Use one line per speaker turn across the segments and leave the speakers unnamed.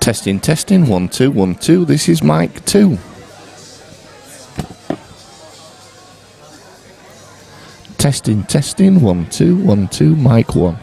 Testing, testing, 1 2 1 2. This is mic 2. Testing, testing, 1 2 1 2. Mic 1.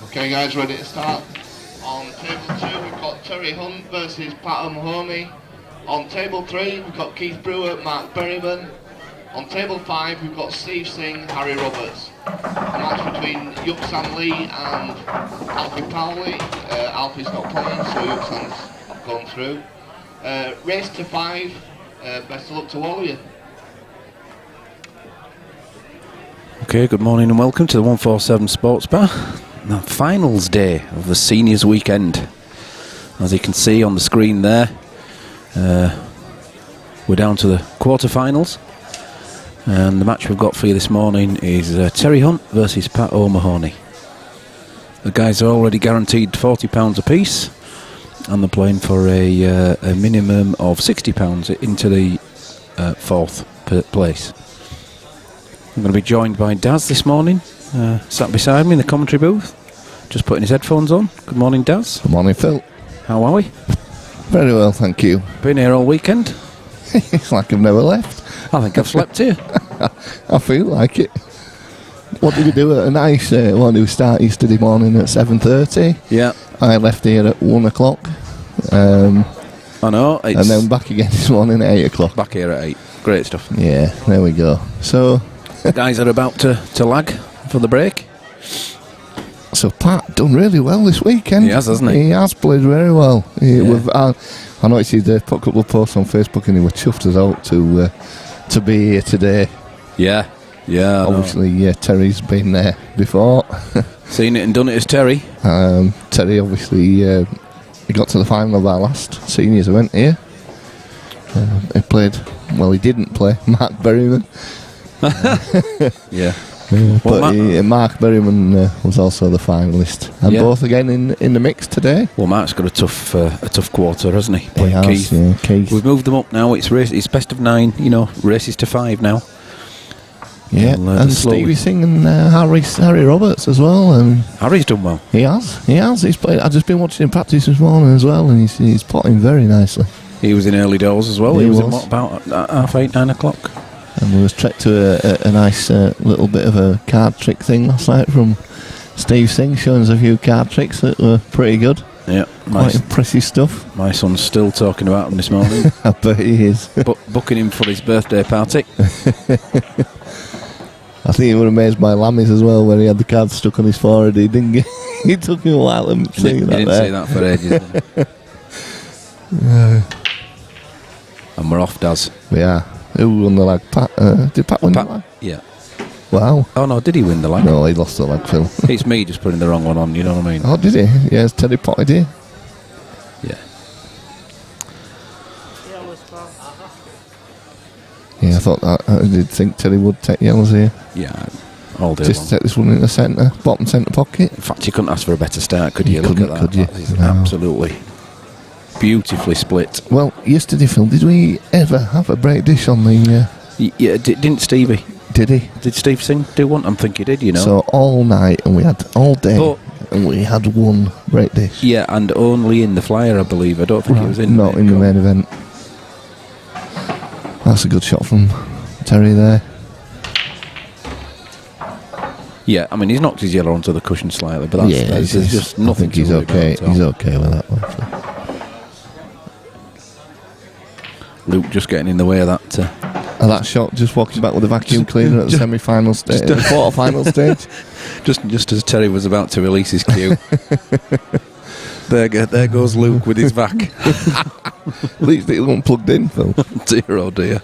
Okay guys, ready to start. On table 2 we've got Terry Hunt versus Pat O'Mahony. On table 3 we've got Keith Brewer, Mark Berryman. On table 5 we've got Steve Singh, Harry Roberts. A match between Yuk San Lee and Alfie Powley. Alfie's not playing, so Yuk San's have gone through. Race to 5, best of luck to all of you.
Okay, good morning and welcome to the 147 Sports Bar. The finals day of the seniors weekend. As you can see on the screen there, we're down to the quarterfinals. And the match we've got for you this morning is Terry Hunt versus Pat O'Mahony. The guys are already guaranteed £40 apiece, and they're playing for a minimum of £60 into the fourth place. I'm going to be joined by Daz this morning, sat beside me in the commentary booth, just putting his headphones on. Good morning, Daz.
Good morning, Phil.
How are we?
Very well, thank you.
Been here all weekend?
It's like I've never left.
I think I've slept here.
I feel like it. What did we do at a nice one? We start yesterday morning at 7:30.
Yeah.
I left here at 1 o'clock.
I know.
And then back again this morning at 8 o'clock.
Back here at 8. Great stuff.
Yeah, there we go. So
the guys are about to lag for the break.
So Pat done really well this weekend.
He has, hasn't he?
He has played very well. I noticed he put a couple of posts on Facebook and he was chuffed us out to be here today.
Yeah.
Obviously, Terry's been there before.
Seen it and done it as Terry.
Terry, obviously, he got to the final of our last seniors event here. He didn't play Mark Berryman.
Yeah.
But Mark Berryman was also the finalist, and both again in the mix today.
Well, Mark's got a tough quarter, hasn't he?
He has,
Keith.
yeah, Keith.
We've moved them up now. It's best of 9. Races to 5 now.
Yeah, and Stevie Singh and Harry Roberts as well.
Harry's done well.
He has. He's played. I've just been watching him practice this morning as well, and he's potting very nicely.
He was in early doors as well.
He
was
was.
in about 8:30, 9 o'clock.
And we was trekked to a nice little bit of a card trick thing last night from Steve Singh, showing us a few card tricks that were pretty good.
Yeah,
quite impressive stuff.
My son's still talking about him this morning.
I bet he is.
Booking him for his birthday party.
I think he was amazed by Lammy's as well when he had the card stuck on his forehead. He didn't get. He took him a while to see that.
He didn't see that for ages. And we're off, Daz.
Yeah. Who won the lag? Pat? Did Pat win the lag?
Yeah.
Wow.
Oh no, did he win the lag?
No, he lost the lag, Phil.
It's me just putting the wrong one on, you know what I mean?
Oh, did he? Yeah, it's Teddy potted here.
Yeah.
Yeah, I thought that. I did think Teddy would take yellows here.
Yeah, all day
just
long.
take this one in the centre, bottom centre pocket.
In fact, you couldn't ask for a better start, could you? Look at that.
Could you?
That is
No.
absolutely beautifully split.
Well, yesterday, Phil, did we ever have a break dish on the...
Yeah, didn't Stevie?
Did he?
Did Steve Singh do one? I'm thinking he did, you know.
So all night, and we had all day, and we had one break dish.
Yeah, and only in the flyer, I believe. I don't think it was in
Not in the main event. That's a good shot from Terry there.
Yeah, I mean, he's knocked his yellow onto the cushion slightly, but there's just nothing.
I think he's okay. He's okay with that one. So.
Luke just getting in the way of that.
That shot, just walking back with a vacuum cleaner at the semi-final stage, the quarter-final stage.
Just as Terry was about to release his cue. There goes Luke with his vac.
At least it wasn't plugged in, Phil.
Dear, oh dear.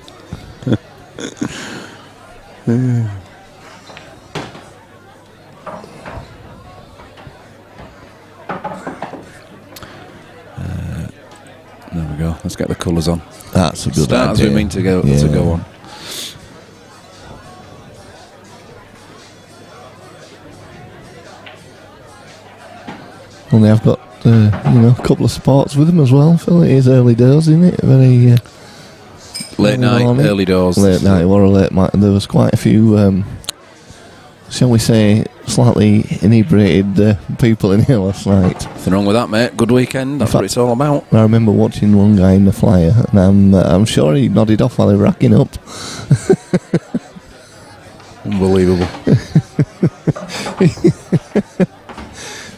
There we go. Let's get the colours on.
That's a good
Start
idea.
as we mean to go on.
Only I've got a couple of supports with them as well, Phil. It is early doors, isn't it? Very
late night,
morning.
early doors.
Late night or a late night. There was quite a few, shall we say, slightly inebriated people in here last night.
Nothing wrong with that, mate. Good weekend. That's what it's all about.
I remember watching one guy in the flyer, and I'm sure he nodded off while they were racking up.
Unbelievable.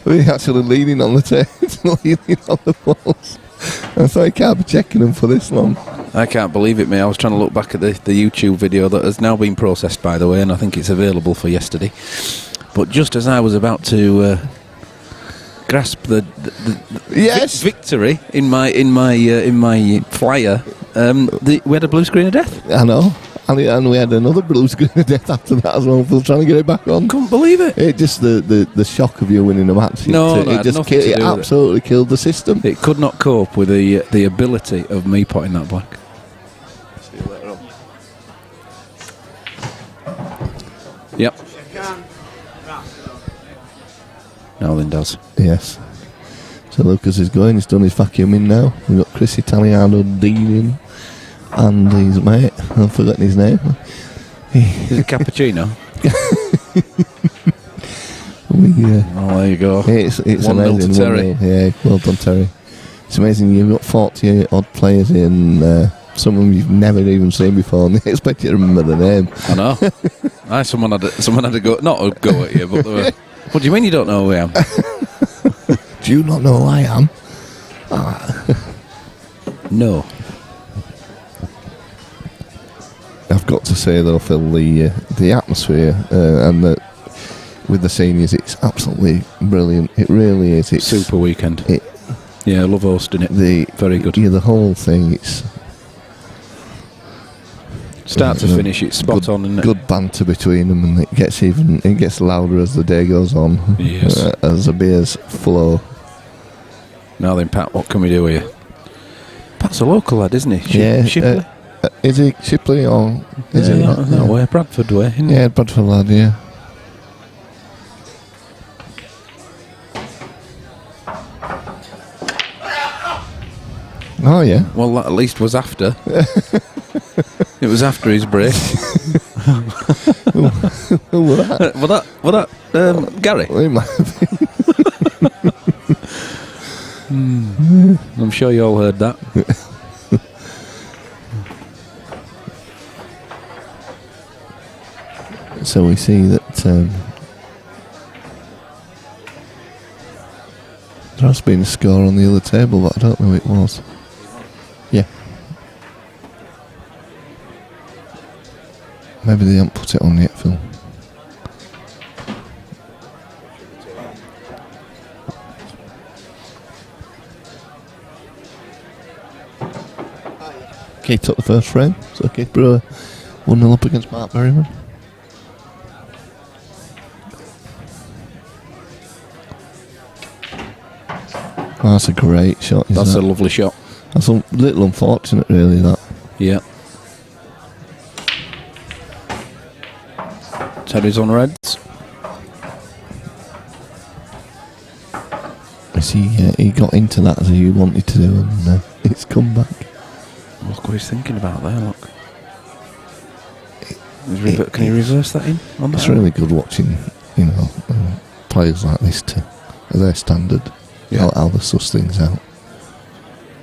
We're actually leaning on the table, leaning on the balls. I thought you can't be checking them for this long.
I can't believe it, mate. I was trying to look back at the YouTube video that has now been processed, by the way, and I think it's available for yesterday. But just as I was about to grasp the
Yes.
victory in my flyer, we had a blue screen of death.
I know. And we had another blue screen of death after that as well. Phil trying to get it back on.
Couldn't believe it.
It just the shock of you winning the match.
It had
just
nothing to do
it
with
absolutely killed the system.
It could not cope with the ability of me potting that black.
See you later on.
Yep. Now then does.
Yes. So Lucas is going. He's done his vacuuming now. We've got Chris Italiano dealing. And his mate, I've forgotten his name.
Is it cappuccino? Oh, there you go.
It's
1-0
amazing.
to Terry.
Yeah, well done, Terry. It's amazing. You've got 40 odd players in. Some of them you've never even seen before, and they expect you to remember the name.
I know. Someone had a go, not a go at you, but they were, what do you mean you don't know who I am?
Do you not know who I am?
No.
I've got to say though, Phil, the atmosphere and with the seniors, it's absolutely brilliant. It really is. It's
super weekend. I love hosting it. Very good.
Yeah, the whole thing. It's
start to finish. It's spot on, isn't it?
Good banter between them, and it gets louder as the day goes on.
Yes.
As the beers flow.
Now then, Pat, what can we do here? Pat's a local lad, isn't he?
Yeah.
Shipley.
Is he Shipley or is he not?
That way, Bradford way, isn't
Yeah, Bradford lad, yeah. Oh yeah.
Well, that at least was after. It was after his break.
Who was that?
Was that Gary?
Well, it might have been.
I'm sure you all heard that.
So we see that there has been a score on the other table, but I don't know who it was. Yeah. Maybe they haven't put it on yet, Phil. Keith took the first frame, so Keith Brewer 1-0 up against Mark Berryman. Oh, that's a great shot.
That's a lovely shot.
That's a little unfortunate, really, that.
Yeah. Terry's on reds.
He got into that as he wanted to do, and it's come back.
Look what he's thinking about there, look. Can you reverse that in? On
It's
that?
really good watching, players like this to their standard.
Yeah.
How they suss things out.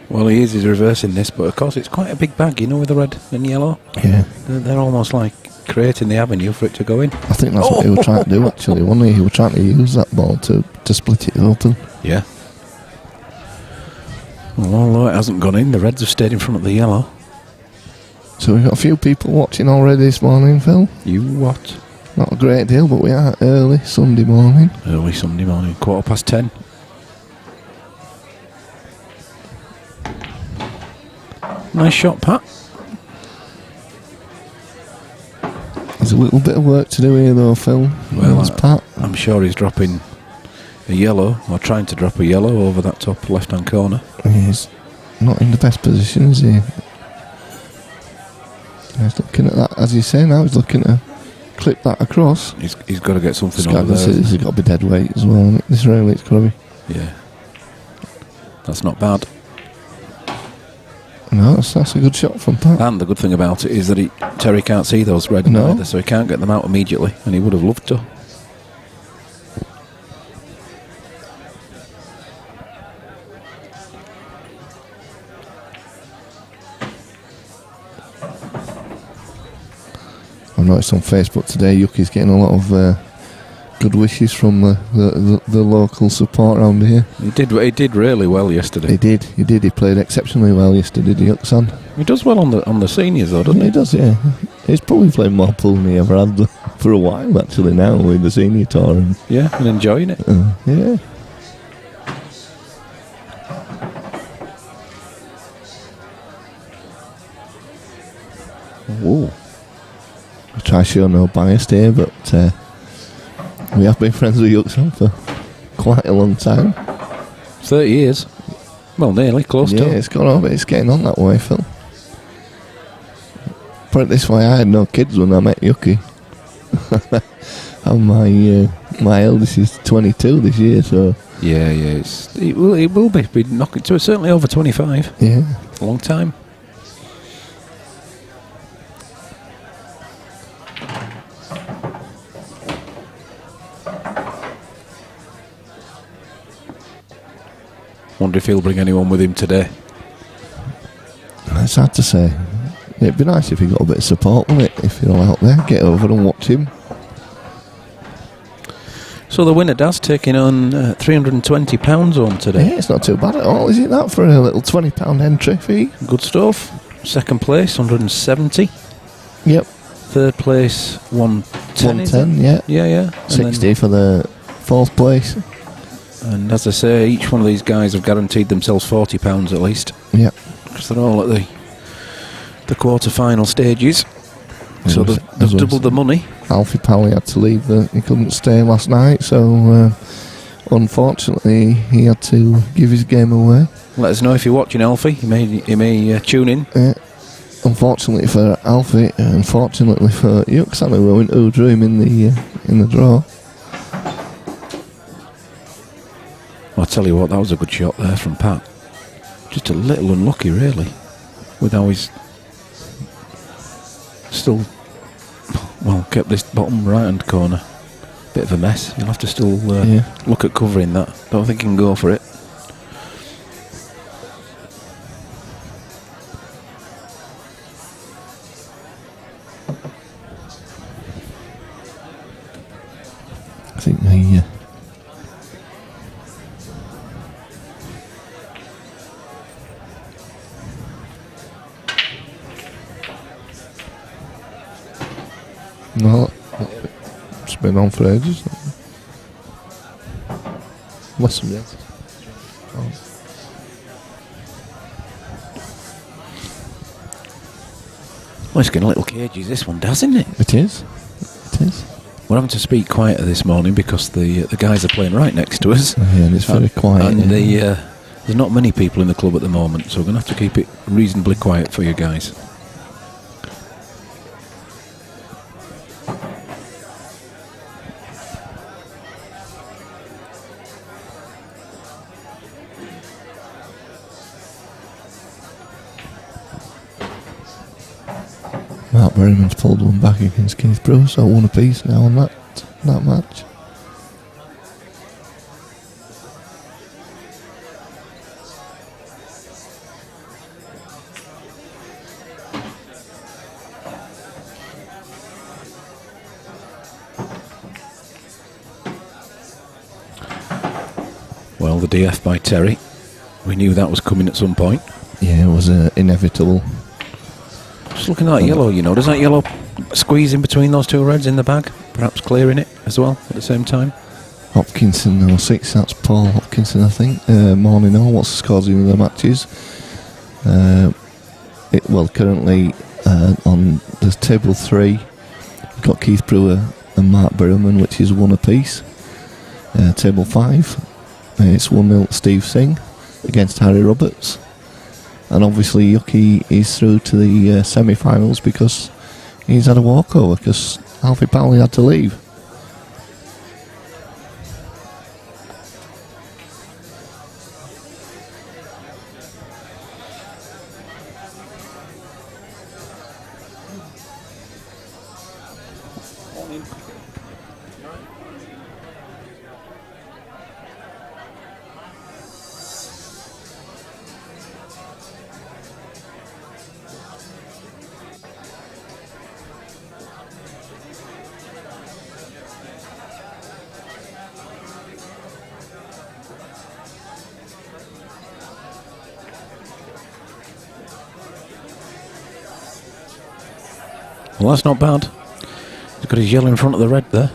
Well, he's reversing this, but of course it's quite a big bag, with the red and yellow.
Yeah.
They're almost like creating the avenue for it to go in.
I think that's what he was trying to do, actually, wasn't he? He was trying to use that ball to split it open.
Yeah. Well, although it hasn't gone in, the reds have stayed in front of the yellow.
So we've got a few people watching already this morning, Phil.
You what?
Not a great deal, but we are early Sunday morning.
Early Sunday morning, 10:15. Nice shot, Pat.
There's a little bit of work to do here, though, Phil.
Well,
That's Pat.
I'm sure he's dropping a yellow, or trying to drop a yellow over that top left-hand corner.
He's not in the best position, is he? He's looking at that, as you say now, he's looking to clip that across.
He's got to get something over there.
This has got to be dead weight as well, isn't it? This really, it's got to be.
Yeah. That's not bad.
No, that's a good shot from Pat.
And the good thing about it is that Terry can't see those red either, so he can't get them out immediately, and he would have loved to.
I've noticed on Facebook today, Yuki's getting a lot of good wishes from the local support around here.
He did really well yesterday.
He did. He played exceptionally well yesterday, the Yuxan.
He does well on the seniors though, doesn't
He does, yeah. He's probably played more pool than he ever had for a while, actually, now with the senior tour. And,
Yeah, and enjoying it.
yeah. Whoa. I try to show no bias here, but we have been friends with Yuxan for quite a long time.
30 years. Well, nearly, close
Yeah,
to.
it's gone on, but it's getting on that way, Phil. Put it this way, I had no kids when I met Yuki. And my eldest is 22 this year, so...
Yeah, it will be knocking to certainly over 25.
Yeah.
A long time. Wonder if he'll bring anyone with him today.
It's hard to say. It'd be nice if he got a bit of support, wouldn't it? If you're all out there, get over and watch him.
So the winner does taking on £320 home today.
Yeah, it's not too bad at all, is it, that, for a little £20 entry fee?
Good stuff. Second place, 170.
Yep.
Third place, 110.
110, yeah.
Yeah.
60 for the fourth place.
And as I say, each one of these guys have guaranteed themselves £40 at least.
Yeah.
Because they're all at the quarter-final stages. So they've doubled the money.
Alfie Pally had to leave. He couldn't stay last night, so unfortunately he had to give his game away.
Let us know if you're watching, Alfie. He may tune in.
Unfortunately for Alfie, unfortunately for Yuxan, who drew him in the draw.
I'll tell you what, that was a good shot there from Pat. Just a little unlucky, really, with how he's still, kept this bottom right-hand corner. Bit of a mess. You'll have to still look at covering that. Don't think he can go for it.
I think the... No, it's been on for ages. What's some else?
Well, it's getting a little cagey, this one does, isn't it?
It is.
We're having to speak quieter this morning because the guys are playing right next to us.
Yeah, and it's very quiet.
And there's not many people in the club at the moment, so we're going to have to keep it reasonably quiet for you guys.
Mark Berryman's pulled one back against Keith Brewer, so 1 apiece now on that match.
Well, the DF by Terry. We knew that was coming at some point.
Yeah, it was inevitable.
Just looking at that yellow, does that yellow squeeze in between those two reds in the bag? Perhaps clearing it as well at the same time?
Hopkinson 06, that's Paul Hopkinson, I think. Morning all, what's the scores in the matches? Currently on the table 3, we've got Keith Brewer and Mark Berryman, which is 1 apiece. Table 5, it's 1-0 Steve Singh against Harry Roberts. And obviously Yuki is through to the semi-finals because he's had a walkover because Alfie Powley had to leave.
Well, that's not bad. He's got his yellow in front of the red there.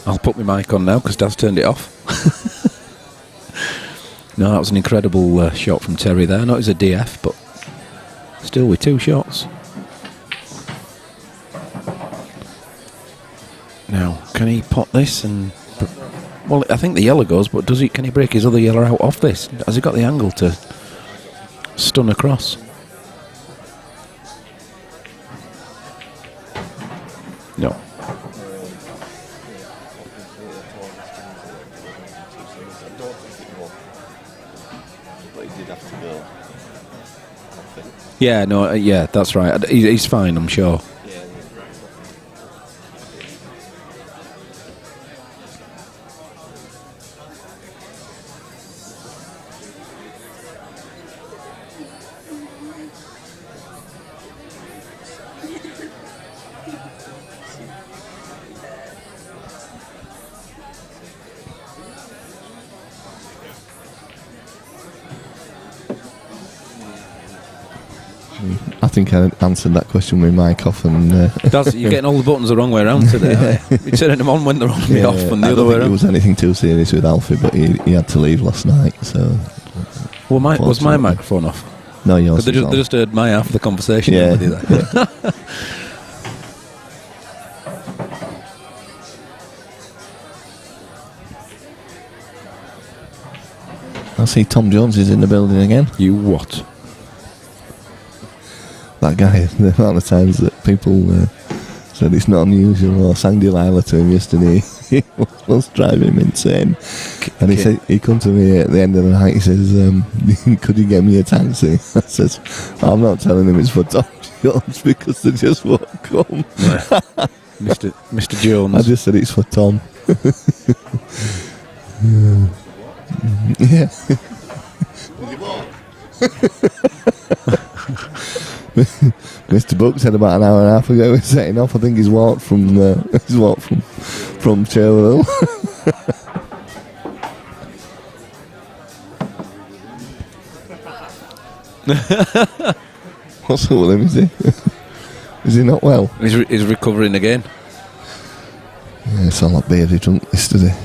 I'll put my mic on now because Dad's turned it off. No, that was an incredible shot from Terry there. Not as a DF, but still with 2 shots. Now, can he pot this and... Well, I think the yellow goes, but does he? Can he break his other yellow out off this? Has he got the angle to stun across? No. Yeah, no, yeah, that's right. He's fine, I'm sure.
I think I answered that question with mic off, and
You're getting all the buttons the wrong way around today. Aren't you? You're turning them on when they're on the off, and the other way
I don't think
around.
it was anything too serious with Alfie, but he had to leave last night. So,
Well, was my microphone off?
No, yours.
They just heard my half of the conversation.
Yeah.
With you there.
I see Tom Jones is in the building again.
You what?
That guy, the amount of times that people said it's not unusual or sang Delilah to him yesterday, he was driving him insane. And he said, he come to me at the end of the night, he says, could you get me a taxi? I says, I'm not telling him it's for Tom Jones because they just won't come.
Mr. Jones.
I just said it's for Tom. Yeah. Mr. Buck said about an hour and a half ago he's setting off. I think he's walked from Cherwell. What's up with him? Is he not well?
He's recovering again.
Yeah, it's all that beer he drunk yesterday.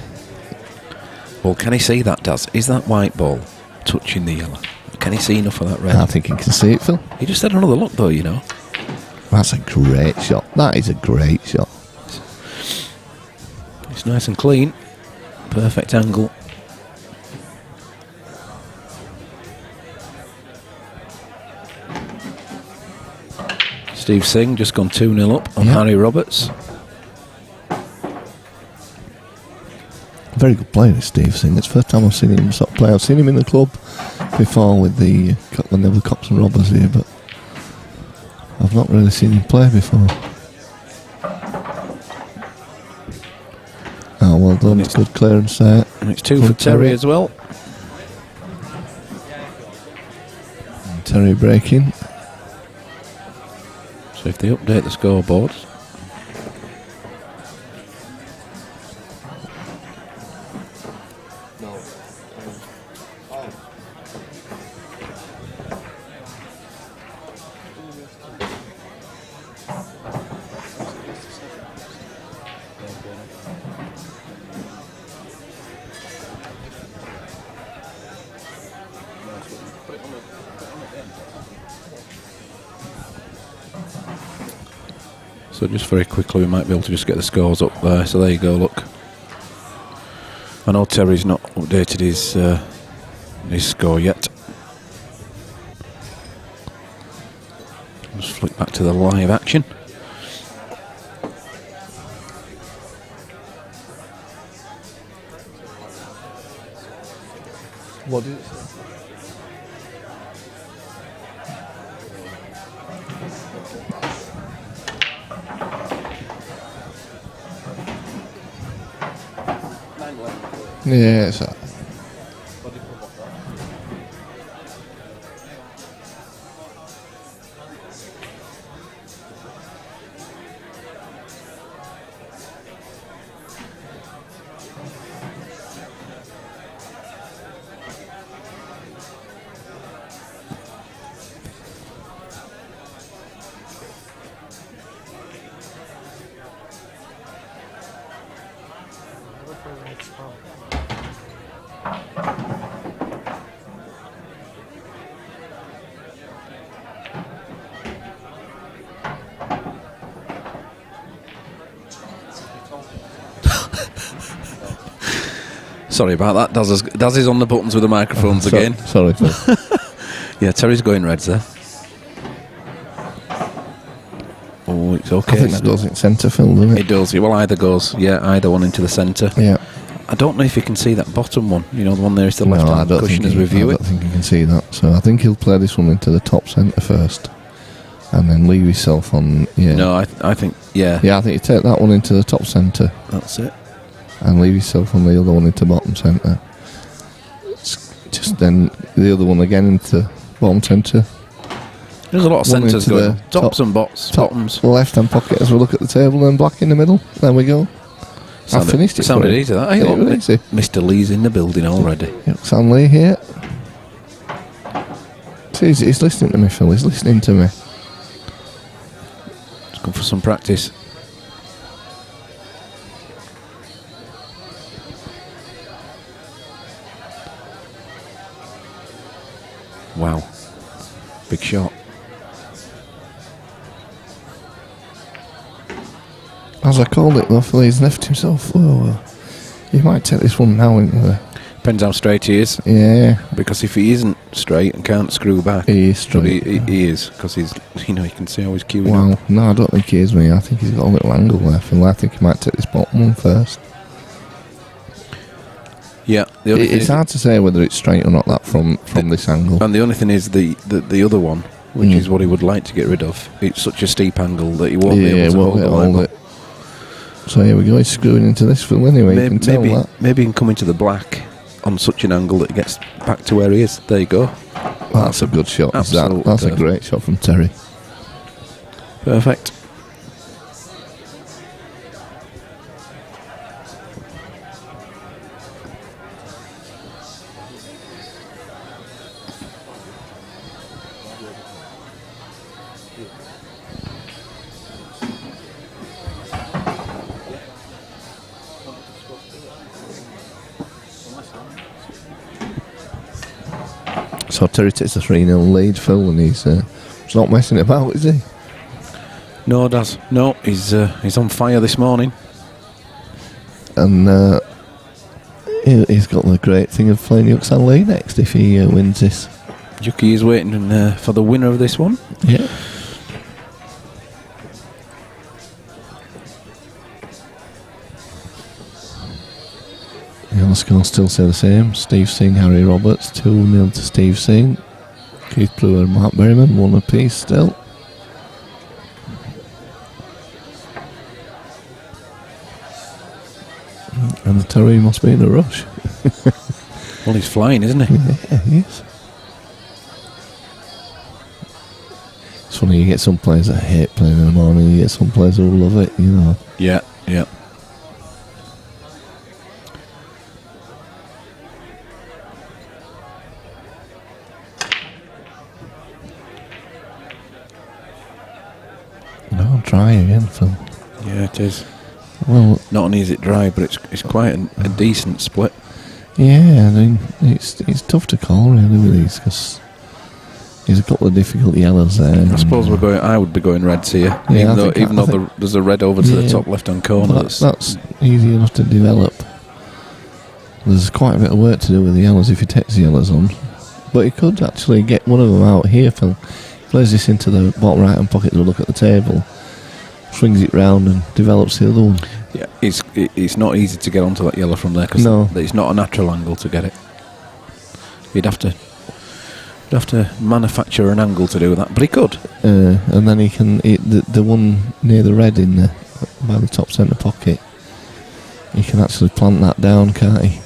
Well, can he see that, Daz? Is that white ball touching the yellow? Can he see enough of that red?
I think he can see it, Phil.
He just had another look, though, you know.
That's a great shot. That is a great shot.
It's nice and clean. Perfect angle. Steve Singh just gone 2-0 up on Harry Roberts.
Very good player, Steve Singh. It's the first time I've seen him sort of play. I've seen him in the club before with when there were Cops and Robbers here, but I've not really seen him play before. Oh, well done. It's good clearance there.
And it's 2 for Terry as well.
And Terry breaking.
So if they update the scoreboards. So just very quickly, we might be able to just get the scores up there. So there you go, look. I know Terry's not updated his score yet. Just flick back to the live action.
What did it say? Yeah, it's that.
Sorry about that. Daz is on the buttons with the microphones again.
Sorry, Phil.
Yeah, Terry's going reds there. Oh, it's okay.
I think that does it centre, Phil, doesn't it?
It does. It will either goes, either one into the centre.
Yeah.
I don't know if you can see that bottom one. You know, the one there is the
No,
left-hand cushion as we view
I
it.
don't think you can see that. So I think he'll play this one into the top centre first, and then leave himself on. Yeah.
No, I think, yeah.
Yeah, I think you take that one into the top centre,
That's it.
and leave yourself on the other one into bottom centre. Just then the other one again into bottom centre.
There's a lot of
One
centres
into
going.
the
Tops and bottoms.
Left hand pocket as we look at the table, and black in the middle. There we go. I've finished it.
Sounded
for you.
easy, that.
Yeah,
Hey, look,
really easy.
Mr. Lee's in the building already.
Yep, Sam Lee here. See, he's listening to me, Phil. He's listening to me.
Let's go for some practice. Wow. Big shot.
As I called it, though, Phil, he's left himself. Oh, well, he might take this one now into the.
Depends how straight he is.
Yeah,
Because if he isn't straight and can't screw back,
he is
but
straight.
he is, because he's, you know, you can see how he's queuing
Wow,
up.
no, I don't think he is, me. I think he's got a little angle there, Phil. I think he might take this bottom one first.
Yeah, the only thing
It's
is,
hard to say whether it's straight or not, that from this angle.
and the only thing is the other one, which
Mm.
is what he would like to get rid of. It's such a steep angle that he won't be
Yeah,
able to hold the
hold
line.
it. So here we go, he's screwing into this, Phil, anyway. You can tell that.
Maybe he can come into the black on such an angle that he gets back to where he is. There you go.
That's a good shot. Is that?
Absolute
That's a
perfect.
great shot from Terry.
Perfect.
So Terry takes a 3-0 lead, Phil, and he's not messing about, is he?
No, Daz. No, he's on fire this morning.
And he's got the great thing of playing Yuxan Lee next if he wins this.
Yuki is waiting for the winner of this one.
Yeah. Yeah, the scores still say the same. Steve Singh, Harry Roberts, 2-0 to Steve Singh. Keith Brewer and Mark Berryman, 1 apiece still. And the Terry must be in a rush.
Well, he's flying, isn't he?
Yeah, he is. It's funny, you get some players that hate playing in the morning, you get some players who love it, you know.
Yeah, yeah.
No, try again, Phil.
Yeah, it is.
Well,
Not only is it dry, but it's quite a decent split.
yeah, I mean, it's tough to call really with these because There's a couple of difficult yellows there.
I suppose I would be going reds here,
Yeah,
even though there's a red over to the top left-hand corner.
That's easy enough to develop. There's quite a bit of work to do with the yellows if he takes the yellows on. But he could actually get one of them out here. Plays this into the bottom right-hand pocket to look at the table, swings it round and develops the other one.
Yeah, it's not easy to get onto that yellow from there because it's not a natural angle to get it. You'd have to manufacture an angle to do that, but he could.
And then he can the one near the red in there by the top centre pocket. He can actually plant that down, can't he?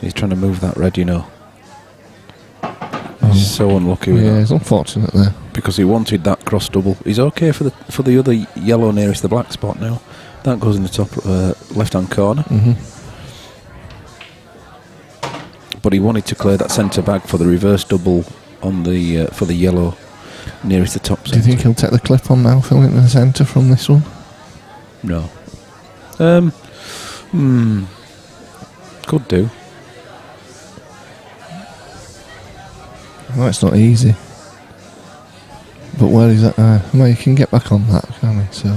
He's trying to move that red, He's so unlucky with that.
It's unfortunate there.
Because he wanted that cross double. He's okay for the other yellow nearest the black spot now. That goes in the top left-hand corner.
Mm-hmm.
But he wanted to clear that centre bag for the reverse double on the for the yellow nearest the top centre.
Do you think he'll take the clip on now, fill it in the centre from this one?
No. Could do.
Well, it's not easy. But where is that? Well, you can get back on that, can't he? So.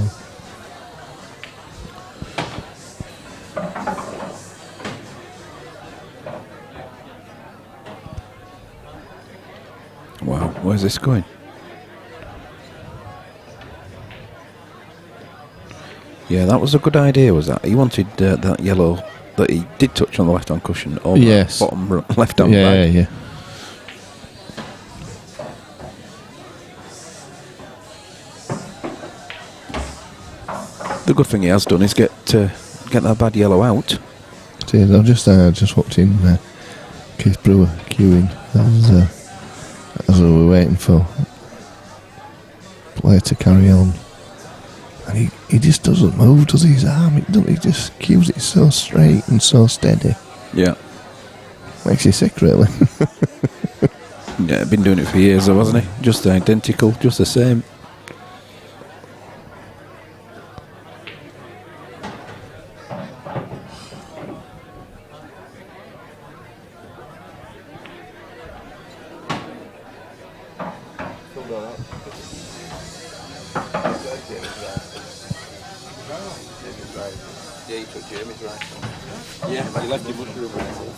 Wow, where's this going? Yeah, that was a good idea, was that? He wanted that yellow that he did touch on the left-hand cushion or the bottom left-hand bag.
Yeah.
The good thing he has done is get that bad yellow out.
It is. I've just watched in Keith Brewer queuing. As we were waiting for player to carry on, and he just doesn't move, does he? His arm, he just cues it so straight and so steady.
Yeah,
makes you sick, really.
Yeah, been doing it for years, though, hasn't he? Just identical, just the same.
Yeah, you took Jamie's right. Yeah, you left your mushroom right.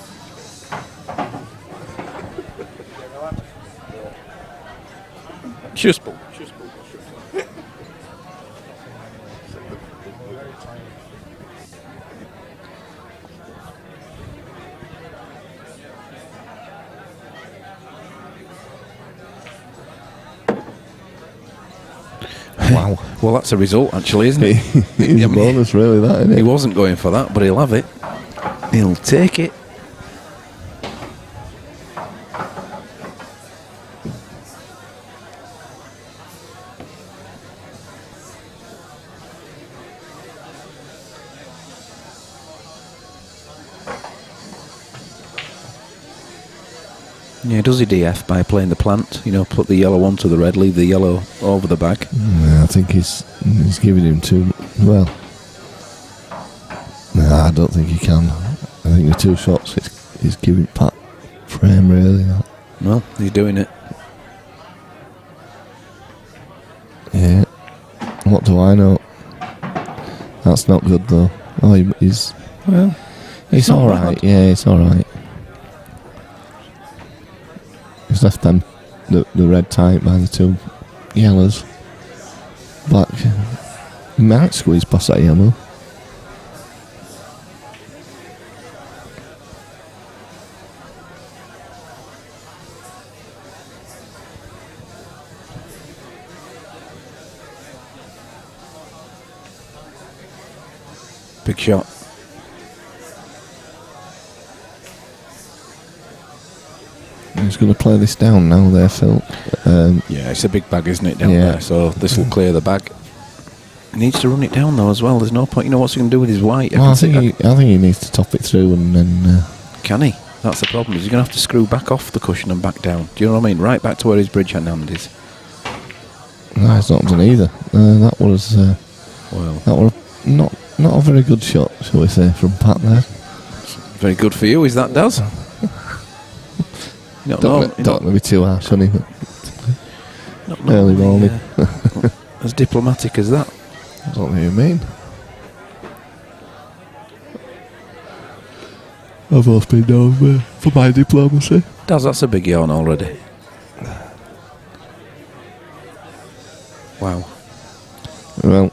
Schuspel.
Wow.
Well, that's a result, actually, isn't it?
It's a bonus, really, that, isn't it?
He wasn't going for that, but he'll have it. He'll take it. Yeah, does he DF by playing the plant? You know, put the yellow onto the red, leave the yellow over the bag.
Yeah, I think he's giving him too well. No, I don't think he can. I think with two shots, he's giving Pat frame really.
Well, he's doing it.
Yeah. What do I know? That's not good though. Oh, he's it's all right. Yeah, it's all right. He's left them the red tight by the two yellows. Black. He might squeeze past that yellow.
Big shot.
He's going to play this down now there, Phil.
Yeah, it's a big bag, isn't it, down there? So this will clear the bag. He needs to run it down, though, as well. There's no point. You know, what's he going to do with his white?
Well, I think he needs to top it through and then...
Can he? That's the problem. Is he going to have to screw back off the cushion and back down? Do you know what I mean? Right back to where his bridge hand is.
No, it's not done either. That was...
well...
That was not a very good shot, shall we say, from Pat there.
Very good for you, is that, Daz?
Don't let me be too harsh on him.
Not
Early morning.
As diplomatic as that.
I don't know what you mean. I've always been known for my diplomacy.
Daz, that's a big yawn already. Wow.
Well,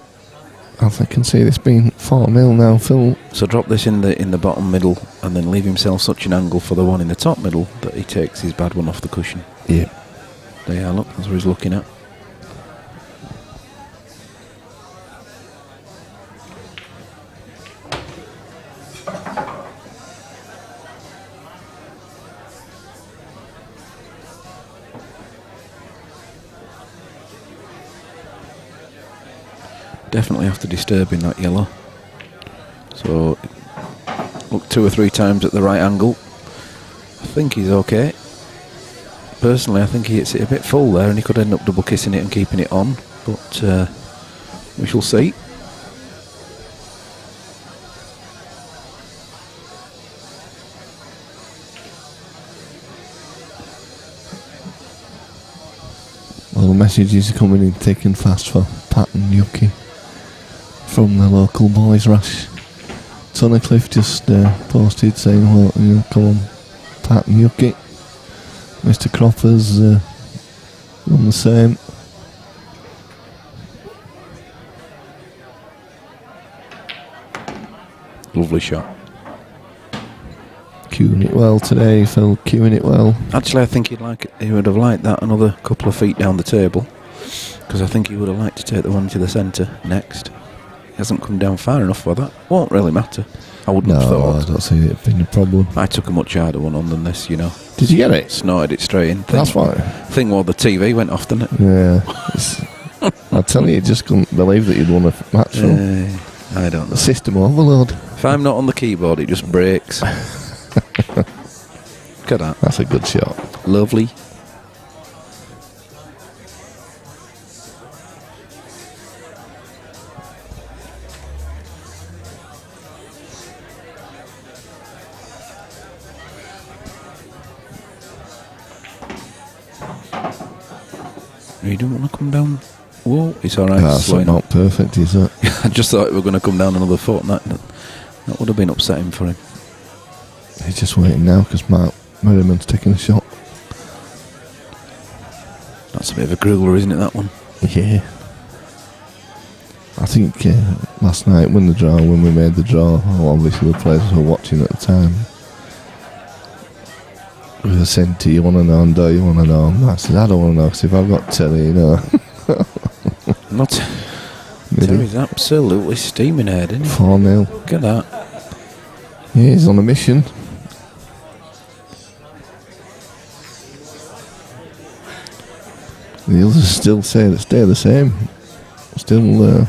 as I can see, this being 4-0 now, Phil.
So drop this in the bottom middle and then leave himself such an angle for the one in the top middle that he takes his bad one off the cushion.
Yeah.
There you are, look, that's what he's looking at. Definitely after disturbing that yellow. So look 2 or 3 times at the right angle. I think he's okay. Personally, I think he hits it a bit full there and he could end up double kissing it and keeping it on, but we shall see.
Well, the messages are coming in thick and fast for Pat and Yuki from the local boys rush. Tunnicliffe just posted saying, well, come on, Pat and Yuki. Mr. Cropper's on the same.
Lovely shot.
Cueing it well today, Phil. Cueing it well.
Actually, I think he would have liked that another couple of feet down the table, because I think he would have liked to take the one to the centre next. He hasn't come down far enough for that. Won't really matter. I wouldn't have thought.
I don't see it being a problem.
I took a much harder one on than this, you know.
Did you get it?
Snorted it straight in.
That's why.
Thing while the TV went off, didn't it?
Yeah. I tell you just couldn't believe that you'd won a match from.
I don't know.
System overload.
If I'm not on the keyboard, it just breaks. Look at that.
That's a good shot.
Lovely. You don't want to come down. Whoa, it's alright.
That's not perfect, is it?
I just thought it were going to come down another foot, and that would have been upsetting for him.
He's just waiting now because Mark Merriman's taking a shot.
That's a bit of a grueler, isn't it, that one?
Yeah. I think last night when we made the draw, well, obviously the players were watching at the time. We were saying to you want to know, and do you want to know? And I said, I don't want to know because if I've got telly, you know.
Not. Terry's absolutely steaming ahead, isn't he?
4-0.
Look at that.
Yeah, he's on a mission. The others still stay the same. Still.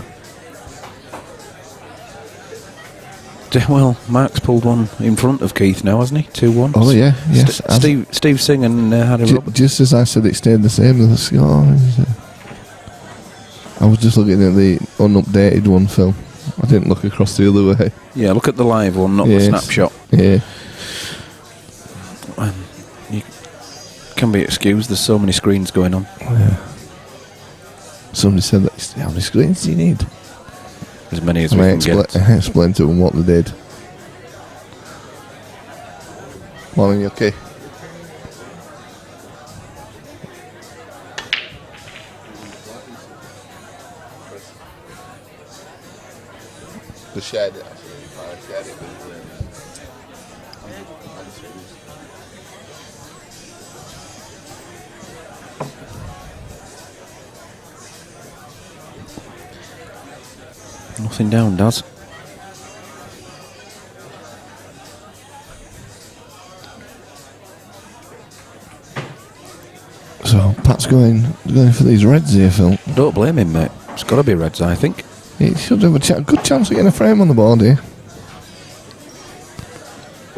Well, Mark's pulled one in front of Keith now, hasn't he? 2-1.
Oh yeah, yes.
Steve Singh and Harry Roberts.
Just as I said, it stayed the same. The score. I was just looking at the unupdated one, Phil. I didn't look across the other way.
Yeah, look at the live one, not the snapshot.
Yeah.
And you can be excused. There's so many screens going on.
Yeah. Somebody said that. How many screens do you need?
As many as we can get.
I explained to them what they did. Morning, you okay? They shared it. I shared it with
Nothing down, Daz.
So Pat's going for these reds here, Phil.
Don't blame him, mate. It's got to be reds, I think.
He should have a good chance of getting a frame on the board here.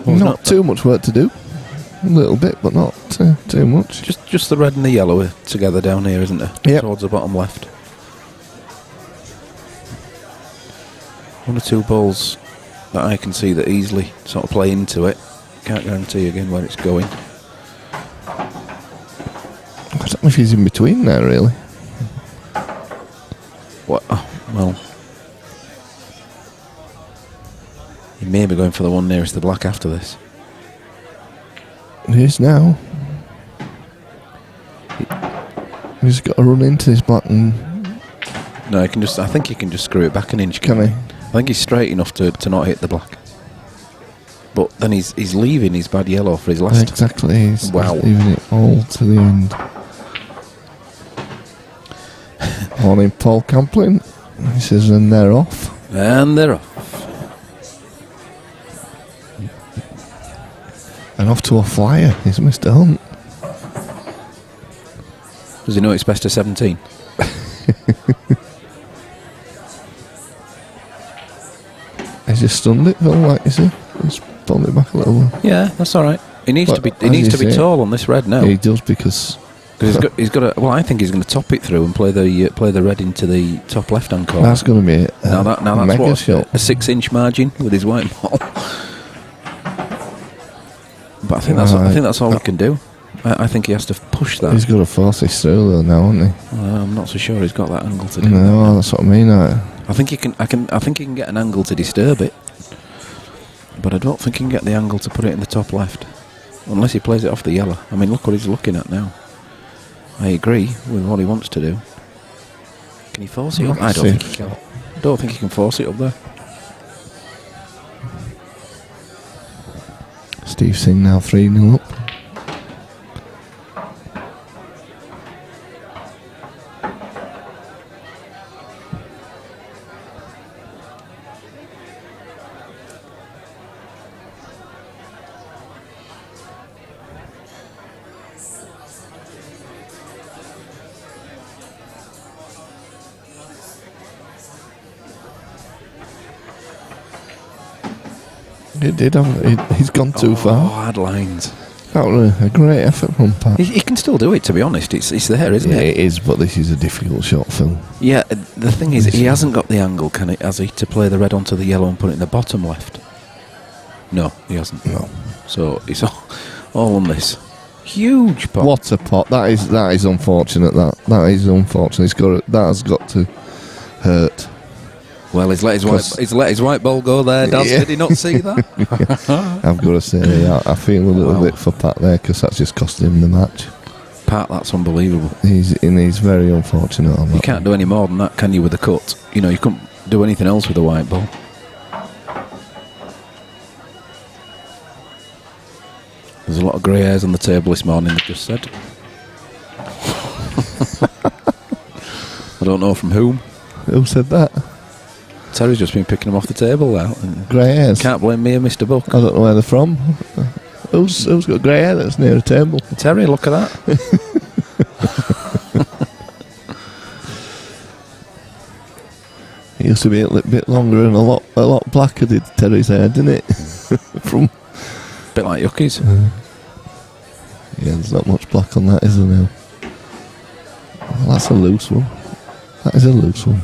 Well,
not too much work to do. A little bit, but not too much.
Just the red and the yellow are together down here, isn't there?
Yep.
Towards the bottom left. 1 or 2 balls that I can see that easily sort of play into it. Can't guarantee again where it's going.
I don't know if he's in between there, really.
What? Oh, well, he may be going for the one nearest the black after this.
He is now. He's got to run into this black and...
No, he can just. I think he can just screw it back an inch.
Can he?
I think he's straight enough to not hit the black. But then he's leaving his bad yellow for his last.
Exactly. He's
Wow.
leaving it all to the end. Morning, Paul Camplin. He says, and they're off.
And they're off.
And off to a flyer is Mr. Hunt.
Does he know it's best of 17?
He's just stunned it, Phil, like you see. He's pulled it back a little bit.
Yeah, that's all right. He needs
But
to be. He
as
needs
you
to be
say,
tall on this red now.
He does, because...
He's got to. Well, I think he's going to top it through and play the red into the top left-hand corner.
That's going to be
now that's
mega
what
shot.
a 6-inch margin with his white ball. But I think that's all he can do. I think he has to push that.
He's got to force this through, though, now, hasn't he?
I'm not so sure he's got that angle to do.
No, that's what I mean.
I think he can. I think he can get an angle to disturb it, but I don't think he can get the angle to put it in the top left, unless he plays it off the yellow. I mean, look what he's looking at now. I agree with what he wants to do. Can he force it up? I don't think he can. I don't think he can force it up there.
Steve Singh now 3-0 up. He's gone too far.
Hard lines.
That was a great effort from Pat.
He can still do it, to be honest. It's there, isn't
Yeah,
it?
it is, but this is a difficult shot, Phil.
Yeah, the thing is, he hasn't got the angle, has he, to play the red onto the yellow and put it in the bottom left? No, he hasn't.
No.
So it's all on this. Huge pot.
What a pot. That is unfortunate, that is unfortunate. That has got to hurt.
Well, he's let his white ball go there, Daz.
Yeah.
Did he not see that?
I've got to say, I feel a little bit for Pat there, because that's just cost him the match.
Pat, that's unbelievable.
He's very unfortunate on that.
You can't do any more than that, can you, with a cut? You know, you couldn't do anything else with a white ball. There's a lot of grey hairs on the table this morning, they've just said. I don't know from whom.
Who said that?
Terry's just been picking them off the table now.
Grey hairs.
Can't blame me and Mr. Buck.
I don't know where they're from. Who's got grey hair that's near a table?
Terry, look at that.
It used to be a little bit longer and a lot blacker, did Terry's hair, didn't it? From
Bit like Yuckies.
yeah, there's not much black on that, is there now? Well, that's a loose one. That is a loose one.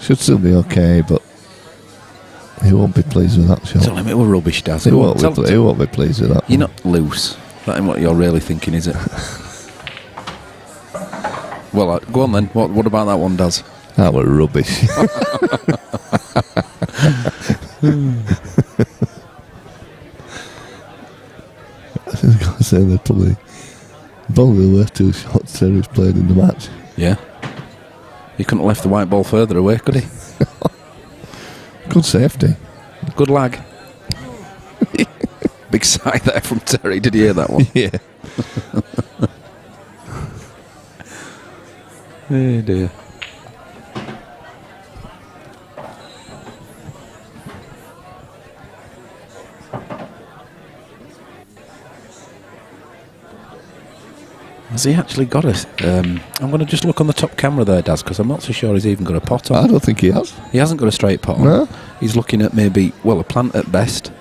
Should still be okay, but he won't be pleased with that shot.
Tell him it were rubbish, Daz.
He won't be pleased with that.
You're not loose. That ain't what you're really thinking, is it? Well, go on then. What about that one, Daz?
That was rubbish. I've got to say, they're probably the worst two shots Terry's played in the match.
Yeah. He couldn't have left the white ball further away, could he?
Good safety.
Good lag. Big sigh there from Terry. Did you hear that one?
Yeah.
Oh dear. Has he actually got it? I'm going to just look on the top camera there, Daz, because I'm not so sure he's even got a pot on.
I don't think he has.
He hasn't got a straight pot on.
No.
He's looking at maybe, well, a plant at best.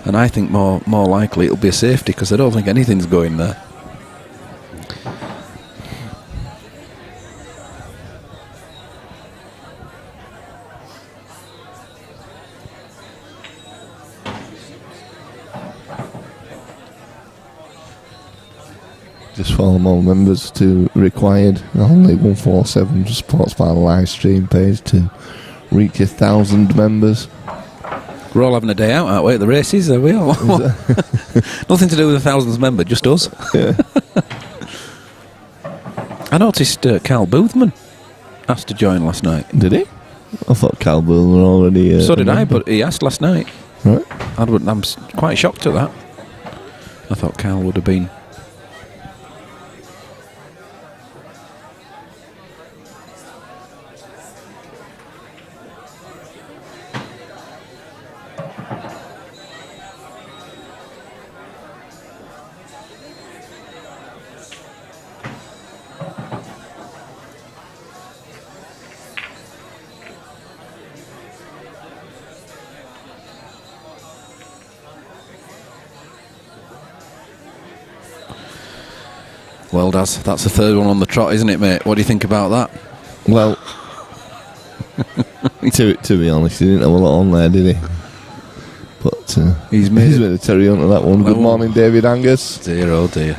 And I think more likely it'll be a safety, because I don't think anything's going there.
Just 4 more members to required. Only 147 supports by the live stream page to reach 1,000 members.
We're all having a day out, aren't we, at the races, are we? Nothing to do with 1,000th member, just us.
Yeah.
I noticed Carl Boothman asked to join last night.
Did he? I thought Calville were already.
So did
a
I,
member.
but he asked last night.
Right.
I'm quite shocked at that. I thought Carl would have been. Well, that's the third one on the trot, isn't it, mate? What do you think about that?
Well, to be honest, he didn't have a lot on there, did he? But
He's made
a Terry Hunt of that one. Good morning, David Angus.
Dear, oh dear.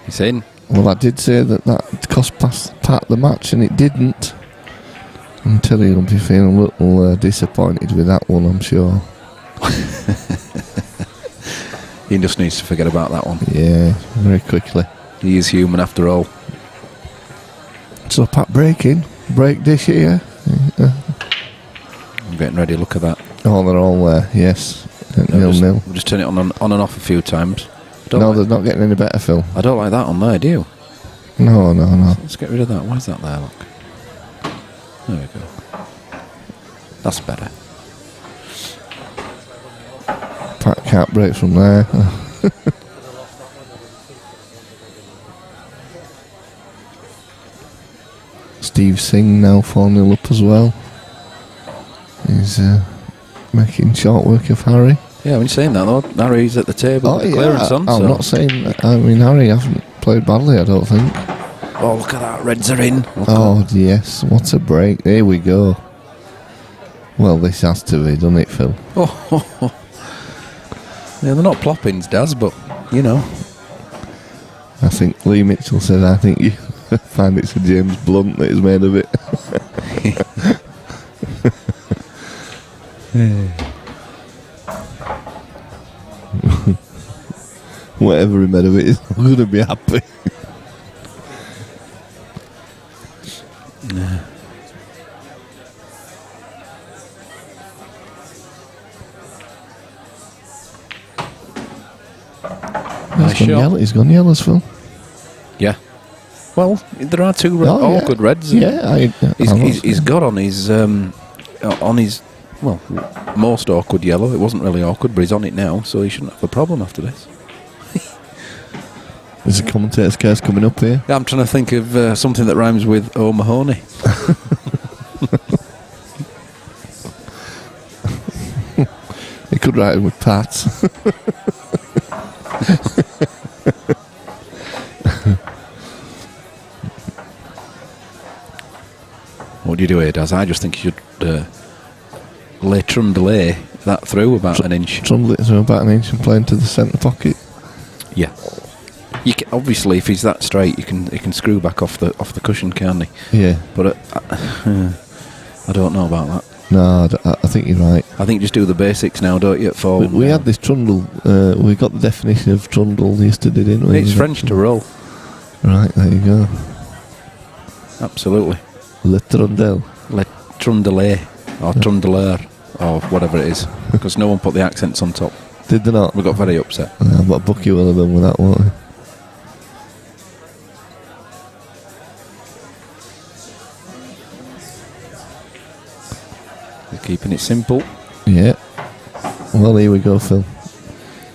He's in.
Well, I did say that cost part of the match, and it didn't. And Terry will be feeling a little disappointed with that one, I'm sure.
He just needs to forget about that one.
Yeah, very quickly.
He is human after all.
So, Pat break dish here.
I'm getting ready, look at that.
Oh, they're all there, yes.
We'll
0-0.
just turn it on and off a few times.
No, they're not getting any better, Phil.
I don't like that on there, do you?
No.
Let's get rid of that. Why is that there, look? There we go. That's better.
Pat can't break from there. Steve Singh now 4-0 up as well. He's making short work of Harry.
Yeah, when you're saying that, though, Harry's at the table with the clearance on.
I'm
so.
not saying that. I mean, Harry hasn't played badly, I don't think.
Oh, look at that. Reds are in. Look
Oh, yes. What a break. Here we go. Well, this has to be, doesn't it, Phil?
Oh. Yeah, they're not ploppings, Daz, but, you know.
I think Lee Mitchell said, I think you find it's a James Blunt that is made of it. Whatever he made of it, he's not going to be happy.
Nice shot.
He's gone yellows, Phil.
Yeah. Well, there are two awkward reds.
Yeah,
He's got on his well, most awkward yellow. It wasn't really awkward, but he's on it now, so he shouldn't have a problem after this.
There's a commentator's curse coming up here.
Yeah, I'm trying to think of something that rhymes with O'Mahony.
He could write it with Pat.
What do you do here, Daz? I just think you should trundle that through about an inch.
Trundle it through about an inch and play into the centre pocket.
Yeah. You can, obviously, if he's that straight, he can screw back off the cushion, can't he?
Yeah.
But I don't know about that.
No, I think you're right.
I think just do the basics now, don't you? At forward.
We had this trundle. We got the definition of trundle yesterday, didn't we?
It's French to roll.
Right, there you go.
Absolutely.
Le trundle.
Le trundler or trundler or whatever it is, because no one put the accents on top.
Did they not?
We got very upset.
But Bucky will have done with that, won't he?
They're keeping it simple.
Yeah. Well, here we go, Phil.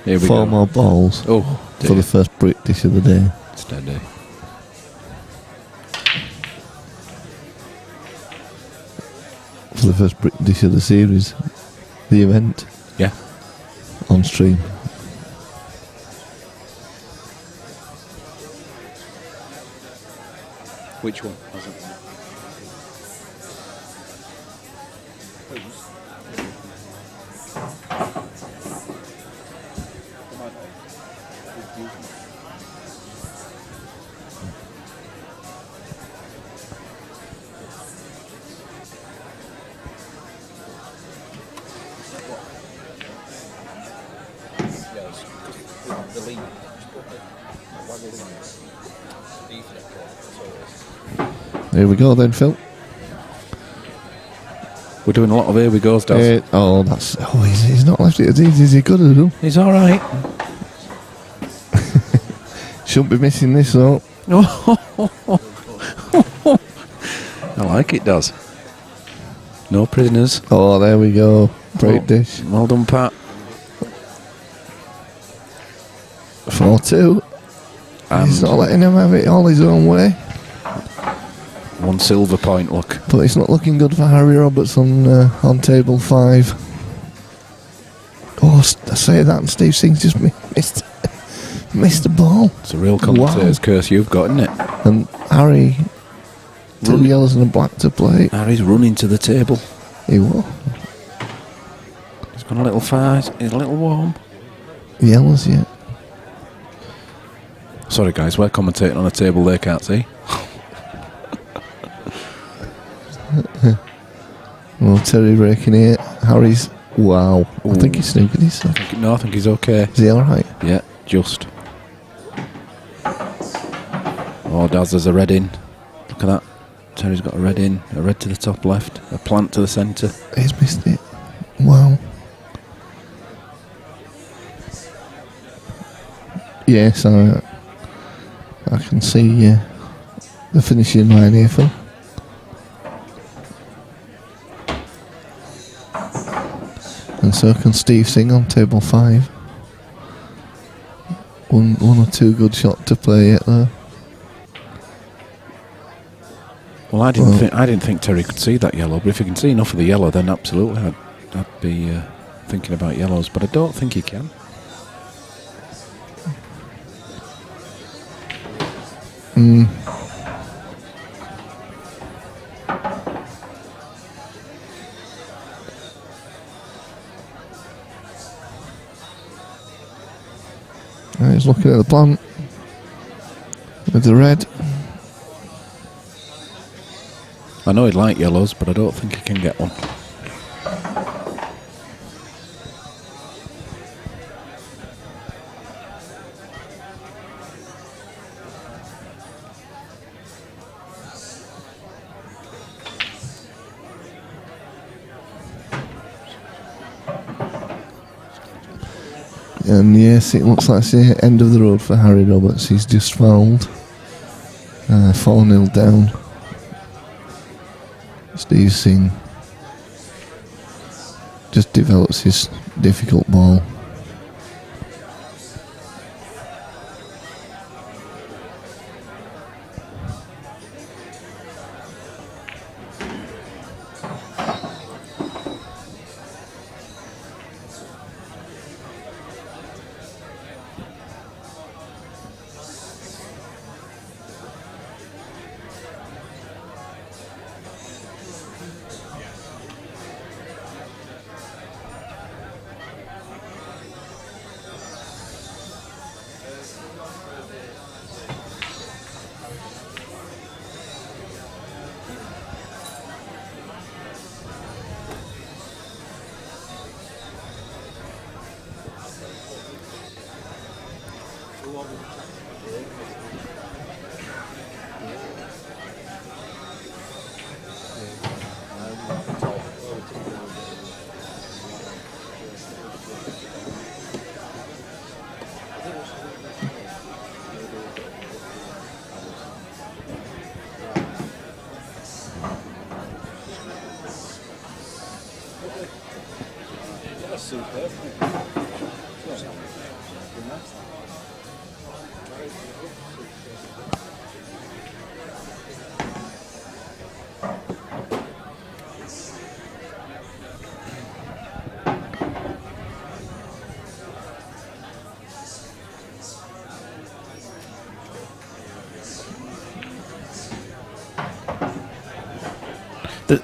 Here we
4
go.
more balls
Oh,
for the first brick dish of the day.
Steady.
For the first brick dish of the series. The event.
Yeah.
On stream.
Which one?
Here we go then, Phil.
We're doing a lot of here we goes, Daz.
He's not left it as easy as he could have done.
He's all right.
Shouldn't be missing this though.
I like it, Daz. No prisoners.
Oh, there we go. Break dish.
Well done, Pat.
4-2. He's not letting him have it all his own way.
1 silver point, look.
But it's not looking good for Harry Roberts on table 5. Oh, I say that and Steve Singh's just missed the ball.
It's a real commentator's curse you've got, isn't it?
And Harry, 2 yellows and a black to play.
Harry's running to the table.
He will.
He's gone a little far. He's a little warm.
Yellows, yeah.
Sorry, guys, we're commentating on a table they can't see.
Well, Terry raking here. Harry's. Wow.
Ooh.
I think he's snookered his.
No, I think he's okay.
Is he alright?
Yeah, just. Oh, Daz, there's a red in. Look at that. Terry's got a red in. A red to the top left. A plant to the centre.
He's missed it. Wow. Yes, I can see the finishing line here, Phil. And so can Steve Singh on table 5. One or two good shots to play yet though.
Well, I didn't think Terry could see that yellow, but if he can see enough of the yellow, then absolutely I'd be thinking about yellows, but I don't think he can.
He's looking at the plant with the red.
I know he'd like yellows, but I don't think he can get one.
And yes, it looks like it's the end of the road for Harry Roberts. He's just fouled. 4-0 down. Steve Singh just develops his difficult ball.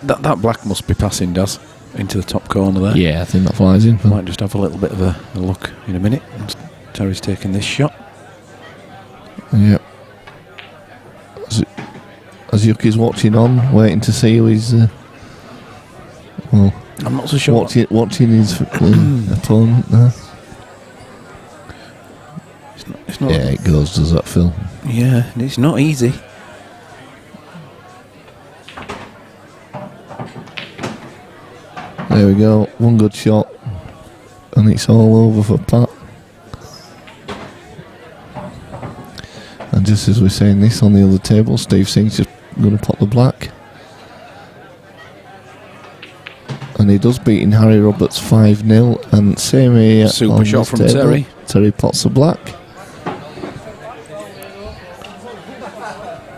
That black must be passing, Daz. into the top corner there.
Yeah, I think that flies in.
Might just have a little bit of a look in a minute. Terry's taking this shot.
Yep. As Yuki's watching on, waiting to see who he's. Well,
I'm not so sure.
Watching his opponent there.
It's not.
Yeah, it goes, does that, Phil?
Yeah, it's not easy.
There we go. One good shot, and it's all over for Pat. And just as we're saying this, on the other table, Steve Singh's just going to pop the black. And he does beat in Harry Roberts 5-0. And same here.
Super
on
shot
this
from
table.
Terry.
Terry pots the black.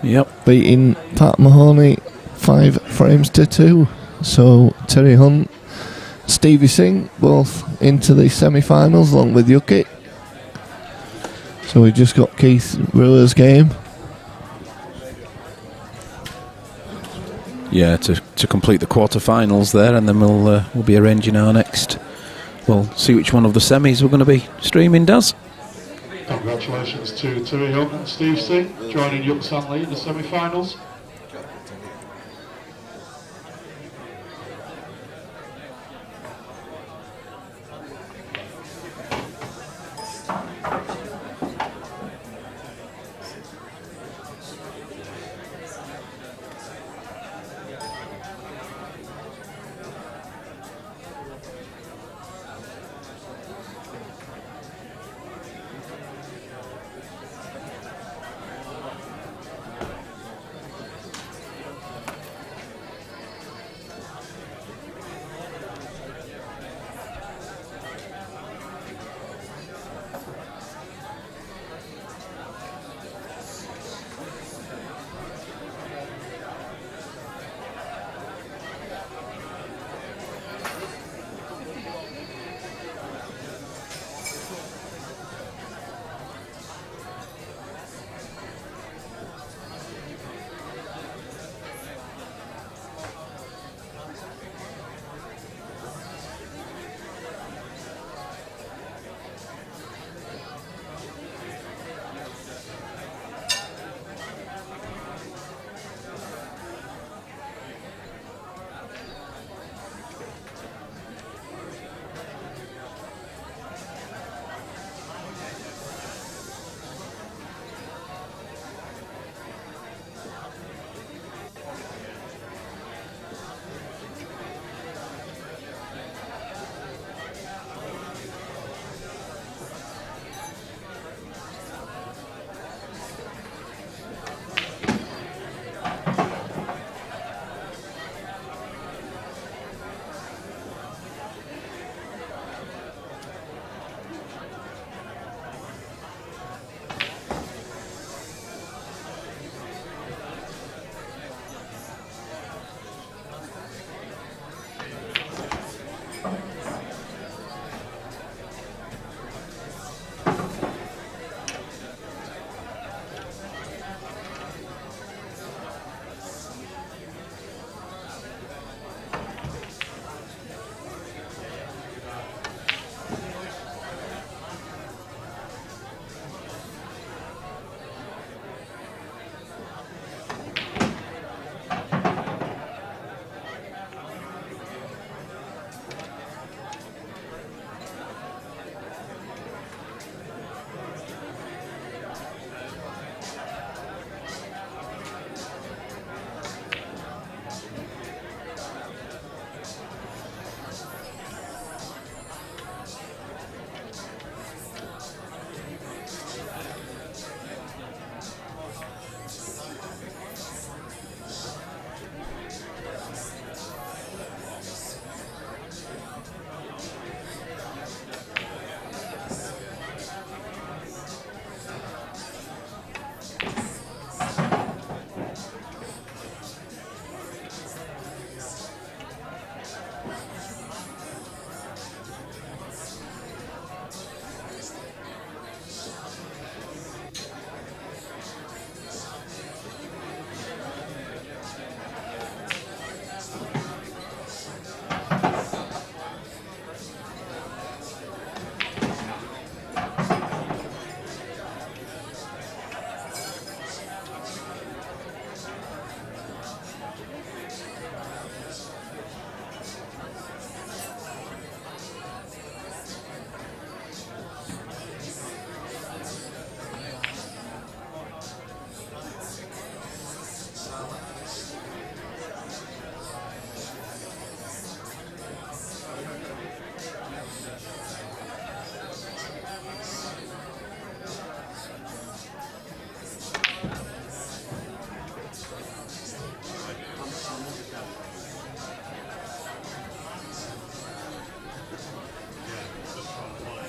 Yep.
Beating Pat Mahoney 5 frames to 2. So Terry Hunt, Stevie Singh both into the semi-finals along with Yuki. So we've just got Keith Brewer's game.
Yeah, to complete the quarterfinals there, and then we'll be arranging our next. We'll see which one of the semis we're going to be streaming. Does.
Congratulations to Terry Hunt and Steve Singh joining Young Stanley in the semi-finals.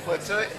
Play to it.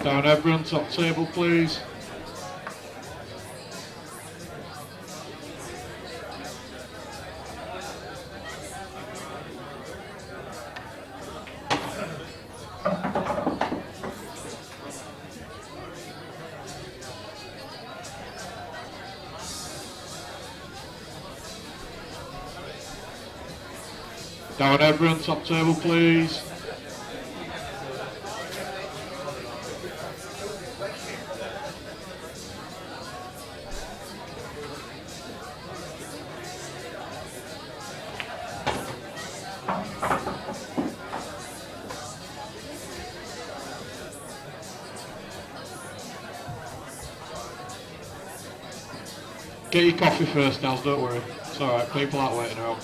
Down everyone, top table please. Down everyone, top table please. Get your coffee first, Nels, don't worry. It's alright, people aren't waiting out.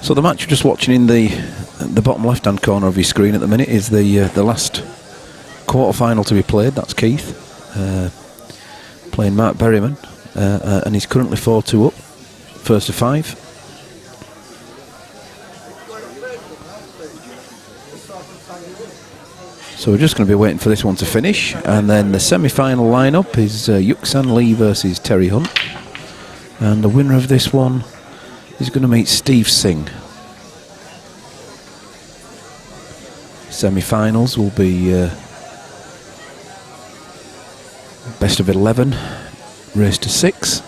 So the match you're just watching in the bottom left-hand corner of your screen at the minute is the last quarter-final to be played. That's Keith playing Mark Berryman, and he's currently 4-2 up, first to 5. So we're just going to be waiting for this one to finish, and then the semi-final lineup is Yuk-San Lee versus Terry Hunt, and the winner of this one is going to meet Steve Singh. Semi-finals will be best of 11, race to 6,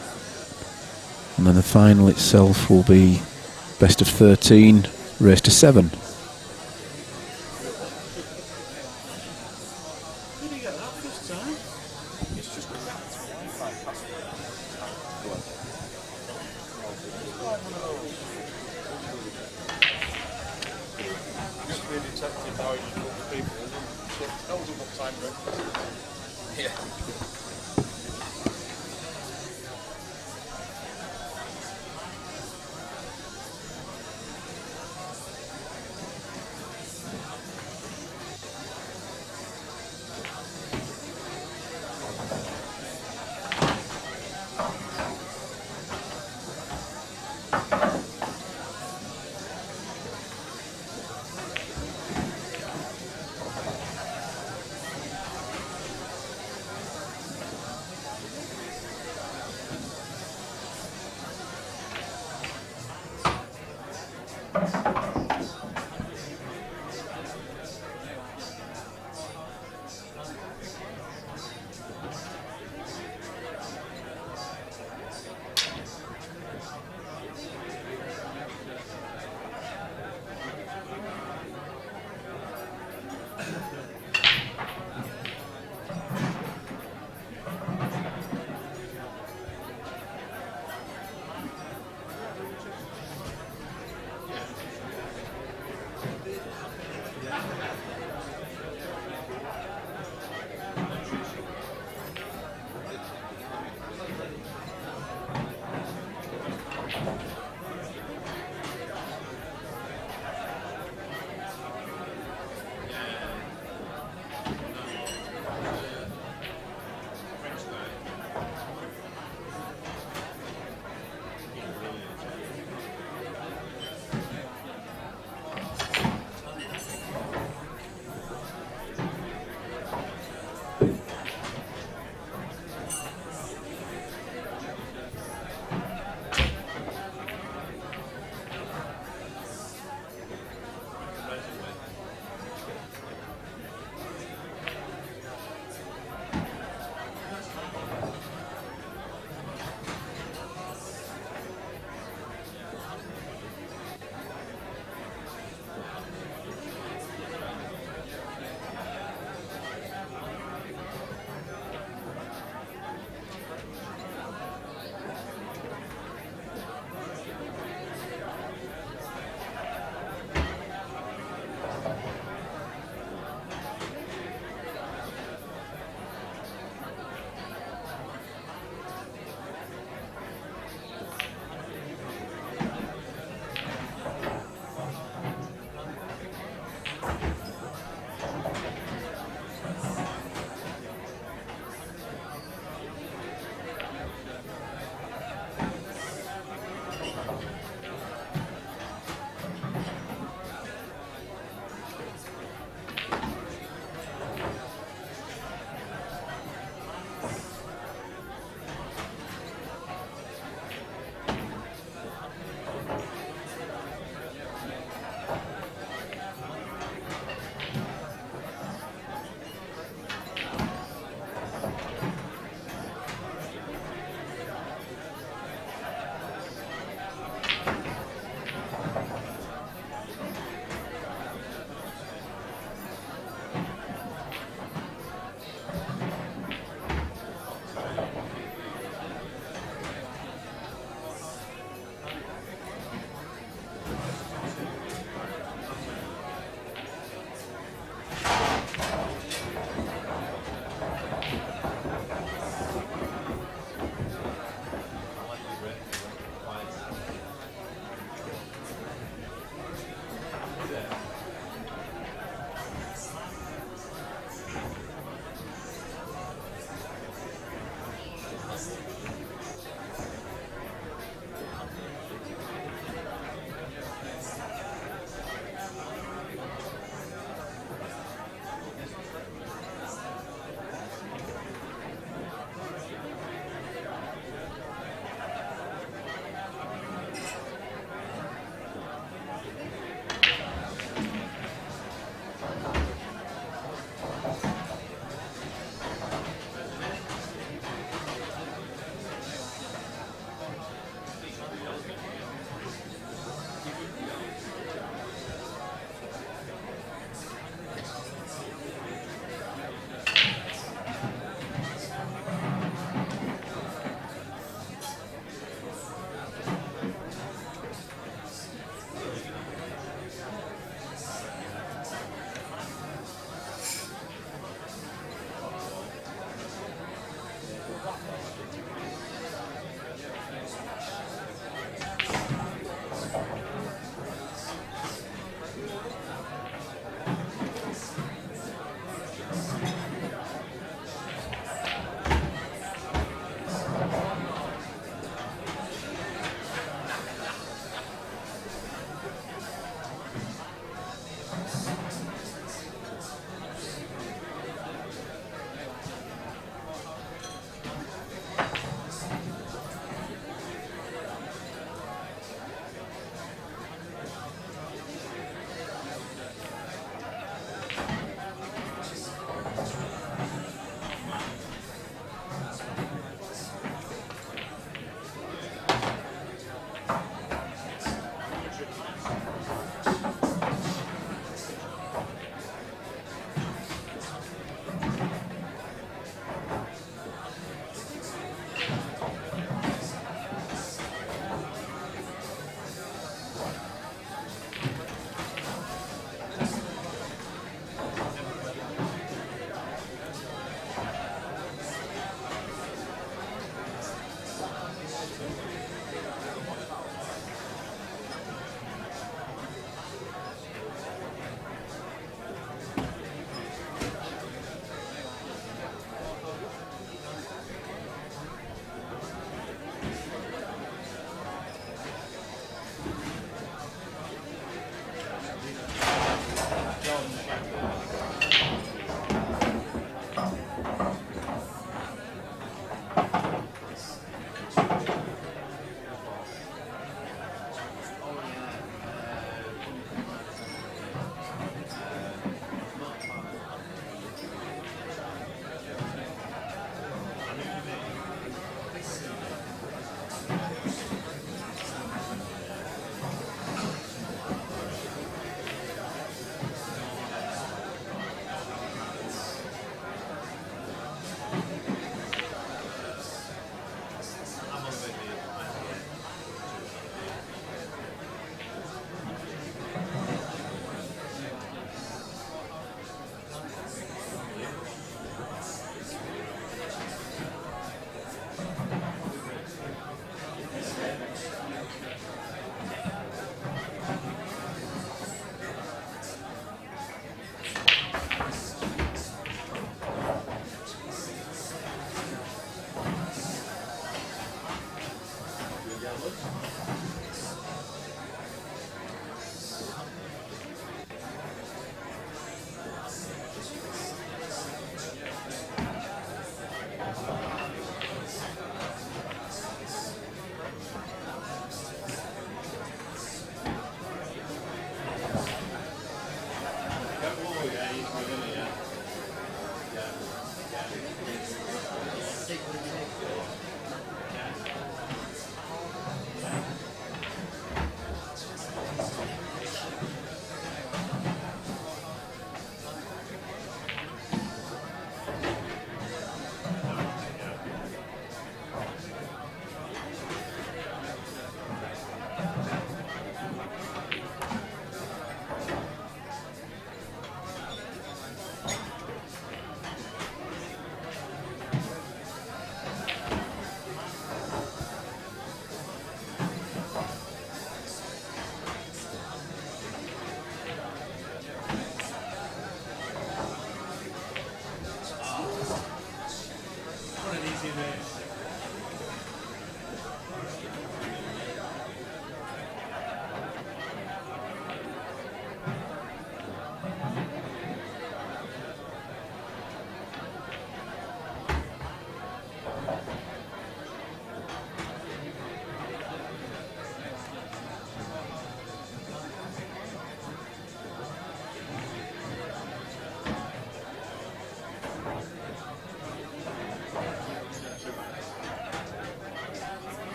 and then the final itself will be best of 13, race to 7.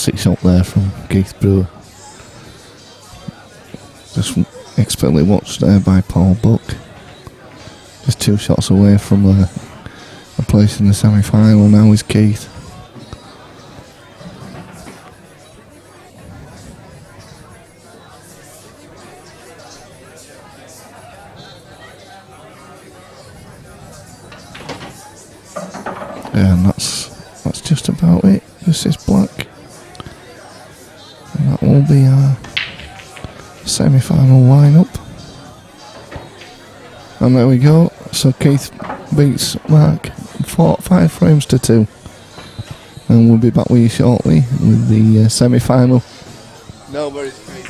classic shot there from Keith Brewer. Just expertly watched there by Paul Buck. Just 2 shots away from a place in the semi-final now is Keith. And that's just about it. This is black. And that will be our semi-final lineup. And there we go. So Keith beats Mark 5 frames to 2. And we'll be back with you shortly with the semi-final.
No worries, mate.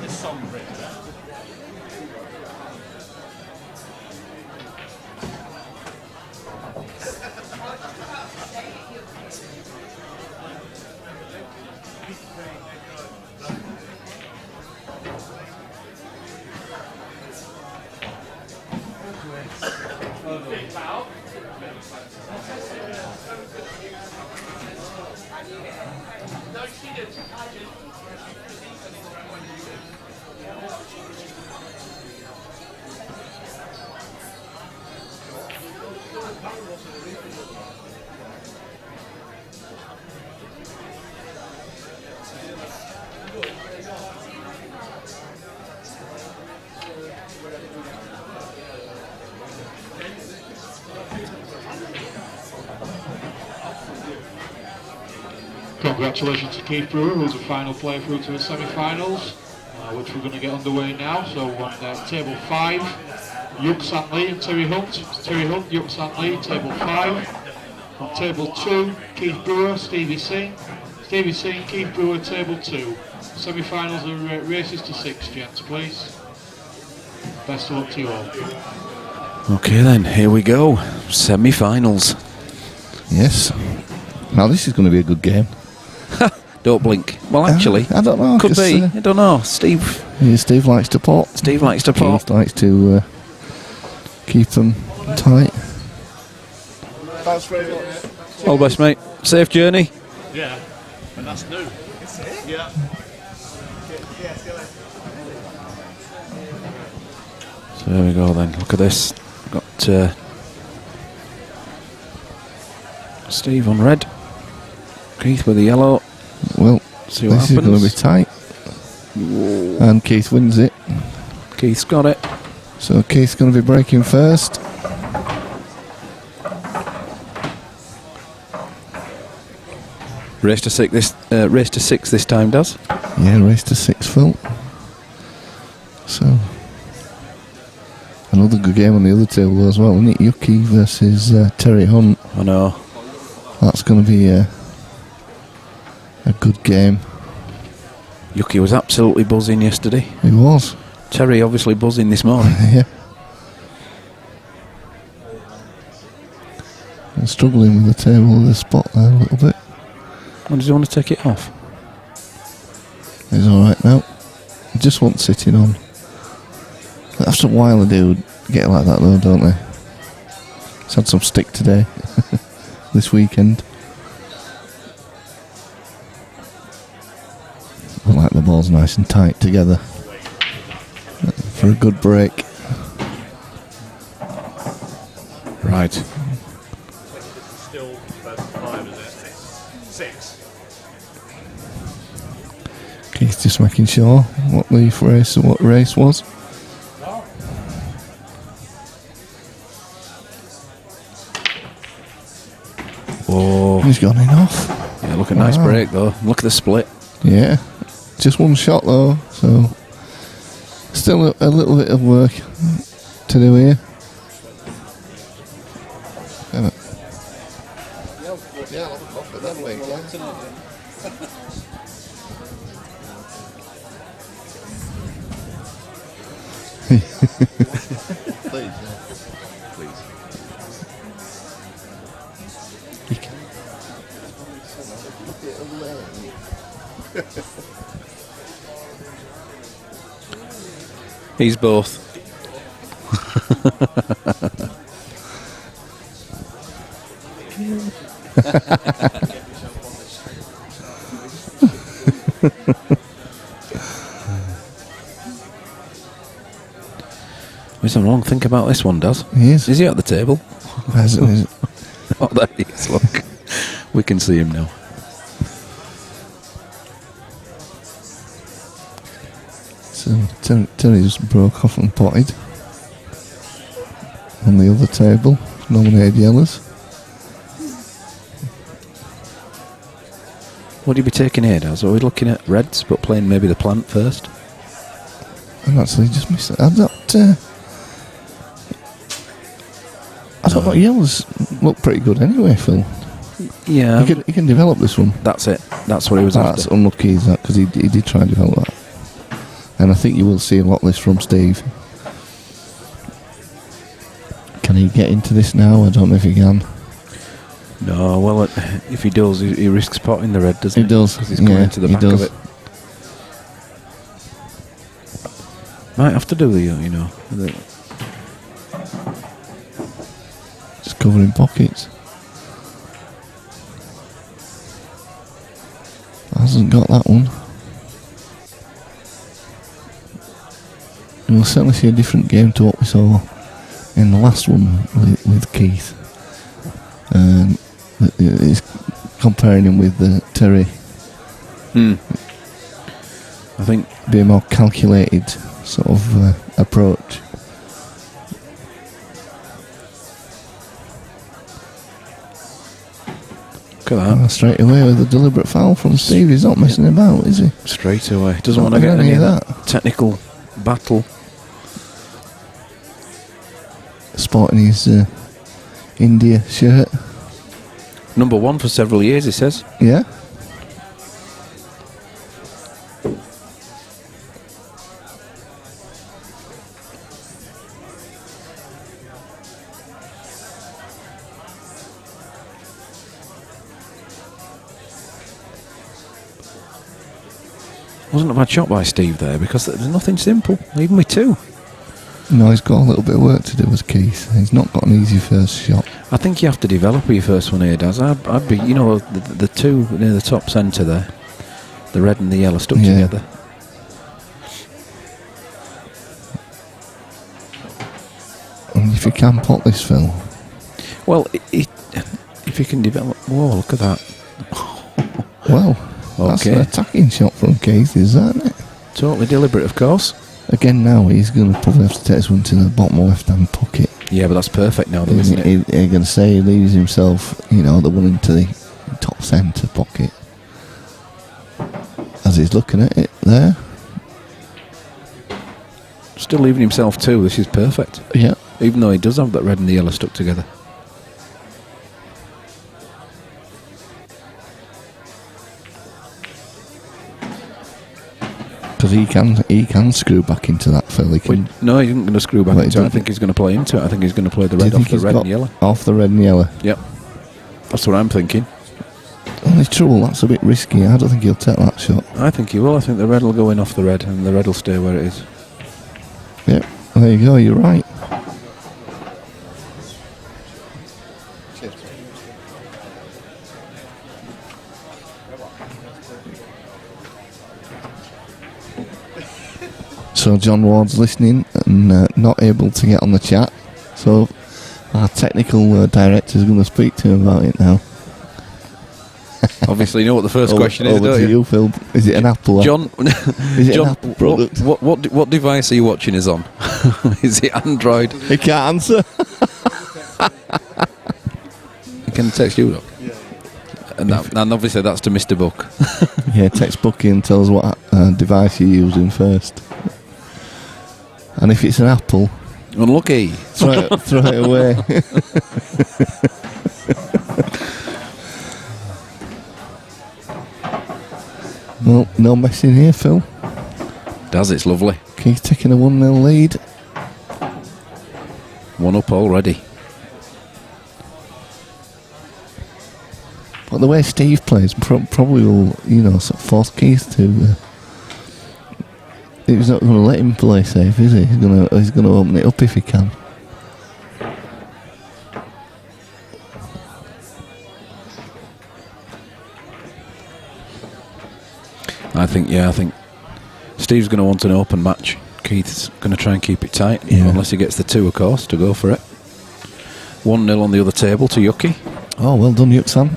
This song written there.
Congratulations to Keith Brewer, who's a final player through to the semi-finals, which we're going to get underway now. So on table 5, Yuck Santley and Terry Hunt. Terry Hunt, Yuck Santley, table 5. On table 2, Keith Brewer, Stevie Singh. Stevie Singh, Keith Brewer, table 2. Semi-finals are races to 6, gents, please. Best of luck to you all.
Okay then, here we go. Semi-finals.
Yes. Now this is going to be a good game.
Don't blink. Well, actually,
I don't know.
could be. I don't know. Steve.
Yeah, Steve likes to pot.
Steve likes to pot.
Keith likes to keep them tight.
Thanks very much.
All the best, mate. Safe journey.
Yeah, and that's new. Yeah.
So there we go then. Look at this. Got Steve on red. Keith with the yellow.
Well,
See what
this
happens.
is going to be tight. And Keith wins it.
Keith's got it.
So Keith's going to be breaking first.
Race to six this time, does?
Yeah, race to 6, Phil. So another good game on the other table as well, isn't it? Yuki versus Terry Hunt.
I know.
That's going to be a good game.
Yuki was absolutely buzzing yesterday.
He was.
Terry obviously buzzing this morning.
Yeah. I'm struggling with the table with the spot there a little bit.
When does he want to take it off?
He's alright now. I just want sitting on. After a while they do get like that though, don't they? It's had some stick today. This weekend. I like the balls nice and tight together. For a good break.
Right.
Still first 5, is it? 6.
Keith's just making sure what race was.
Oh,
He's gone in off.
yeah, look at nice
Wow.
break though. Look at the split.
Yeah. Just one shot though, so still a little bit of work to do here.
Yeah, I'll have a that way. Please, please.
He's both. There's a long think about this one, does?
He is.
Is he at the table?
Is it?
Oh, there he is, look. We can see him now.
So Terry just broke off and potted on the other table, nominated yellows.
Would you be taking here, Daz? Are we looking at reds, but playing maybe the plant first?
And actually just missed it. I don't know, yellows look pretty good anyway, Phil.
Yeah.
He can develop this one.
That's it. That's what he was
That's
after.
unlucky, is that? Because he did try and develop that. And I think you will see a lot of this from Steve. Can he get into this now? I don't know if he can.
No, well, if he does, he risks potting the red, doesn't he?
He does.
'Cause he's coming into the
he
back
does.
of it. Might have to do
Just covering pockets. Hasn't got that one. We'll certainly see a different game to what we saw in the last one with Keith. It's comparing him with Terry.
I think
Be a more calculated sort of approach.
look at that.
Straight away with a deliberate foul from Steve. He's not messing about, is he?
Straight away. Doesn't
Not
want to get
any
any
of
of
that.
that technical battle.
Sporting his India shirt.
Number one for several years, he says.
Yeah.
Wasn't a bad shot by Steve there, because there's nothing simple, even with two.
No, he's got a little bit of work to do as Keith. He's not got an easy first shot.
I think you have to develop your first one here, Daz. I'd be, the two near the top centre there, the red and the yellow stuck together.
And if you can pot this, Phil.
Well, if you can develop... Whoa, look at that.
Well, that's
Okay.
an attacking shot from Keith, is that it?
Totally deliberate, of course.
Again, now he's going to probably have to take this one to the bottom left-hand pocket.
Yeah, but that's perfect now, though, isn't it?
He's going to say he leaves himself, the one into the top centre pocket. As he's looking at it there.
Still leaving himself two. This is perfect.
Yeah.
Even though he does have that red and the yellow stuck together.
Because he can screw back into that, Phil. He can.
No, he isn't going to screw back
Well, he
into it. I
doesn't.
think he's going to play into it. I think he's going to play the
Do you
red off
think
the
he's
red
got
and yellow.
off the red and yellow?
Yep. That's what I'm thinking.
Only trouble, that's a bit risky. I don't think he'll take that shot.
I think he will. I think the red will go in off the red and the red will stay where it is.
Yep. There you go. You're right. So John Ward's listening and not able to get on the chat. So our technical director is going to speak to him about it now.
Obviously, you know what the first question is,
Over
don't
to you, Phil. Is it an Apple?
John,
Is it
John,
an Apple product?
what device are you watching us on? Is it Android?
He can't answer.
I can text you, look. And obviously that's to Mr. Book.
Yeah, text Bucky and tell us what device you're using first. And if it's an Apple,
Unlucky.
throw it away. Well, no messing here, Phil.
Does, it's lovely.
Keith taking a 1-0 lead.
1 up already.
But the way Steve plays probably will, sort of force Keith he's not going to let him play safe, is he? He's going to open it up if he can.
I think Steve's going to want an open match. Keith's going to try and keep it tight,
Yeah.
unless he gets the 2, of course, to go for it. 1-0 on the other table to Yuki.
Oh, well done, Yuk-san.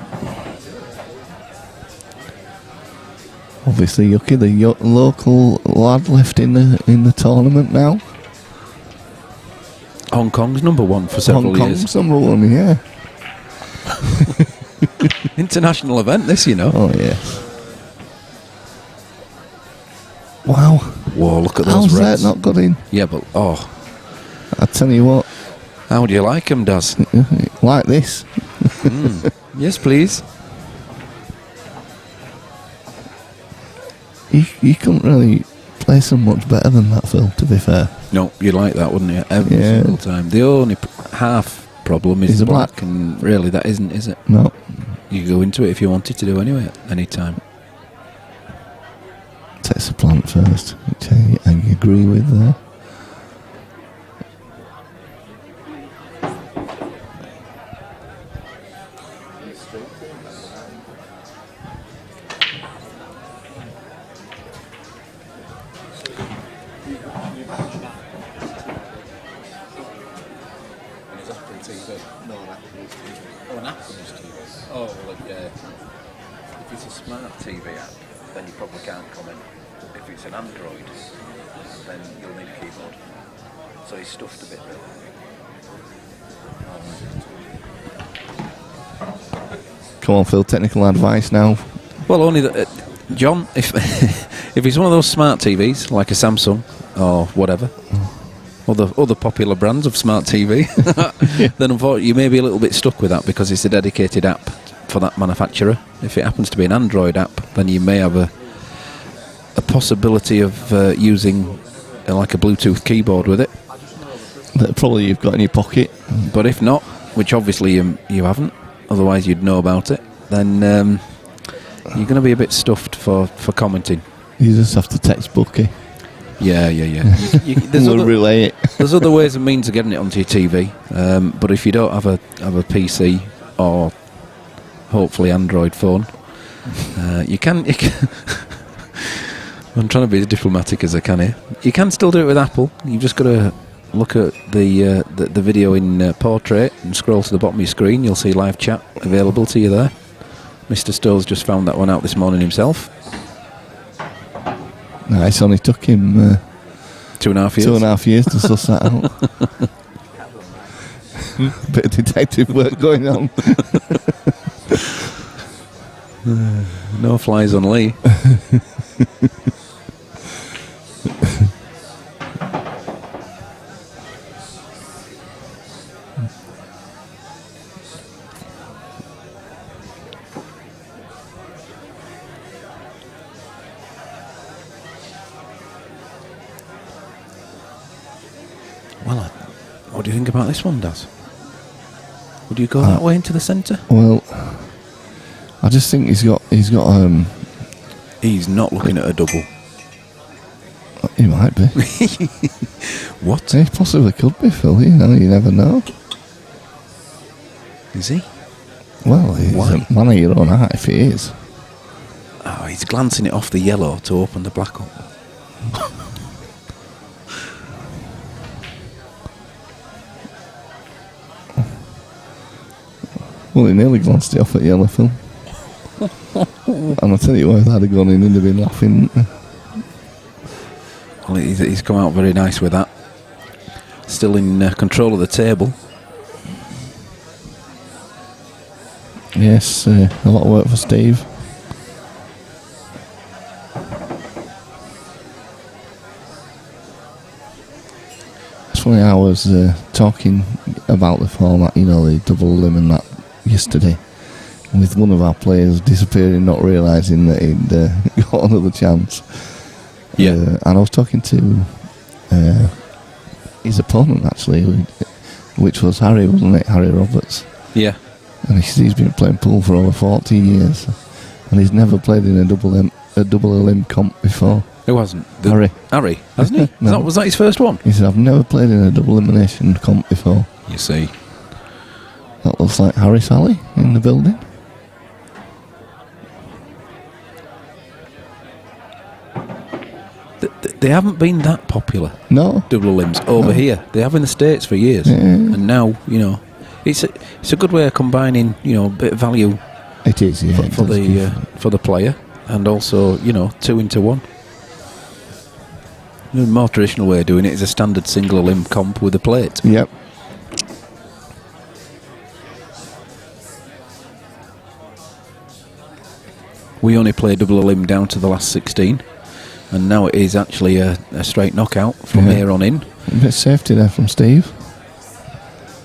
Obviously, Yuki, the local lad left in the tournament now.
Hong Kong's number 1 for several
Hong
years.
Kong's number 1, yeah.
International event, this, you know.
Oh, yes. Wow.
Whoa, look at those
How's
reds.
that not got in?
Yeah, but,
I tell you what,
how do you like him, Daz?
like this.
Yes, please.
You couldn't really play so much better than that, Phil, to be fair.
No, you'd like that, wouldn't you? Every
Yeah.
single time. The only half problem is
Is
the
the
black,
black.
and really that isn't, is it?
No.
You go into it if you wanted to do anyway, at any time.
Takes the plant first, which I agree with there.
Oh, well, if it's a smart TV app, then you probably can't comment. If it's an Android, then you'll need a keyboard. So he's stuffed a bit there.
Come on, Phil, technical advice now.
Well, only that, John, if if it's one of those smart TVs, like a Samsung or whatever, other popular brands of smart TV, then unfortunately you may be a little bit stuck with that because it's a dedicated app for that manufacturer. If it happens to be an Android app, then you may have a possibility of using like a Bluetooth keyboard with it.
That probably you've got in your pocket.
But if not, which obviously you haven't, otherwise you'd know about it, then you're going to be a bit stuffed for commenting.
You just have to text Bucky.
Yeah.
We'll relay it.
There's other ways and means of getting it onto your TV, but if you don't have a PC or hopefully Android phone, you can I'm trying to be as diplomatic as I can here. You can still do it with Apple. You've just got to look at the video in portrait and scroll to the bottom of your screen. You'll see live chat available to you there. Mr. Stowe's just found that one out this morning himself.
Nice, only took him
2.5 years.
2.5 years to suss that out. Bit of detective work going on.
No flies on Lee. Well, what do you think about this one, Daz? Would you go that way into the centre?
Well, I just think he's got
He's not looking at a double.
he might be.
What?
He possibly could be, Phil, you never know.
Is he?
Well, he's
Why?
a man of your own heart if he is.
Oh, he's glancing it off the yellow to open the black up.
Well, he nearly glanced it off at yellow, Phil. And I'll tell you what, if that had gone in, he'd have been laughing.
Well, he's come out very nice with that. Still in control of the table.
Yes, a lot of work for Steve. It's funny, I was talking about the format, the double limb and that yesterday, with one of our players disappearing, not realising that he'd got another chance.
Yeah.
And I was talking to his opponent, actually, which was Harry, wasn't it? Harry Roberts.
Yeah.
And he's been playing pool for over 40 years, and he's never played in a double limb comp before.
Who hasn't?
Harry.
Harry, hasn't he?
No.
Was that his first one?
He said, I've never played in a double elimination comp before.
You see.
That looks like Harry Sally in the building.
They haven't been that popular,
No.
double limbs, over here. They have in the States for years.
Yeah.
And now, it's a good way of combining, a bit of value
It is, yeah.
for the player, and also, 2 into 1. The more traditional way of doing it is a standard single limb comp with a plate.
Yep.
We only play double limb down to the last 16, and now it is actually a straight knockout from here on in.
A bit of safety there from Steve.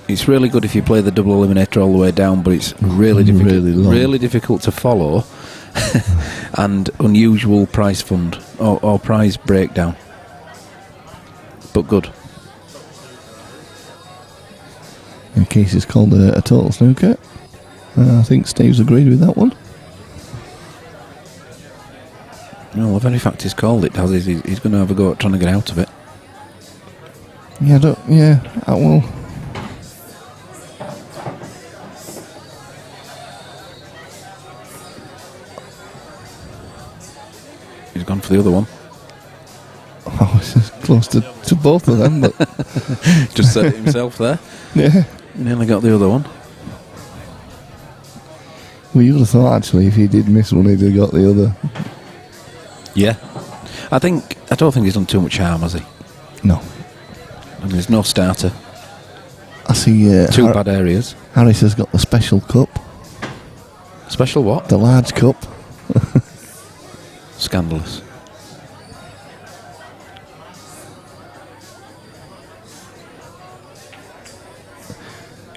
It's really good if you play the double eliminator all the way down, but it's really difficult, really difficult to follow, and unusual prize fund or prize breakdown. But good.
In case it's called a total snooker. I think Steve's agreed with that one.
No, the very fact he's called it, he's going to have a go at trying to get out of it.
Yeah, I will.
He's gone for the other one.
Oh, it's just close to both of them, but
Just said it himself there.
yeah.
Nearly got the other one.
Well, you would have thought actually if he did miss one, he'd have got the other.
Yeah. I don't think he's done too much harm, has he?
No.
And there's no starter.
I see.
Two bad areas.
Harris has got the special cup,
Special what?
the large cup.
Scandalous.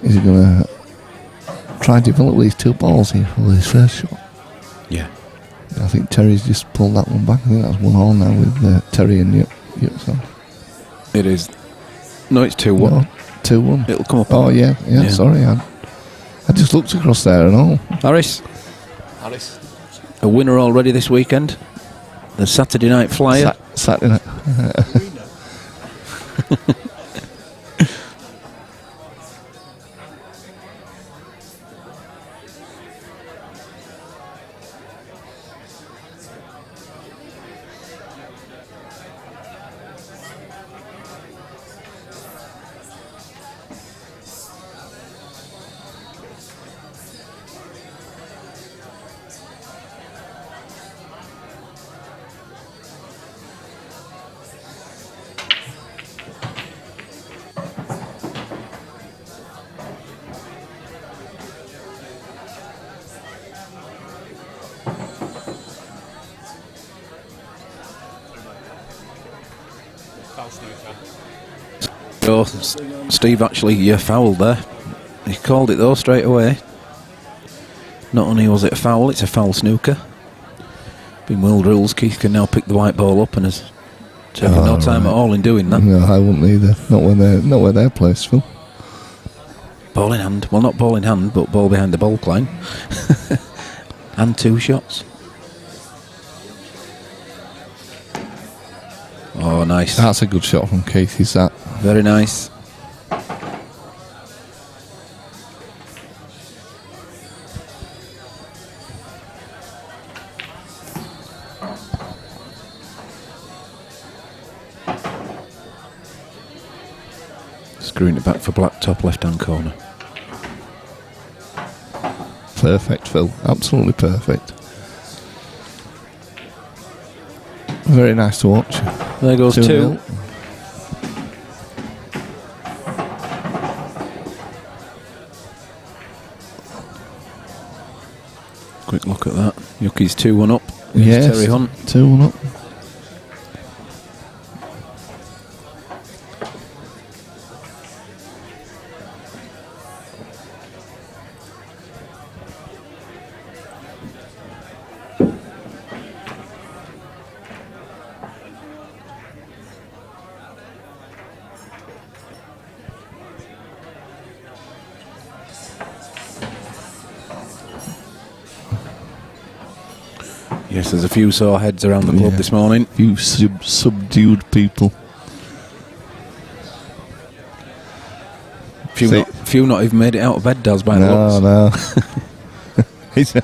Is he going to try and develop these 2 balls here for his first shot?
Yeah.
I think Terry's just pulled that one back. I think that's 1-1 now with Terry and Yuxan.
It is. No, it's 2-1.
No, 2-1.
It'll come up.
Oh, yeah, sorry. I just looked across there and all.
Harris. A winner already this weekend. The Saturday Night Flyer.
Saturday night.
So, Steve actually fouled there. He called it though straight away. Not only was it a foul, it's a foul snooker. Being world rules, Keith can now pick the white ball up and has taken no time at all in doing that.
No, I wouldn't either. Not where they're placed, Phil.
Ball in hand. Well, not ball in hand, but ball behind the ball line. And 2 shots. Oh, nice.
That's a good shot from Keith, is that?
Very nice. Screwing it back for black top left hand corner.
Perfect, Phil. Absolutely perfect. Very nice to watch.
There goes 2. Quick look at that. Yucky's 2-1 up.
Yes,
Terry Hunt.
2-1 up.
Yes, there's a few sore heads around the club
Yeah.
this morning.
You subdued people. See-
Few not even made it out of bed, Daz, by the
No,
looks.
no.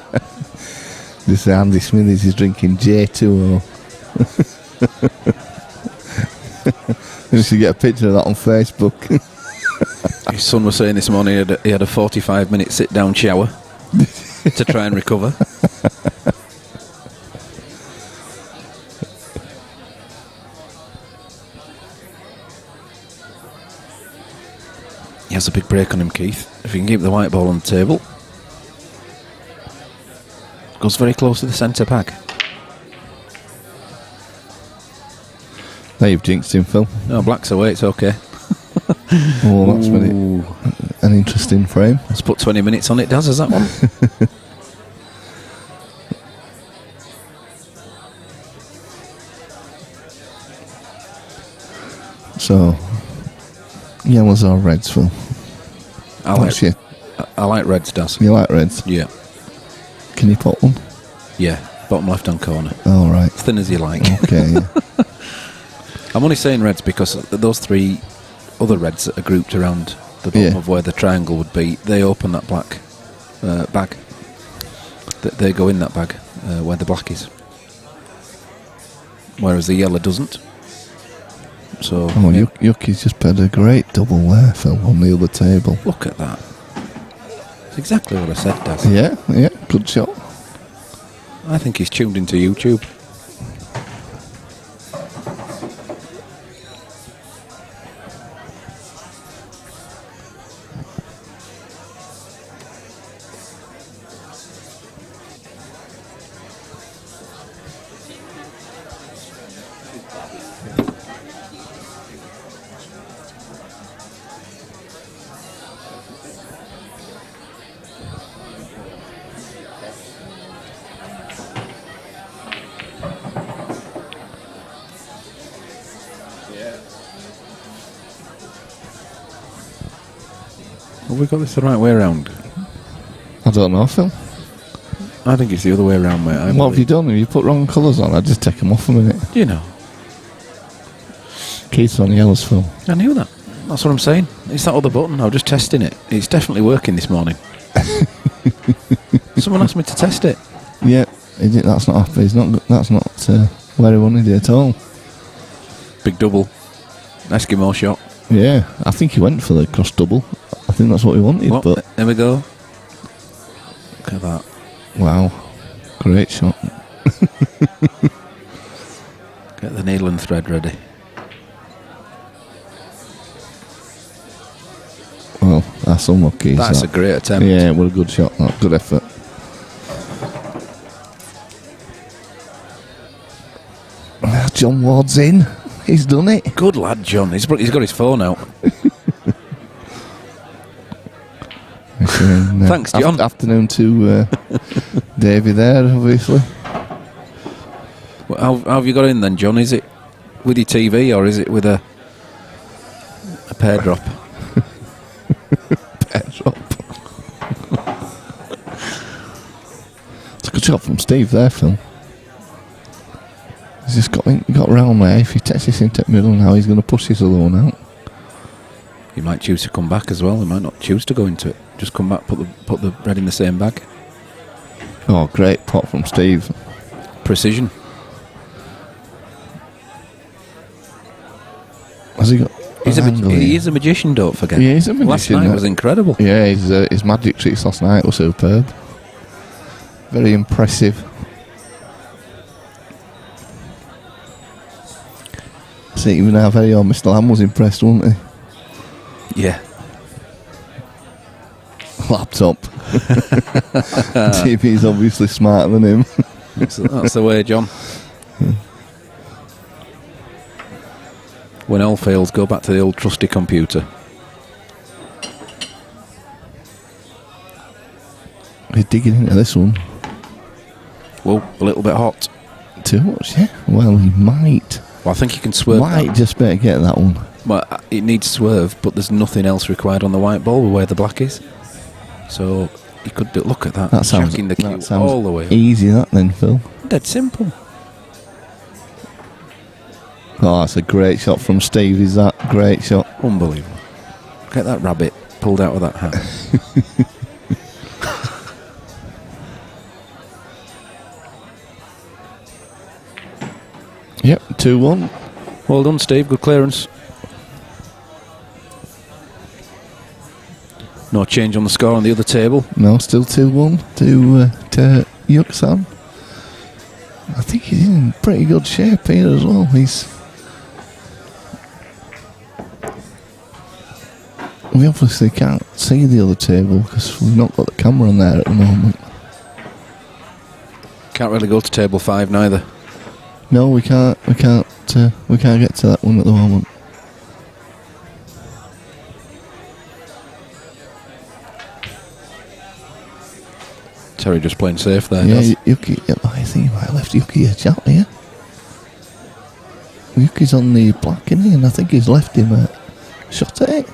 This Andy Smithies is drinking J2O. You should get a picture of that on Facebook.
His son was saying this morning he had a 45-minute sit-down shower to try and recover. He has a big break on him, Keith. If you can keep the white ball on the table. Goes very close to the centre bag.
There, you've jinxed him, Phil.
No, black's away, it's okay.
Oh, that's made it
Ooh.
an interesting frame.
Let's put 20 minutes on it, Daz, is that one?
So, yellows or reds, Phil?
I like reds, Daz.
You like reds?
Yeah.
Can you put one?
Yeah, bottom left-hand corner.
All right.
As thin as you like.
Okay. Yeah.
I'm only saying reds because those three other reds that are grouped around the bottom of where the triangle would be, they open that black bag. They go in that bag where the black is. Whereas the yellow doesn't. So,
Oh, Yucky's just played a great double there, Phil, on the other table.
look at that. It's exactly what I said, Daz.
Yeah, good shot.
I think he's tuned into YouTube. Have we got this the right way around?
I don't know, Phil.
I think it's the other way around, mate.
What have you done? Have you put wrong colours on? I'd just take them off a minute.
You know,
Keith's on yellows, Phil.
I knew that. That's what I'm saying. It's that other button. I was just testing it. It's definitely working this morning. Someone asked me to test it.
Yeah, that's not happy. That's not where he wanted it at all.
Big double. Eskimo shot.
Yeah, I think he went for the cross double. I think that's what he wanted,
Well,
but...
there we go. Look at that.
Wow, great shot.
Get the needle and thread ready.
Well, that's unlucky.
That's a great attempt.
Yeah, what a good shot. Good effort. John Ward's in. He's done it.
Good lad, John. He's got his phone out. Thanks, John.
Afternoon to Davey there, obviously.
Well, how have you got in then, John? Is it with your TV or is it with a pair drop?
Pair drop. It's a good shot from Steve there, Phil. He's just got round there. If he takes this into the middle now, he's going to push this other one out.
He might choose to come back as well. He might not choose to go into it. Just come back, put the red in the same bag.
Oh, great pot from Steve.
Precision.
Has he got?
He is a magician, don't forget.
Yeah, he's a magician.
Last night was incredible.
Yeah, his magic tricks last night were superb. Very impressive. See, even our very own Mr. Lamb was impressed, wasn't he?
Yeah.
Laptop. TV's obviously smarter than him.
That's the way, John. When all fails, go back to the old trusty computer.
He's digging into this one.
Whoa, a little bit hot.
Too much, yeah? Well, he might.
Well, I think he can swerve.
Might just better get that one.
Well, it needs swerve, but there's nothing else required on the white ball where the black is. So he could do. Look at that.
That sounds,
Jacking the cue
that sounds
all the way.
easy, that then, Phil.
Dead simple.
Oh, that's a great shot from Steve. Is that great shot?
Unbelievable. Get that rabbit pulled out of that hat.
Yep, 2-1.
Well done, Steve. Good clearance. No change on the score on the other table.
No, still 2-1 to Yuksan. I think he's in pretty good shape here as well. We obviously can't see the other table because we've not got the camera on there at the moment.
Can't really go to table 5 neither.
No, we can't get to that one at the moment.
Terry just playing safe there.
Yeah, Yuki. I think he might have left Yuki a shot here. Yuki's on the black, isn't he? And I think he's left him a shot at it.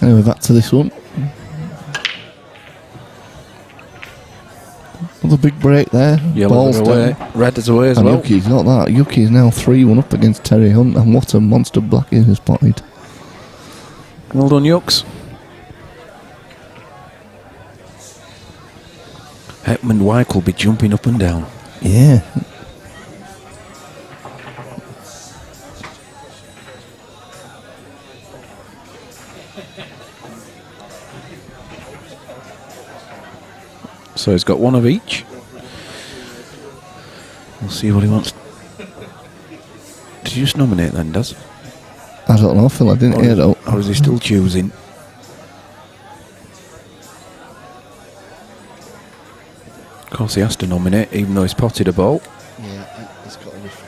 Anyway, back to this one. Another big break there.
Yellow's away. Red is away as
and
well.
Yuki's not that. Yuki's now 3-1 up against Terry Hunt, and what a monster black he has spotted.
Well done, Yucks. Hetman Wyke will be jumping up and down.
Yeah.
So he's got one of each. We'll see what he wants. Did you just nominate then, Daz?
I don't know, Phil. I didn't hear that.
Or is he still choosing? Of course he has to nominate, even though he's potted a ball.
Yeah, he's got a refresh.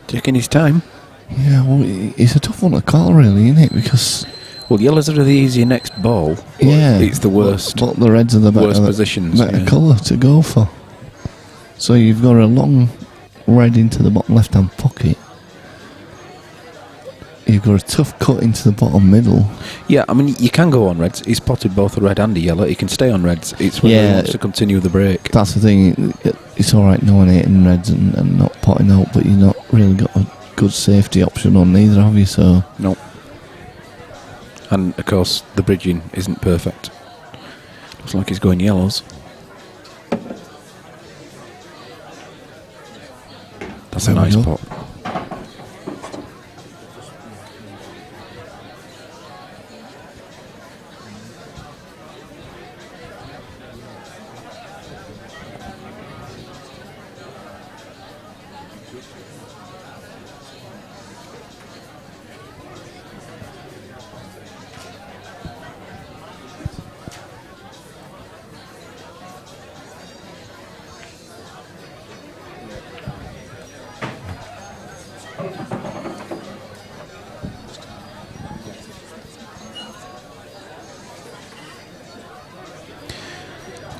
Taking his time.
Yeah, well, it's a tough one to call, really, isn't it? Because
Well, yellows are the easier next ball. But
yeah,
it's the worst.
But the reds are the
worst
better
positions.
Better
Yeah.
colour to go for. So you've got a long red into the bottom left-hand pocket. You've got a tough cut into the bottom middle.
Yeah, I mean, you can go on reds. He's potted both a red and a yellow. He can stay on reds. It's when he wants to continue the break.
That's the thing. It's all right nominating reds and not potting out, but you've not really got a good safety option on either, have you? So
No. And, of course, the bridging isn't perfect. Looks like he's going yellows. That's a
There we
nice
go.
pot.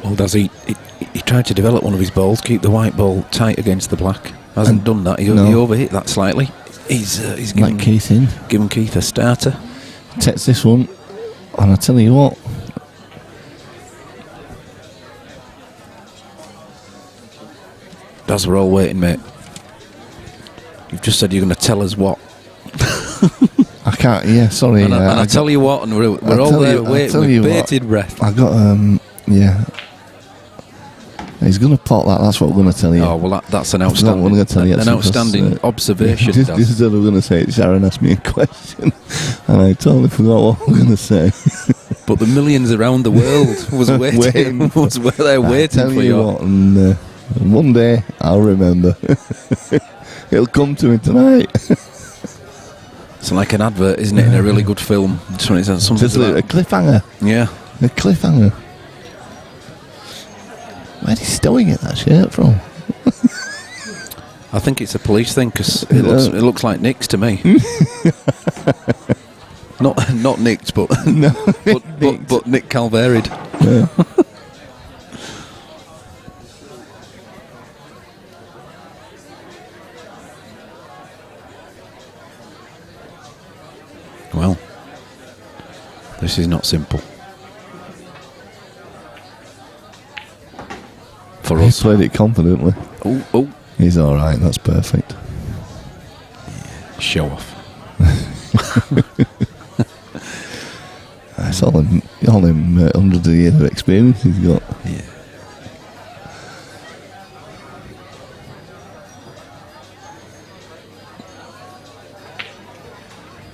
Well, does he tried to develop one of his balls, keep the white ball tight against the black. Hasn't done that. He overhit that slightly. He's given
Keith in.
Given Keith a starter.
Takes this one, and I tell you what.
Daz, we're all waiting, mate. You've just said you're going to tell us what.
I can't. Yeah, sorry.
And I tell you what, and we're all there waiting with bated breath.
I got yeah. He's going to pot that. That's what I'm going to tell you.
Oh well, that's an
That's not what I'm
outstanding,
gonna tell you,
an
actually,
outstanding
because,
observation.
This
Daz.
is what I'm going to say. Sharon asked me a question, and I totally forgot what I'm going to say.
But the millions around the world was waiting. Was where they're waiting
tell
for
you
you.
what, and one day I'll remember. It'll come to me tonight.
It's like an advert, isn't it? In a really good film. Just when it says something
Just a
about,
cliffhanger.
yeah.
A cliffhanger. Where'd he still get that shirt from?
I think it's a police thing because it looks like Nick's to me. not Nick's, but
No,
but Nick Calvaried.
Yeah.
Well, this is not simple for
He
us.
played it confidently.
Oh,
He's all right. That's perfect.
show off.
It's all him hundreds of years of experience he's got.
Yeah.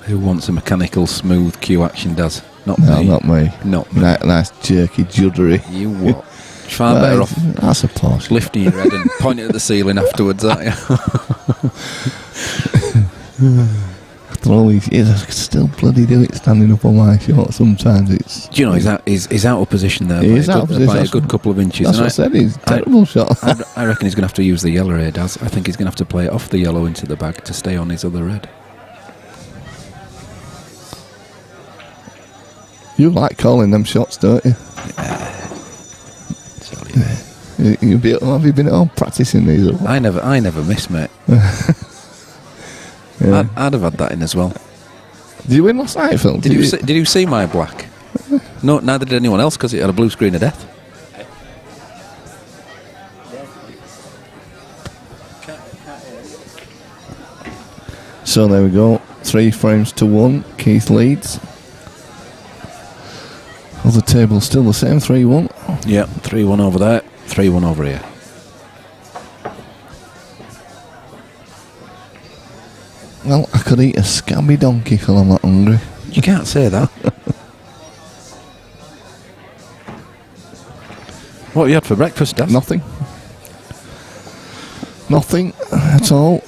Who wants a mechanical, smooth cue action, Daz? Not
No,
me.
not me.
Not me.
Nice jerky juddery.
You what? Far better off
That's a posh.
lifting your head and pointing at the ceiling afterwards, aren't you?
After all these years, I could still bloody do it standing up on my short. Sometimes it's.
Do you know he's out of position there?
He
by
is
a
out of
good,
position.
by a good couple of inches.
That's
And
what I said. He's a terrible shot.
I reckon he's going to have to use the yellow here, Daz. I think he's going to have to play it off the yellow into the bag to stay on his other red.
You like calling them shots, don't you? Have you been at home practicing these? Or what?
I never miss, mate.
Yeah.
I'd have had that in as well.
Did you win last night, Phil?
Did you see my black? No, neither did anyone else because it had a blue screen of death.
So there we go. 3 frames to 1. Keith leads. Other table still the same. 3-1.
Yeah, 3-1 over there, 3-1 over here.
Well, I could eat a scabby donkey till I'm that hungry.
You can't say that. What have you had for breakfast, Dad?
Nothing. Nothing at all.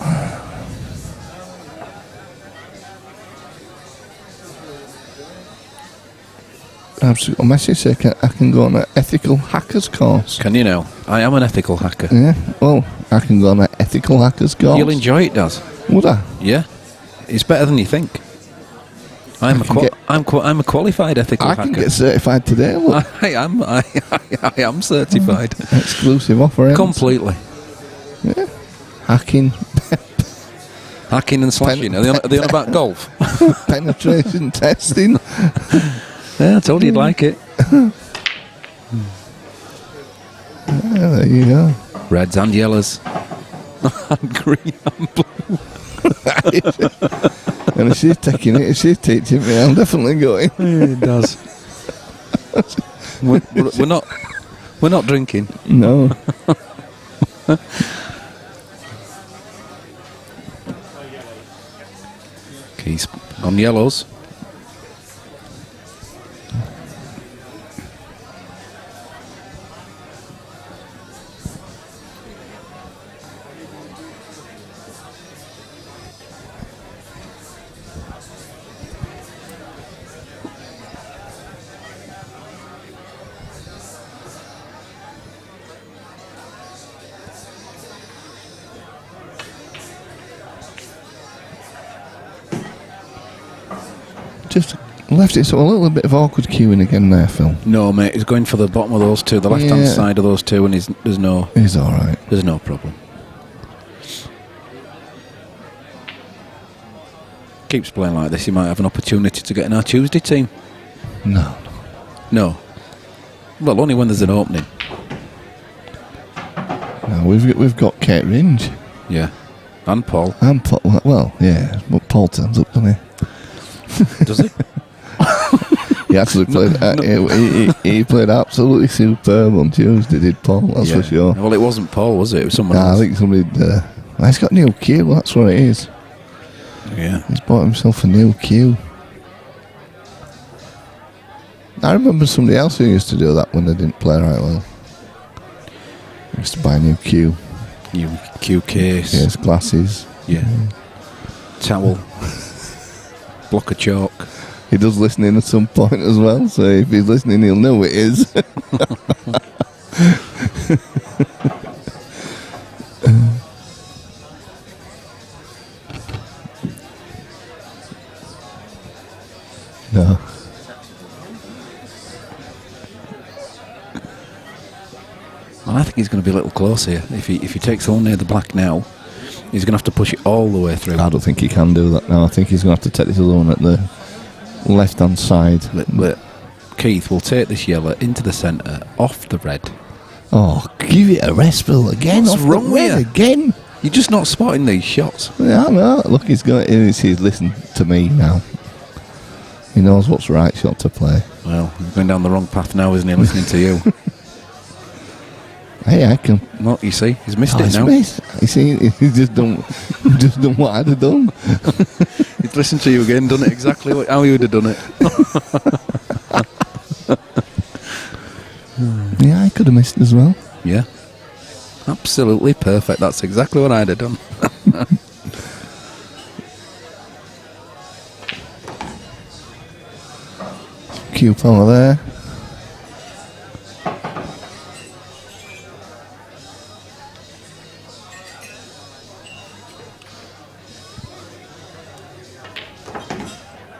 I've just got a message saying I can go on an ethical hackers course.
Can you now? I am an ethical hacker.
Yeah, well, I can go on an ethical hackers course.
You'll enjoy it, Daz.
Would I?
Yeah, it's better than you think. I'm a qualified ethical
I
hacker.
can get certified today. Look.
I am certified.
Exclusive offer. ends.
Completely.
Yeah. Hacking,
Hacking and slashing. Are they on about golf?
penetration testing.
Yeah, I told you you'd like it.
Yeah, there you go.
Reds and yellows. And green and blue.
And if she's taking it, if she's teaching me, I'm definitely going.
It does. We're not drinking.
No.
Keys on yellows.
Just left it so a little bit of awkward queuing again there, Phil.
No, mate, he's going for the bottom of those two, the left-hand
Yeah.
side of those two, and there's no
He's alright.
problem. Keeps playing like this, he might have an opportunity to get in our Tuesday team.
No.
No. Well, only when there's an opening.
No, we've got Kate Ringe.
Yeah. And Paul.
And Paul, well, yeah, but Paul turns up, doesn't he?
Does he?
He actually played. He played absolutely superb on Tuesday, did Paul? That's
Yeah.
for sure.
Well, it wasn't Paul, was it? It was someone
Nah, I
else.
think somebody. He's got new cue. That's what it is.
Yeah.
He's bought himself a new cue. I remember somebody else who used to do that when they didn't play right well. He used to buy a new cue.
You cue case.
Yes, glasses.
Yeah. Towel. Block of chalk.
He does listen in at some point as well, so if he's listening, he'll know it is.
I think he's going to be a little close here. If he takes the one near the black now, he's going to have to push it all the way through.
I don't think he can do that now. I think he's going to have to take this other one at the left-hand side.
Keith will take this yellow into the centre, off the red.
Oh, give it a rest, Bill, again.
What's
off
wrong
the
with
red
you?
again?
You're just not spotting these shots.
Yeah, I know. Look, he's listen to me now. He knows what's right shot to play.
Well, he's going down the wrong path now, isn't he, listening to you?
Hey, I can.
Well, you see, he's missed it
He's
now.
missed. You see, he just done what I'd have done.
He's listened to you again, done it exactly how you would have done it.
Yeah, I could have missed as well.
Yeah. Absolutely perfect. That's exactly what I'd have done.
Cue power there.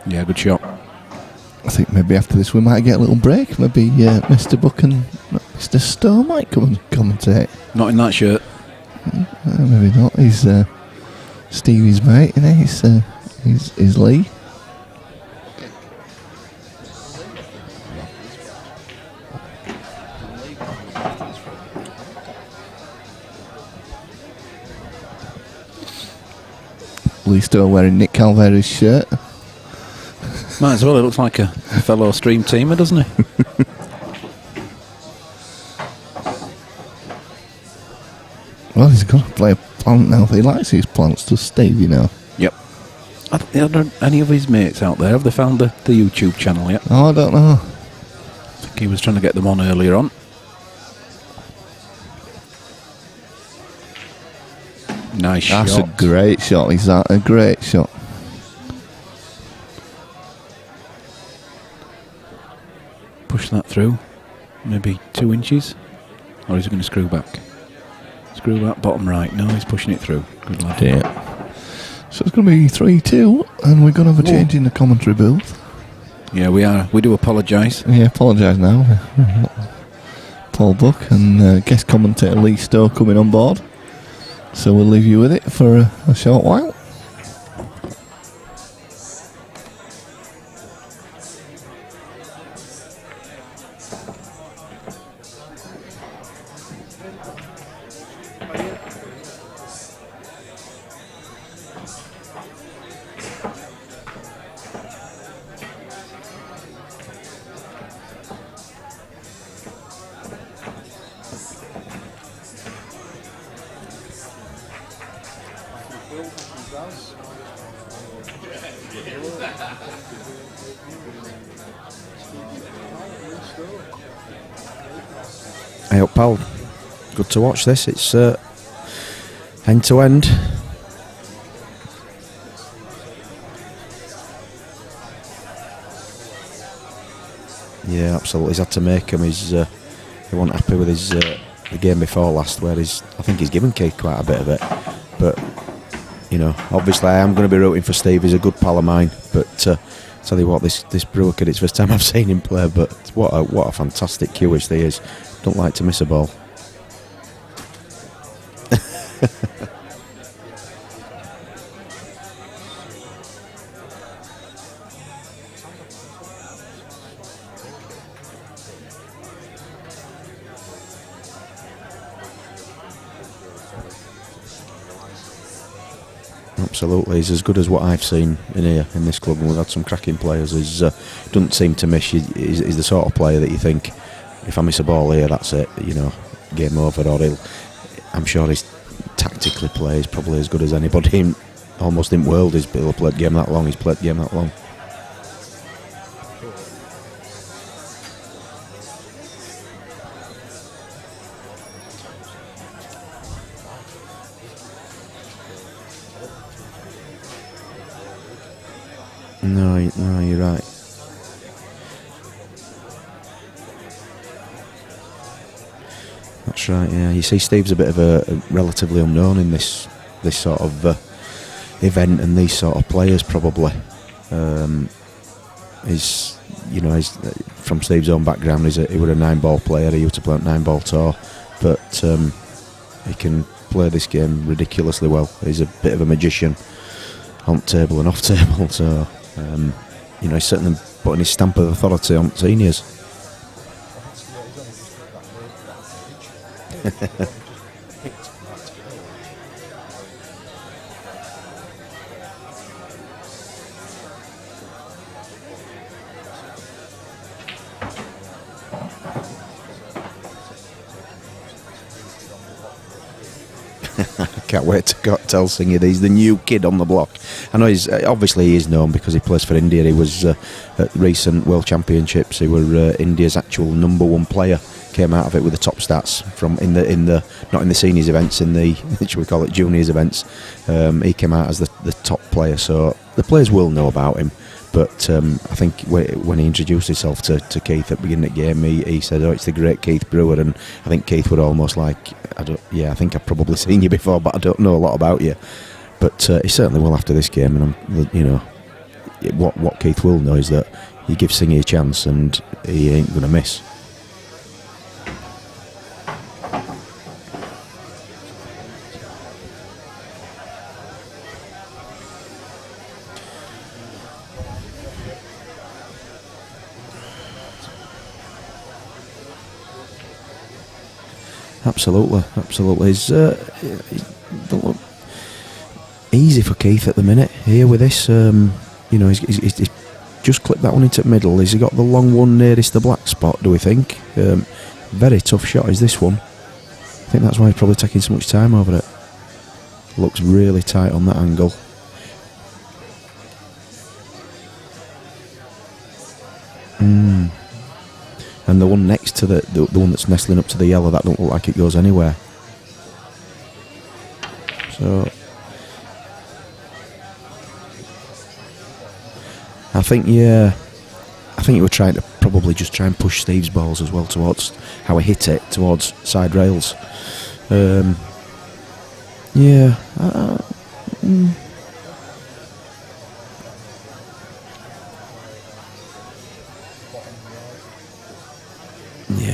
Yeah, good shot.
I think maybe after this we might get a little break. Maybe Mr. Buck and Mr. Stowe might come and commentate.
Not in that shirt.
Maybe not. He's Stevie's mate, you know. He's Lee. Lee Stowe wearing Nick Calveri's shirt.
Might as well. It looks like a fellow stream teamer, doesn't he?
Well, he's going to play a plant now. He likes his plants to Steve, you know.
Yep. Are any of his mates out there? Have they found the YouTube channel yet?
Oh, I don't know.
I think he was trying to get them on earlier on. Nice
That's
shot.
a great shot. Is that a great shot?
Push that through. Maybe 2 inches. Or is he going to screw back? Screw back bottom right. No, he's pushing it through. Good lad.
Yeah. So it's going to be 3-2, and we're going to have a change in the commentary booth.
Yeah, we are. We do apologise.
Yeah, apologise now. Paul Buck and guest commentator Lee Stowe coming on board. So we'll leave you with it for a short while.
Hey up, pal. Good to watch this. It's end to end. Yeah, absolutely. He's had to make him. He wasn't happy with his the game before last, where I think he's given Keith quite a bit of it. But you know, obviously, I am going to be rooting for Steve. He's a good pal of mine. But tell you what, this Brewer kid, it's the first time I've seen him play. But what a fantastic QH he is. Don't like to miss a ball. Absolutely, he's as good as what I've seen in here in this club, and we've had some cracking players. He doesn't seem to miss. He's the sort of player that you think, if I miss a ball here, that's it. You know, game over. Or I'm sure his tactically plays probably as good as anybody almost in the world. He'll play the game that long. He's played the game that long. No, you're right. That's right. Yeah, you see, Steve's a bit of a relatively unknown in this sort of event, and these sort of players probably. He's from Steve's own background. He was a 9-ball player. He used to play on 9-ball tour. but he can play this game ridiculously well. He's a bit of a magician on table and off table, so he's certainly putting his stamp of authority on seniors. Can't wait to tell Singh he's the new kid on the block. I know he's obviously he is known because he plays for India. He was at recent World Championships. He were India's actual #1 player. Came out of it with the top stats from in the not in the seniors events, in the should we call it juniors events. He came out as the top player, so the players will know about him. But I think when he introduced himself to Keith at the beginning of the game, he said, "Oh, it's the great Keith Brewer," and I think Keith would almost like, I think I've probably seen you before, but I don't know a lot about you. But he certainly will after this game, and what Keith will know is that you give Singy a chance, and he ain't going to miss. Absolutely. It's easy for Keith at the minute here with this. He's just clipped that one into the middle. Has he got the long one nearest the black spot, do we think? Very tough shot is this one. I think that's why he's probably taking so much time over it. Looks really tight on that angle. And the one next to the one that's nestling up to the yellow, that don't look like it goes anywhere. So I think you were trying to probably just try and push Steve's balls as well towards how he hit it towards side rails.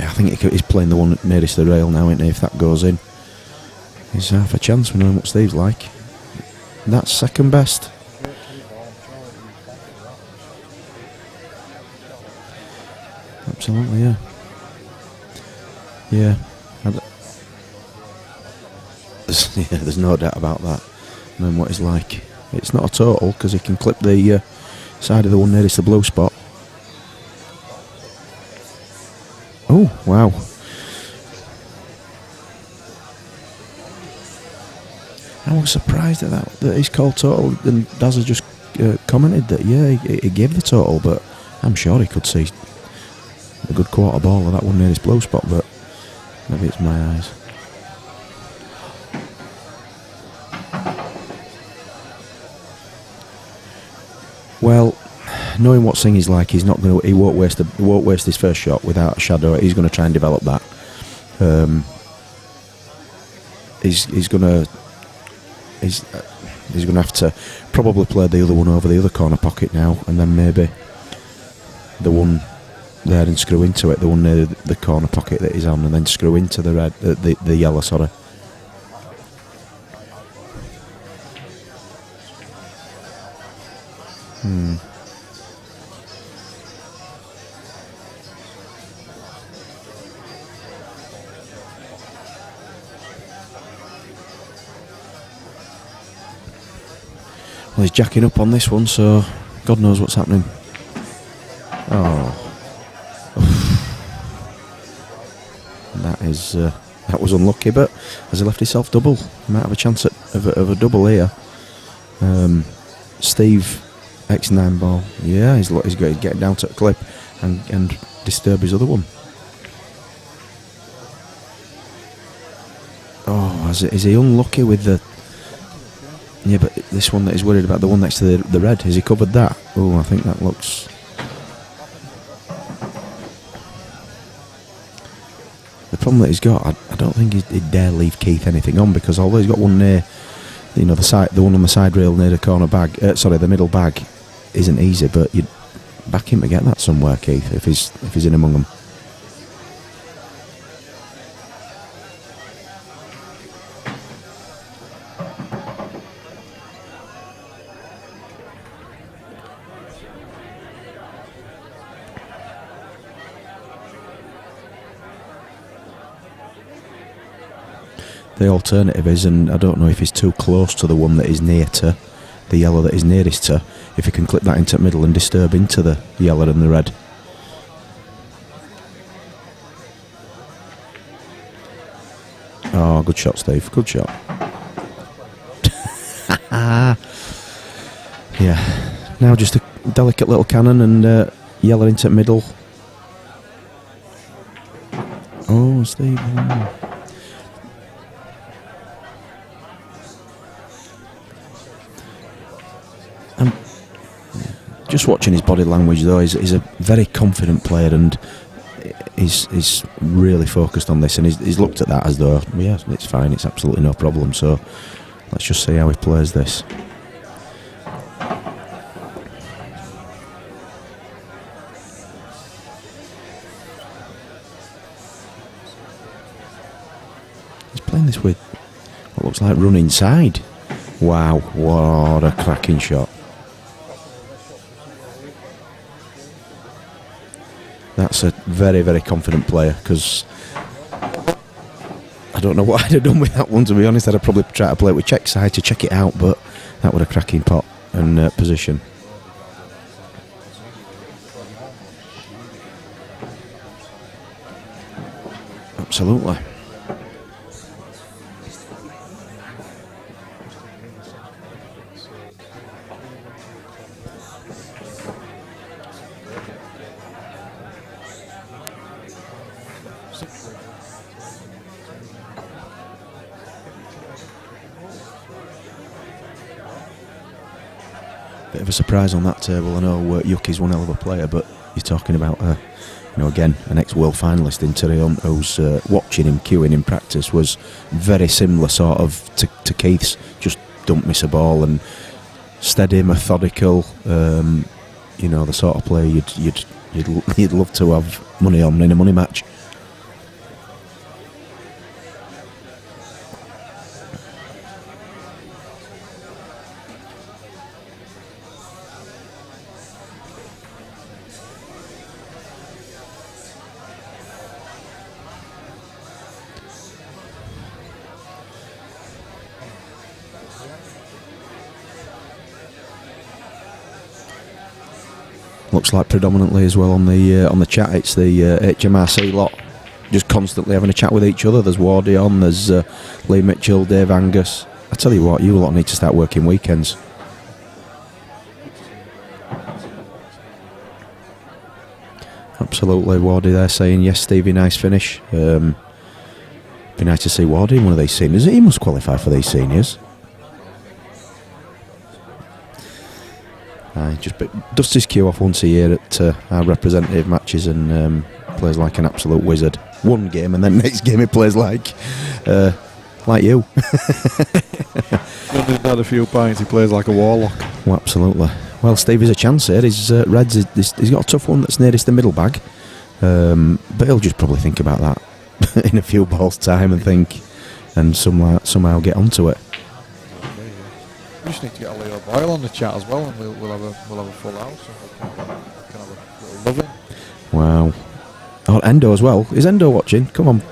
I think he's playing the one nearest the rail now, isn't he? If that goes in, he's half a chance. We know what Steve's like. That's second best. Absolutely, yeah. There's no doubt about that. Knowing what he's like. It's not a total because he can clip the side of the one nearest the blue spot. Oh, wow. I was surprised at that he's called total, and Daz has just commented that, he gave the total, but I'm sure he could see a good quarter ball of that one nearest blue spot, but maybe it's my eyes. Well, knowing what Singh is like, he won't waste his first shot without a shadow. He's going to try and develop that. He's going to have to probably play the other one over the other corner pocket now, and then maybe the one there and screw into it, the one near the corner pocket that he's on, and then screw into the red, the yellow. Sorry. Well, he's jacking up on this one, so God knows what's happening. Oh, that was unlucky, but has he left himself double? He might have a chance of a double here. Steve X9 ball. Yeah, he's getting down to a clip and disturb his other one. Oh, is he unlucky with the? Yeah, but this one that he's worried about, the one next to the red, has he covered that? Oh, I think that looks. The problem that he's got, I don't think he'd dare leave Keith anything on, because although he's got one near, the one on the side rail near the corner bag, the middle bag, isn't easy, but you'd back him to get that somewhere, Keith, if he's in among them. the alternative is, and I don't know if he's too close to the one that is near to the yellow that is nearest to, if he can clip that into the middle and disturb into the yellow and the red. Oh, good shot, Steve. Good shot. Yeah. Now just a delicate little cannon and yellow into the middle. Oh, Steve. Just watching his body language, though, he's a very confident player, and he's really focused on this, and he's looked at that as though, yeah, it's fine, it's absolutely no problem. So let's just see how he plays this. He's playing this with what looks like run inside. Wow, what a cracking shot. That's a very, very confident player, because I don't know what I'd have done with that one, to be honest. I'd have probably tried to play it with check side to check it out, but that was a cracking pot and position. Absolutely. Bit of a surprise on that table. I know Yuki's one hell of a player, but you're talking about, again, an ex-world finalist in Terry Hunt, who's watching him, cueing in practice, was very similar sort of to Keith's. Just don't miss a ball and steady, methodical. The sort of player you'd love to have money on in a money match. Looks like predominantly as well on the chat, it's the HMRC lot just constantly having a chat with each other. There's Wardy on, there's Lee Mitchell, Dave Angus. I tell you what, you lot need to start working weekends. Absolutely, Wardy there saying, yes, Stevie, nice finish. Be nice to see Wardy in one of these seniors. He must qualify for these seniors. Just dusts his cue off once a year at our representative matches and plays like an absolute wizard. One game, and then next game he plays like you.
When he's had a few pints, he plays like a warlock.
Well, absolutely. Well, Steve has a chance here. His Reds, he's got a tough one that's nearest the middle bag, but he'll just probably think about that in a few balls' time and somehow get onto it.
We just need to get a Leo Boyle on the chat as well, and we'll have a full house, and we can have a little loving.
Wow. Oh, Endo as well. Is Endo watching? Come on.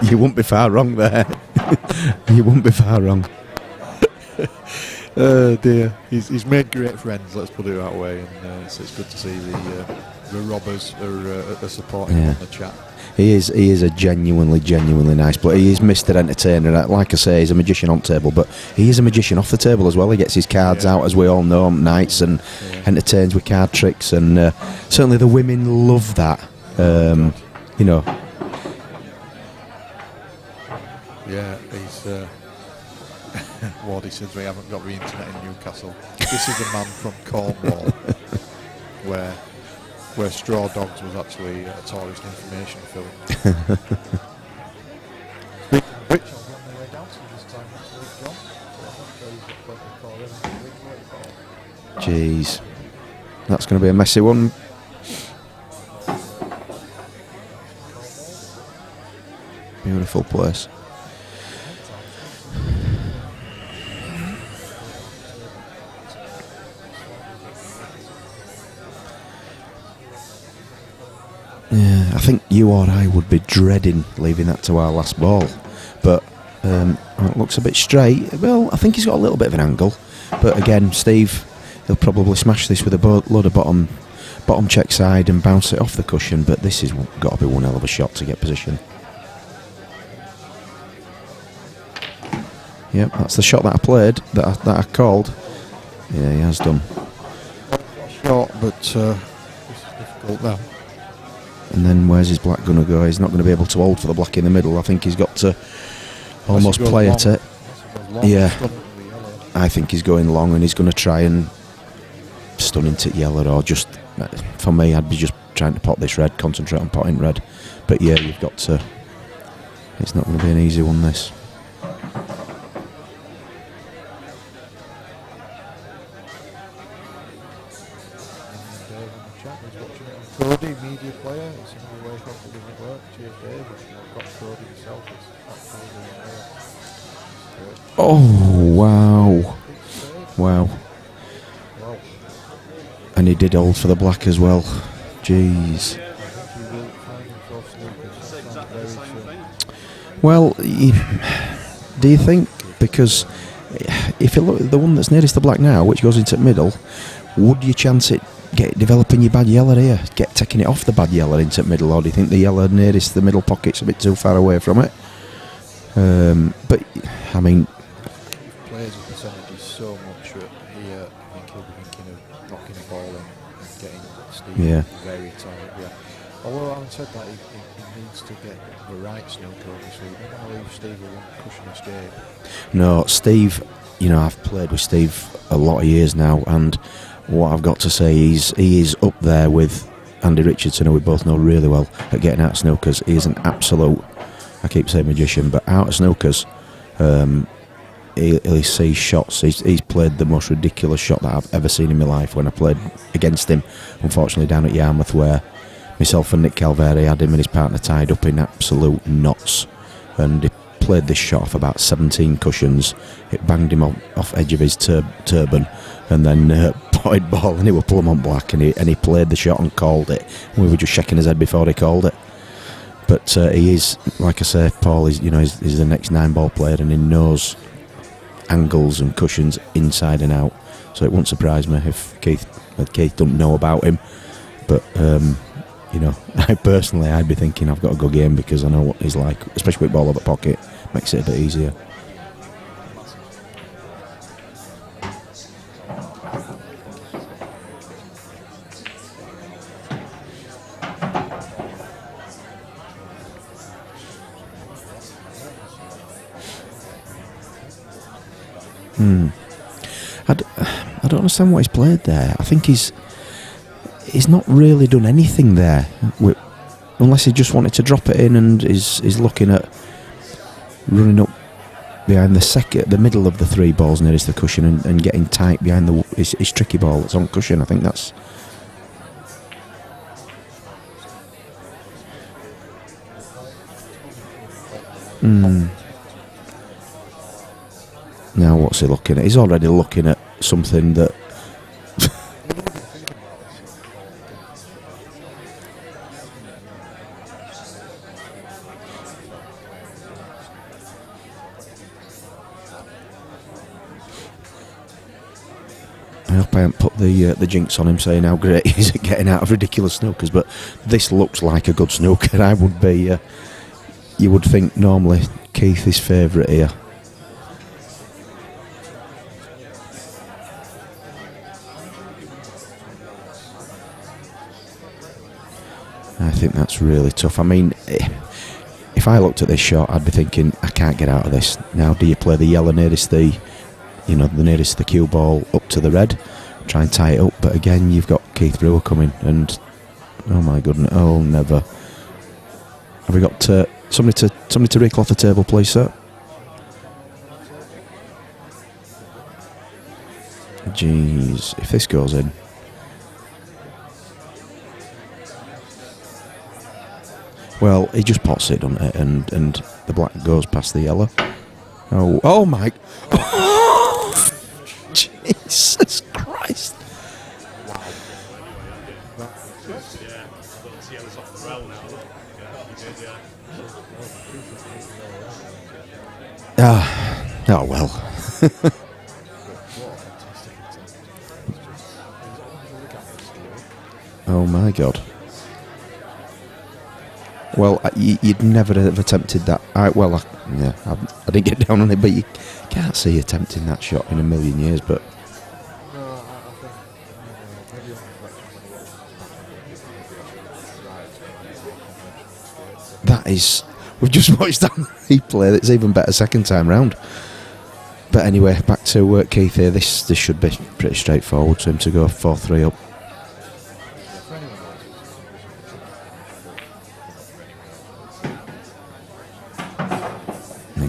You won't be far wrong there. You won't be far wrong.
Oh dear, he's made great friends, let's put it that way, and so it's good to see the robbers are supporting him on the chat.
He is a genuinely nice player. He is Mr. Entertainer. Like I say, he's a magician on table, but he is a magician off the table as well. He gets his cards out, as we all know, on nights and entertains with card tricks, and certainly the women love that.
Yeah, he's. Wardy says we haven't got the internet in Newcastle. This is a man from Cornwall, where Straw Dogs was actually a tourist information film. Which I'll be on my way down to this time next week, John.
Jeez, that's going to be a messy one. Beautiful place. Yeah, I think you or I would be dreading leaving that to our last ball, but it looks a bit straight. Well, I think he's got a little bit of an angle, but again, Steve, he'll probably smash this with a load of bottom check side and bounce it off the cushion, but this has got to be one hell of a shot to get position. Yep, that's the shot that I played, that I called. Yeah, he has done.
Short, but it's difficult now.
And then where's his black going to go? He's not going to be able to hold for the black in the middle. I think he's got to almost play at it. Yeah, I think he's going long and he's going to try and stun into yellow, or just, for me, I'd be just trying to pot this red, concentrate on potting red. But yeah, you've got to, it's not going to be an easy one, this.
Cody, media player, it's another way it doesn't work. Cheers, Dave. I've got Cody himself.
Oh, wow. Wow. And he did hold for the black as well. Jeez. Well, do you think, because if you look at the one that's nearest the black now, which goes into the middle, would you chance it developing your bad yellow here, taking it off the bad yellow into the middle, or do you think the yellow nearest the middle pocket's a bit too far away from it? But I mean,
players' percentage is so much here. I think he'll be thinking of knocking the ball in and getting Steve very tight. Yeah. Although having said that, he needs to get the right snooker, obviously. You don't want to leave Steve with one cushion escape.
No, Steve, I've played with Steve a lot of years now, and what I've got to say is he is up there with Andy Richardson, who we both know really well, at getting out of snookers. He is an absolute, I keep saying magician, but out of snookers, he sees shots. He's played the most ridiculous shot that I've ever seen in my life when I played against him, unfortunately down at Yarmouth, where myself and Nick Calveri had him and his partner tied up in absolute knots, and he played this shot off about 17 cushions. It banged him off edge of his turban, and then potted ball, and he would pull him on black, and he played the shot and called it. We were just shaking his head before he called it. But he is, like I say, Paul is, he's the next 9-ball player, and he knows angles and cushions inside and out. So it wouldn't surprise me if Keith don't know about him. But I'd be thinking I've got a good game, because I know what he's like, especially with ball over pocket. Makes it a bit easier. I don't understand what he's played there. I think he's not really done anything there, unless he just wanted to drop it in and is looking at running up behind the middle of the 3 balls nearest the cushion and getting tight behind his tricky ball that's on cushion. I think that's... Now what's he looking at? He's already looking at something that... I hope I haven't put the jinx on him saying how great he is at getting out of ridiculous snookers, but this looks like a good snooker. I would be... you would think normally Keith is favourite here. I think that's really tough. I mean, if I looked at this shot, I'd be thinking, I can't get out of this. Now, do you play the yellow nearest the nearest the cue ball up to the red, try and tie it up? But again, you've got Keith Brewer coming, and oh my goodness, oh never. Have we got somebody to recloth the table, please, sir? Jeez, if this goes in. Well, he just pots it, doesn't it? And the black goes past the yellow. Oh my! Jesus Christ! Oh well. Oh my God. Well, you'd never have attempted that. I didn't get down on it, but you can't see you attempting that shot in a million years. But
No, I think maybe on reflection
that is, we've just watched that replay. That's even better second time round. But anyway, back to Keith here. This should be pretty straightforward for him to go 4-3 up.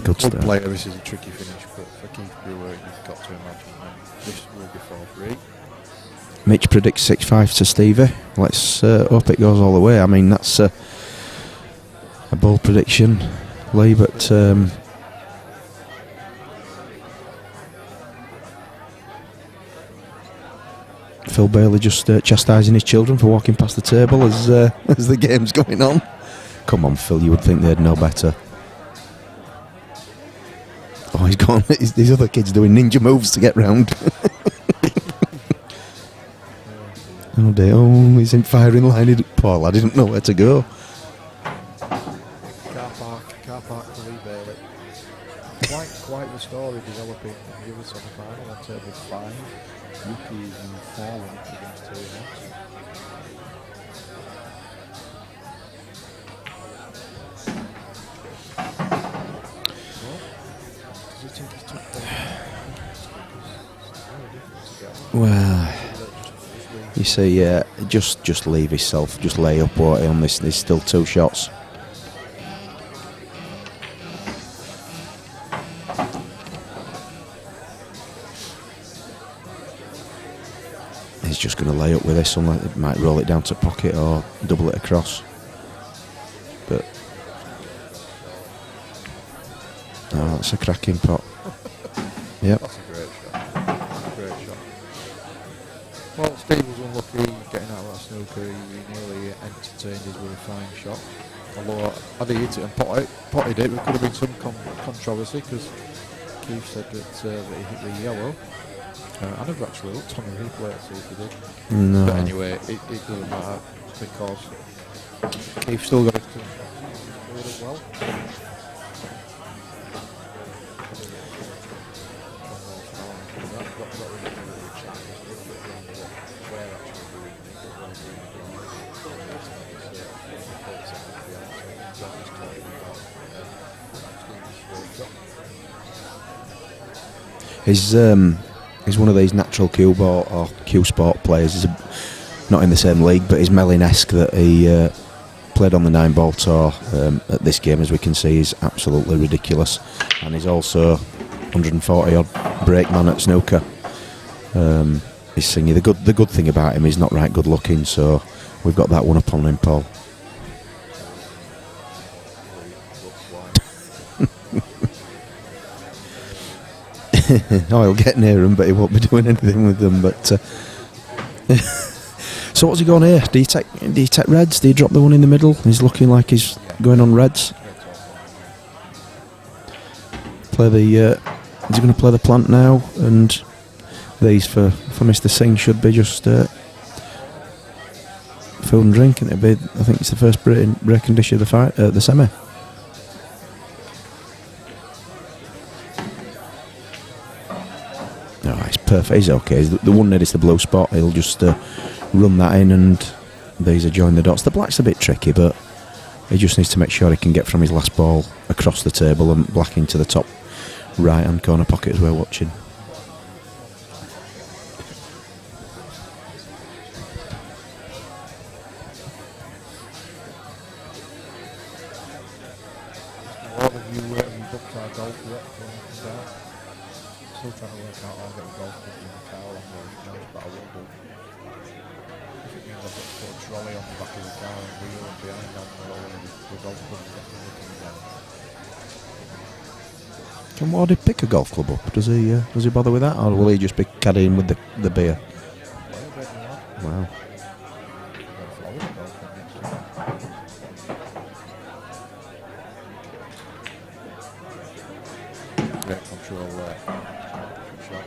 Good
Good
start.
player, this is a tricky finish, but for Keith Brewer, you've got to imagine that this will be 4-3.
Mitch predicts 6-5 to Stevie. Let's hope it goes all the way. I mean, that's a bold prediction, Lee, but Phil Bailey just chastising his children for walking past the table as the game's going on. Come on, Phil, you would think they'd know better. Oh, he's gone. These other kids doing ninja moves to get round. Oh dear, he's in firing line. Poor lad, he didn't know where to go.
Car park to Lee Bailey. Quite the story developing in the other semi-final on table 5. Yuki is in 4 against Terry Hunt.
Well, you see, just leave himself, just lay up on this. There's still 2 shots. He's just going to lay up with this, unless it might roll it down to pocket or double it across. But that's a cracking pot. Yep.
That's a great shot. Great shot. Well, Steve was unlucky getting out of that snooker. He nearly entertained his with a fine shot. Although had he hit it and potted it, there could have been some controversy because Keith said that he hit the yellow. I never actually looked on the replay to see if he did.
No.
But anyway, it doesn't matter because Keith still got his 2 shots. He's well.
He's one of these natural cube or Q Sport players. He's not in the same league, but he's Mellin-esque that he played on the 9-ball tour. At this game, as we can see, is absolutely ridiculous, and he's also 140 odd break man at snooker. He's singing. The good thing about him, he's not right good looking, so we've got that one up on him, Paul. Oh, he'll get near them, but he won't be doing anything with them. But so what's he going here? Do you take reds? Do you drop the one in the middle? He's looking like he's going on reds. Is he going to play the plant now? And these for Mr. Singh should be just food and drink, and it'll be, I think it's the first breaking dish of the fight, the semi. Oh, it's perfect. He's okay. The one that is the blue spot, he'll just run that in, and these are join the dots. The black's a bit tricky, but he just needs to make sure he can get from his last ball across the table and black into the top right hand corner pocket as we're watching.
What have you booked our golf yet? Still trying to work out how to get a golf club in the car on the weekends, but I will do. If it means I've got to go trolley on the back of the car and wheel and behind on the golf club and looking again.
Can Wardy pick a golf club up? Does he bother with that, or will he just be caddying with the beer? Wow.
Great control there. Good shot.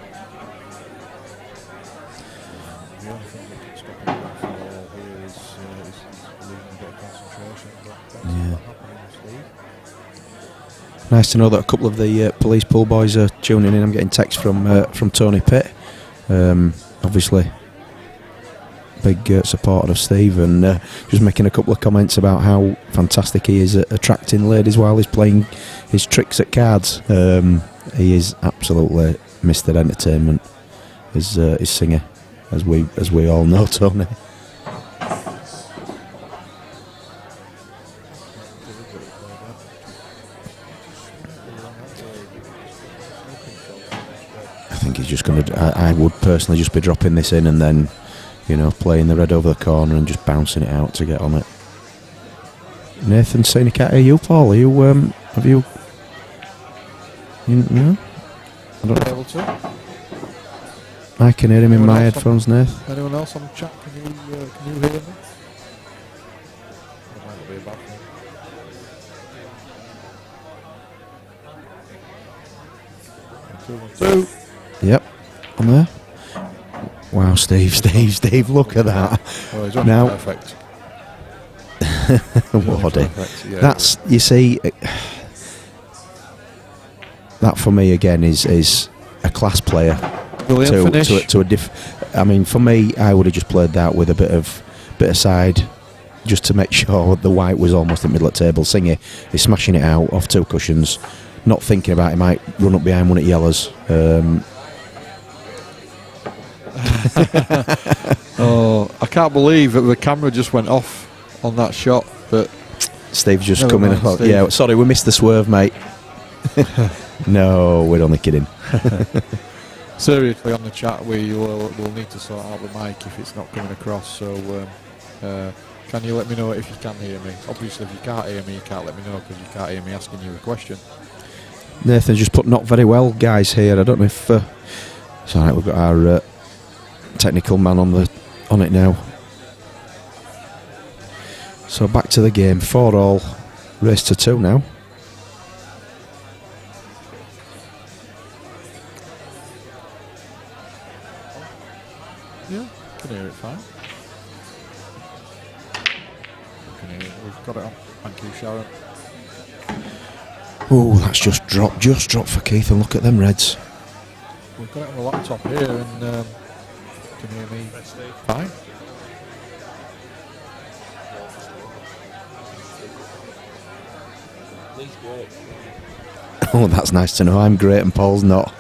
The only thing that can stop him going for the wall here is losing a bit of concentration, but that's not happening with Steve.
Nice to know that a couple of the police pool boys are tuning in. I'm getting texts from Tony Pitt. Obviously, big supporter of Steve, and just making a couple of comments about how fantastic he is at attracting ladies while he's playing his tricks at cards. He is absolutely Mr. Entertainment, his singer, as we all know, Tony. I think he's just going to. I would personally just be dropping this in and then, playing the red over the corner and just bouncing it out to get on it. Nathan saying he can't hear you, Paul. Are you? Have you? No. I don't know.
Able to?
I can hear him in my headphones, Nathan.
Anyone else on the chat? Can you hear me? That might not be a bad thing. 2-1-2.
Yep, on there. Wow, Steve, look at that.
Oh, he's on
Now,
perfect.
Wardy.
Perfect, yeah.
That's, you see, that for me again is a class player.
Brilliant finish.
To a I mean, for me, I would have just played that with a bit of side, just to make sure the white was almost in the middle of the table. Singer is smashing it out off two cushions, not thinking about it might run up behind one at yellows.
Oh, I can't believe that the camera just went off on that shot, but
Steve's just
never
coming
mind,
up.
Steve.
Yeah, sorry, we missed the swerve, mate. No, we're only kidding.
seriously on the chat we'll need to sort out the mic if it's not coming across, so can you let me know if you can hear me? Obviously if you can't hear me, you can't let me know because you can't hear me asking you a question.
Nathan's just put not very well, guys, here. I don't know if it's alright, we've got our technical man on it now. So back to the game, 4-all, race to 2 now.
Yeah, can hear it fine. Can hear it. We've got it on. Thank you, Sharon.
Oh, that's just dropped for Keith, and look at them reds.
We've got it on the laptop here, and can hear me fine.
Oh, that's nice to know. I'm great and Paul's not.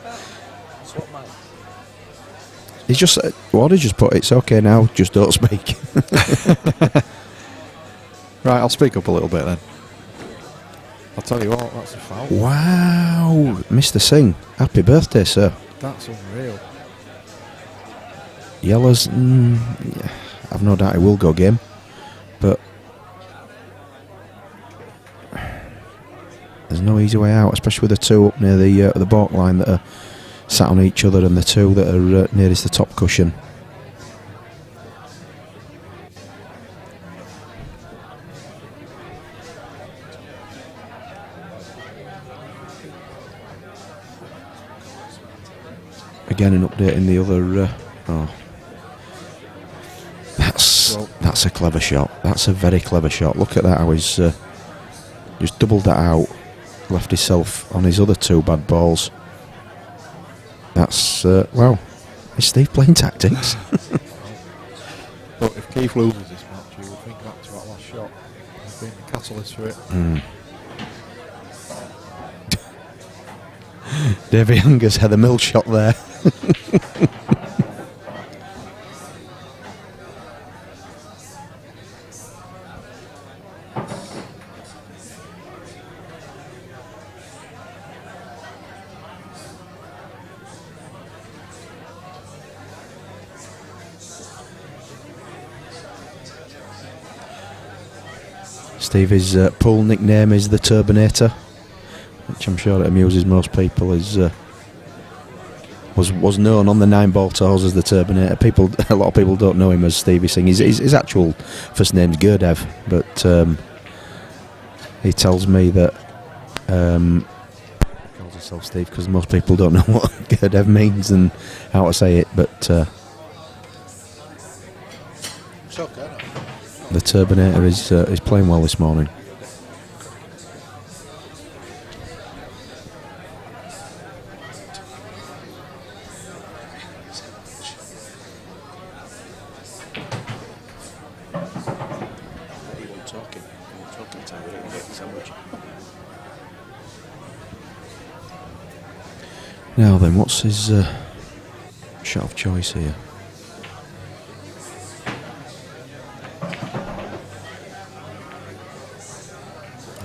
He's just, Wardy just put, it's okay now, just don't speak.
Right, I'll speak up a little bit then. I'll tell you what, that's a foul.
Wow, Mr. Singh, happy birthday, sir.
That's unreal.
Yellows, yeah, I've no doubt he will go game, but there's no easy way out, especially with the two up near the balk line that are sat on each other and the two that are nearest the top cushion. Again, an update in the other. That's a clever shot. That's a very clever shot. Look at that. How he's just doubled that out, left himself on his other two bad balls. That's wow. Is Steve playing tactics?
But if Keith loses this match, you would think back to that last shot as being the catalyst for it.
Davy Younger's had a mill shot there. Stevie's pool nickname is the Turbinator, which I'm sure it amuses most people. Is was known on the 9-ball tours as the Turbinator. A lot of people don't know him as Stevie Singh. His actual first name's Gurdev, but he tells me that he calls himself Steve because most people don't know what Gurdev means and how to say it. But
It's okay.
the Turbinator is playing well this morning. Now then, what's his shot of choice here?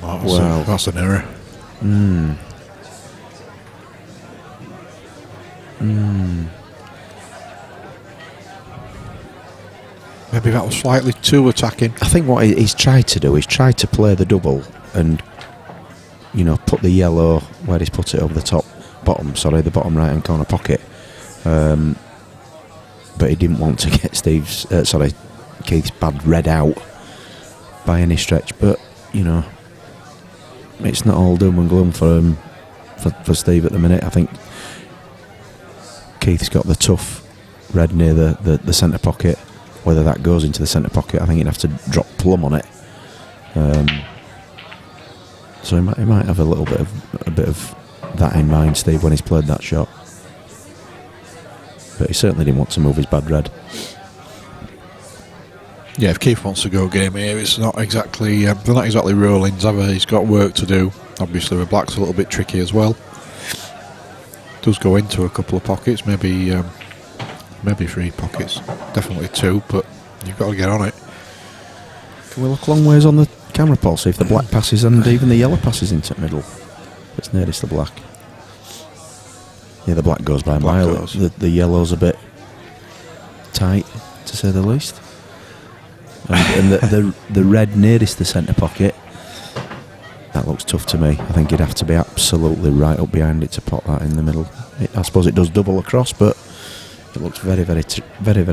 Oh, that's an error. Maybe that was slightly too attacking.
I think what he's tried to do is try to play the double and, you know, put the yellow where he's put it over the the bottom right hand corner pocket. But he didn't want to get Keith's bad red out by any stretch. But, you know, it's not all doom and gloom for Steve at the minute. I think Keith's got the tough red near the centre pocket. Whether that goes into the centre pocket, I think he'd have to drop plumb on it. So he might have a bit of that in mind, Steve, when he's played that shot. But he certainly didn't want to move his bad red.
Yeah, if Keith wants to go game here, it's not exactly they're not exactly rollings, have they? He's got work to do. Obviously, the black's a little bit tricky as well. Does go into a couple of pockets, maybe 3 pockets, definitely 2, but you've got to get on it.
Can we look long ways on the camera, Paul, see if the black passes and even the yellow passes into the middle? It's nearest the black. Yeah, the black goes by a mile. The yellow's a bit tight, to say the least. And the red nearest the centre pocket, that looks tough to me. I think you'd have to be absolutely right up behind it to pot that in the middle. I suppose it does double across, but it looks very, very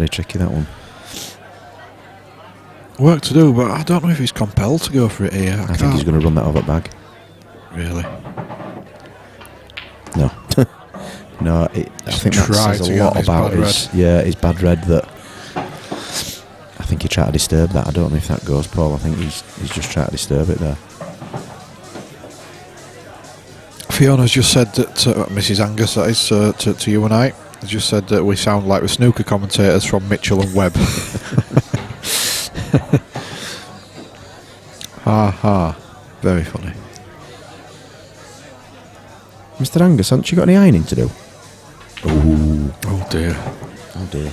tricky, that one.
Work to do, but I don't know if he's compelled to go for it here.
I think he's going to run that over bag.
Really?
No. No, I think that says a lot about his bad red, that I think he tried to disturb that. I don't know if that goes, Paul. I think he's just trying to disturb it there.
Fiona's just said that, Mrs. Angus, that is, to you and I, has just said that we sound like the snooker commentators from Mitchell and Webb. Ha ha. Very funny.
Mr. Angus, haven't you got any ironing to do?
Oh dear.
Oh dear.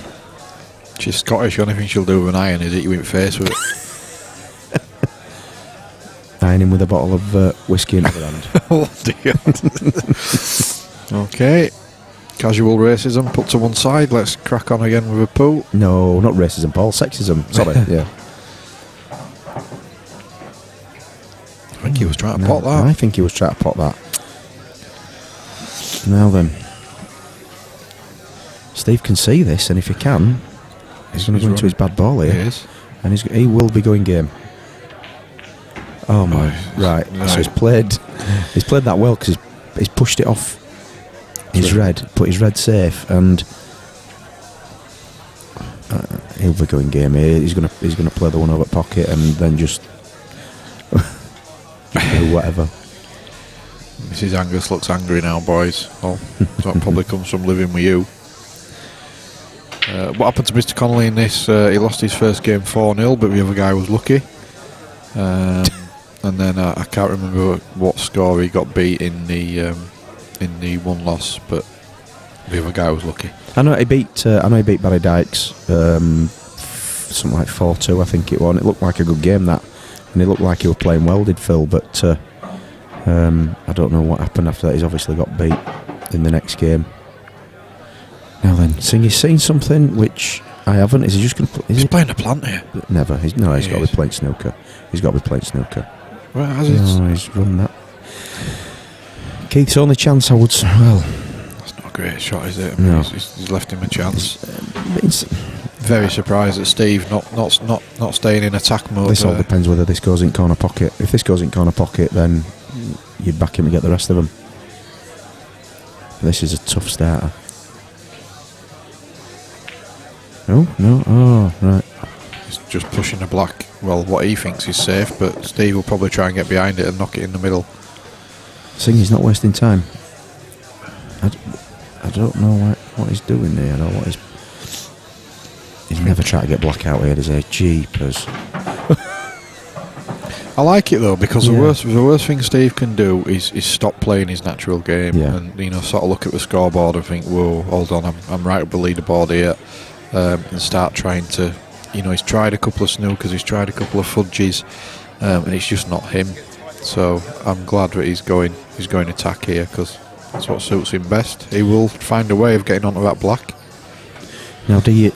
She's Scottish. The only thing she'll do with an iron is hit you in the face with it.
Ironing with a bottle of whiskey in her hand.
Oh dear. Okay. Casual racism put to one side. Let's crack on again with a pool.
No, not racism, Paul. Sexism. Sorry. Yeah.
I think he was trying to pot that.
I think he was trying to pot that. Now then, Steve can see this, and if he can, he's going to go into his bad ball here.
He is.
And he will be going game. Oh my! Right. So he's played that well because he's pushed it off his red, put his red safe, and he'll be going game here. He's going to play the one over pocket and then just do whatever.
Mrs. Angus looks angry now, boys. Well, that probably comes from living with you. What happened to Mr. Connolly in this? He lost his first game 4-0, but the other guy was lucky. And then I can't remember what score he got beat in the one loss, but the other guy was lucky.
I know he beat Barry Dykes something like 4-2, I think it was. And it looked like a good game, that, and it looked like he was playing well, did Phil, but I don't know what happened after that. He's obviously got beat in the next game. Now then, Singh is saying something which I haven't. Is he just going to play?
He's playing a plant here.
Never. He's got to
He
be
is.
playing snooker. He's got to be playing snooker.
Right, has it?
No, he's run that. Keith's only chance, I would say. Well,
That's not a great shot, is it? I mean,
No.
he's left him a chance.
it's,
Very surprised at Steve not staying in attack mode.
this all depends whether this goes in corner pocket. If this goes in corner pocket, then you'd back him to get the rest of them. This is a tough starter. Oh, no. Oh, right.
He's just pushing the black. Well, what he thinks is safe, but Steve will probably try and get behind it and knock it in the middle.
Seeing he's not wasting time. I don't know what he's doing there. I don't know what he's never tried to get black out here, does he? Jeepers.
I like it though, because
Yeah.
the worst thing Steve can do is stop playing his natural game,
Yeah.
and sort of look at the scoreboard and think, whoa, hold on, I'm right up the leaderboard here, and start trying to, he's tried a couple of snookers, he's tried a couple of fudges, and it's just not him. So I'm glad that he's going attack here, because that's what suits him best. He will find a way of getting onto that black.
Now, do you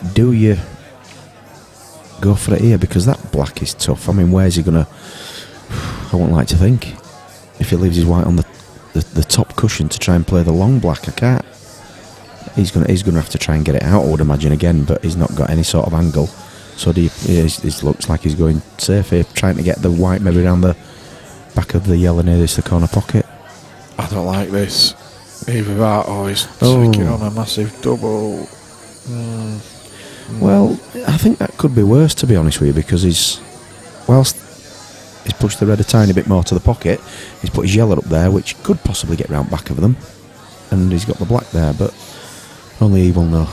go for it here? Because that black is tough. I mean, where's he going to... I wouldn't like to think. If he leaves his white on the top cushion to try and play the long black, I can't. He's going to have to try and get it out, I would imagine, again, but he's not got any sort of angle. So it looks like he's going safe here, trying to get the white maybe around the back of the yellow near the corner pocket.
I don't like this. Either that or he's taking on a massive double.
Well, I think that could be worse, to be honest with you, because whilst he's pushed the red a tiny bit more to the pocket, he's put his yellow up there, which could possibly get round back of them, and he's got the black there, but only he will know.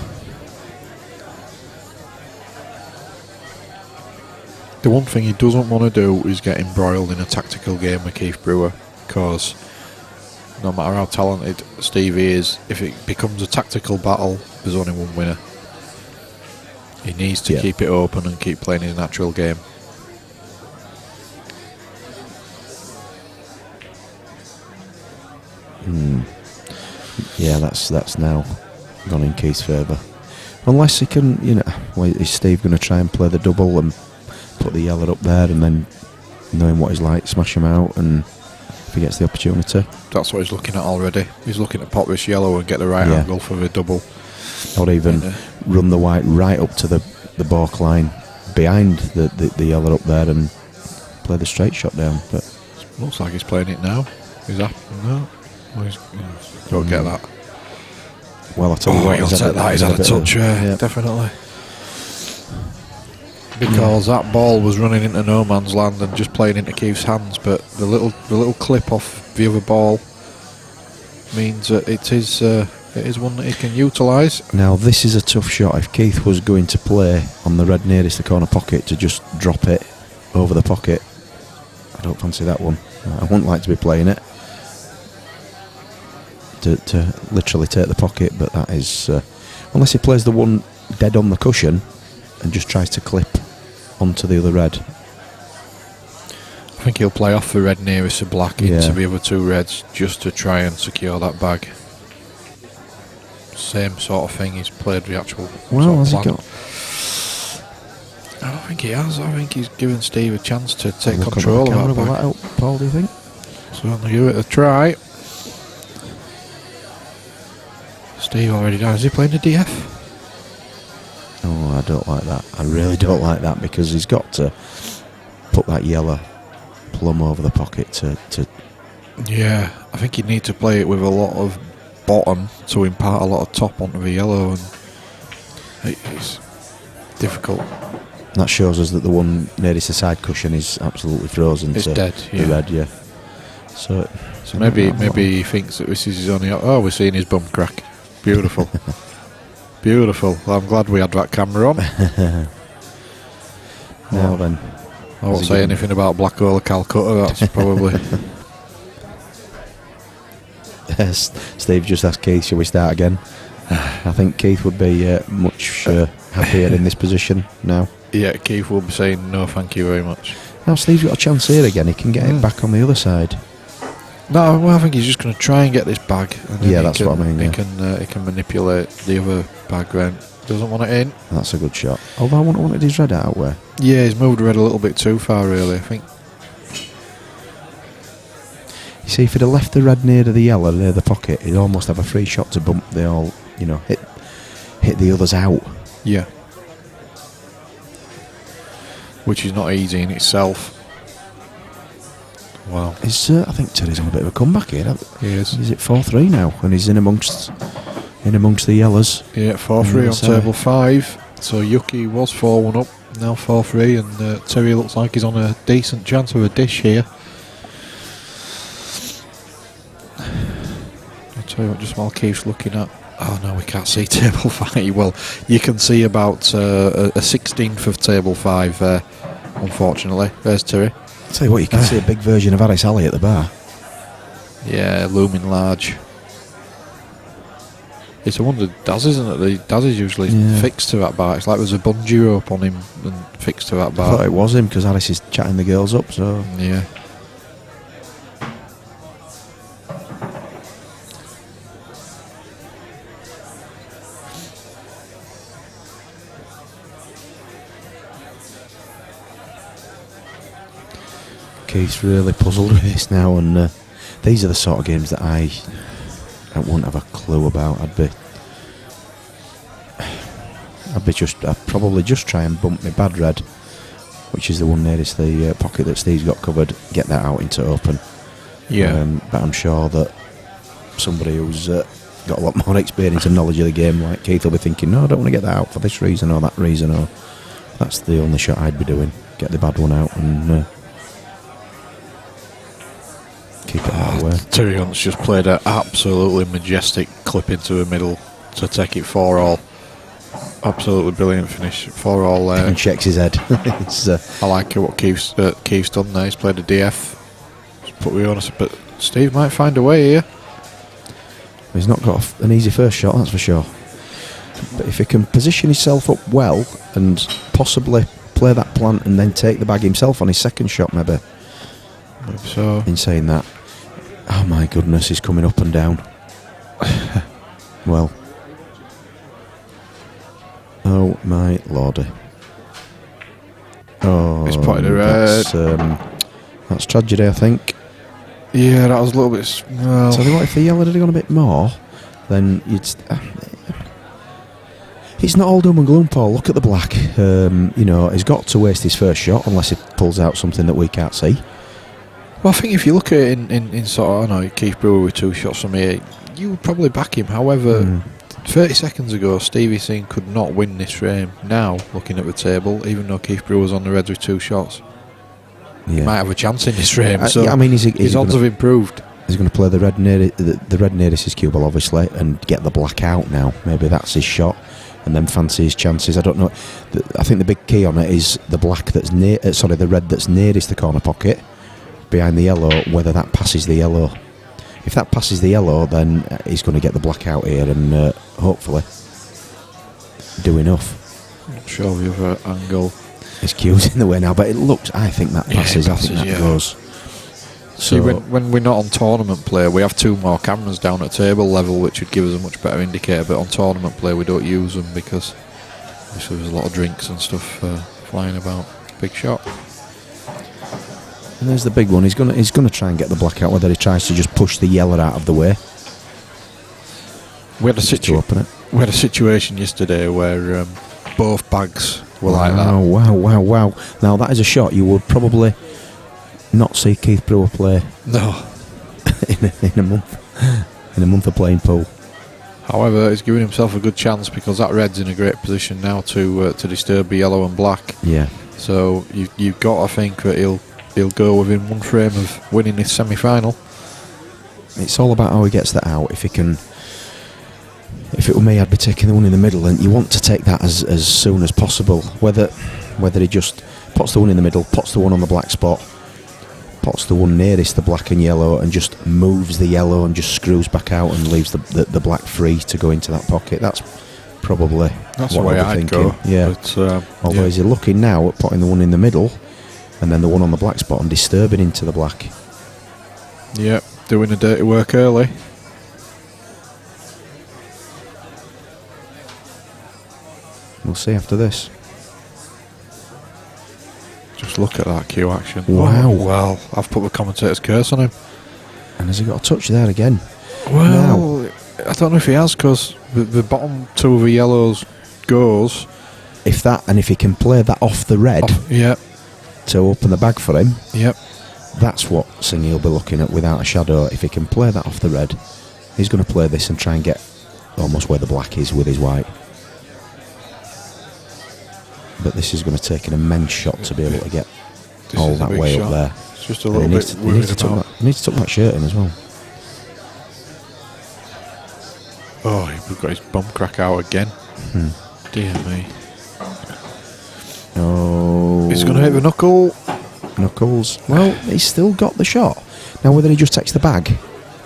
The one thing he doesn't want to do is get embroiled in a tactical game with Keith Brewer, because no matter how talented Steve is, if it becomes a tactical battle, there's only one winner. He needs to keep it open and keep playing his natural game.
Yeah, that's now gone in Keith's favour. Unless he can, is Steve going to try and play the double and put the yellow up there, and then, knowing what he's like, smash him out, and if he gets the opportunity.
That's what he's looking at already. He's looking to pop this yellow and get the right angle for the double.
Or even run the white right up to the balk line behind the yellow up there and play the straight shot down. But
looks like he's playing it now. Is that no? Well, don't get that.
Well, I tell you what,
he'll take that. He's had a touch, definitely. Because that ball was running into no man's land and just playing into Keith's hands, but the little clip off the other ball means that it is one that he can utilise.
Now, this is a tough shot. If Keith was going to play on the red nearest the corner pocket to just drop it over the pocket, I don't fancy that one. I wouldn't like to be playing it to literally take the pocket, but that is unless he plays the one dead on the cushion and just tries to clip onto the other red.
I think he'll play off the red nearest the black into the other two reds just to try and secure that bag. Same sort of thing, he's played the actual
Well,
sort
has he
of
got?
I don't think he has. I think he's given Steve a chance to take
Look
control
on the
of that
camera, will
bag.
that help, Paul, do you think?
So I'll give it a try. Steve already down. Is he playing the DF?
Oh, I don't like that. I really don't like that, because he's got to put that yellow plumb over the pocket to
Yeah, I think he'd need to play it with a lot of bottom to impart a lot of top onto the yellow, and it's difficult.
That shows us that the one nearest the side cushion is absolutely frozen.
It's
to
dead,
the red, yeah. So
maybe he thinks that this is his only. Oh, we're seeing his bum crack. Beautiful, beautiful. Well, I'm glad we had that camera on.
Now then,
I won't say anything about Black Hole of Calcutta. That's probably.
Steve just asked Keith, shall we start again? I think Keith would be much happier in this position now.
Yeah, Keith will be saying no, thank you very much.
Now Steve's got a chance here again. He can get it back on the other side.
No, well, I think he's just going to try and get this bag. And then
Yeah, that's what I mean,
He can manipulate the other bag then.
Doesn't want it in.
That's a good shot. Although I wanted his red out where.
Yeah, he's moved red a little bit too far, really, I think.
You see, if he'd have left the red near to the yellow, near the pocket, he'd almost have a free shot to bump the all, hit the others out.
Yeah. Which is not easy in itself. Wow.
I think Terry's on a bit of a comeback here.
He is.
Is it 4-3 now? And he's in amongst the yellows.
Yeah, 4-3 on table 5. So Yuki was 4-1 up, now 4-3, and Terry looks like he's on a decent chance of a dish here. I'll tell you what, just while Keith's looking at... Oh no, we can't see table 5. Well, you can see about a 16th of table 5 there, unfortunately. There's Terry.
I'll tell you what, you can see a big version of Alice Alley at the bar.
Yeah, looming large. It's a wonder Daz isn't it? Daz is usually fixed to that bar. It's like there's a bungee rope on him and fixed to that
I
bar.
thought it was him because Alice is chatting the girls up, so...
Yeah.
Keith's really puzzled with this now, and these are the sort of games that I wouldn't have a clue about. I'd probably just try and bump my bad red, which is the one nearest the pocket that Steve's got covered, get that out into open.
Yeah.
But I'm sure that somebody who's got a lot more experience and knowledge of the game, like Keith, will be thinking, no, I don't want to get that out for this reason or that reason, or that's the only shot I'd be doing. Get the bad one out and keep it out of the way.
Terry Hunt's just played an absolutely majestic clip into the middle to take it 4-all. Absolutely brilliant finish. 4-all there.
And checks his head.
I like what Keith's done there. He's played a DF. But we honest, but Steve might find a way here.
He's not got an easy first shot, that's for sure. But if he can position himself up well and possibly play that plant and then take the bag himself on his second shot, maybe.
So,
in saying that, oh my goodness, he's coming up and down. Well, oh my lordy. Oh,
he's potted a red.
That's tragedy, I think.
Yeah, that was a little bit. Well,
So what if the yellow had gone a bit more, then you'd. It's not all doom and gloom, Paul. Look at the black. He's got to waste his first shot unless he pulls out something that we can't see.
Well, I think if you look at it in sort of, I know, Keith Brewer with 2 shots from here, you would probably back him. However, 30 seconds ago, Stevie Singh could not win this frame. Now, looking at the table, even though Keith Brewer was on the Reds with 2 shots, he might have a chance in this frame. So
I mean,
his odds have improved.
He's going to play the red nearest his cue ball, obviously, and get the black out now. Maybe that's his shot, and then fancy his chances. I don't know. I think the big key on it is the black that's the red that's nearest the corner pocket, behind the yellow, whether that passes the yellow. If that passes the yellow, then he's going to get the black out here and hopefully do enough.
Not sure of the other angle.
His cue's in the way now, but I think that passes. I think that goes.
See, when we're not on tournament play, we have 2 more cameras down at table level, which would give us a much better indicator. But on tournament play, we don't use them because obviously there's a lot of drinks and stuff flying about. Big shot.
And there's the big one. He's gonna try and get the black out, whether he tries to just push the yellow out of the way.
We had a situation yesterday where both bags were like that.
Wow. Now that is a shot you would probably not see Keith Brewer play.
No.
in a month of playing pool.
However, he's giving himself a good chance because that red's in a great position now to disturb the yellow and black.
Yeah.
So you've got to think that he'll go within 1 frame of winning this semi-final.
It's all about how he gets that out. If it were me, I'd be taking the one in the middle, and you want to take that as soon as possible. Whether he just pots the one in the middle, pots the one on the black spot, pots the one nearest the black and yellow, and just moves the yellow and just screws back out and leaves the black free to go into that pocket. That's probably
That's
what
the way
I'd be
I'd
thinking.
go.
Yeah.
But,
although you're looking now at potting the one in the middle, and then the one on the black spot and disturbing into the black.
Yeah, doing the dirty work early.
We'll see after this.
Just look at that cue action.
Wow.
Oh, well, I've put the commentator's curse on him.
And has he got a touch there again?
Well, I don't know if he has, because the bottom two of the yellows goes.
If he can play that off the red
Yep.
to open the bag for him,
Yep.
that's what Singy will be looking at without a shadow. If he can play that off the red, he's going to play this and try and get almost where the black is with his white. But this is going to take an immense shot to be able to get
This
all
is a
that
big
way
shot.
up there.
It's just a
And
little
he
bit
needs
worried
to tuck
about.
that, he needs to tuck that shirt in as well.
Oh, we've got his bum crack out again. Dear me.
Oh,
He's going to hit the knuckle.
knuckles. Well, he's still got the shot. Now whether he just takes the bag.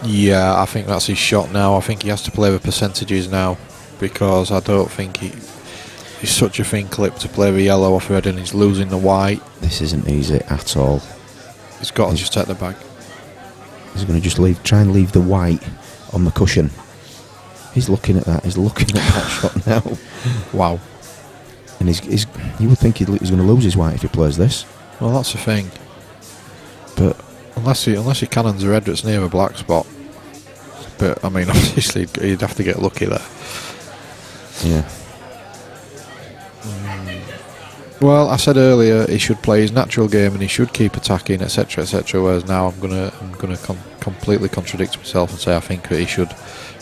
Yeah, I think that's his shot now. I think he has to play the percentages now, because I don't think he's such a thin clip to play the yellow off red, and he's losing the white.
This isn't easy at all.
He's got to just take the bag.
He's going to just try and leave the white on the cushion. He's looking at that. He's looking at that shot now.
Wow.
And you would think he's going to lose his white if he plays this.
Well, that's the thing.
But
Unless he cannons the red that's near the black spot. But, I mean, obviously, he'd have to get lucky there.
yeah,
Well, I said earlier he should play his natural game and he should keep attacking, etc., etc. Whereas now I'm gonna completely contradict myself and say I think that he should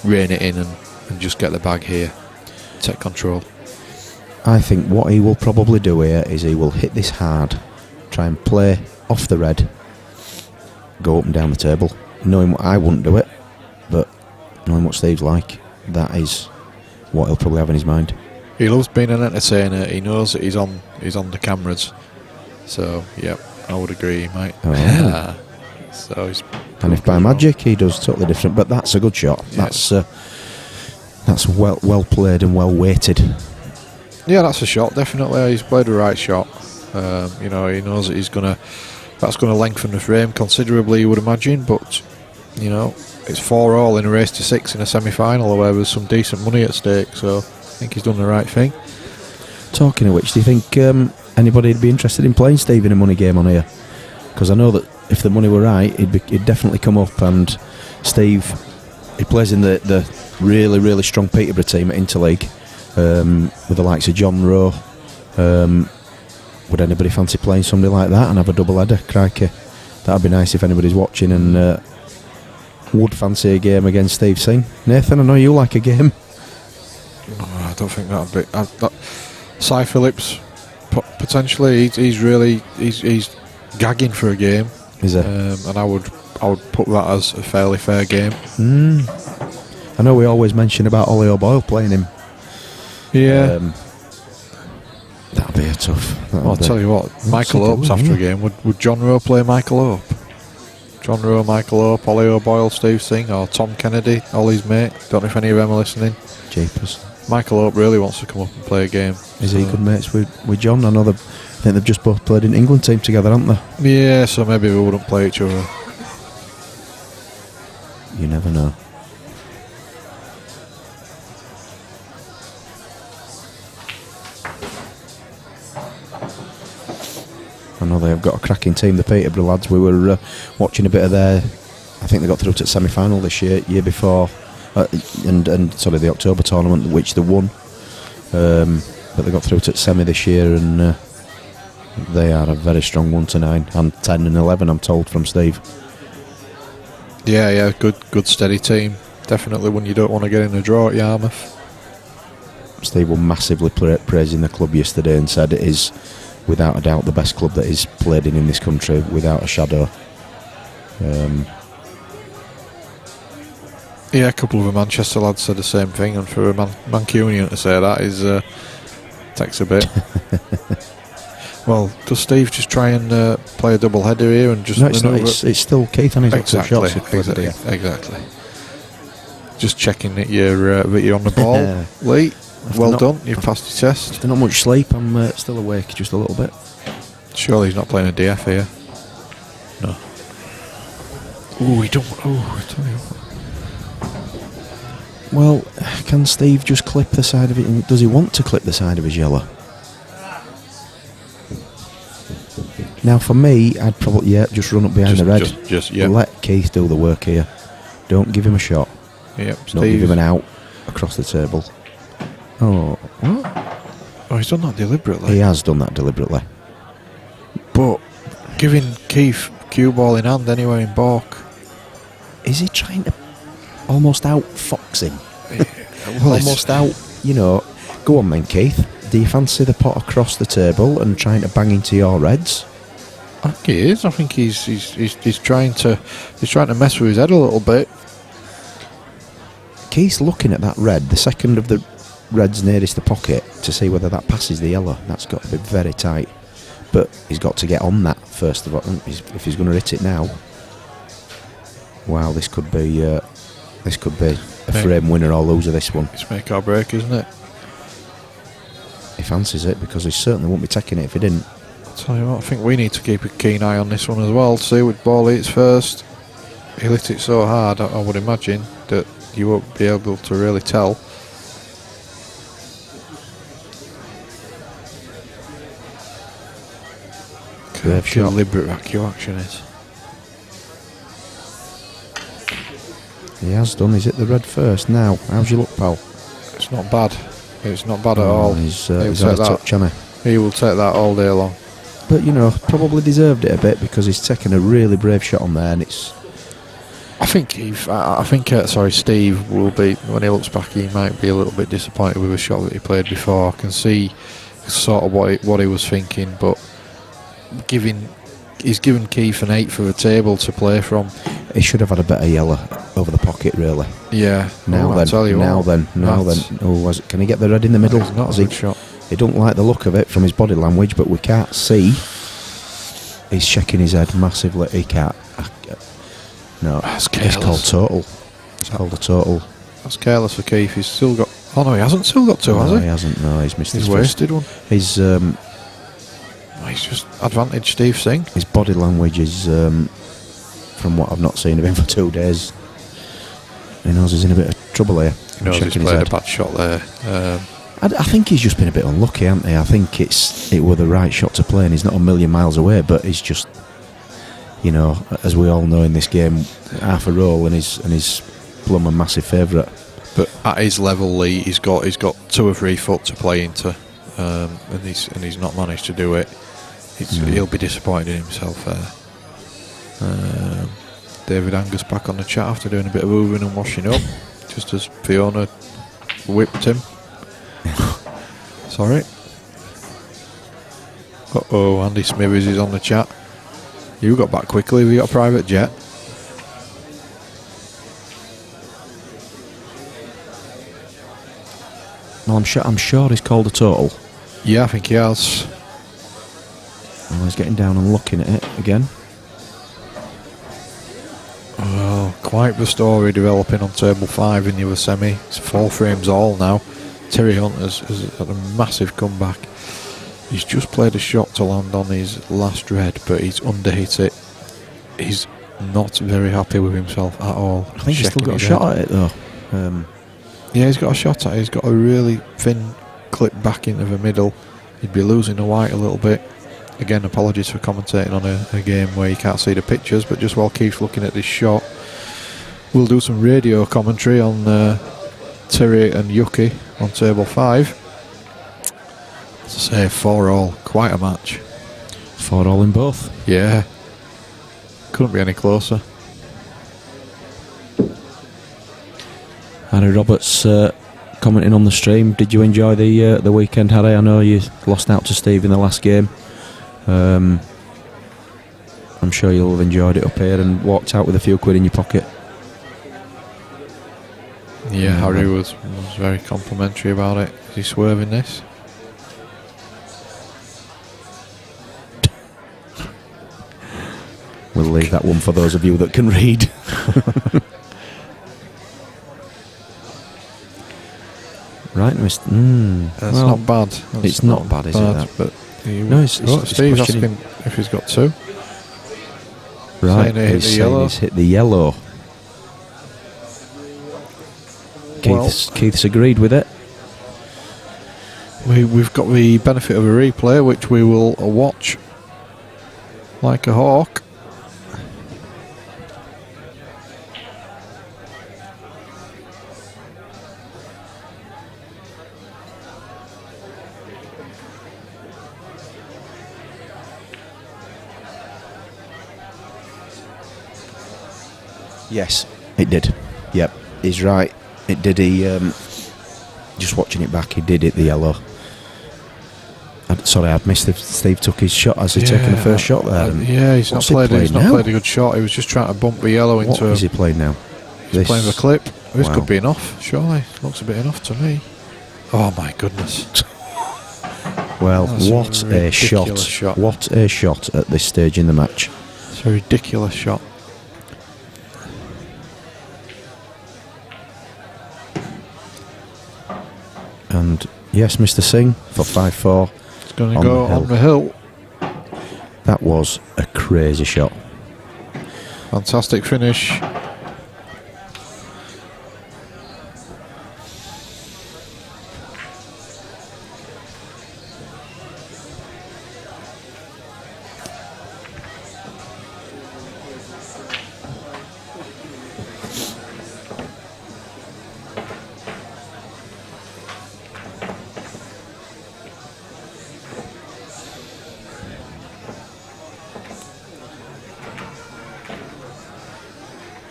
rein it in and just get the bag here, take control.
I think what he will probably do here is he will hit this hard, try and play off the red, go up and down the table. Knowing what I wouldn't do it, but knowing what Steve's like, that is what he'll probably have in his mind.
He loves being an entertainer. He knows that he's on the cameras. So, yep, I would agree, mate.
Oh.
So he's
And if by magic he does totally different, but that's a good shot.
Yeah.
That's well played and well weighted.
Yeah, that's a shot. Definitely, he's played the right shot. He knows that that's gonna lengthen the frame considerably, you would imagine. But it's 4-all in a race to 6 in a semi-final, where there's some decent money at stake. So I think he's done the right thing.
Talking of which, do you think anybody would be interested in playing Steve in a money game on here? Because I know that if the money were right, he'd definitely come up. And Steve, he plays in the really, really strong Peterborough team at Interleague with the likes of John Rowe. Would anybody fancy playing somebody like that and have a double header? Crikey, that'd be nice if anybody's watching and would fancy a game against Steve Singh. Nathan, I know you like a game.
I don't think that'd be. Cy Phillips, potentially, he's gagging for a game.
Is it?
And I would put that as a fairly fair game.
I know we always mention about Ollie O'Boyle playing him.
Yeah.
That'd be a tough.
I'll tell you what, Michael Oates after a game. Would John Rowe play Michael Ope? John Rowe, Michael Ope, Ollie O'Boyle, Steve Singh, or Tom Kennedy, Ollie's mate. Don't know if any of them are listening.
Jeepers.
Michael Ope really wants to come up and play a game.
Is he good mates with John? I know I think they've just both played in England team together, haven't they?
Yeah, so maybe we wouldn't play each other.
You never know. I know they've got a cracking team, the Peterborough lads. We were watching a bit of their. I think they got through to the semi-final this year before, and the October tournament, which they won. But they got through to the semi this year, and they are a very strong 1-9 and 10 and 11. I'm told from Steve.
Yeah, good steady team. Definitely when you don't want to get in a draw at Yarmouth.
Steve was massively praising the club yesterday and said it is, without a doubt, the best club that is played in this country, without a shadow.
Yeah, a couple of the Manchester lads said the same thing, and for a Mancunian to say that is takes a bit. Well, does Steve just try and play a double header here and just?
No, it's not. It's still Keith and he's
exactly,
got 2 shots.
Exactly. Just checking that you're on the ball, Lee. Well done. You've passed your test.
After not much sleep, I'm still awake just a little bit.
Surely he's not playing a DF here. No. Oh, he don't. Oh, I tell you what.
Well, can Steve just clip the side of it? Does he want to clip the side of his yellow? Now, for me, I'd probably just run up behind the red.
Just yeah.
Let Keith do the work here. Don't give him a shot.
Yep.
Don't give him an out across the table. Oh, what?
Oh, he's done that deliberately.
He has done that deliberately.
But giving Keith cue ball in hand anywhere in balk.
Is he trying to almost outfox him?
Well,
Almost out, Go on then, Keith. Do you fancy the pot across the table and trying to bang into your reds?
I think he is. I think he's trying to mess with his head a little bit.
Keith's looking at that red, the second of the reds nearest the pocket, to see whether that passes the yellow. That's got to be very tight. But he's got to get on that first of all. If he's going to hit it now. Wow, this could be a frame winner or loser. This one.
It's make or break, isn't it?
He fancies it because he certainly won't be taking it if he didn't.
I'll tell you what, I think we need to keep a keen eye on this one as well. See what ball hits first. He'll hit it so hard, I would imagine that you won't be able to really tell.
Brave shot.
Deliberate action is.
He has done. He's hit the red first. Now, how's your look, pal?
It's not bad. It's not bad at all.
He's had a touch, hasn't
He will take that all day long.
But probably deserved it a bit because he's taken a really brave shot on there, and it's.
I think Steve will be, when he looks back, he might be a little bit disappointed with a shot that he played before. I can see sort of what he was thinking, but he's given Keith an 8 for the table to play from.
He should have had a better yellow over the pocket, really.
Yeah.
Now then. Oh, can he get the red in the middle?
It's not a good shot.
He don't like the look of it from his body language, but we can't see. He's shaking his head massively. He can't. No,
That's
it's called total. It's called a total.
That's careless for Keith. He's still got. Oh no, he hasn't still got 2, has he?
He hasn't. No, he's missed.
He's
his
wasted one.
He's
just advantage Steve Singh.
His body language is, from what I've not seen of him for 2 days, he knows he's in a bit of trouble here.
He knows he's played a bad shot there.
I think he's just been a bit unlucky, hasn't he? I think it were the right shot to play, and he's not a million miles away, but he's just, as we all know in this game, half a roll and he's plumb a massive favourite.
But at his level, Lee, he's got 2 or 3 foot to play into, and he's not managed to do it. He'll be disappointed in himself there. David Angus back on the chat after doing a bit of moving and washing up, just as Fiona whipped him. Sorry. Andy Smithers is on the chat. You got back quickly. Have you got a private jet?
Well, I'm sure he's called a total.
Yeah, I think he has.
Well, he's getting down and looking at it again.
Well, quite the story developing on table 5 in the other semi. It's 4 frames all now. Terry Hunt has had a massive comeback. He's just played a shot to land on his last red, but he's underhit it. He's not very happy with himself at all.
I think he's still got a shot at it though.
Yeah, he's got a shot at it. He's got a really thin clip back into the middle. He'd be losing the white a little bit. Again, apologies for commentating on a game where you can't see the pictures, but just while Keith's looking at this shot, we'll do some radio commentary on Terry and Yuki on table 5. As I say, 4 all, quite a match.
4 all in both.
Yeah, couldn't be any closer.
Harry Roberts commenting on the stream. Did you enjoy the weekend, Harry? I know you lost out to Steve in the last game. I'm sure you'll have enjoyed it up here and walked out with a few quid in your pocket.
Yeah, Harry was very complimentary about it. Is he swerving this?
We'll leave that one for those of you that can read. Right, Mr.
That's not bad.
It's not bad, is it? That?
But
Steve's
Steve's asking if he's got 2.
Right, he's saying he's hit the yellow. Keith's agreed with it.
We've got the benefit of a replay, which we will watch like a hawk.
Yes, it did. Yep, he's right. It did. He just watching it back, he did hit the yellow. Sorry, I'd missed if Steve took his shot. Has he taken the first shot there?
He's not played a good shot. He was just trying to bump the yellow into.
What is he playing now?
He's playing the clip. This
Wow.
could be enough, surely. Looks a bit enough to me. Oh my goodness.
Well,
That's
what
a
a shot.
ridiculous shot.
What a shot at this stage in the match.
It's a ridiculous shot.
And yes, Mr. Singh for 5-4.
It's going to go on the hill.
That was a crazy shot.
Fantastic finish.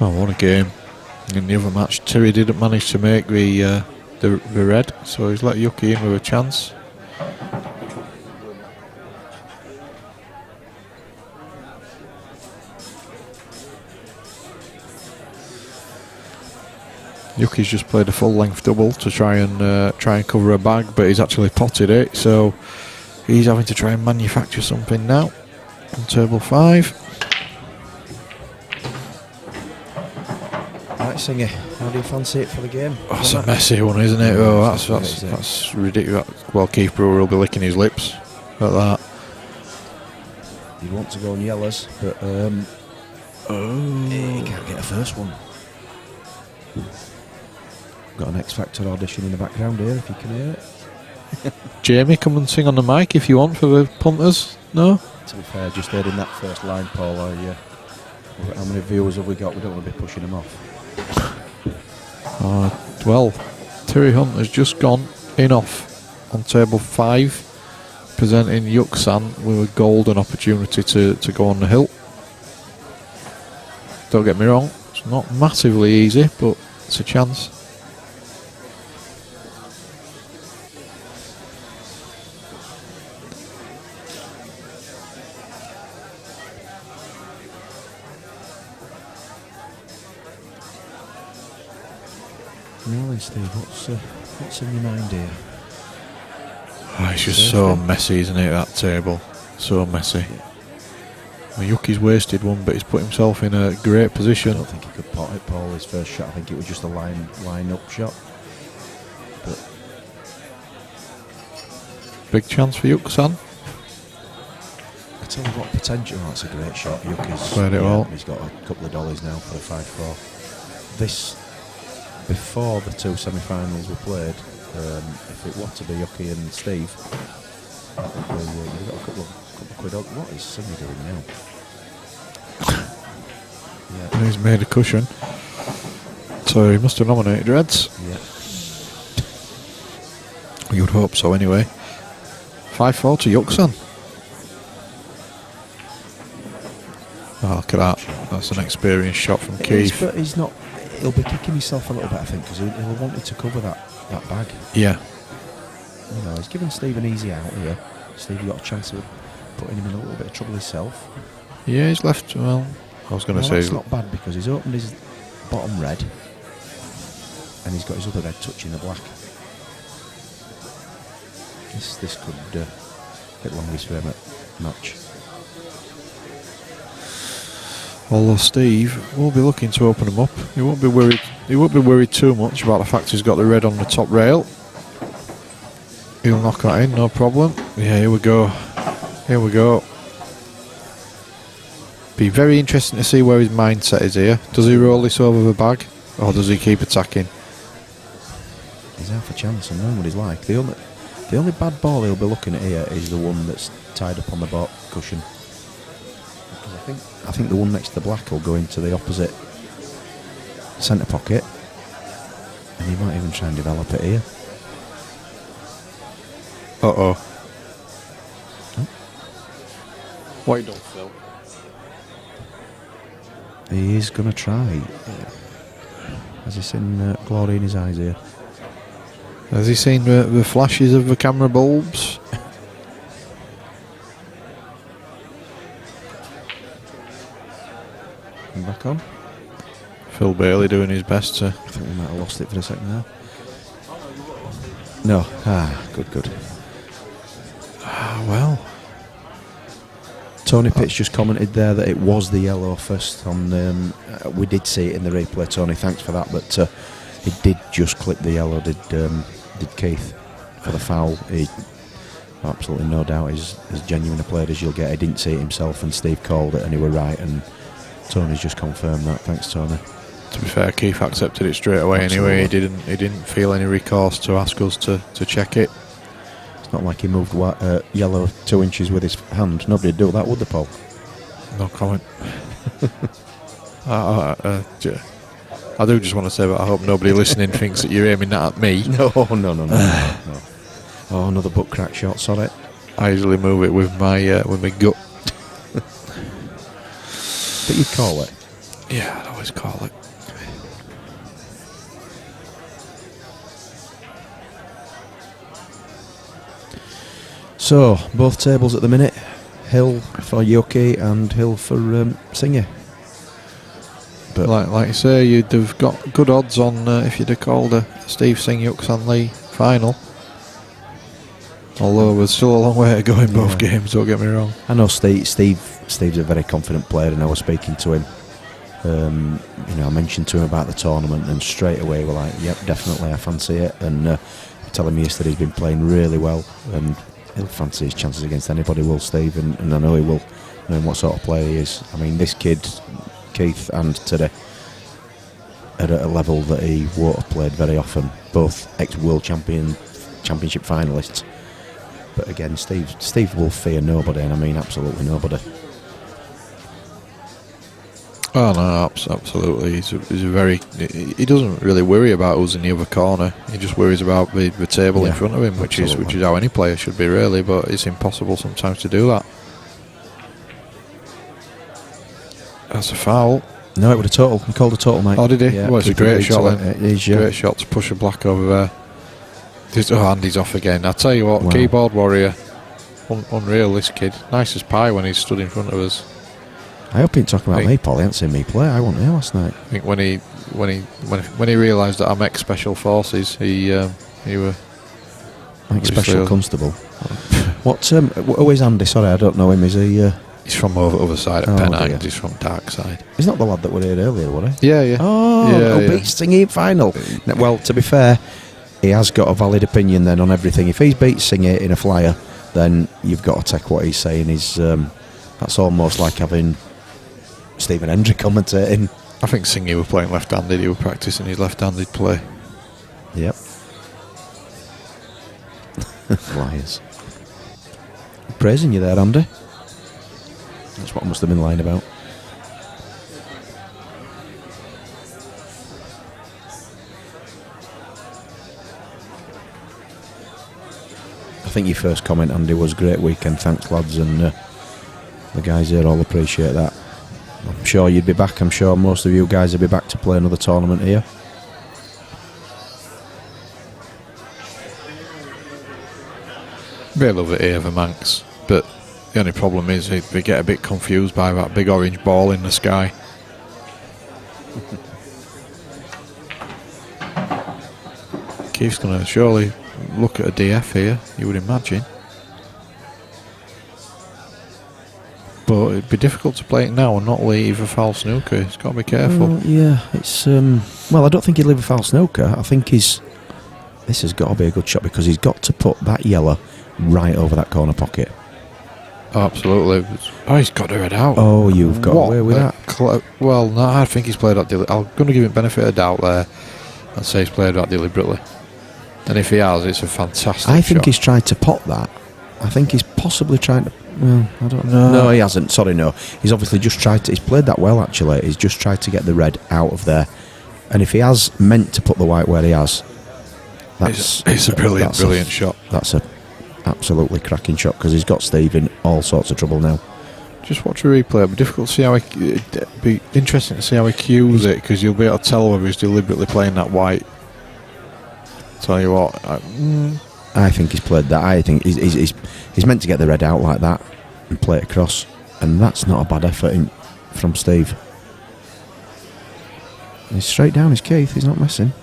Oh, what a game. In the other match, Terry didn't manage to make the red, so he's let Yuki in with a chance. Yuki's just played a full length double to try and cover a bag, but he's actually potted it, so he's having to try and manufacture something now on table 5.
Right, Singer, how do you fancy it for the game?
Oh, it's a messy one, isn't it? Oh, that's ridiculous. Well, Keith Brewer will be licking his lips at that.
You'd want to go on yellows, but he can't get a first one. Got an X Factor audition in the background here, if you can hear it.
Jamie, come and sing on the mic if you want for the punters. No?
To be fair, just heard in that first line, Paul, how many viewers have we got? We don't want to be pushing them off.
Well, Terry Hunt has just gone in off on table 5, presenting Yuksan with a golden opportunity to go on the hill. Don't get me wrong, it's not massively easy, but it's a chance.
Well then, Steve, what's in your mind here?
Oh, it's just so messy, isn't it, that table? So messy. Well, Yuki's wasted one, but he's put himself in a great position.
I don't think he could pot it, Paul, his first shot. I think it was just a line-up shot. But
Big chance for Yuksan.
I tell you what, potential. That's a great shot. Yuki's
Played it well.
He's got a couple of dollars now for a 5-4. This, before the two semi-finals were played, if it were to be Yuki and Steve, you've got a couple of quid. What is Singer doing now?
And he's made a cushion. So he must have nominated Reds.
Yeah.
You'd hope so anyway. 5-4 to Yuksan. Oh, look at that. That's an experienced shot from Keith.
But he's not. He'll be kicking himself a little bit, I think, because he'll want it to cover that bag.
Yeah.
You know, he's given Steve an easy out here. Steve got a chance of putting him in a little bit of trouble himself.
Yeah, he's left. Well, I was going to say
it's not bad because he's opened his bottom red and he's got his other red touching the black. This could hit longest for him at match.
Although Steve will be looking to open him up. He won't be worried. He won't be worried too much about the fact he's got the red on the top rail. He'll knock that in, no problem. Yeah, here we go. Here we go. Be very interesting to see where his mindset is here. Does he roll this over the bag, or does he keep attacking?
He's half a chance and knowing what he's like. The only bad ball he'll be looking at here is the one that's tied up on the back cushion. Because I think the one next to the black will go into the opposite centre pocket, and he might even try and develop it here.
What you done, Phil?
He is going to try. Has he seen glory in his eyes here?
Has he seen the flashes of the camera bulbs?
And back on.
Phil Bailey doing his best to...
I think we might have lost it for a second there. No. Good.
Well.
Tony Pitts just commented there that it was the yellow first. We did see it in the replay, Tony. Thanks for that. But it did just clip the yellow. Did Keith for the foul? He, absolutely no doubt, is as genuine a player as you'll get. He didn't see it himself, and Steve called it, and he were right. And Tony's just confirmed that. Thanks, Tony.
To be fair, Keith accepted it straight away. Absolutely. Anyway. He didn't feel any recourse to ask us to check it.
It's not like he moved yellow 2 inches with his hand. Nobody'd do that, would they, Paul?
No comment. I do just want to say that I hope nobody listening thinks that you're aiming that at me.
No. Oh, another butt crack shot, sorry.
I usually move it with my gut.
But you'd call it?
Yeah, I'd always call it.
So, both tables at the minute. Hill for Yoki and Hill for Singer.
But like you say, you'd have got good odds on if you'd have called a Steve Singh Yuxan Lee final. Although there's still a long way to go in both games, don't get me wrong.
I know Steve's a very confident player, and I was speaking to him. I mentioned to him about the tournament, and straight away we're like, yep, definitely, I fancy it. And telling me yesterday he's been playing really well, and he'll fancy his chances against anybody, will Steve, and I know he will, knowing what sort of player he is. I mean, this kid, Keith and Teddy, are at a level that he won't have played very often, both ex-world championship finalists. But again, Steve will fear nobody, and I mean absolutely nobody.
Oh no, absolutely. He's a very. He doesn't really worry about who's in the other corner. He just worries about the table in front of him, which is how any player should be, really. But it's impossible sometimes to do that. That's a foul.
No, it was a total. He called a total, mate.
Oh, did he?
Yeah,
well, it's a great shot then.
It is, yeah.
Great shot to push a black over there. Andy's off again. I tell you what,
wow.
Keyboard warrior, unreal. This kid, nice as pie when he's stood in front of us.
I hope he ain't talking about me, Paul. He hadn't seen me play. I wasn't here last night.
I think when he realised that I'm ex-special forces, he were
like special constable. Who is Andy? Sorry, I don't know him. Is he?
He's from over the other side of Penang. He's from dark side.
He's not the lad that were here earlier, was he?
Yeah.
Oh, beat Singy final. Well, to be fair, he has got a valid opinion then on everything. If he's beat Singy in a flyer, then you've got to take what he's saying. That's almost like having Stephen Hendry commentating.
I think Singy were playing left-handed. He was practicing his left-handed play.
Yep. Liars. Praising you there, Andy. That's what I must have been lying about. I think your first comment, Andy, was great weekend. Thanks, lads, and the guys here all appreciate that. I'm sure you'd be back. I'm sure most of you guys will be back to play another tournament here.
They love it here, the Manx, but the only problem is they get a bit confused by that big orange ball in the sky. Keith's going to surely look at a DF here, you would imagine. But it'd be difficult to play it now and not leave a foul snooker. He's got to be careful.
It's well, I don't think he'd leave a foul snooker. I think this has got to be a good shot because he's got to put that yellow right over that corner pocket.
Oh, absolutely. Oh, he's got to head out.
Oh, you've got away with that.
Well, no, I think he's played that. I'm going to give him benefit of doubt there and say he's played that deliberately. And if he has, it's a fantastic
I think
shot.
he's tried to pot that. I think he's possibly trying to. Well, I don't know. No, he hasn't. Sorry, no. He's obviously just tried to. He's played that well, actually. He's just tried to get the red out of there. And if he has meant to put the white where he has,
it's a brilliant shot.
That's a absolutely cracking shot because he's got Steve in all sorts of trouble now.
Just watch a replay. It'll be difficult to see how it'd be interesting to see how he cues it, because you'll be able to tell whether he's deliberately playing that white. Tell you what,
I think he's played that. I think he's meant to get the red out like that and play it across, and that's not a bad effort from Steve. He's straight down his Keith. He's not messing.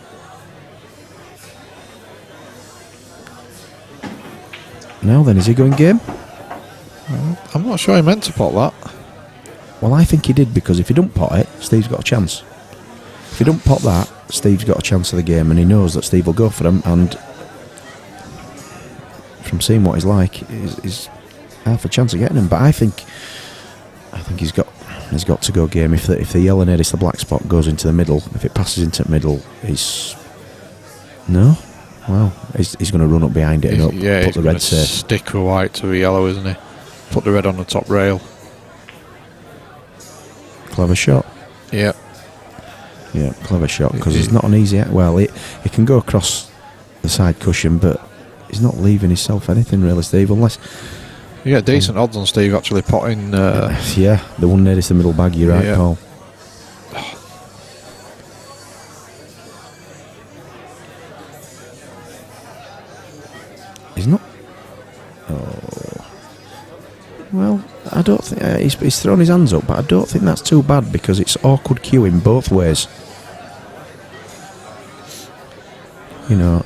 Now then, is he going game?
I'm not sure he meant to pot that.
Well, I think he did, because if he don't pot it, Steve's got a chance. If he don't pot that, Steve's got a chance of the game, and he knows that Steve will go for him. And from seeing what he's like, he's half a chance of getting him. But I think he's got to go game. If the yellow nearest the black spot goes into the middle, if it passes into the middle, he's going to run up behind it and put the red safe.
Stick the white to the yellow, isn't he? Put the red on the top rail.
Clever shot.
Yeah.
Yeah, clever shot, because it's not an easy. Well, it can go across the side cushion, but he's not leaving himself anything really, Steve, unless.
You get decent odds on Steve actually potting.
The one nearest the middle bag. You're right, Paul. He's not. Oh. Well, I don't think he's thrown his hands up, but I don't think that's too bad, because it's awkward queuing both ways. You know,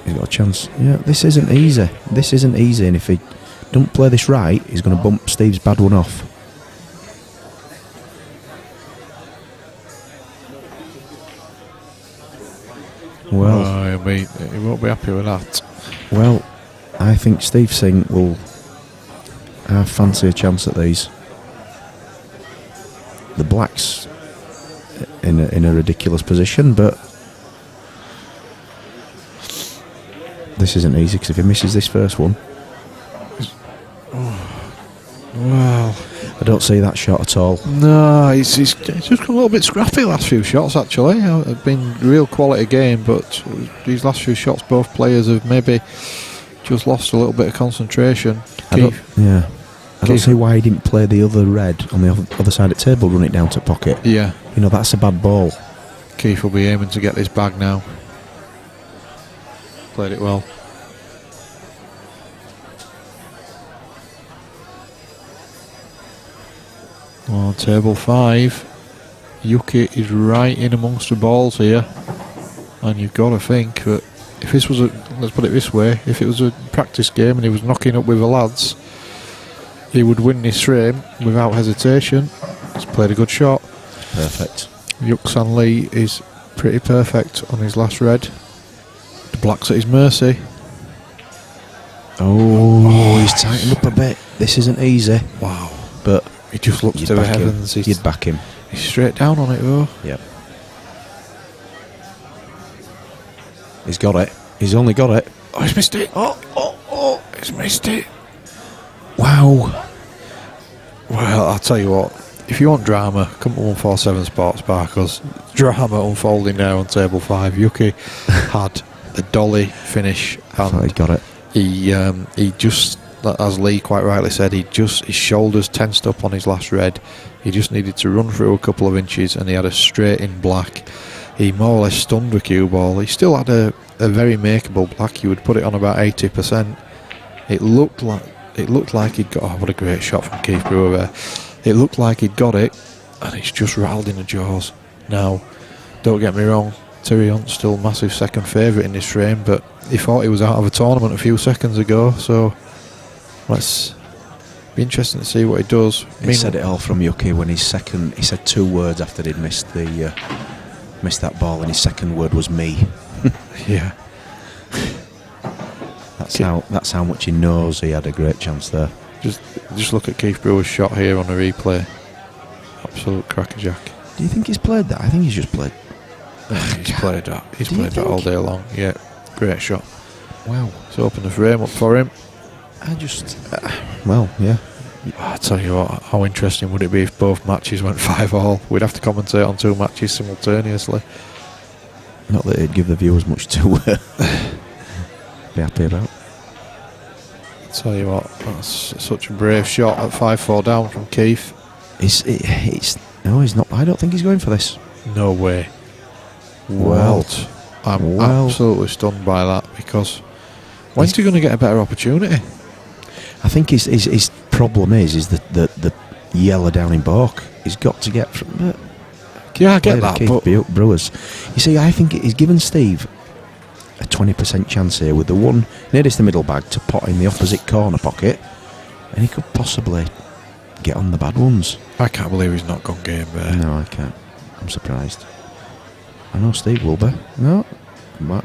he's got a chance. Yeah, this isn't easy. And if he don't play this right, he's going to bump Steve's bad one off. Well,
he won't be happy with that.
Well, I think Steve Singh will have fancy a chance at these. The black's in a ridiculous position, but this isn't easy, because if he misses this first one,
well,
I don't see that shot at all.
No, he's just got a little bit scrappy last few shots actually. It's been a real quality game, but these last few shots both players have maybe just lost a little bit of concentration.
I don't see why he didn't play the other red on the other side of the table, run it down to pocket.
Yeah.
You know, that's a bad ball.
Keith will be aiming to get this bag now. Played it well. On table 5, Yuki is right in amongst the balls here, and you've got to think that if this was let's put it this way, if it was a practice game and he was knocking up with the lads, he would win this frame without hesitation. He's played a good shot.
Perfect.
Yuk-San Lee is pretty perfect on his last red. The black's at his mercy.
Oh, he's tightened up a bit. This isn't easy.
Wow.
But
he just looks to the heavens.
You'd back him.
He's straight down on it though.
Yep. He's got it. He's only got it.
Oh, he's missed it. Oh, he's missed it.
Wow.
Well, I'll tell you what, if you want drama, come to 147 Sports Bar, because drama unfolding now on table 5. Yuki had a dolly finish, and
he got it.
He just, as Lee quite rightly said, his shoulders tensed up on his last red. He just needed to run through a couple of inches, and he had a straight in black. He more or less stunned the cue ball. He still had a very makeable black. You would put it on about 80%. It looked like he'd got. Oh, what a great shot from Keith Brewer there. It looked like he'd got it, and it's just rattled in the jaws. Now, don't get me wrong, Terry Hunt's still massive second favourite in this frame, but he thought he was out of a tournament a few seconds ago, so let's be interesting to see what he does.
He said it all from Yuki when he said 2 words after he'd missed that ball, and his second word was me.
Yeah.
That's how much he knows he had a great chance there.
Just look at Keith Brewer's shot here on the replay. Absolute crackerjack.
Do you think he's played that? I think he's just played.
He's played that. He's played that all day long. Yeah. Great shot.
Wow.
It's opened the frame up for him.
I just... well, yeah.
I tell you what, how interesting would it be if both matches went 5-all? We'd have to commentate on 2 matches simultaneously.
Not that it'd give the viewers much to be happy about.
Tell you what, that's such a brave shot at 5-4 down from Keith.
No, he's not. I don't think he's going for this.
No way.
Well,
I'm absolutely stunned by that, because when's he going to get a better opportunity?
I think his problem is the yellow down in baulk. He's got to get from.
Yeah, I get that, but
Brewers. You see, I think he's given Steve a 20% chance here with the one nearest the middle bag to pot in the opposite corner pocket, and he could possibly get on the bad ones.
I can't believe he's not gone game there.
No, I can't. I'm surprised. I know Steve will be. No, do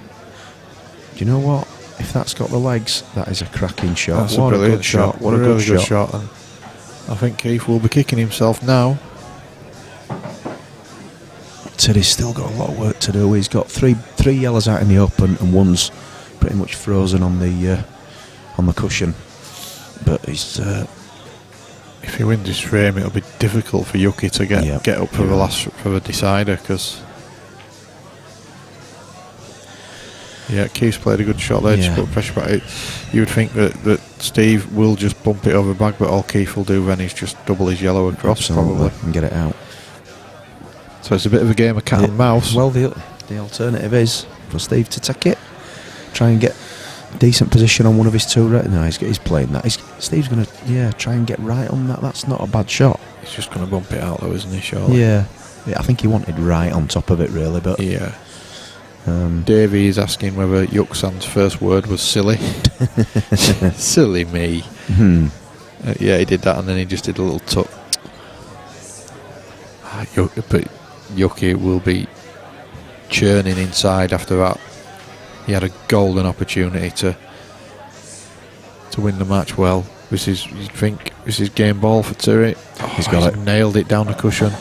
you know what? If that's got the legs, that is a cracking shot.
That's
What
a brilliant
good shot. What a
really
good shot.
And I think Keith will be kicking himself now.
Teddy's still got a lot of work to do. He's got three yellows out in the open, and one's pretty much frozen on the cushion. But he's
if he wins this frame, it'll be difficult for Yuki to get up for the decider, because Keith's played a good shot there. Just put pressure back. You would think that Steve will just bump it over bag, but all Keith will do then is just double his yellow across.
Absolutely,
probably,
and get it out.
So it's a bit of a game of cat and mouse.
Well, the alternative is for Steve to take it, try and get decent position on one of his 2 right. No, he's playing that. Steve's going to try and get right on that. That's not a bad shot.
He's just going to bump it out though, isn't he, surely?
Yeah, I think he wanted right on top of it really, but
yeah. Davey is asking whether Yuxan's first word was silly. Silly me. Yeah, he did that, and then he just did a little tuck. But Yuki will be churning inside after that. He had a golden opportunity to win the match. Well, you'd think this is game ball for Terry.
He's got it.
Nailed it down the cushion.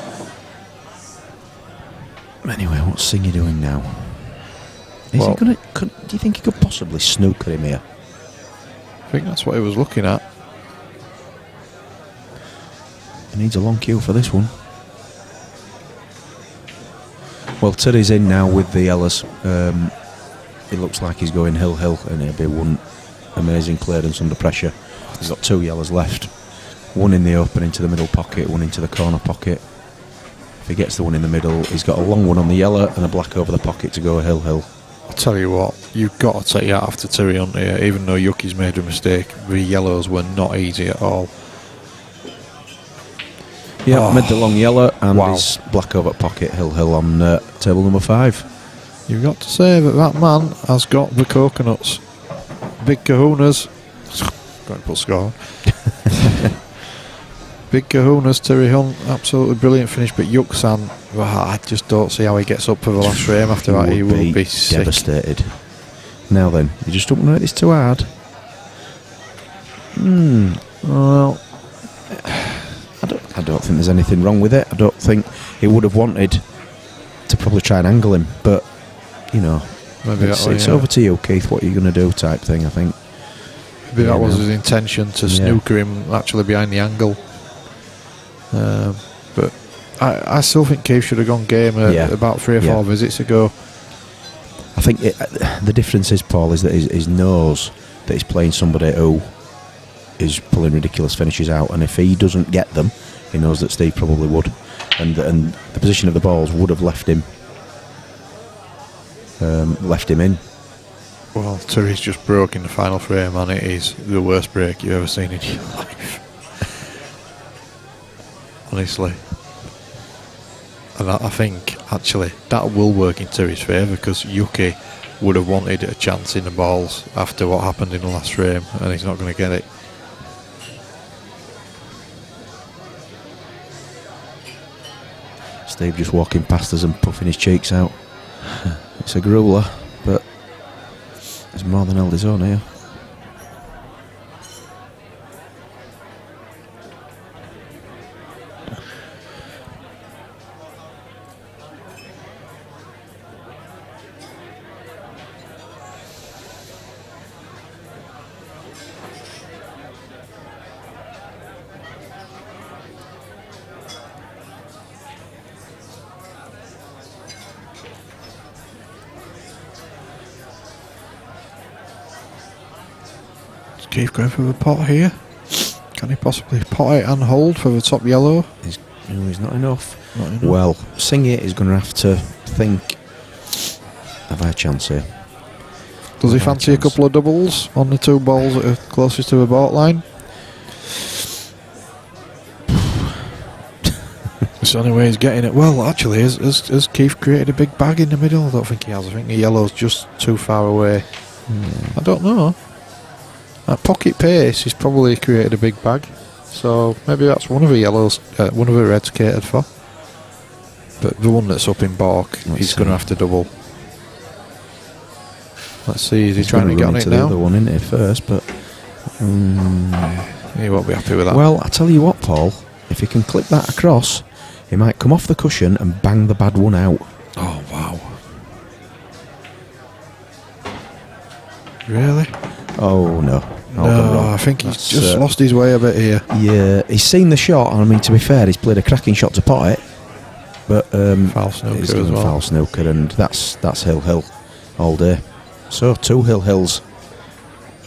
Anyway, what's Singy doing now? Do you think he could possibly snooker him here?
I think that's what he was looking at.
He needs a long cue for this one. Well, Terry's in now with the yellows. It looks like he's going hill, and it'll be one amazing clearance under pressure. He's got 2 yellows left. One in the open into the middle pocket, one into the corner pocket. If he gets the one in the middle, he's got a long one on the yellow and a black over the pocket to go hill.
I'll tell you what, you've got to take your hat after Terry Hunt here. Even though Yuki's made a mistake, the yellows were not easy at all.
Yeah, made the long yellow and his black over pocket hill on table number 5.
You've got to say that man has got the coconuts. Big kahunas. Going to put score. Big kahunas, Terry Hunt. Absolutely brilliant finish, but Yuxan, I just don't see how he gets up for the last frame after that. He will be sick.
Devastated. Now then, you just don't want to make this too hard. Well, I don't think there's anything wrong with it. I don't think he would have wanted to probably try and angle him, but maybe it's over to you, Keith. What are you going to do? Type thing. I think.
Maybe that was his intention, to snooker him actually behind the angle. But I still think Keith should have gone game about 3 or 4 visits ago.
I think the difference is, Paul, is that he knows that he's playing somebody who is pulling ridiculous finishes out, and if he doesn't get them, he knows that Steve probably would, and the position of the balls would have left him in.
Well, Terry's just broke in the final frame, and it is the worst break you've ever seen in your life. Honestly. And I think, actually, that will work in Terry's favour, because Yuki would have wanted a chance in the balls after what happened in the last frame, and he's not going to get it.
Steve just walking past us and puffing his cheeks out. It's a grueler, but he's more than held his own here.
Keith going for the pot here? Can he possibly pot it and hold for the top yellow?
He's not enough.
Not enough.
Well, Sing It is going to have to think. Have I a chance here?
Does he fancy a couple of doubles on the 2 balls that are closest to the baulk line? It's the only way he's getting it. Well, actually, has Keith created a big bag in the middle? I don't think he has. I think the yellow's just too far away. I don't know. At pocket pace, he's probably created a big bag. So maybe that's one of the yellows, one of the reds catered for. But the one that's up in baulk, he's going to have to double. Let's see, is he trying to get on it now?
The other one in it first, but
he won't be happy with that.
Well, I tell you what, Paul, if he can clip that across, he might come off the cushion and bang the bad one out.
Oh, wow. Really?
Oh, no.
No, I think he's just lost his way a bit here.
Yeah, he's seen the shot, and I mean, to be fair, he's played a cracking shot to pot it. But
foul snooker
he's
as well.
Foul snooker, and that's hill all day. So 2 hills,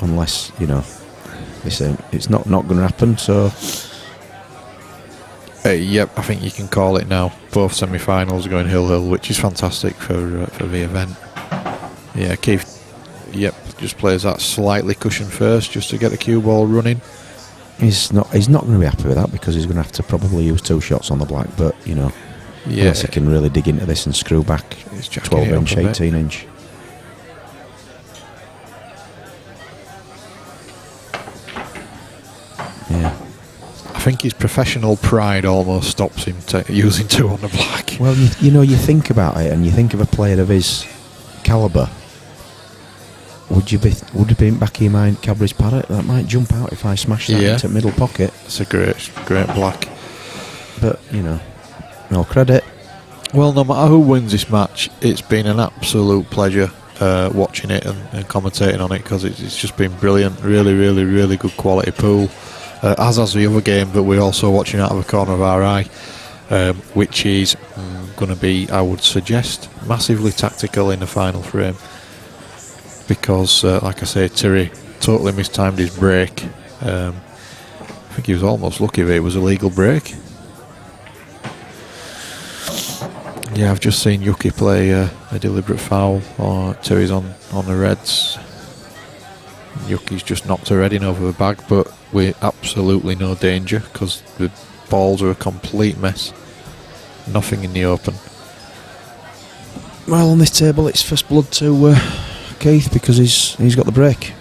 unless it's not going to happen. So
yep, I think you can call it now. Both semi-finals are going hill, which is fantastic for the event. Yeah, Keith. Yep, just plays that slightly cushion first, just to get the cue ball running.
He's not going to be happy with that because he's going to have to probably use 2 shots on the black. But unless he can really dig into this and screw back 12-inch, 18-inch. Yeah.
I think his professional pride almost stops him using 2 on the black.
Well, you think about it, and you think of a player of his calibre. Would you be back of your mind Cadbury's Parrot? That might jump out if I smash that into middle pocket.
It's a great black.
But no credit.
Well, no matter who wins this match, it's been an absolute pleasure watching it and commentating on it, because it's just been brilliant. Really, really, really good quality pool. As has the other game that we're also watching out of the corner of our eye, which is going to be, I would suggest, massively tactical in the final frame. Because, like I say, Terry totally mistimed his break. I think he was almost lucky that it was a legal break. Yeah, I've just seen Yuki play a deliberate foul. Terry's on the reds. Yuki's just knocked a red in over the bag, but with absolutely no danger because the balls are a complete mess. Nothing in the open.
Well, on this table, it's first blood to Keith because he's got the break.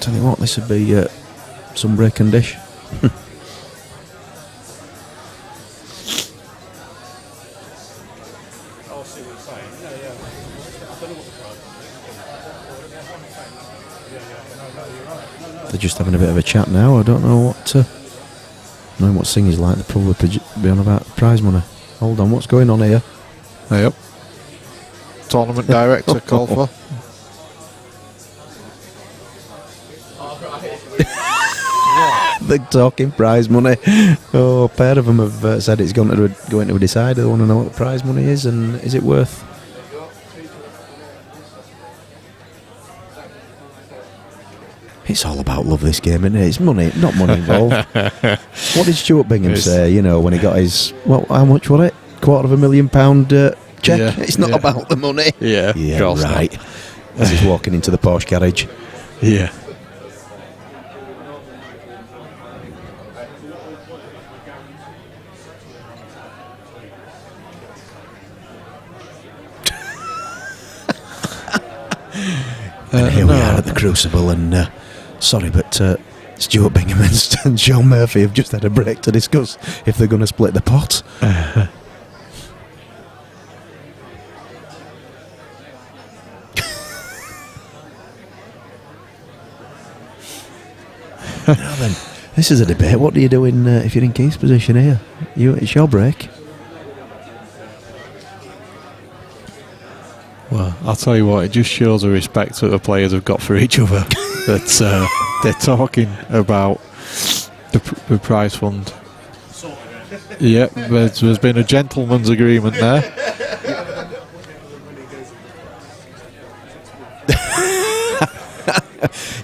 Tell you what, this would be some break and dish. They're just having a bit of a chat now. I don't know knowing what Sing is like. They're probably be on about prize money. Hold on, what's going on here?
Yep. Tournament director call for.
They're talking prize money. Oh, a pair of them have said it's going to a decider. They want to know what the prize money is and is it worth. It's all about love, this game, isn't it? It's money, not money involved. What did Stuart Bingham say, when he got his, how much was it? £250,000 check?
Yeah,
it's not about the money.
Yeah,
right. As he's walking into the Porsche garage.
Yeah.
And here we are at the Crucible, and sorry, but Stuart Bingham and John Murphy have just had a break to discuss if they're going to split the pot. Now then, this is a debate. What do you do if you're in Keith's position here? It's your break.
Well, I'll tell you what, it just shows the respect that the players have got for each other. That they're talking about the prize fund. Yeah, there's been a gentleman's agreement there.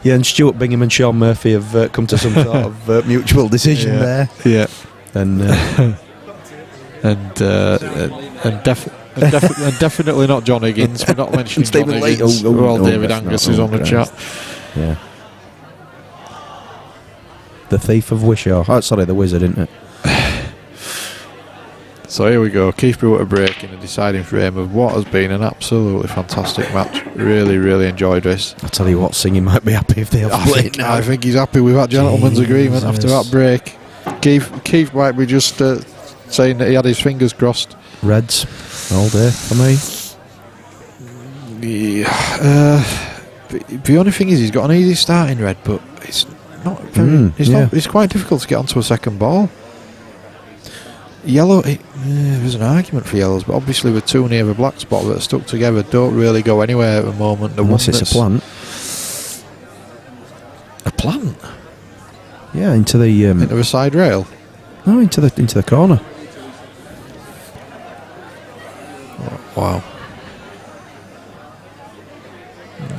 Yeah, and Stuart Bingham and Sean Murphy have come to some sort of mutual decision there.
Yeah.
And
And definitely not John Higgins. We're not mentioning
Stephen
John
Lee.
Higgins. David
that's
Angus
not-
is on the
Christ.
chat.
Yeah. The Thief of Wishaw. Oh, sorry, the Wizard, isn't it?
So here we go. Keith Brewer break in a deciding frame of what has been an absolutely fantastic match. Really enjoyed this.
I tell you what, Singy might be happy if they have played now.
I think he's happy with that gentleman's agreement after
Jesus.
that break. Keith might be just saying that he had his fingers crossed.
Reds all day for me.
Yeah. The only thing is he's got an easy start in red, but it's not very. It's quite difficult to get onto a second ball. Yellow, there's an argument for yellows, but obviously with two near the black spot that are stuck together, don't really go anywhere at the moment. The
Unless
one
it's a plant.
A plant?
Yeah, into the
Into the side rail?
no, into the corner.
Wow.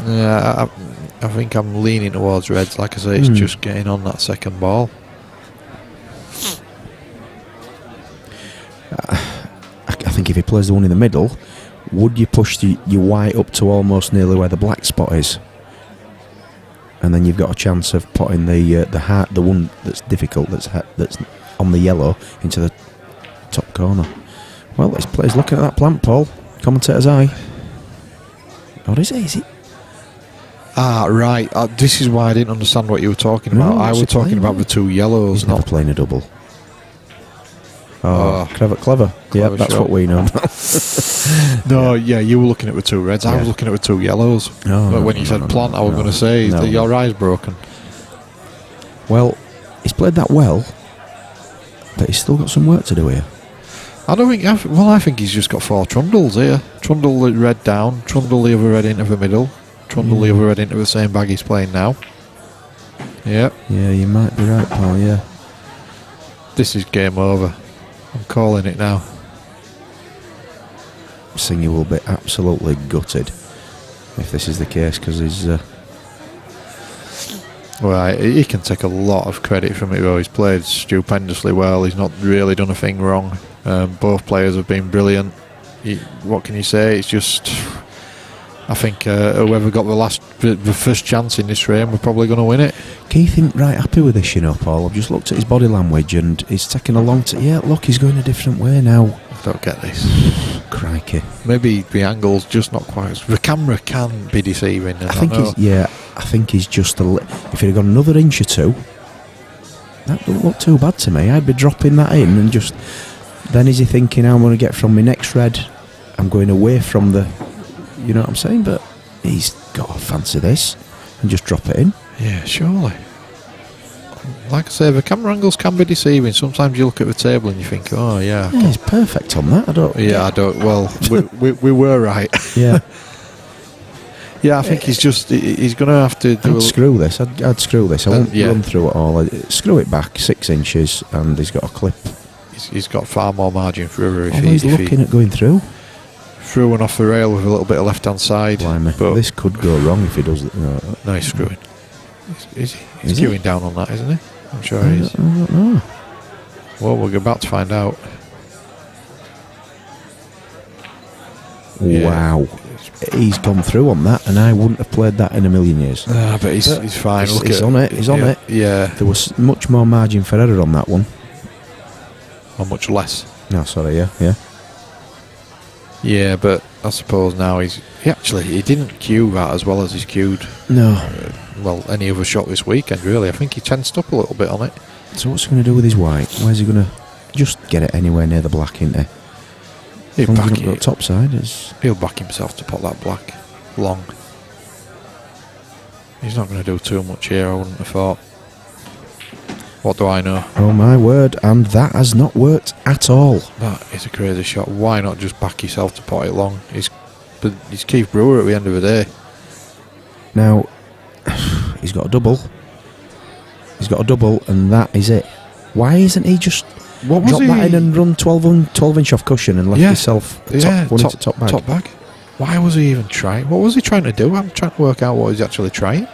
Yeah, I think I'm leaning towards reds. Like I say, it's just getting on that second ball.
I think if he plays the one in the middle, would you push your white up to almost nearly where the black spot is, and then you've got a chance of putting the one that's difficult that's on the yellow into the top corner. Well, he's looking at that plant, Paul. Commentator's eye. What is it? Is it?
Ah, right. This is why I didn't understand what you were talking about.
No,
I
what's
was
he
talking
playing?
about the two yellows,
He's never
not.
playing a double. Oh,
Oh.
clever. Yeah,
Clever
that's
shot.
what we know.
No, yeah, you were looking at the two reds. I
Yeah.
was looking at the two yellows.
No,
But
no,
when you
no,
said
no,
plant, I was
no,
going to say
no.
that your eye's broken.
Well, he's played that well, but he's still got some work to do here.
I don't think. I think he's just got four trundles here. Trundle the red down, trundle the other red into the middle, trundle the other red into the same bag he's playing now. Yep,
Yeah, you might be right, Paul. Yeah.
this is game over. I'm calling it now.
Singy will be absolutely gutted if this is the case, because he's
Well, he can take a lot of credit from it though. He's played stupendously well. He's not really done a thing wrong. Both players have been brilliant. What can you say? It's just, I think whoever got the first chance in this frame, we're probably going to win it.
Keith isn't right happy with this, you know, Paul. I've just looked at his body language and he's taking a long time. Yeah, look, he's going a different way now.
I don't get this.
Crikey.
Maybe the angle's just not quite. The camera can be deceiving.
I think he's just if he'd have got another inch or two, that doesn't look too bad to me. I'd be dropping that in and just. Then is he thinking, how I'm going to get from my next red? I'm going away from the. You know what I'm saying? But he's got to fancy this and just drop it in.
Yeah, surely. Like I say, the camera angles can be deceiving. Sometimes you look at the table and you think, oh yeah.
Yeah, he's perfect on that. I don't.
Yeah, I don't. Well, we were right.
Yeah.
Yeah, I think he's going to have to do.
I'd screw this. I'd screw this. I won't
yeah.
run through it all. Screw it back 6 inches, and he's got a clip.
He's got far more margin through if
He's looking at going through.
through and off the rail with a little bit of left hand side.
Blimey.
But
This could go wrong if he does it.
no, he's screwing. Is he? He's
Is he?
queuing down on that, isn't he? I'm sure he is.
I don't know.
Well, we're about to find out.
Wow. He's gone through on that, and I wouldn't have played that in a million years.
But he's fine.
He's-
Look
he's
at
on it, he's on it.
Yeah,
There was much more margin for error on that one.
or much less.
No, sorry, yeah.
Yeah, but I suppose now he didn't cue that as well as he's cued.
No.
Well, any other shot this weekend, really. I think he tensed up a little bit on it.
So what's he going to do with his white? Where's he going to just get it anywhere near the black, isn't he? As long as he don't go top side,
He'll back himself to pot that black long. He's not going to do too much here, I wouldn't have thought. What do I know?
oh my word, and that has not worked at all.
That is a crazy shot. Why not just back yourself to pot it long? He's Keith Brewer at the end of the day.
Now, he's got a double. He's got a double, and that is it. Why isn't he just
What was
drop that in and run 12 inch off cushion and left himself into top bag?
Top bag. Why was he even trying? What was he trying to do? I'm trying to work out what he's actually trying.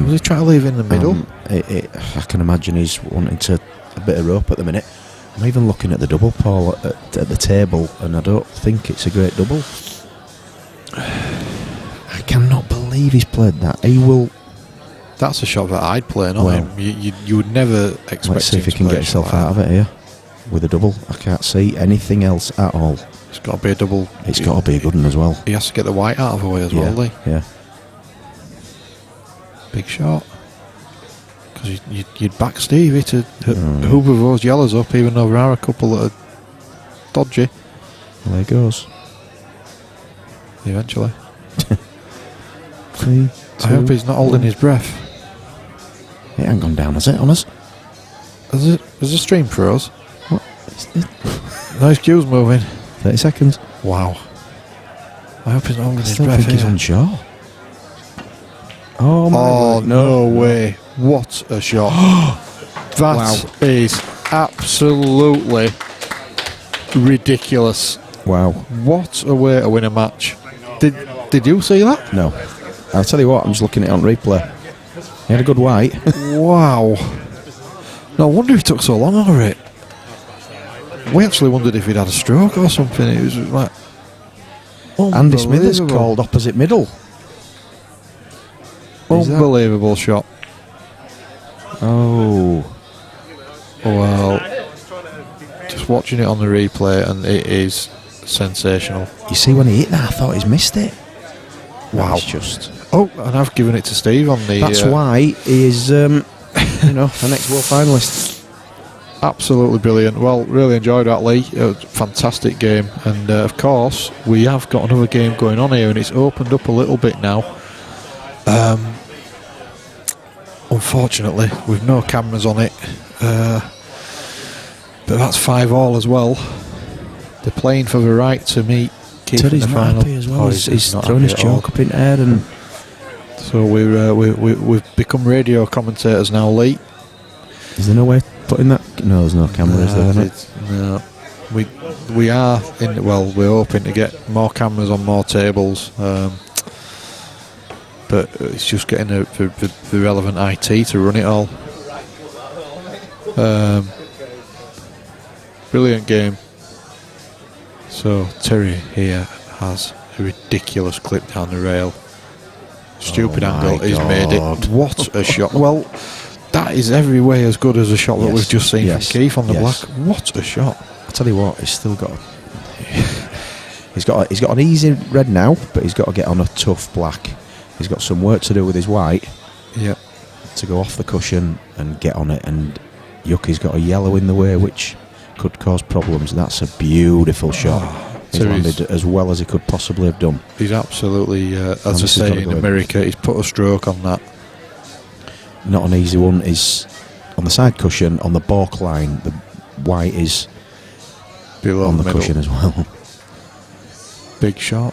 Was he trying to leave in the middle?
I can imagine he's wanting a bit of rope at the minute. I'm even looking at the double, Paul, at the table, and I don't think it's a great double. I cannot believe he's played that. He will.
That's a shot that I'd play, not
Well,
him. You would never expect
Let's see
him
if he
to
can
play
get
a shot
himself
like
out of it here with a double. I can't see anything else at all.
that. It's got to be a double.
It's got to be a good one as well.
He has to get the white out of the way as well, doesn't he?
Yeah.
Big shot. Because you'd back Stevie to hoover those yellows up, even though there are a couple that are dodgy.
Well, there he goes.
Eventually.
3, 2,
I hope he's not holding his breath.
It ain't gone down, has it, on us?
There's a stream for us.
What?
Nice cues moving.
30 seconds.
Wow. I hope he's not holding
I
his
still
breath
think he's
here.
on shore. Oh, my
Oh,
word.
no way. What a shot. That is absolutely ridiculous.
Wow.
What a way to win a match. Did you see that?
No. I'll tell you what, I'm just looking at it on replay. He had a good white.
Wow. No wonder he took so long over it. We actually wondered if he'd had a stroke or something. It was like...
Andy Smithers
unbelievable.
called opposite middle.
Unbelievable shot.
Oh.
Well, just watching it on the replay, and it is sensational.
You see, when he hit that, I thought he's missed it.
Wow.
It's just...
Oh, and I've given it to Steve on the...
That's why he is, the next world finalist.
Absolutely brilliant. Well, really enjoyed that, Lee. It was a fantastic game. And, of course, we have got another game going on here, and it's opened up a little bit now. Unfortunately, with no cameras on it. But that's 5-all as well. They're playing for the right to meet Keith in
Teddy's
the
not
final.
happy as well.
Oh,
he's
not
throwing his
happy at all.
chalk up in the air and...
So we've become radio commentators now, Lee.
Is there no way of putting that? No, there's no camera, is there?
No. We are in. Well, we're hoping to get more cameras on more tables, but it's just getting the relevant IT to run it all. Brilliant game. So Terry here has a ridiculous clip down the rail. Stupid
Oh my
angle. He's made
God.
it. What a shot! Well, that is every way as good as a shot that
Yes,
we've just seen
yes,
from Keith on the
yes.
black. What a shot!
I tell you what, he's still got... he's got an easy red now, but he's got to get on a tough black. He's got some work to do with his white.
Yep.
To go off the cushion and get on it, and Yuki's got a yellow in the way, which could cause problems. That's a beautiful shot. He's landed as well as he could possibly have done.
He's absolutely, as I
this has
say
gotta
in
go in.
America, he's put a stroke on that.
Not an easy one. Is on the side cushion, on the balk line, the white is
Below
on the
middle.
cushion as well.
Big shot.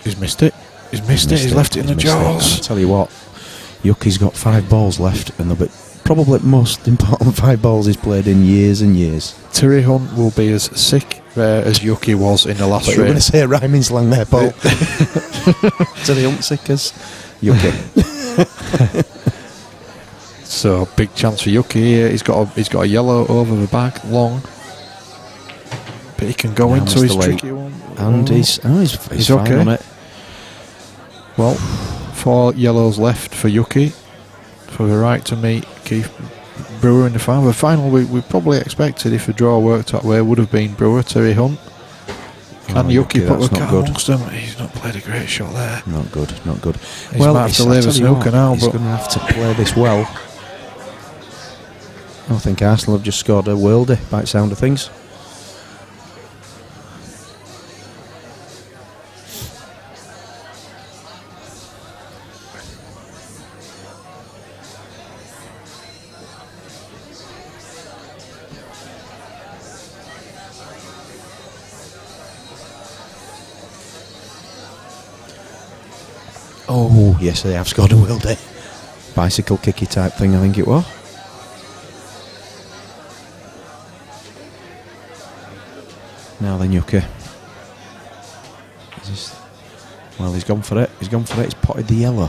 He's missed it. He's missed it. He's left it in the
He's missed it.
jaws.
I'll tell you what, Yuki's got 5 balls left, and they'll be probably the most important 5 balls he's played in years and years.
Terry Hunt will be as sick as Yuki was in the last
But you're going to
race.
say a rhyming slang there, Paul. Terry Hunt sick as Yuki.
So big chance for Yuki here. He's got a yellow over the back, long. But he can go
Now
into
Mr.
his
Lake.
tricky one.
And he's fine
okay.
on it.
Well, 4 yellows left for Yuki for the right to meet Keith Brewer in the final. The final we probably expected, if the draw worked that way, would have been Brewer, Terry Hunt. Can Yuki put
that's
the
not
cat
good.
amongst them? He's not played a great shot there.
Not good, not good.
He's might have to
I'll
leave
tell
a
you
snooker
what,
now,
he's
but-
going to have to play this well. I think Arsenal have just scored a worldie by the sound of things. Oh, yes, they have scored a worldie. Bicycle kicky type thing, I think it was. Now then, Yuki. Well, he's gone for it. He's potted the yellow.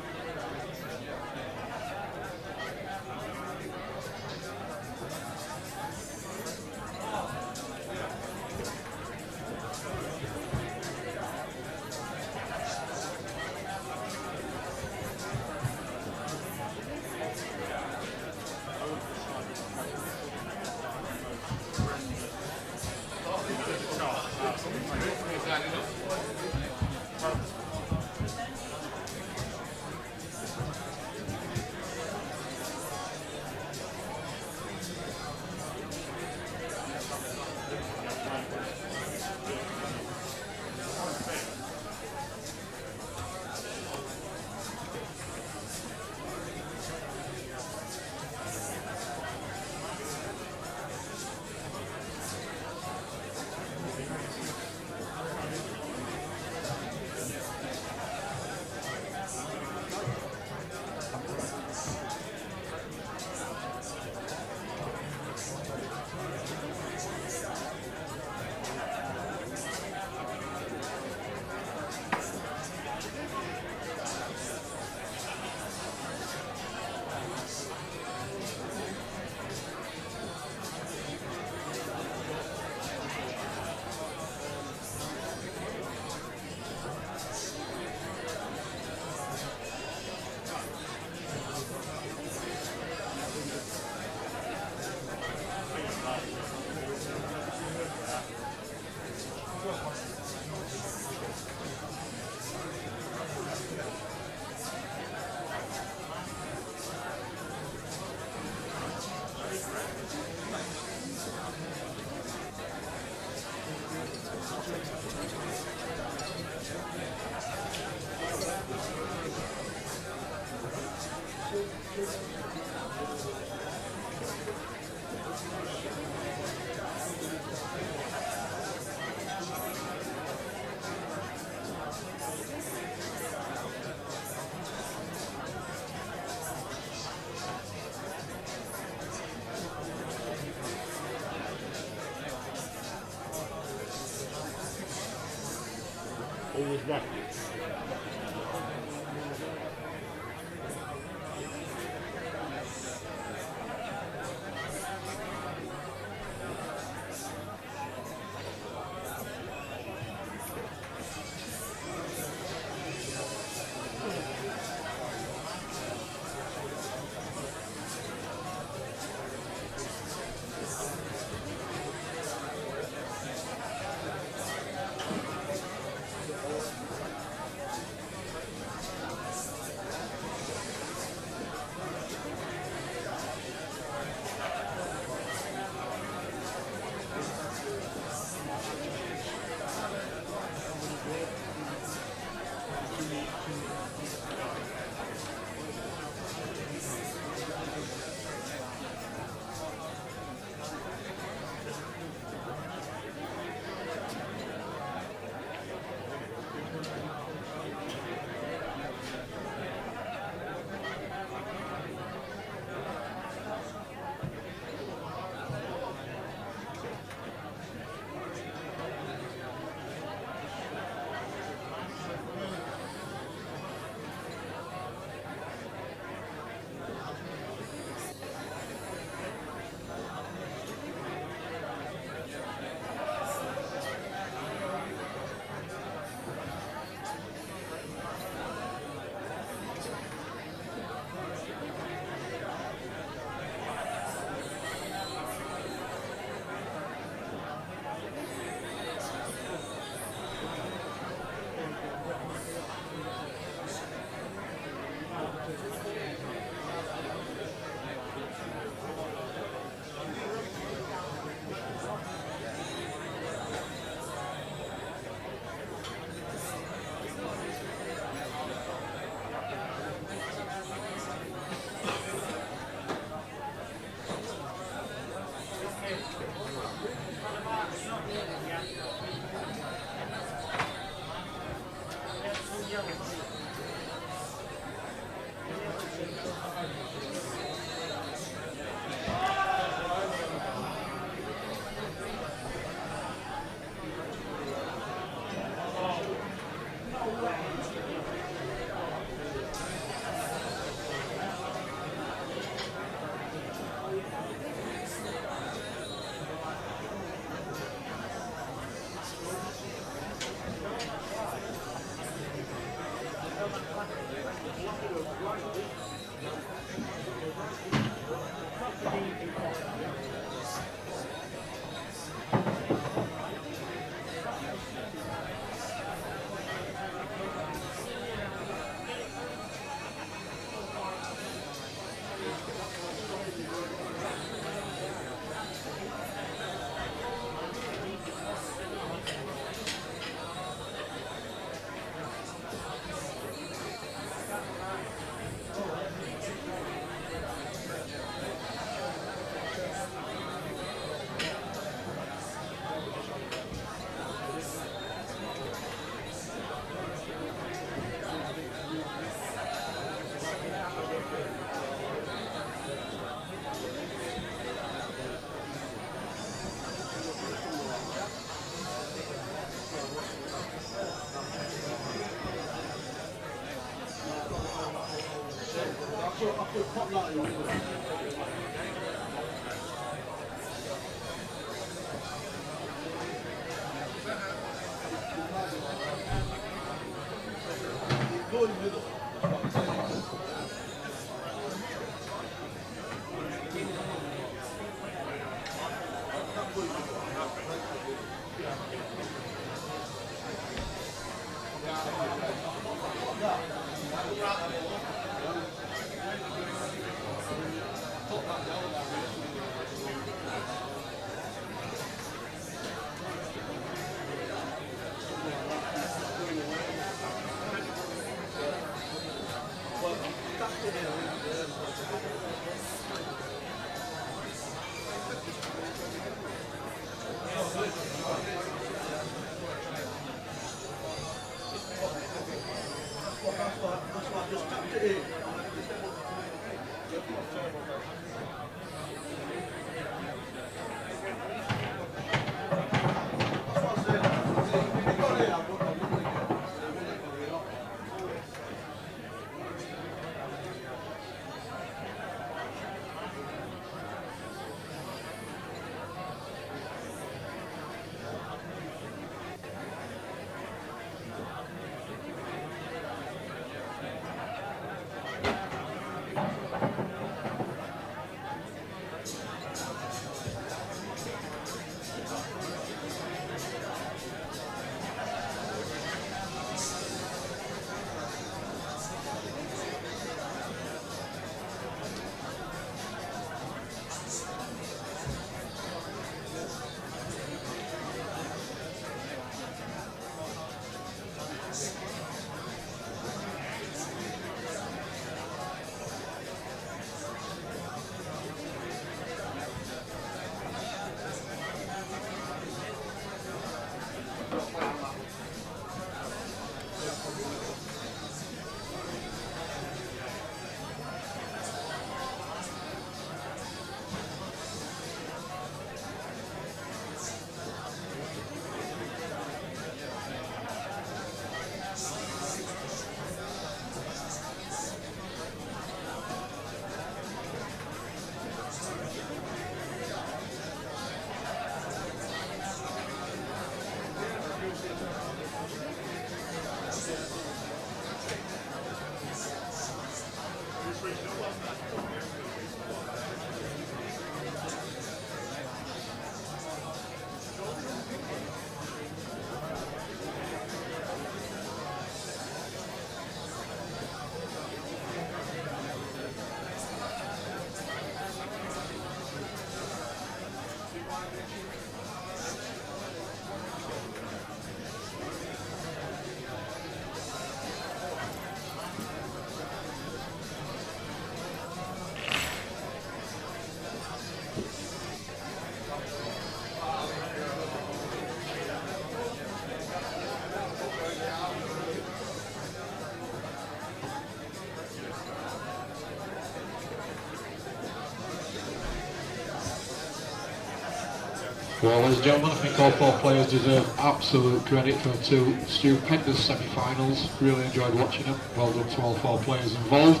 Well, ladies and gentlemen, I think all 4 players deserve absolute credit for 2 stupendous semi-finals. Really enjoyed watching them. Well done to all 4 players involved.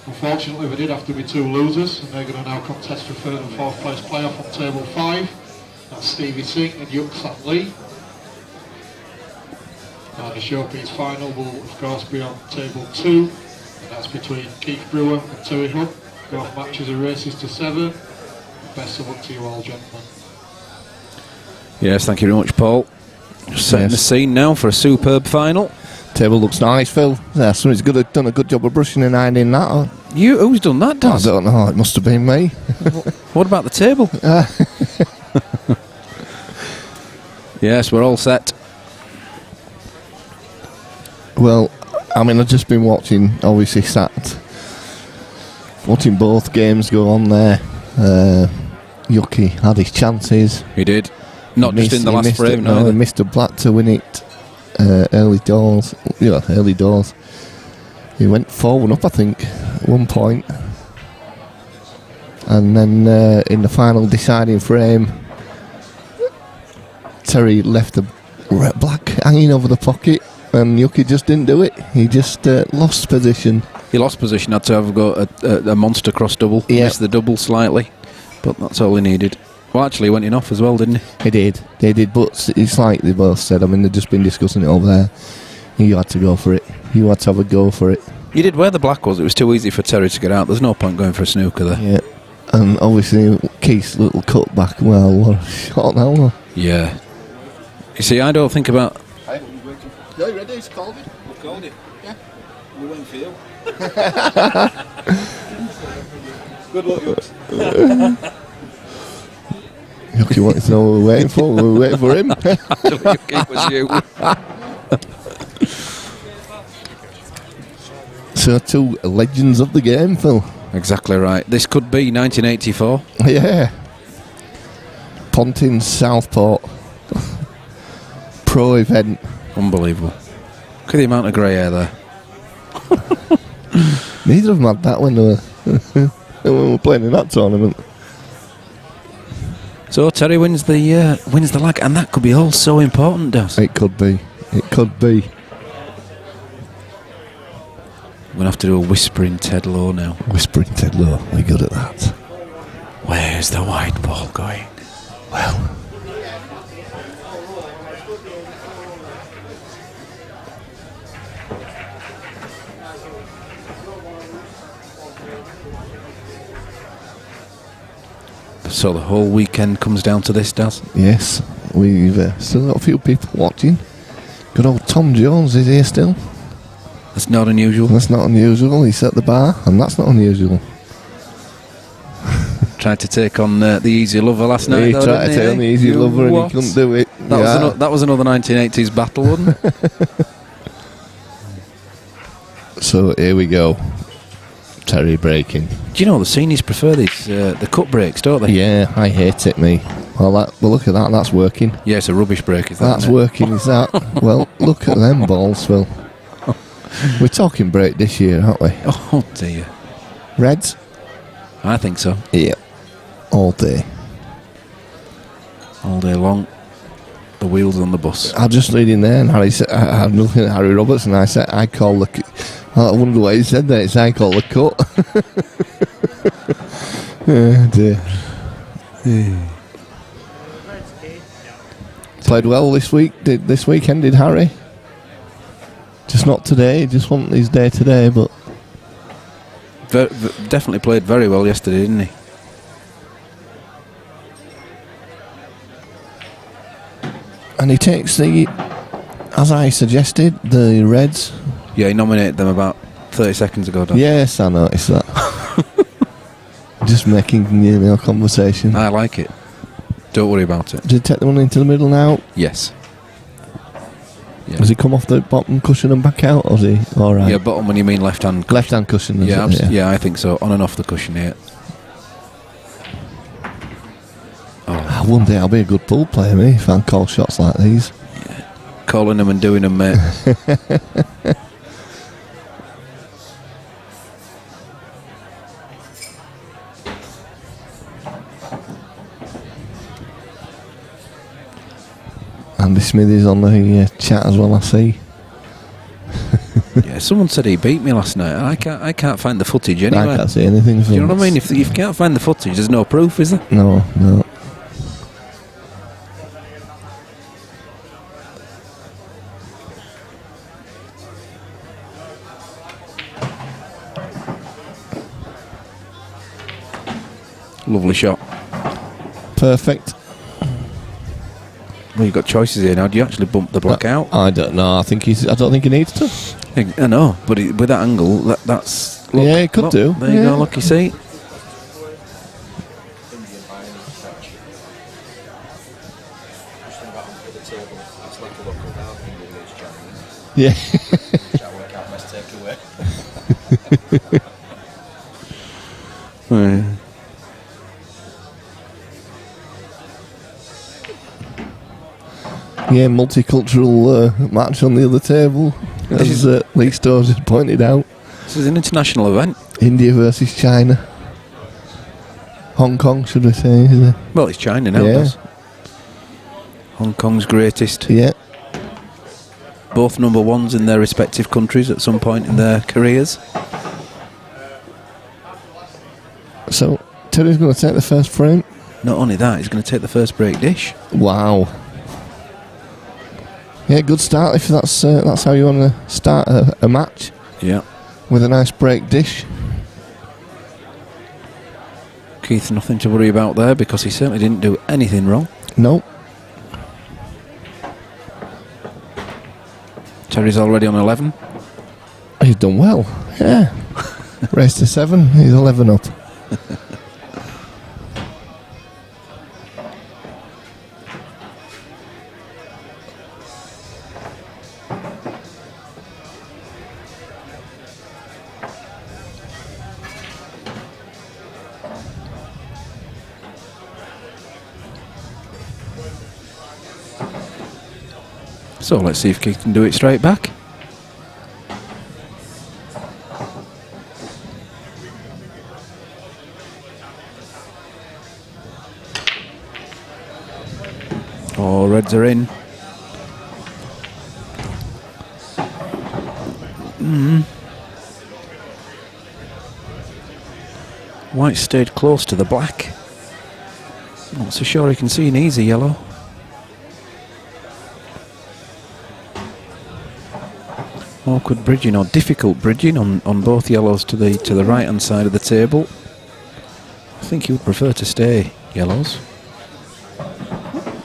Unfortunately, there did have to be 2 losers, and they're going to now contest for 3rd and 4th place playoff on table 5. That's Stevie Singh and Yuk San Lee. And the showpiece final will, of course, be on table 2, and that's between Keith Brewer and Terry Hunt. Both matches are races to 7. Best of luck to you all, gentlemen.
Yes, thank you very much, Paul. Just setting the scene now for a superb final.
Table looks nice, Phil. Yeah, somebody's done a good job of brushing and ironing that on.
Who's done that, Dan?
I don't know, it must have been me.
What about the table? Yes, we're all set.
Well, I mean, I've just been watching both games go on there. Yuki had his chances.
He did. Not just in the last frame,
no.
no.
Mr. Black to win it early doors. Yeah, early doors. He went 4-1 up, I think, at one point. And then in the final deciding frame, Terry left the black hanging over the pocket, and Yuki just didn't do it. He just lost position.
He lost position, had to have got a monster cross double.
Yeah.
Missed the double slightly, but that's all he needed. Well, actually, he went in off as well, didn't he?
He did. They did, but it's like they both said. I mean, they've just been discussing it over there. You had to go for it. You had to have a go for it.
You did where the black was. It was too easy for Terry to get out. There's no point going for a snooker there.
Yeah. And obviously, Keith's little cut back. Well, what a shot now.
Yeah. You see, I don't think about...
Hey,
Yeah, you ready? It's called it.
we've called it. Yeah. We're waiting for you. Good luck, Yux.
Yuki wanted to know what we were waiting for. We were waiting for him.
It was you.
So, 2 legends of the game, Phil.
Exactly right. This could be 1984.
Yeah. Pontin Southport. Pro event.
Unbelievable. Look at the amount of grey hair there.
Neither of them had that when they were playing in that tournament.
So Terry wins the lag, and that could be all so important, Daz.
It could be. It could be.
We're going to have to do a whispering Ted Lowe now.
Whispering Ted Lowe. We're good at that.
Where's the white ball going?
Well.
So the whole weekend comes down to this, Daz?
Yes. We've still got a few people watching. Good old Tom Jones is here still.
That's not unusual.
That's not unusual. He's at the bar, and that's not unusual.
Tried to take on the Easy Lover last night.
He
though,
tried to
didn't
take on the Easy
You
Lover, and
what?
he couldn't do it.
That was another 1980s battle, wasn't it?
So here we go. Terry breaking.
Do you know the seniors prefer these the cut breaks, don't they?
Yeah, I hate it, me. Well, look at that. That's working.
Yeah, it's a rubbish break, is that?
That's
isn't it?
working, is that? Well, look at them balls, Phil. We're talking break this year, aren't we?
Oh dear.
Reds?
I think so.
Yeah. All day.
All day long. The wheels on the bus.
I was just reading there, and Harry said, I'm looking at Harry Roberts, and I said, I call the. I wonder why he said that. It's I call the cut. Oh dear. Played well this weekend, did Harry? Just not today. Just wasn't his day today, but
definitely played very well yesterday, didn't he?
And he takes the, as I suggested, the Reds.
Yeah, he nominated them about 30 seconds ago, Don.
Yes, I noticed that. Just making conversation.
I like it. Don't worry about it.
Did he take the one into the middle now?
Yes. Yeah.
Does he come off the bottom cushion and back out, or is he all right?
Yeah, bottom when you mean left hand.
Left hand cushion. Is
Yeah,
it?
yeah, I think so. On and off the cushion here.
One day I'll be a good pool player, me, if I can call shots like these.
Calling them and doing them, mate.
Andy Smithy's on the chat as well, I see.
Yeah, someone said he beat me last night. I can't find the footage anywhere.
I can't see anything.
Do you know what I mean? If you can't find the footage, there's no proof, is there?
No.
Lovely shot.
Perfect.
Well, you've got choices here now. Do you actually bump the black out?
I don't know. I don't think he needs to.
I know, but with that angle, that's... Look,
Yeah, he could
look,
do.
There you go, look, you see?
Yeah.
Yeah.
Yeah, multicultural match on the other table, as Lee Stores has pointed out.
This is an international event.
India versus China. Hong Kong, should we say? Isn't it?
Well, it's China now.
Yeah.
Does. Hong Kong's greatest.
Yeah.
Both number ones in their respective countries at some point in their careers.
So, Terry's going to take the first frame.
Not only that, he's going to take the first break dish.
Wow. Yeah, good start if that's how you want to start a match.
Yeah.
With a nice break dish.
Keith, nothing to worry about there because he certainly didn't do anything wrong.
No.
Terry's already on 11.
He's done well. Yeah. Raised to 7. He's 11 up.
So let's see if Keith can do it straight back. Oh, Reds are in. White stayed close to the black. Not so sure he can see an easy yellow. Awkward bridging or difficult bridging on both yellows to the right hand side of the table. I think he would prefer to stay yellows.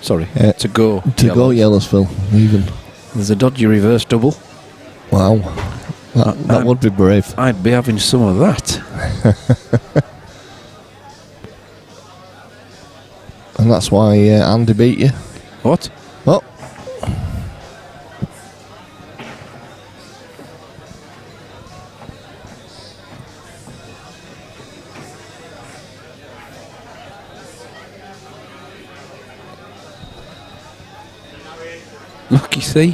Sorry, to go
To
yellows.
go yellows, Phil. Even.
There's a dodgy reverse double.
Wow. That would be brave.
I'd be having some of that.
And that's why Andy beat you.
What?
Oh.
Look, you see?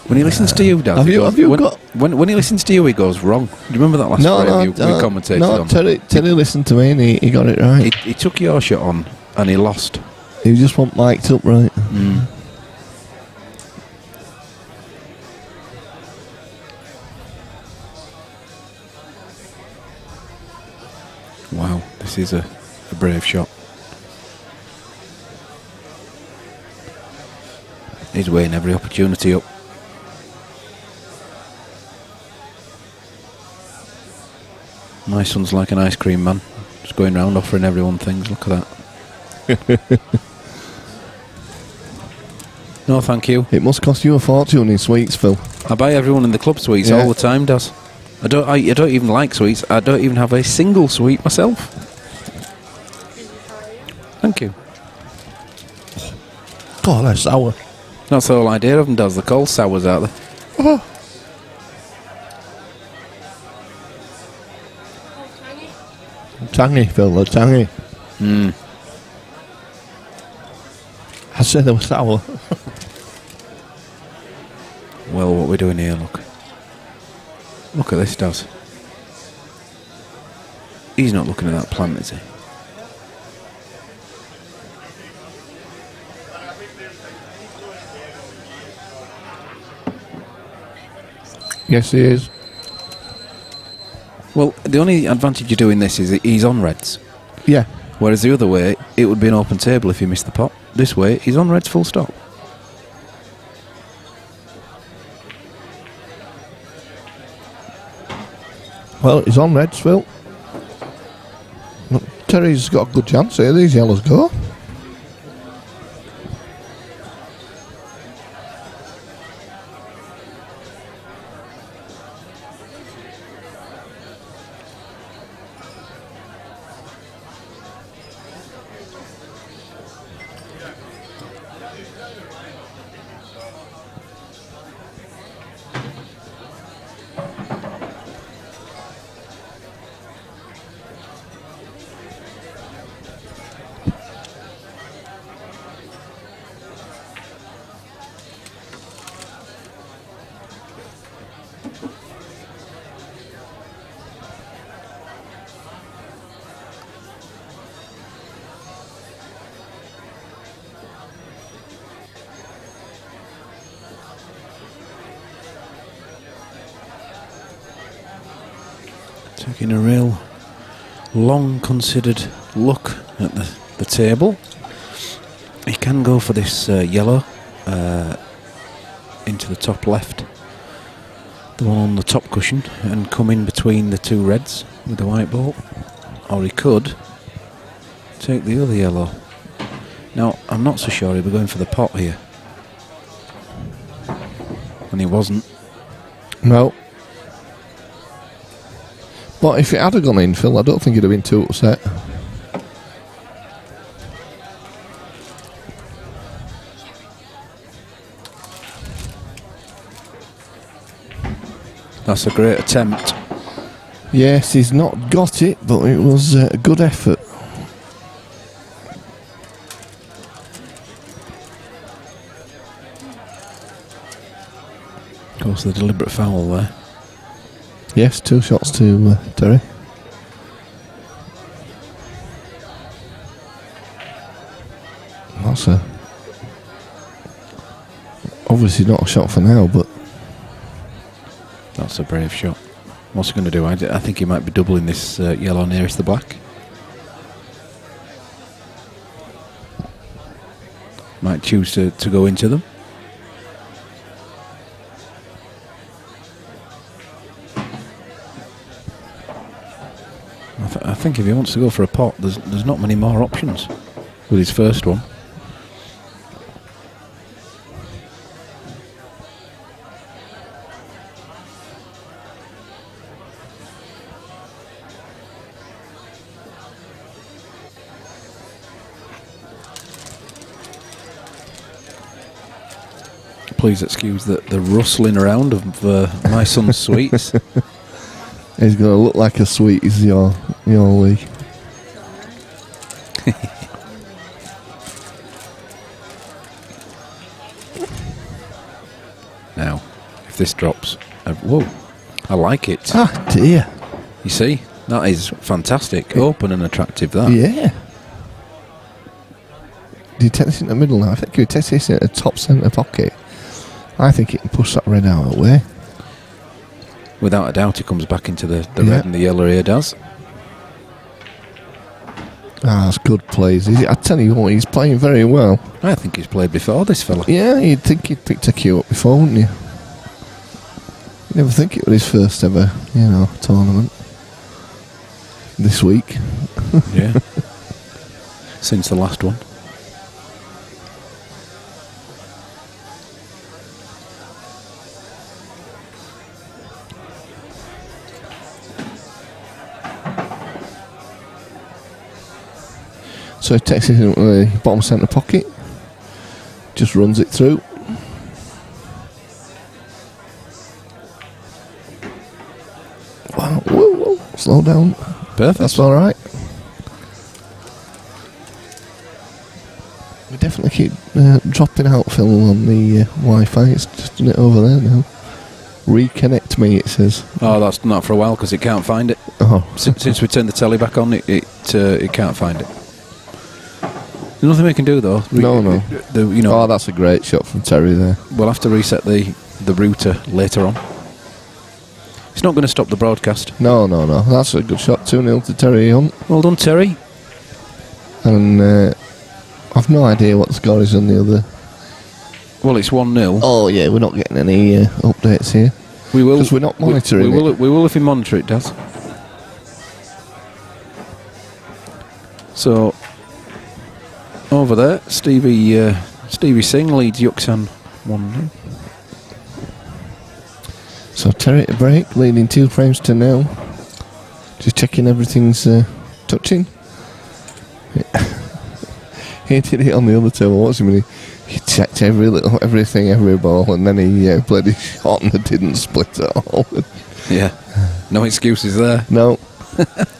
When he listens to you, Dad,
Have you got...
When he listens to you, he goes wrong. Do you remember that last frame we commentated on?
Terry listened to me and he got it right.
He took your shot on and he lost.
He just want mic'd up right.
Wow, this is a brave shot. He's weighing every opportunity up. My son's like an ice cream man. Just going round offering everyone things. Look at that. No, thank you.
It must cost you a fortune in sweets, Phil.
I buy everyone in the club sweets all the time, Daz. I don't even like sweets. I don't even have a single sweet myself. Thank you.
God, they're sour.
That's the whole idea of them, Daz. They're called sours, aren't they?
Oh. Tangy, Phil, they're tangy. I said they were sour.
Well, what we're doing here, look. Look at this, Daz. He's not looking at that plant, is he?
Yes, he is.
Well, the only advantage of doing this is that he's on reds.
Yeah.
Whereas the other way, it would be an open table if you missed the pot. This way, he's on reds full stop.
Well, he's on reds, Phil. Look, Terry's got a good chance here. These yellows go.
Taking a real long considered look at the table. He can go for this yellow into the top left, the one on the top cushion, and come in between the two reds with the white ball, or he could take the other yellow. Now, I'm not so sure he'll be going for the pot here, and he wasn't.
No. But if it had gone in, Phil, I don't think he'd have been too upset.
That's a great attempt.
Yes, he's not got it, but it was a good effort.
Of course, the deliberate foul there.
Yes, 2 shots to Terry. That's obviously not a shot for now, but
That's a brave shot. What's he going to do? I think he might be doubling this yellow nearest the black. Might choose to go into them. I think if he wants to go for a pot, there's not many more options with his first one. Please excuse the rustling around of my son's sweets.
he's going to look like a sweet as your Lee.
Now, if this drops, whoa, I like it.
Ah, dear.
You see, that is fantastic. Open and attractive, that.
Yeah. Do you take this in the middle now? I think you take this in the top centre pocket. I think it can push that red out of the way.
Without a doubt, he comes back into the red and the yellow here, does.
Ah, that's good plays. I tell you what, he's playing very well.
I think he's played before, this fella.
Yeah, you'd think he'd picked a cue up before, wouldn't you? You'd never think it was his first ever, tournament. this week.
Yeah. Since the last one.
So he takes it into the bottom centre pocket, just runs it through. Wow, whoa, whoa, slow down.
Perfect.
That's all right. We definitely keep dropping out, Phil, on the Wi-Fi. It's just done it over there now. Reconnect me, it says.
Oh, that's not for a while because it can't find it.
Oh,
Since we turned the telly back on, it can't find it. There's nothing we can do though.
No.
Oh,
that's a great shot from Terry there.
we'll have to reset the router later on. It's not going to stop the broadcast.
No. That's a good shot. 2-0 to Terry Hunt.
Well done, Terry.
And I've no idea what the score is on the other.
Well, it's 1-0.
Oh, yeah, we're not getting any updates here.
We will,
because we're not monitoring it.
We will if we monitor it, Daz. So, over there, Stevie Singh leads Yuksan 1-0.
So Terry to break, leading 2 frames to 0. Just checking everything's touching. He did it on the other table, watching me. He checked everything, every ball, and then he played his shot and it didn't split at all.
Yeah, no excuses there.
No,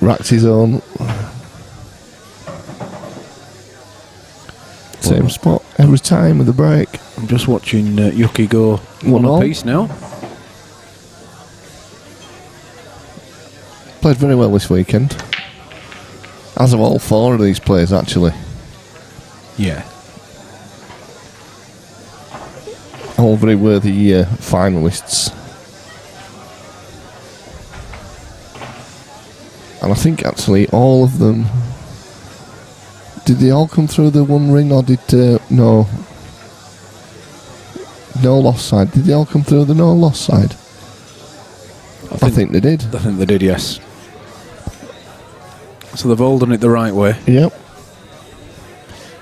racked his own. Same spot every time with the break.
I'm just watching Yuki go 1
1-1.
apiece now.
Played very well this weekend. As of all 4 of these players, actually.
Yeah.
All very worthy finalists. And I think actually all of them... Did they all come through the 1 ring, or did... no loss side. Did they all come through the no loss side? I think they did.
I think they did, yes. So they've all done it the right way.
Yep.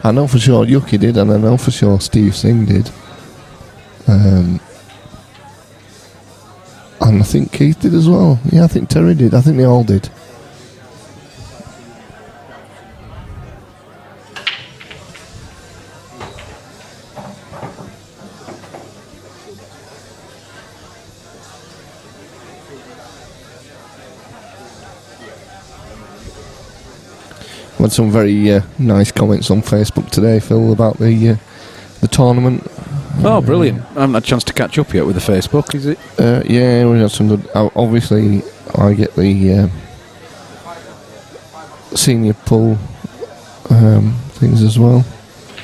I know for sure Yuki did, and I know for sure Steve Singh did. And I think Keith did as well. Yeah, I think Terry did. I think they all did. I had some very nice comments on Facebook today, Phil, about the tournament.
Oh, brilliant. I haven't had a chance to catch up yet with the Facebook, is it?
Yeah, we had some good... obviously, I get the senior pool things as well.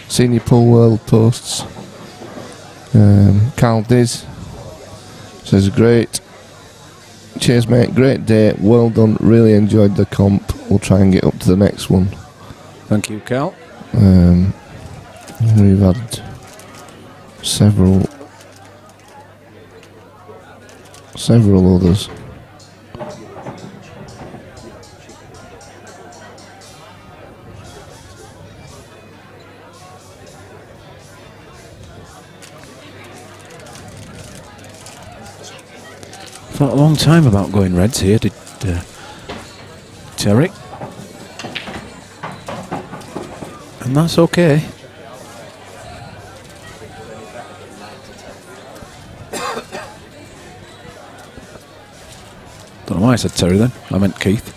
Senior pool world posts. Carl Diz says, great. Cheers, mate. Great day. Well done. Really enjoyed the comp. We'll try and get up to the next one.
Thank you, Cal.
We've had several others.
Thought a long time about going Reds here, did Terry. And that's okay. Don't know why I said Terry then. I meant Keith.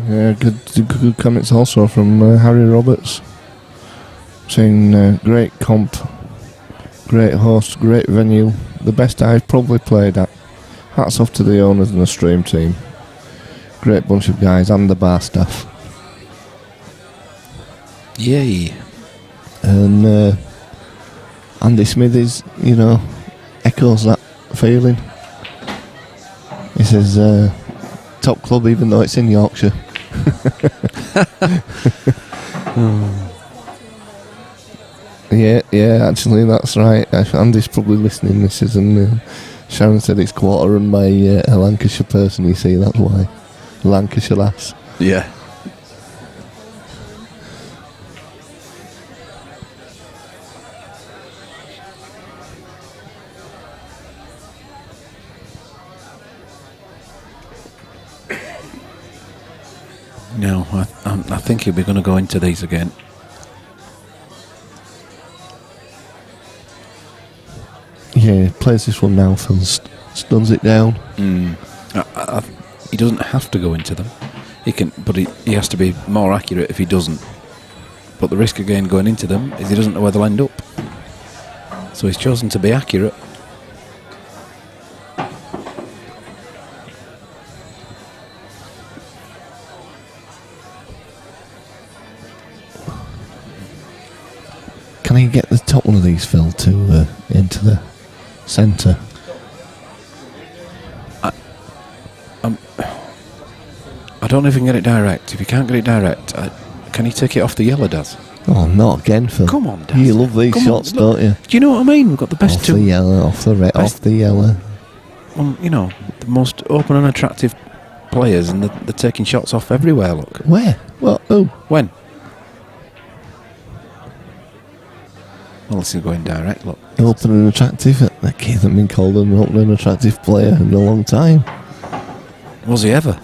Yeah, good comments also from Harry Roberts, saying great comp, great host, great venue, the best I've probably played at. Hats off to the owners and the stream team. Great bunch of guys and the bar staff.
Yay.
And Andy Smithies, echoes that feeling. He says, top club even though it's in Yorkshire. Yeah, actually that's right. Andy's probably listening this is, and Sharon said it's quarter run by a Lancashire person, you see, that's why. Lancashire lass.
Yeah. No, I think he'll be going to go into these again.
Yeah, plays this one now, Phil stuns it down.
He doesn't have to go into them. He can, but he has to be more accurate if he doesn't. But the risk again going into them is he doesn't know where they'll end up. So he's chosen to be accurate.
Can he get the top one of these, Phil, to into the centre?
I don't know if he can get it direct. If he can't get it direct, can he take it off the yellow, Daz?
Oh, not again, Phil.
Come on, Daz.
You love these shots, don't you?
Do you know what I mean? We've got the best
Off
two.
the yellow, off the red, off the yellow.
The most open and attractive players, and they're taking shots off everywhere, look.
Where? What? Who?
When? Well, this is going direct, look.
Open and attractive. That kid hasn't been called an open and attractive player in a long time.
Was he ever?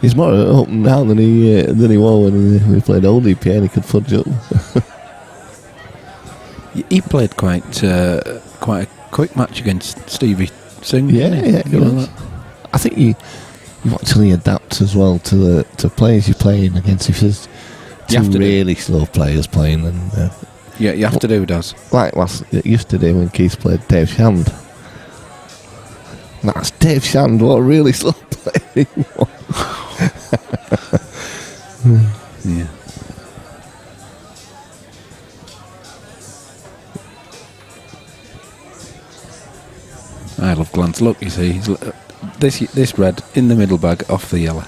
He's more open now than he was when we played ODP and he could fudge up.
He played quite a quick match against Stevie Singh.
Yeah,
didn't he?
he was. I think you actually adapt as well to players you're playing against. If there's two really slow players playing, then
yeah, you have to do, Daz.
like yesterday when Keith played Dave Shand. That's Dave Shand. What a really slow player he was.
Yeah. I love glance. Look, you see, this red in the middle bag off the yellow.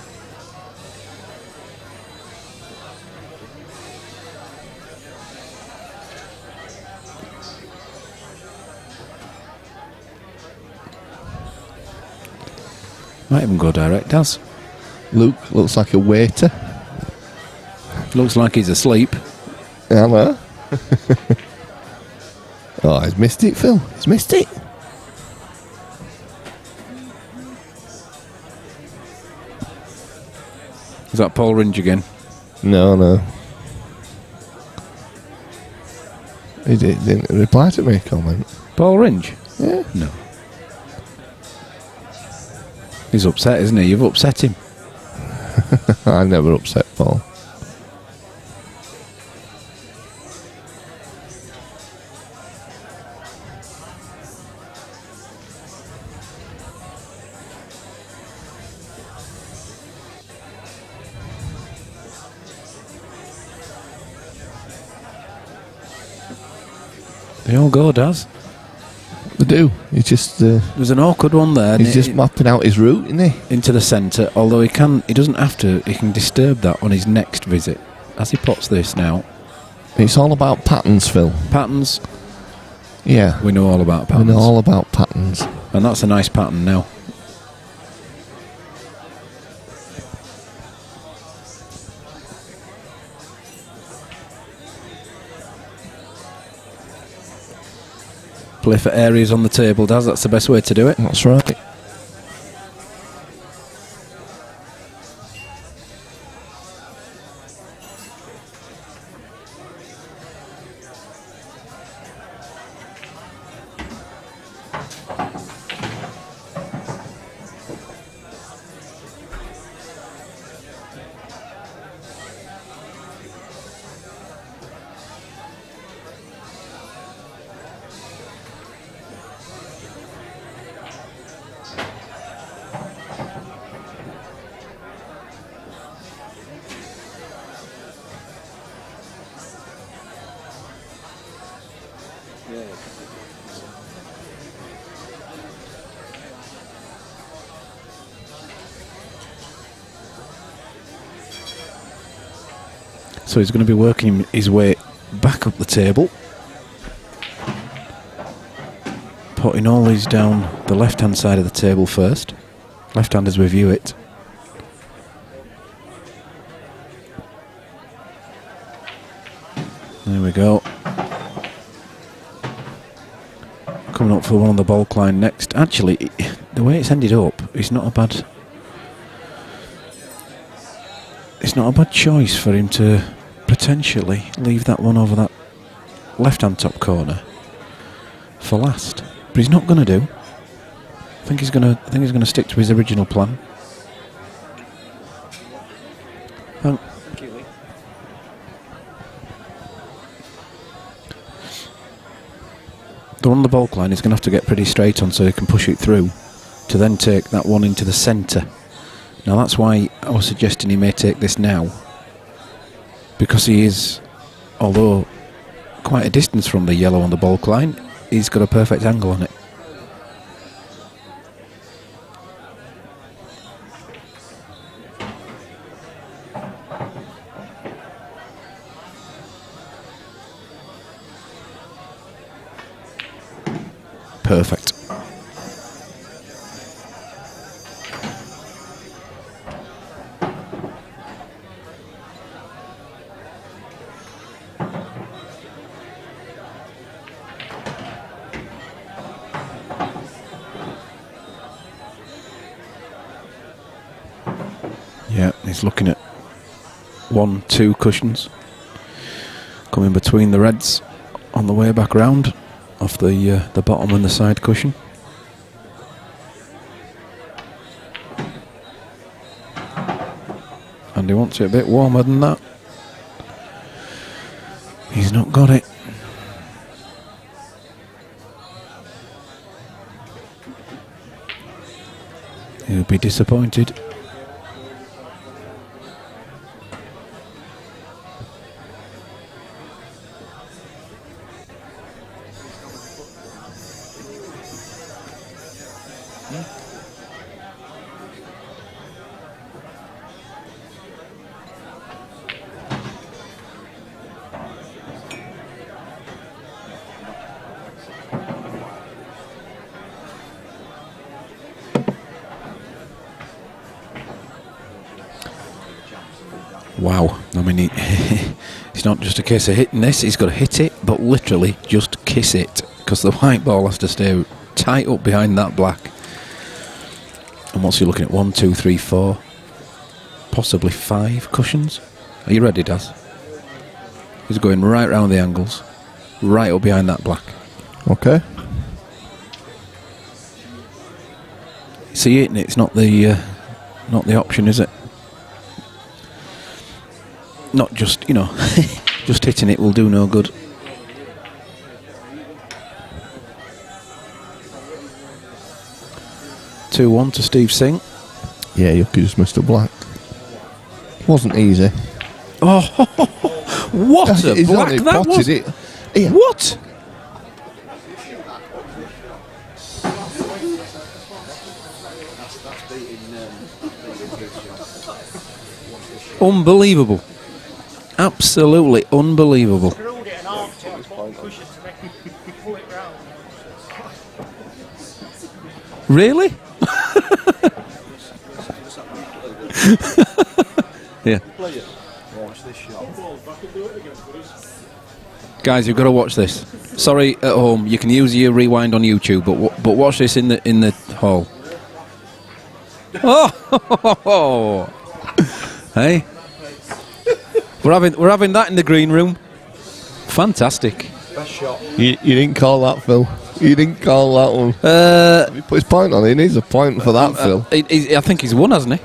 Might even go direct, Daz.
Luke looks like a waiter.
Looks like he's asleep.
I know. Oh, he's missed it, Phil. He's missed it.
Is that Paul Ringe again?
No. He didn't reply to my comment.
Paul Ringe?
Yeah.
No. He's upset, isn't he? You've upset him.
I never upset Paul.
They all go, Daz.
They do. He's just
There's an awkward one there.
he's just mapping out his route, isn't he?
Into the centre, although he doesn't have to, he can disturb that on his next visit. As he pots this now.
It's all about patterns, Phil.
Patterns,
Yeah.
we know all about
We
patterns.
know all about patterns.
And that's a nice pattern now. Play for areas on the table, Daz. That's the best way to do it.
That's right.
So he's going to be working his way back up the table, putting all these down the left-hand side of the table first. Left-hand as we view it. There we go. Coming up for one on the bulk line next. Actually, the way it's ended up, it's not a bad choice for him to potentially leave that one over that left-hand top corner for last. But he's not going to do. I think he's going to stick to his original plan. The one on the bulk line is going to have to get pretty straight on so he can push it through to then take that one into the centre. Now that's why I was suggesting he may take this now, because he is, although quite a distance from the yellow on the bulk line, he's got a perfect angle on it. Perfect. Yeah, he's looking at 1-2 cushions coming between the reds on the way back round off the bottom and the side cushion. And he wants it a bit warmer than that. He's not got it. He'll be disappointed. Wow, I mean, it's not just a case of hitting this, he's got to hit it, but literally just kiss it, because the white ball has to stay tight up behind that black. And what's he looking at? 1, 2, 3, 4, possibly 5 cushions? Are you ready, Daz? He's going right round the angles, right up behind that black.
Okay.
See, hitting it's not the option, is it? Not just, you know, just hitting it will do no good. (2-1) to Steve Singh.
Yeah, you just missed a black. Wasn't easy.
Oh, what a
He's
black
only
that
potted
was!
it. Yeah.
What? Unbelievable. Absolutely unbelievable. Really? Yeah. Guys, you've got to watch this. Sorry, at home, you can use your rewind on YouTube, but watch this in the hall. Oh, hey, we're having that in the green room. Fantastic.
Best shot.
You didn't call that, Phil. You didn't call that one. He put his point on it. He needs a point for that, Phil.
I think he's won, hasn't he?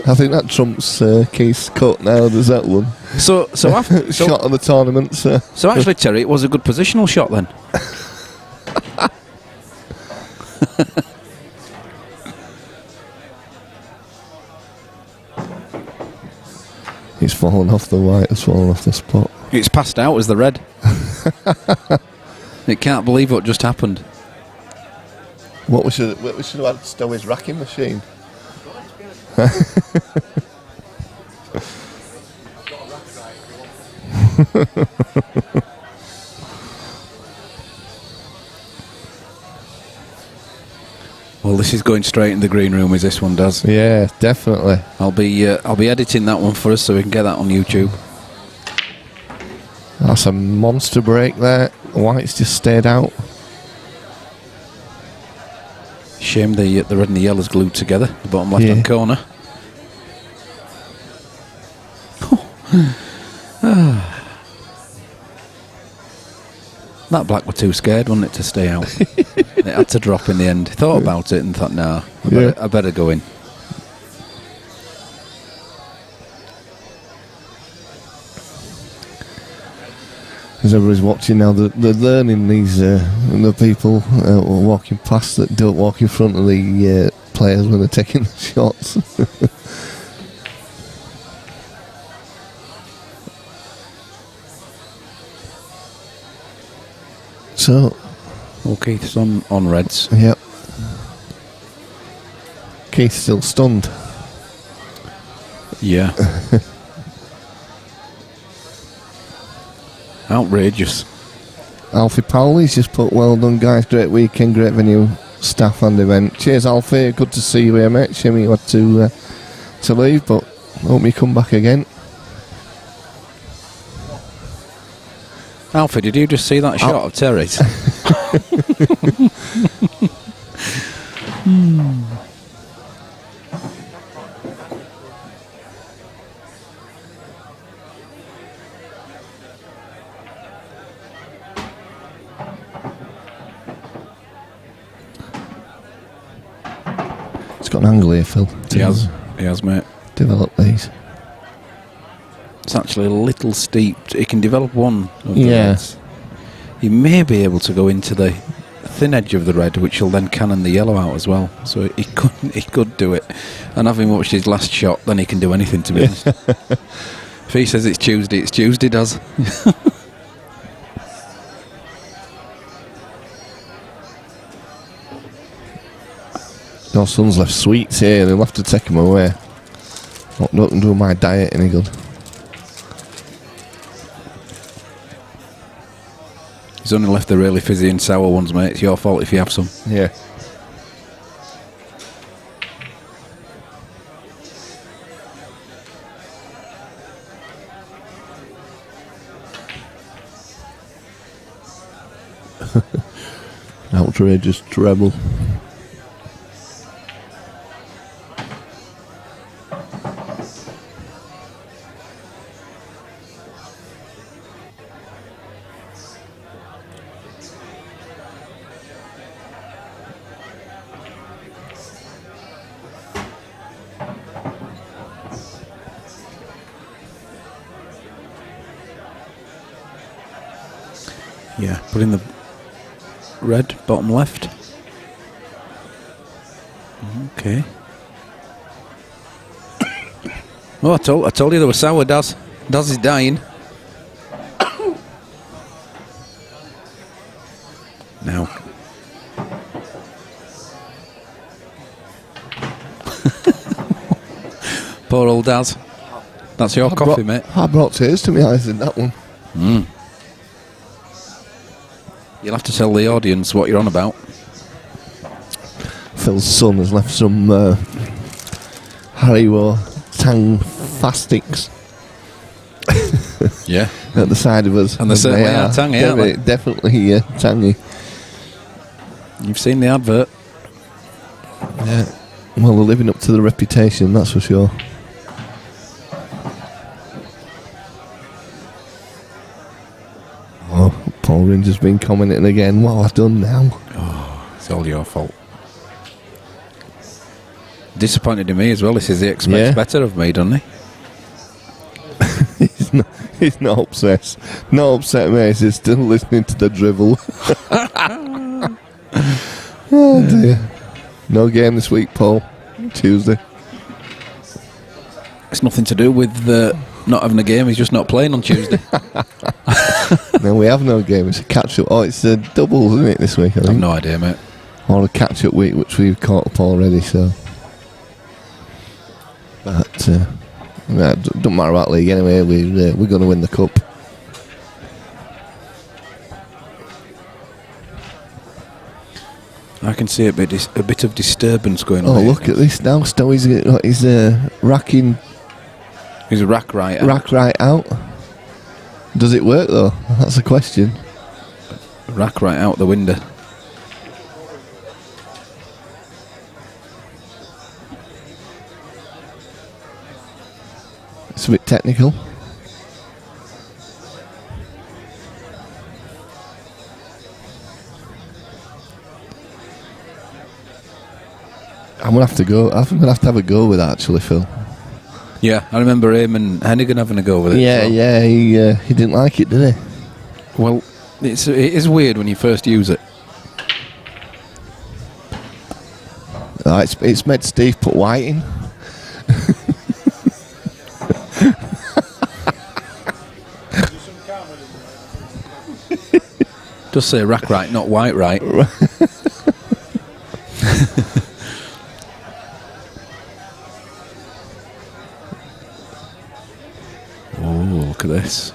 I think that trumps Keith's cut now. Does that one?
So after
Shot of the tournament.
So actually, Terry, it was a good positional shot then.
It's fallen off the white, it's fallen off the spot.
It's passed out as the red. It can't believe what just happened.
What we should have had Stowie's racking machine.
Well, this is going straight in the green room, as this one does.
Yeah, definitely.
I'll be editing that one for us so we can get that on YouTube.
That's a monster break there. White's just stayed out.
Shame the red and the yellow's glued together, the bottom left-hand corner. That black were too scared, wasn't it, to stay out? It had to drop in the end. Thought about it and thought, nah, I better go in.
As everybody's watching now, they're learning these the people walking past that don't walk in front of the players when they're taking the shots. So,
Keith's on reds.
Yep. Keith's still stunned.
Yeah. Outrageous.
Alfie Powley's just put, well done guys, great weekend, great venue, staff and event. Cheers Alfie, good to see you here mate. Shame you had to leave, but hope you come back again.
Alfie, did you just see that shot of Terry's?
It's got an angle here, Phil.
He has, mate.
Develop these.
It's actually a little steep. He can develop one of the
Yeah.
reds. He may be able to go into the thin edge of the red, which will then cannon the yellow out as well. So he could do it. And having watched his last shot, then he can do anything, to be honest. If he says it's Tuesday, does.
Your son's left sweets here, they'll have to take them away. Not do my diet any good.
He's only left the really fizzy and sour ones, mate. It's your fault if you have some.
Yeah. Outrageous treble.
Yeah, put in the red, bottom left. Okay. Oh, I told you there was sour, Daz. Daz is dying. Now. Poor old Daz. That's your coffee, mate.
I brought tears to my eyes in that one.
You'll have to tell the audience what you're on about.
Phil's son has left some Haribo Tang Fastics
Yeah.
at the side of us.
And they certainly are tangy, aren't they?
Definitely tangy.
You've seen the advert.
Yeah. Well, they're living up to the reputation, that's for sure. Oh, Paul Ranger's been commenting again. What have I done now?
Oh, it's all your fault. Disappointed in me as well. He says he expects better of me, doesn't he?
He's not upset. Not upset, mate. He's still listening to the drivel. Oh dear. No game this week, Paul. Tuesday.
It's nothing to do with not having a game. He's just not playing on Tuesday.
No, we have no game. It's a catch-up. Oh, it's a doubles, isn't it, this week, I
I've
think?
no idea, mate.
Or a catch-up week, which we've caught up already, so... But, don't matter about league anyway. We're going to win the cup.
I can see a bit of disturbance going on.
Oh,
here.
look at this now. Stowie's racking
He's a rack right.
rack right out. Does it work though? That's the question.
Rack right out the window.
It's a bit technical. I'm gonna have to go. I think I'm gonna have to have a go with that, actually, Phil.
Yeah, I remember him and Hennigan having a go with it.
Yeah,
so.
yeah. He didn't like it, did he?
Well, it is weird when you first use it.
It's made Steve put white in.
Just say rack right, not white right. Oh, look at this.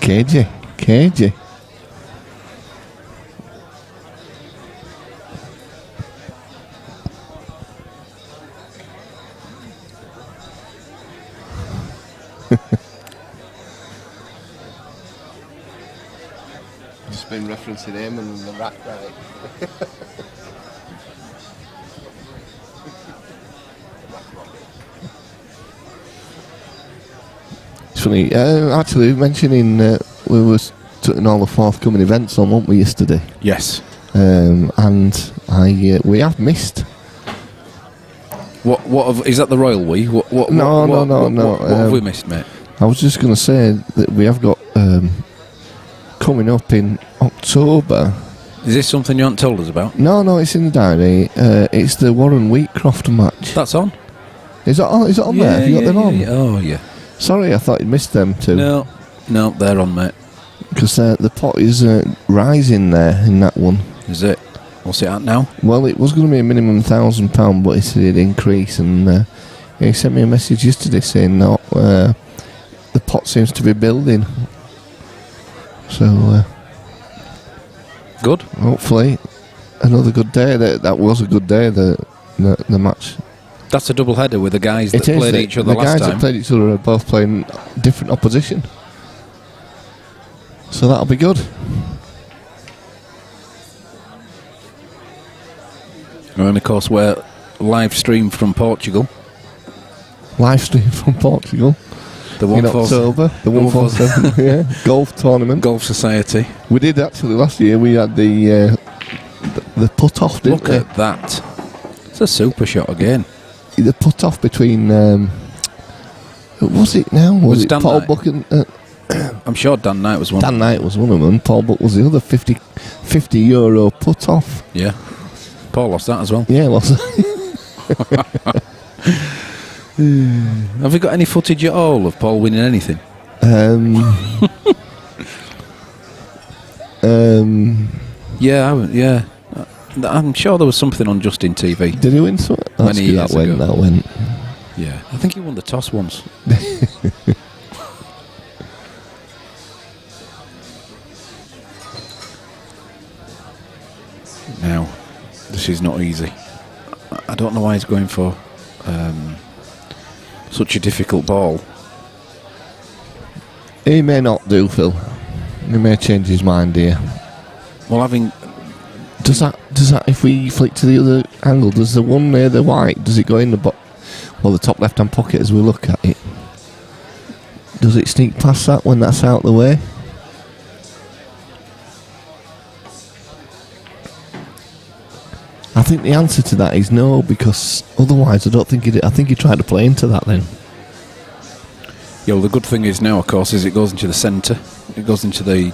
Cagey. Just been referencing him and the rack right. It's funny, actually mentioning we were putting all the forthcoming events on, weren't we, yesterday?
Yes.
And we have missed.
What is that the Royal We? What have we missed, mate?
I was just going to say that we have got coming up in October.
Is this something you haven't told us about?
No, it's in the diary. It's the Warren Wheatcroft match.
That's on.
Is it on there? Have you got them on?
Yeah. Oh, yeah.
Sorry, I thought you'd missed them too.
No, they're on, mate.
Because the pot is rising there in that one.
Is it? What's it at now?
Well, it was going to be a minimum £1,000, but it did increase, and he sent me a message yesterday saying that the pot seems to be building. So,
Good.
hopefully, another good day. That was a good day. The match.
That's a double header with the guys that played each other
the
last
guys
time.
that played each other are both playing different opposition. So that'll be good.
And of course, we're live streamed from Portugal.
Live stream from Portugal
The
in October. The 147 golf tournament.
Golf Society.
We did actually last year. We had the put off. Didn't
Look
we?
at that. It's a super shot again.
The put off between. Who was it now? Was it
Dan
Paul
Knight?
Buck and
I'm sure Dan Knight was one.
Dan Knight was one of them. Paul Buck was the other. 50 euro put off.
Yeah. Paul lost that as well.
Yeah, lost.
Have we got any footage at all of Paul winning anything? Yeah, I'm sure there was something on Justin TV.
Did he win something?
Many years ago.
That went.
Yeah, I think he won the toss once. Now, this is not easy. I don't know why he's going for such a difficult ball.
He may not do, Phil. He may change his mind here.
Well, having
Does that? If we flick to the other angle, does the one near the white? Does it go in the the top left-hand pocket as we look at it? Does it sneak past that when that's out the way? I think the answer to that is no, because otherwise I don't think I think he tried to play into that then.
Yeah, well, the good thing is now, of course, is it goes into the centre. It goes into the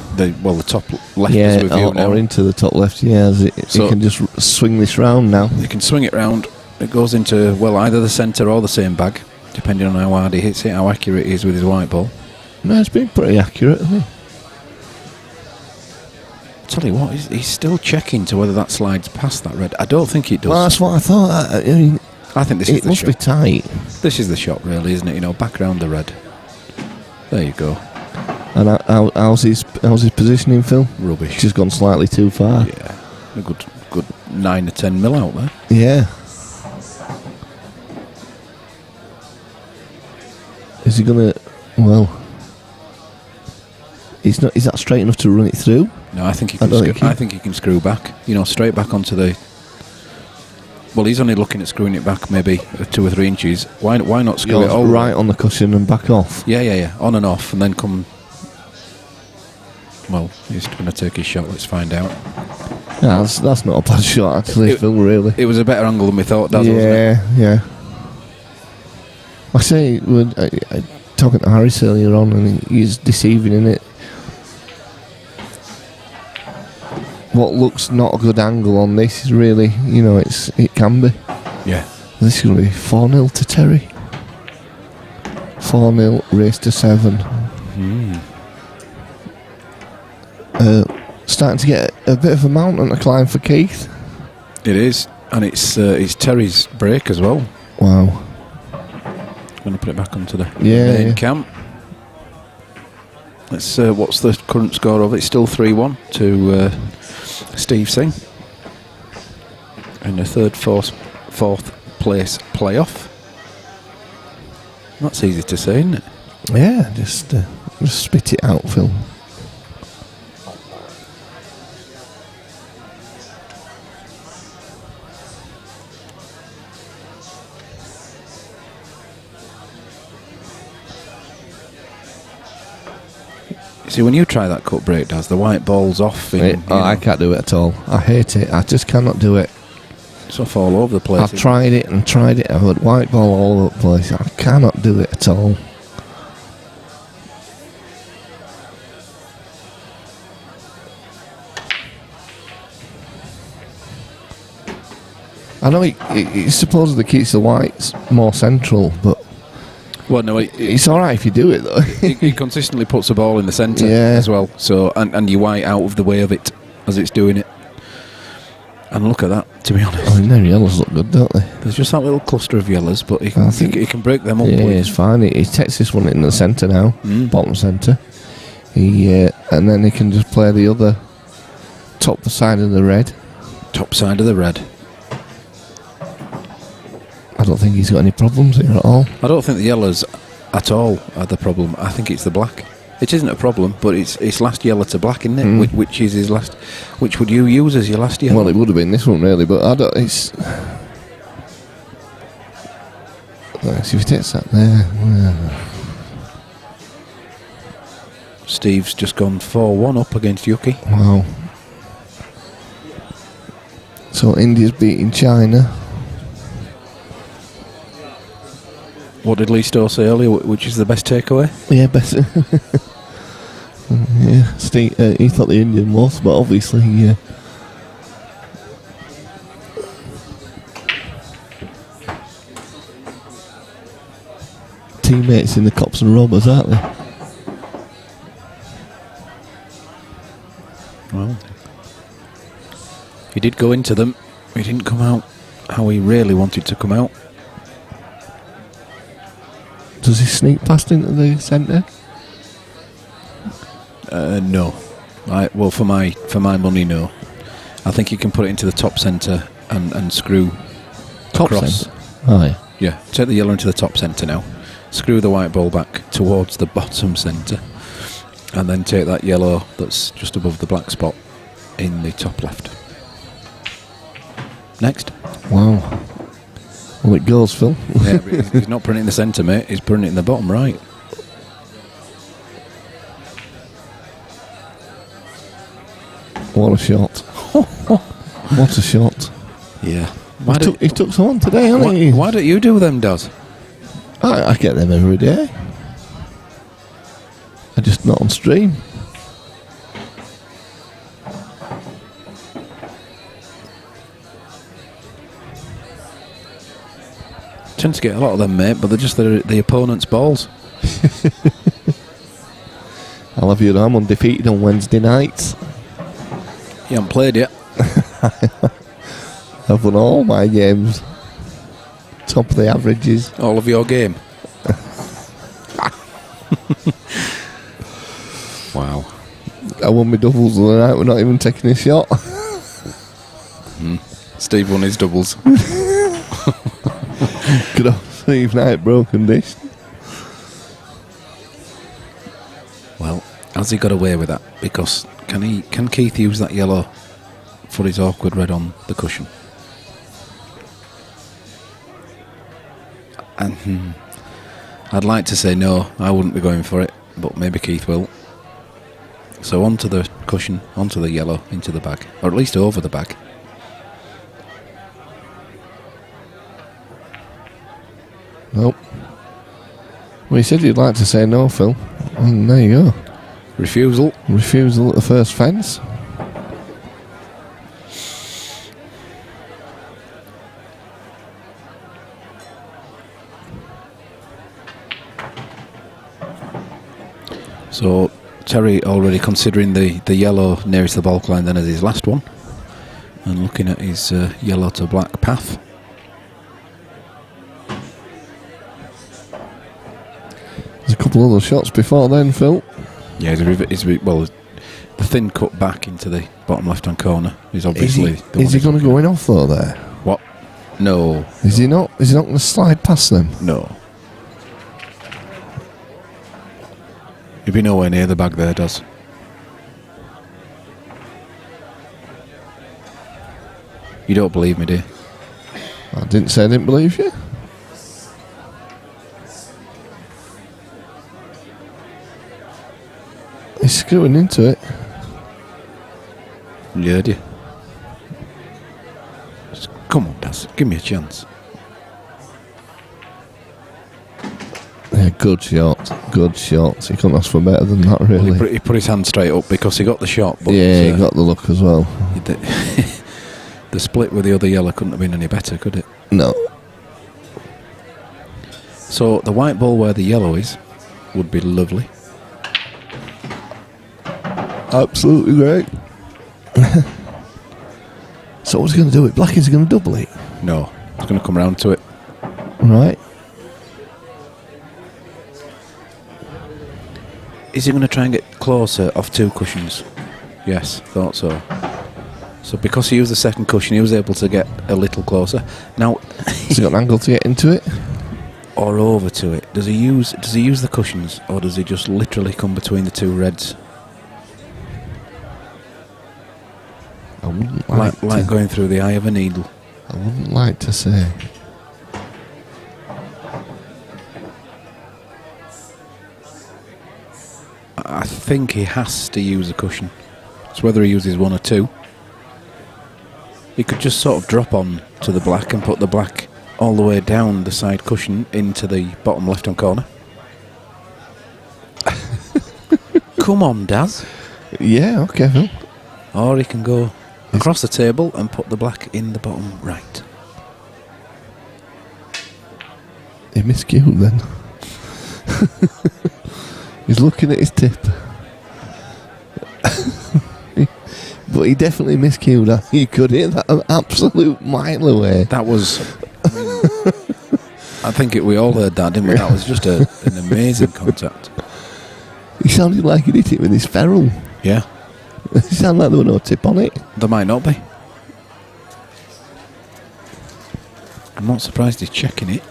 top left as we view now.
Or into the top left, yeah. So he can just swing this round now.
You can swing it round. It goes into, either the centre or the same bag. depending on how hard he hits it, how accurate he is with his white ball.
No, it's been pretty accurate, hasn't he?
Tell you what, he's still checking to whether that slides past that red. I don't think it does.
Well, that's what I thought. I mean,
I think this is
it
the
must
shot.
be tight.
This is the shot, really, isn't it? You know, back round the red. There you go.
And how's his positioning, Phil?
Rubbish.
Just gone slightly too far.
Yeah, a good 9 or 10 mil out there.
Yeah. Is he gonna? Well, he's not. Is that straight enough to run it through?
No, I think he
I
can.
don't think
I think he can screw back. You know, straight back onto the. Well, he's only looking at screwing it back maybe 2 or 3 inches. Why not screw it all
right on the cushion and back off?
Yeah. On and off, and then come. Well, he's going to take his shot. Let's find out.
Yeah, that's not a bad shot actually, Phil. Really.
It was a better angle than we thought, Daz, wasn't it?
Yeah. I say, I talking to Harris earlier on, and he's deceiving in it. What looks not a good angle on this is really, you know, it can be.
Yeah.
This is going to be 4-0 to Terry. 4-0, race to 7. Starting to get a bit of a mountain to climb for Keith.
It is, and it's Terry's break as well.
Wow.
I'm going to put it back onto the
Yeah,
main
yeah.
cam. Let's. What's the current score of it? It's still 3-1 to Steve Singh in the fourth place playoff. That's easy to say, isn't it?
Yeah, just spit it out, Phil.
See, when you try that cut break, Daz, the white ball's off.
I can't do it at all. I hate it. I just cannot do it.
It's off all over the place.
I've tried it and tried it. I've had white ball all over the place. I cannot do it at all. I know it supposedly keeps the whites more central, but
Well, no,
it's alright if you do it though.
he consistently puts the ball in the centre
Yeah.
as well. So and you white out of the way of it as it's doing it. And look at that, to be honest.
I mean, their yellows look good, don't they?
There's just that little cluster of yellows, but he
I think-
can break them up.
Yeah,
with-
it's fine. He takes this one in the centre now, bottom centre. And then he can just play the other top side of the red.
Top side of the red.
I don't think he's got any problems here at all.
I don't think the yellows at all are the problem. I think it's the black. It isn't a problem, but it's last yellow to black, isn't it? Which is his last. Which would you use as your last yellow?
Well, it would have been this one really, but I don't. It's. Let's see if he takes that there.
Steve's just gone 4-1 up against Yuki.
Wow. So India's beating China.
What did Lee Stowe say earlier? Which is the best takeaway?
Yeah, better. Yeah, Steve, he thought the Indian was, but obviously, yeah. Teammates in the cops and robbers, aren't they?
Well, he did go into them. He didn't come out how he really wanted to come out.
Does he sneak past into the centre?
No. Well, for my money, no. I think you can put it into the top centre and screw
Top
across.
centre? Oh, yeah.
Yeah, take the yellow into the top centre now. Screw the white ball back towards the bottom centre. And then take that yellow that's just above the black spot in the top left. Next.
Wow. Well, it goes, Phil.
Yeah, but he's not putting it in the centre, mate. He's putting it in the bottom right.
What a shot. What a shot.
Yeah.
He took someone today, hasn't he?
Why don't you do them, Daz?
I get them every day. I'm just not on stream.
Tend to get a lot of them, mate, but they're just the opponent's balls.
I'll have you know I'm undefeated on Wednesday nights.
You haven't played yet.
I've won all my games. Top of the averages.
All of your game. Wow.
I won my doubles the other night. We're not even taking a shot.
Steve won his doubles.
Good old Steve Knight broken dish.
Well, has he got away with that? Because can Keith use that yellow for his awkward red on the cushion? And I'd like to say no, I wouldn't be going for it, but maybe Keith will. So onto the cushion, onto the yellow, into the bag, or at least over the bag.
Nope. Well, you said you'd like to say no, Phil. And there you go.
Refusal.
Refusal at the first fence.
So Terry already considering the yellow nearest the baulk line then as his last one, and looking at his yellow to black path.
There's a couple other shots before then, Phil.
Yeah, well, the thin cut back into the bottom left-hand corner is obviously.
Is he going to go in off though there?
What? No.
Is he not? Is he not going to slide past them?
No. He'd be nowhere near the bag there, does. You don't believe me, do you?
I didn't say I didn't believe you. He's screwing into it.
Yeah, do you? Just, come on, Daz, give me a chance.
Yeah, good shot. Good shot. He couldn't ask for better than that, really.
Well, he put his hand straight up because he got the shot. But
yeah, he got the look as well.
The split with the other yellow couldn't have been any better, could it?
No.
So the white ball where the yellow is would be lovely.
Absolutely great. So what's he going to do it? Black is going to double it?
No, it's going to come round to it.
Right.
Is he going to try and get closer off two cushions? Yes, thought so. So because he used the second cushion, he was able to get a little closer. Now,
has he got an angle to get into it?
Or over to it? Does he use the cushions, or does he just literally come between the two reds?
I wouldn't
like going through the eye of a needle.
I wouldn't like to say.
I think he has to use a cushion. It's whether he uses one or two. He could just sort of drop on to the black and put the black all the way down the side cushion into the bottom left-hand corner. Come on, Daz.
Yeah, okay, Phil.
Or he can go across the table and put the black in the bottom right.
He miscued then. He's looking at his tip. But he definitely miscued that. He could hit that an absolute mile away.
That was... I think we all heard that, didn't we? That was just an amazing contact.
He sounded like he hit it with his ferrule.
Yeah.
It sounded like there was no tip on it.
There might not be. I'm not surprised he's checking it.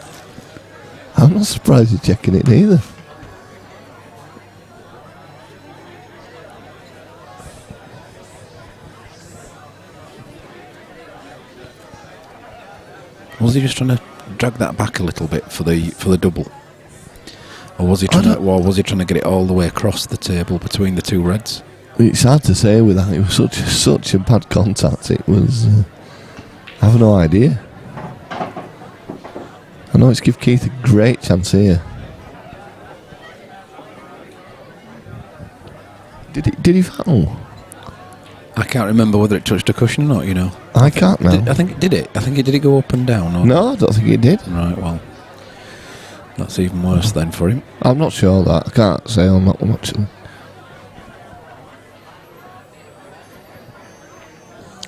I'm not surprised he's checking it either.
Was he just trying to drag that back a little bit for the double, or was he trying to get it all the way across the table between the two reds?
It's hard to say with that. It was such a bad contact. It was. I have no idea. I know it's give Keith a great chance here. Did he foul?
I can't remember whether it touched a cushion or not. You know.
I can't now.
I think it did it. I think it did it go up and down. Or
No, I don't think it did.
Right. Well, That's even worse then for him.
I'm not sure that. I can't say on that one actually.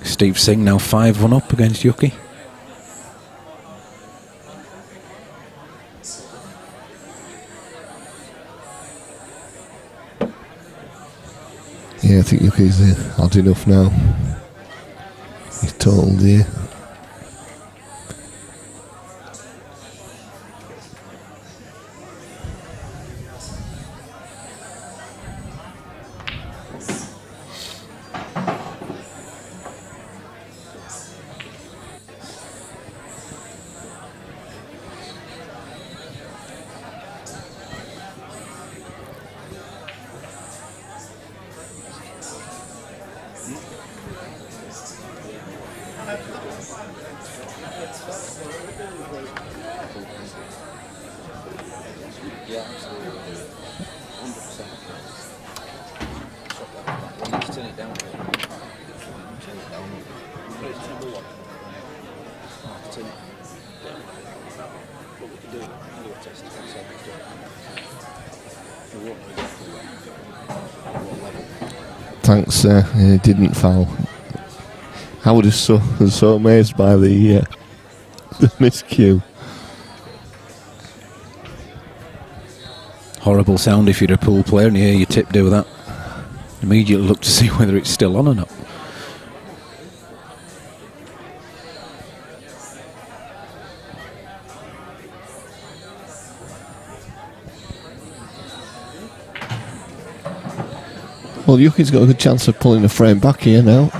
Steve Singh now 5-1 up against Yuki.
Yeah, I think Yuki's had enough now. He's told here.
Yeah, absolutely. 100%. Let's turn it down. Turn it down. Put it to number 1. Turn it down. What we can do, we can do a test outside the door. We won't know exactly what level.
Thanks, he didn't foul. I was just so amazed by the miscue.
Horrible sound if you're a pool player and you hear your tip do that. Immediately look to see whether it's still on or not.
Well, Yuki's got a good chance of pulling the frame back here now.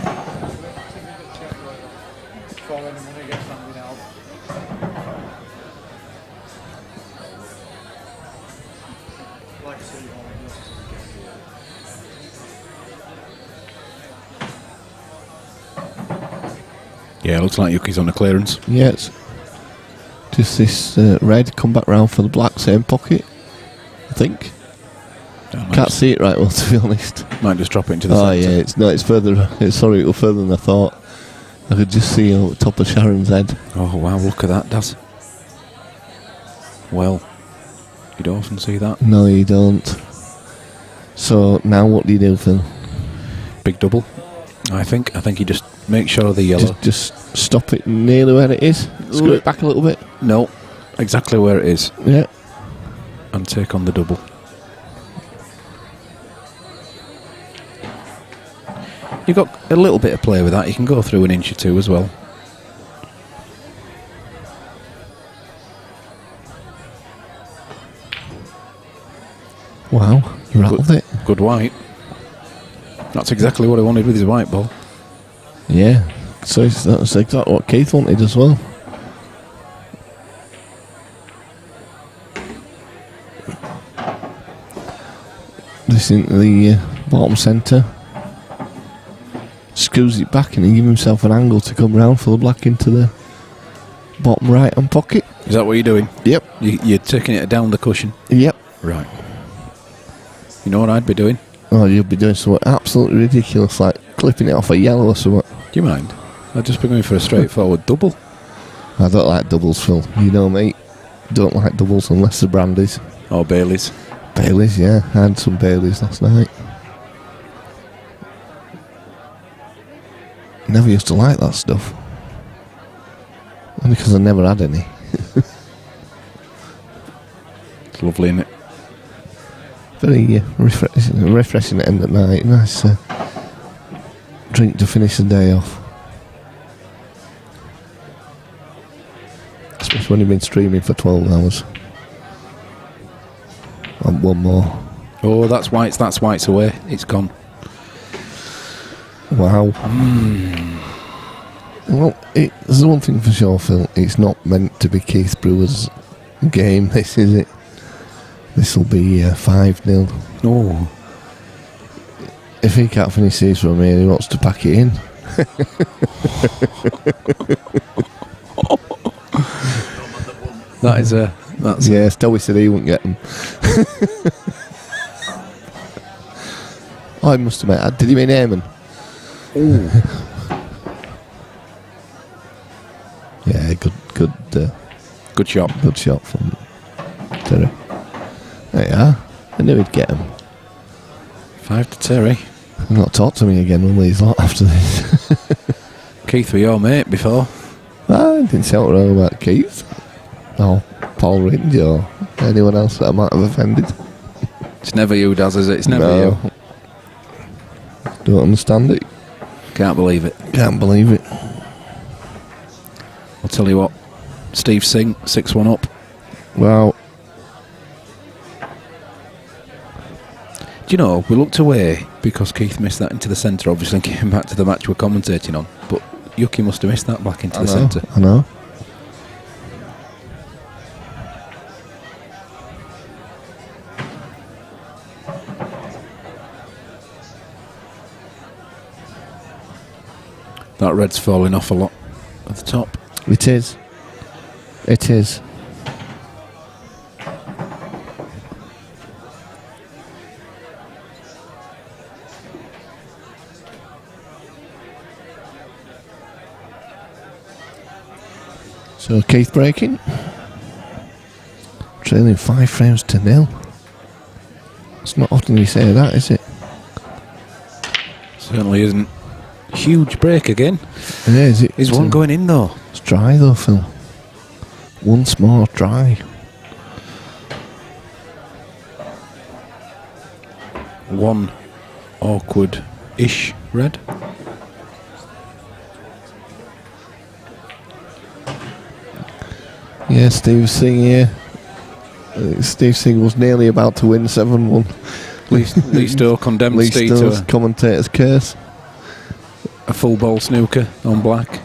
Yeah, looks like Yuki's on the clearance.
Yeah, it's just this red come back round for the black, same pocket, I think. Can't see it right well, to be honest.
Might just drop it into the
Oh
centre.
yeah, it's further. Sorry, it was further than I thought. I could just see on the top of Sharon's head.
Oh wow, look at that, Daz. Well, you don't often see that.
No, you don't. So now what do you do, Phil?
Big double. I think you just make sure the yellow.
Just stop it nearly where it is. Screw it back a little bit.
No, exactly where it is.
Yeah.
And take on the double. You've got a little bit of play with that. You can go through an inch or two as well.
Wow, you rattled it.
Good white. That's exactly what I wanted with his white ball.
Yeah. So that's exactly what Keith wanted as well. This into the bottom centre. Screws it back and he gives himself an angle to come round for the black into the bottom right hand pocket.
Is that what you're doing?
Yep.
You're taking it down the cushion?
Yep.
Right. You know what I'd be doing?
Oh, you'll be doing something absolutely ridiculous, like clipping it off a yellow or something.
Do you mind? I'd just be going for a straightforward double.
I don't like doubles, Phil. You know me. Don't like doubles unless they're brandies.
Or Baileys.
Baileys, yeah. I had some Baileys last night. Never used to like that stuff. Only because I never had any.
It's lovely, isn't it?
Very refreshing at the end of the night. Nice drink to finish the day off. Especially when you've been streaming for 12 hours. And one more.
Oh, that's white's away. It's gone.
Wow. Well, there's one thing for sure, Phil. It's not meant to be Keith Brewer's game, this, is it? This will be 5-0.
Oh.
If he can't finish these from here, he wants to pack it in.
That's
yeah, Stewie said he wouldn't get them. Oh, I must admit, did he mean Eamon? Yeah, good
good shot.
Good shot from Terry. There you are. I knew he'd get him.
5 to Terry.
He'll not talk to me again, will he, lot after this?
Keith were your mate before.
I didn't say what wrong about Keith. Or Paul Ringe or anyone else that I might have offended.
It's never you, Daz, is it? It's never you.
Don't understand it.
Can't believe it.
Can't believe it.
I'll tell you what. Steve Singh, 6-1 up.
Well,
Do you know, we looked away because Keith missed that into the centre, obviously, and came back to the match we're commentating on. But Yuki must have missed that back into the centre.
I know.
That red's falling off a lot at the top.
It is. It is. So Keith breaking. Trailing 5 frames to 0. It's not often you say that, is it?
Certainly isn't. Huge break again.
It is.
Is one going in though?
It's dry though, Phil. Once more dry.
One awkward-ish red.
Yeah, Steve Singh here. Steve Singh was nearly about to win 7-1.
Lee Stowe condemned
Lee
Steve to
Stowe's commentator's curse.
a full ball snooker on black.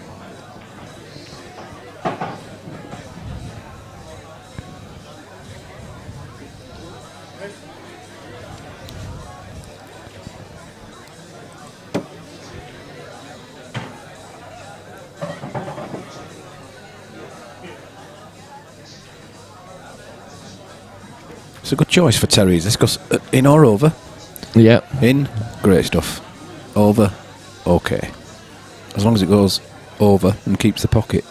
It's a good choice for Terry's. This goes in or over.
Yeah.
In, great stuff. Over, okay. As long as it goes over and keeps the pocket.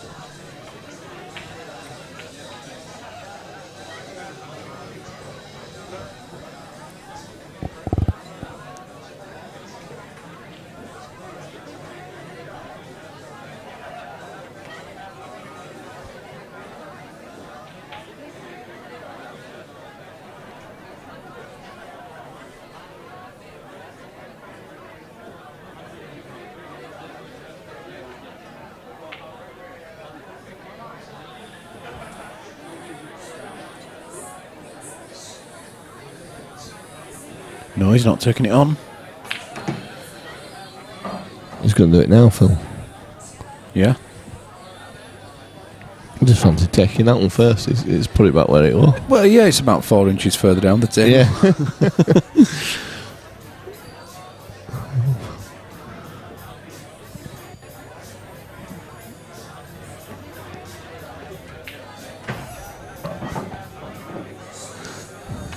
No, he's not taking it on.
He's going to do it now, Phil.
Yeah.
I just fancy taking that one first. It's put it back where it was.
Well, yeah, it's about 4 inches further down the table.
Yeah.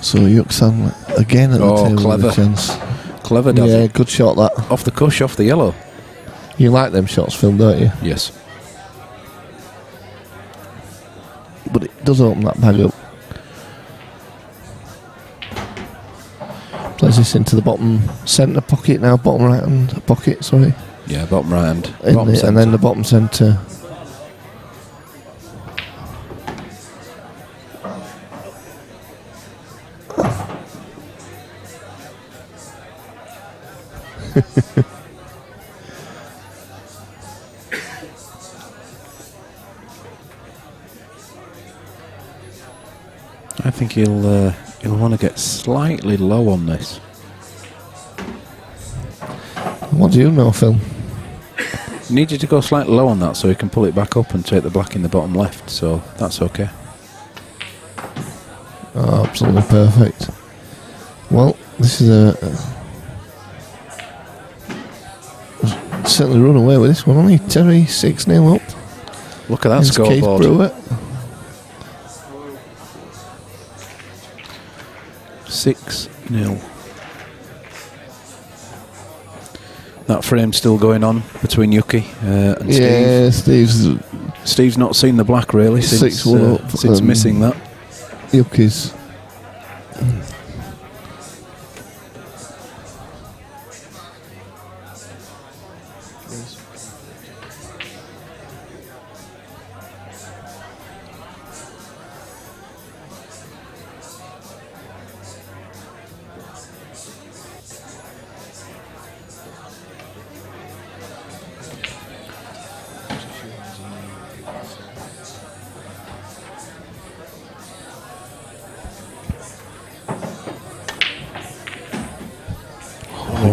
So Yuxan again at the table
clever.
with a chance.
Clever, does
Yeah,
it?
good shot that.
Off the cush, off the yellow.
You like them shots, Phil, don't you?
Yes.
But it does open that bag up. Plays this into the bottom centre pocket now, bottom right hand pocket, sorry.
Yeah, bottom right hand.
And then the bottom centre.
I think he'll want to get slightly low on this.
What do you know, Phil?
He needs you to go slightly low on that so he can pull it back up and take the black in the bottom left, so that's okay.
Oh, absolutely perfect. Well, this is certainly run away with this one, only Terry 6-0 up.
Look at that
Here's Keith
scoreboard.
Brewer.
6-0. That frame's still going on between Yuki and Steve.
Yeah, Steve's
Steve's not seen the black really since
6-1 up.
since missing that.
Yuki's.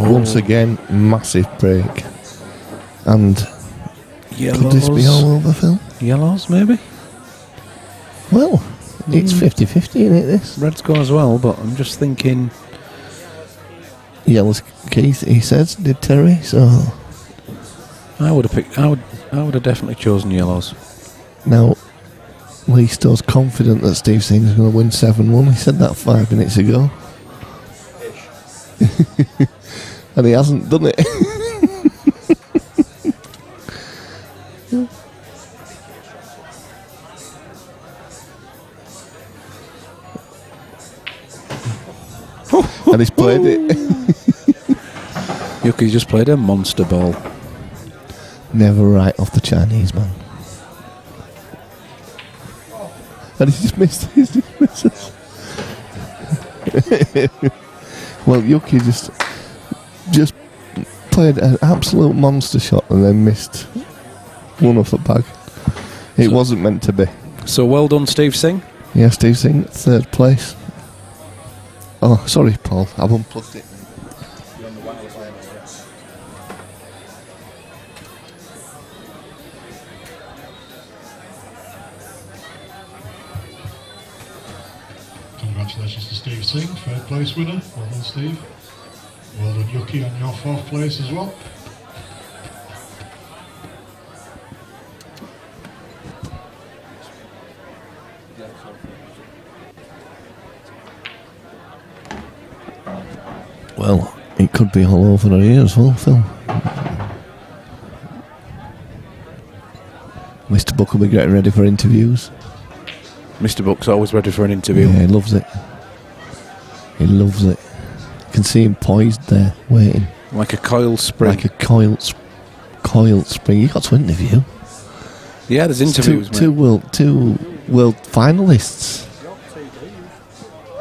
Once again, massive break. And could this be all over, Phil?
Yellows, maybe?
Well, it's 50-50, isn't it, this?
Reds go as well, but I'm just thinking...
Yellows, Keith, he says, did Terry, so...
I would have definitely chosen yellows.
Now, Lee Stowe's confident that Steve Singh's going to win 7-1. He said that 5 minutes ago. And he hasn't done it. And he's played it.
Yuki's just played a monster ball.
Never right off the Chinese man. And he's just missed his dismisses. Well, Yuki just played an absolute monster shot and then missed one off the bag. It wasn't meant to be.
So well done, Steve Singh.
Yeah, Steve Singh, 3rd place. Oh, sorry, Paul. I've unplugged it.
Congratulations to Steve Singh, 3rd place winner. Well done, Steve. Well done, Yuki, on your 4th place as well.
Well, it could be all over here as well, Phil. Mr. Buck will be getting ready for interviews.
Mr. Buck's always ready for an interview.
Yeah, he loves it. He loves it. You can see him poised there, waiting.
Like a coiled spring.
Like a coiled spring. You got to interview.
Yeah, there's interviews, mate.
Two world finalists.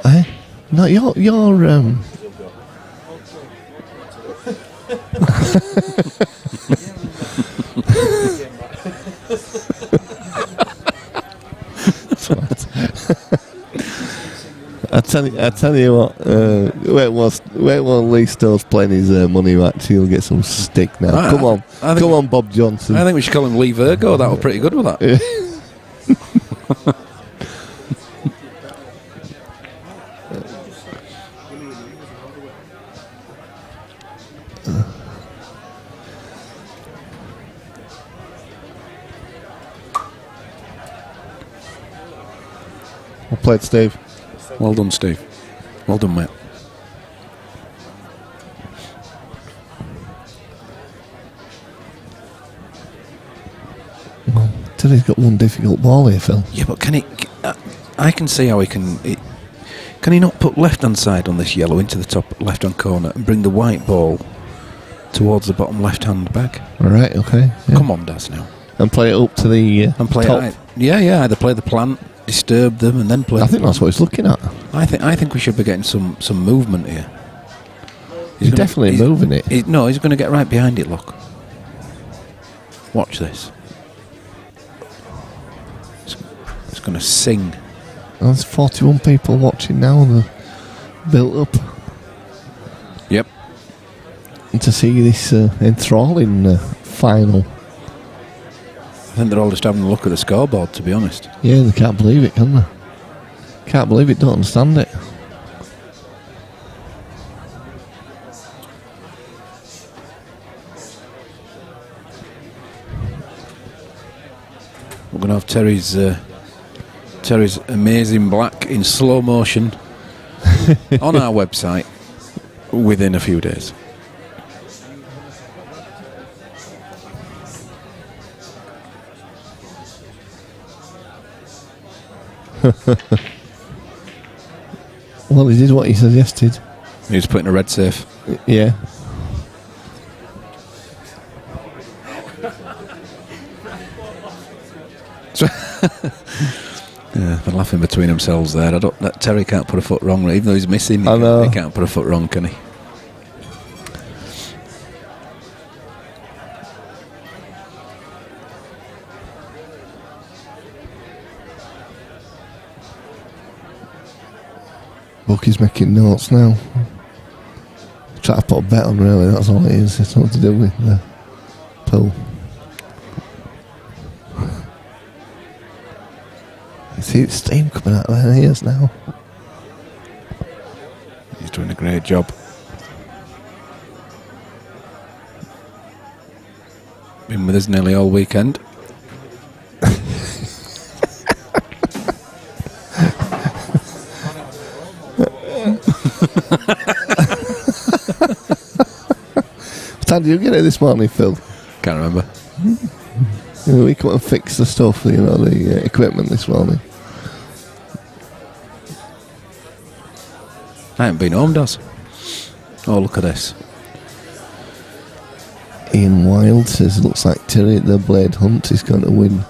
Eh? No, you're I tell you what, where was Lee Stowe's playing his money match, he'll get some stick now. Come on, Bob Johnson.
I think we should call him Lee Virgo. That was pretty good with that.
Yeah. Well played, Steve.
Well done, Steve. Well done, mate.
Well, Terry's got one difficult ball here, Phil.
Yeah, but can he... I can see how he can... Can he not put left-hand side on this yellow into the top left-hand corner and bring the white ball towards the bottom left-hand bag?
All right, okay. Yeah.
Come on, Daz, now.
And play it up to the
And play
top.
it... Yeah, either play the plant, disturb them, and then play...
I think that's what he's looking at.
I think we should be getting some movement here.
He's definitely moving it.
He's going to get right behind it, look. Watch this. It's going to sing.
There's 41 people watching now on the build-up.
Yep.
And to see this enthralling final.
I think they're all just having a look at the scoreboard, to be honest.
Yeah, they can't believe it, can they? Can't believe it, don't understand it.
We're going to have Terry's amazing black in slow motion on our website within a few days.
Well, he did what he suggested.
He was putting a red safe.
Yeah.
Yeah, they're laughing between themselves there. That Terry can't put a foot wrong, even though he's missing.
I know.
He can't put a foot wrong, can he?
Bucky's making notes now. Try to put a bet on, really, that's all it is. It's nothing to do with the pool. You see the steam coming out of their ears now.
He's doing a great job. Been with us nearly all weekend.
What time did you get it this morning, Phil?
Can't remember.
We come and fix the stuff, the equipment this morning.
I haven't been home, Daz. Oh, look at this.
Ian Wilde says, looks like Terry at the Blade Hunt is going to win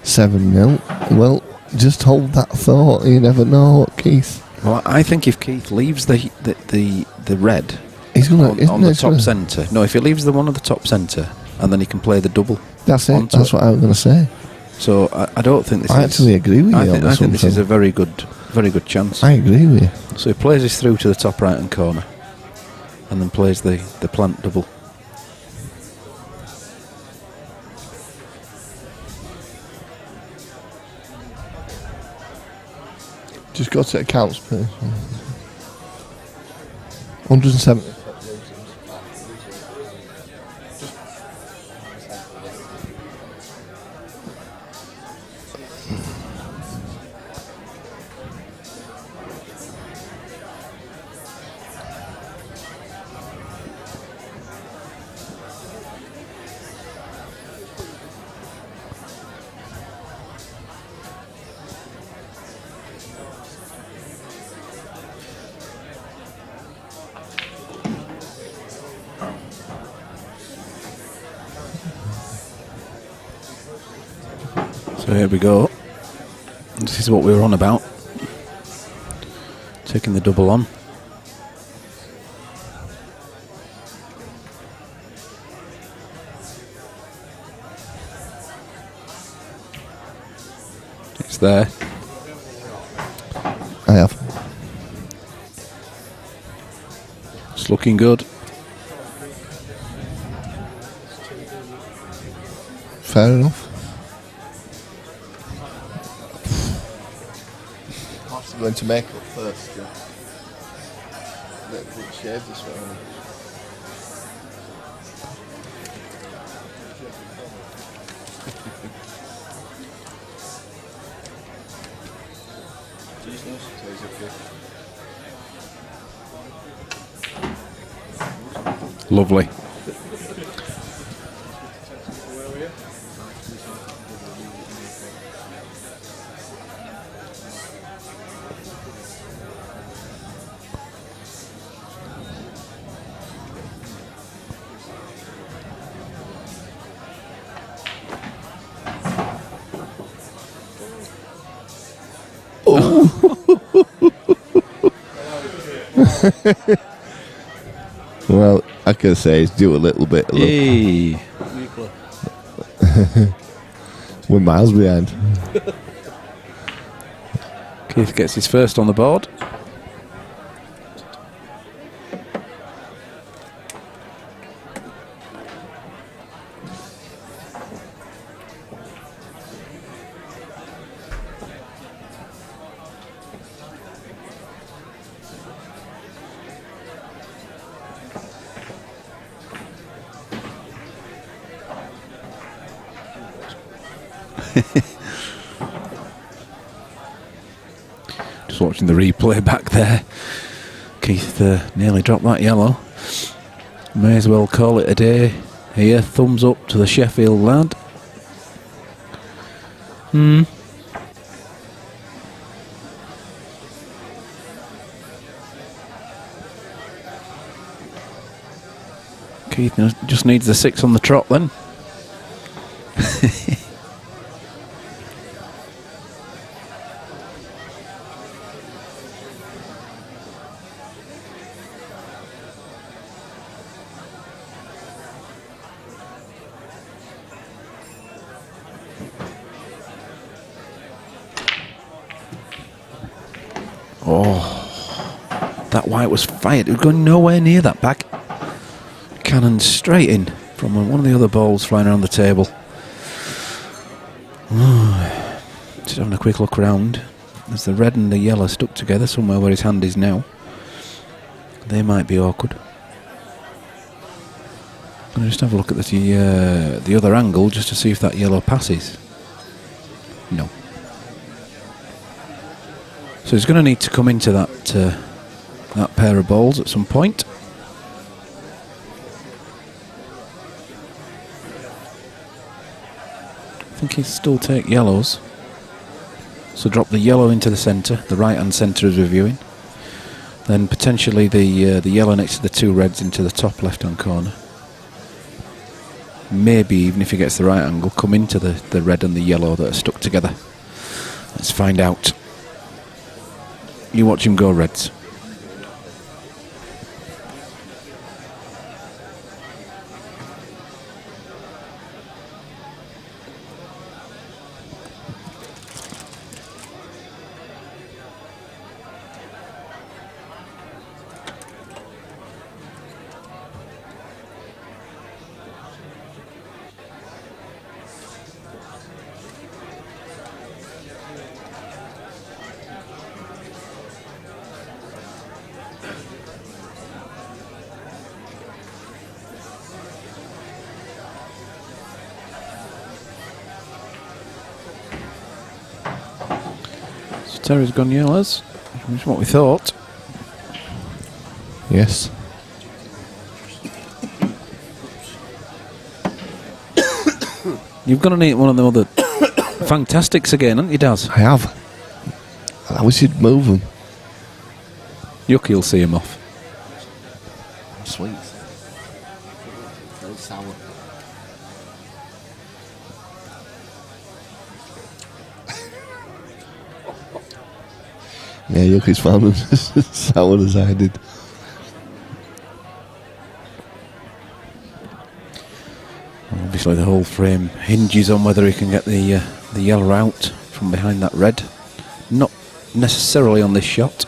7-0. Well, just hold that thought. You never know, Keith.
Well, I think if Keith leaves the red
He's going
on the top centre. No, if he leaves the one at the top centre, and then he can play the double.
That's it. That's what I was going to say.
So I don't think this.
I actually agree with you.
I think this is a very good chance.
I agree with you.
So he plays this through to the top right hand corner, and then plays the plant double.
Just go to accounts, please. 170.
So here we go. This is what we were on about. Taking the double on. It's there.
I have.
It's looking good.
Fair enough. I'm going to make up first. Let's shave this one.
Lovely.
Well, I can say it's due a little bit of luck.
Yay.
We're miles behind.
Keith gets his first on the board. Just watching the replay back there. Keith nearly dropped that yellow. May as well call it a day here. Thumbs up to the Sheffield lad. Keith just needs the 6 on the trot then. Oh, that white was fired. It was going nowhere near that bag. Cannon straight in from one of the other balls flying around the table. Just having a quick look around. There's the red and the yellow stuck together somewhere where his hand is now. They might be awkward. I'm going to just have a look at the other angle just to see if that yellow passes. No. So he's going to need to come into that pair of balls at some point. I think he'll still take yellows. So drop the yellow into the centre, the right hand centre as we're viewing. Then potentially the yellow next to the 2 reds into the top left hand corner. Maybe even if he gets the right angle, come into the red and the yellow that are stuck together. Let's find out. You watch him go, Reds. Terry's gone yellows, which is what we thought.
Yes.
You've got to eat one of the other Fantastics again, haven't you, Daz?
I have. I wish you'd move them.
Yucky will see him off.
Sweet. Very sour. Yeah, Yucky's found them as sour as I did.
Obviously the whole frame hinges on whether he can get the yellow out from behind that red. Not necessarily on this shot.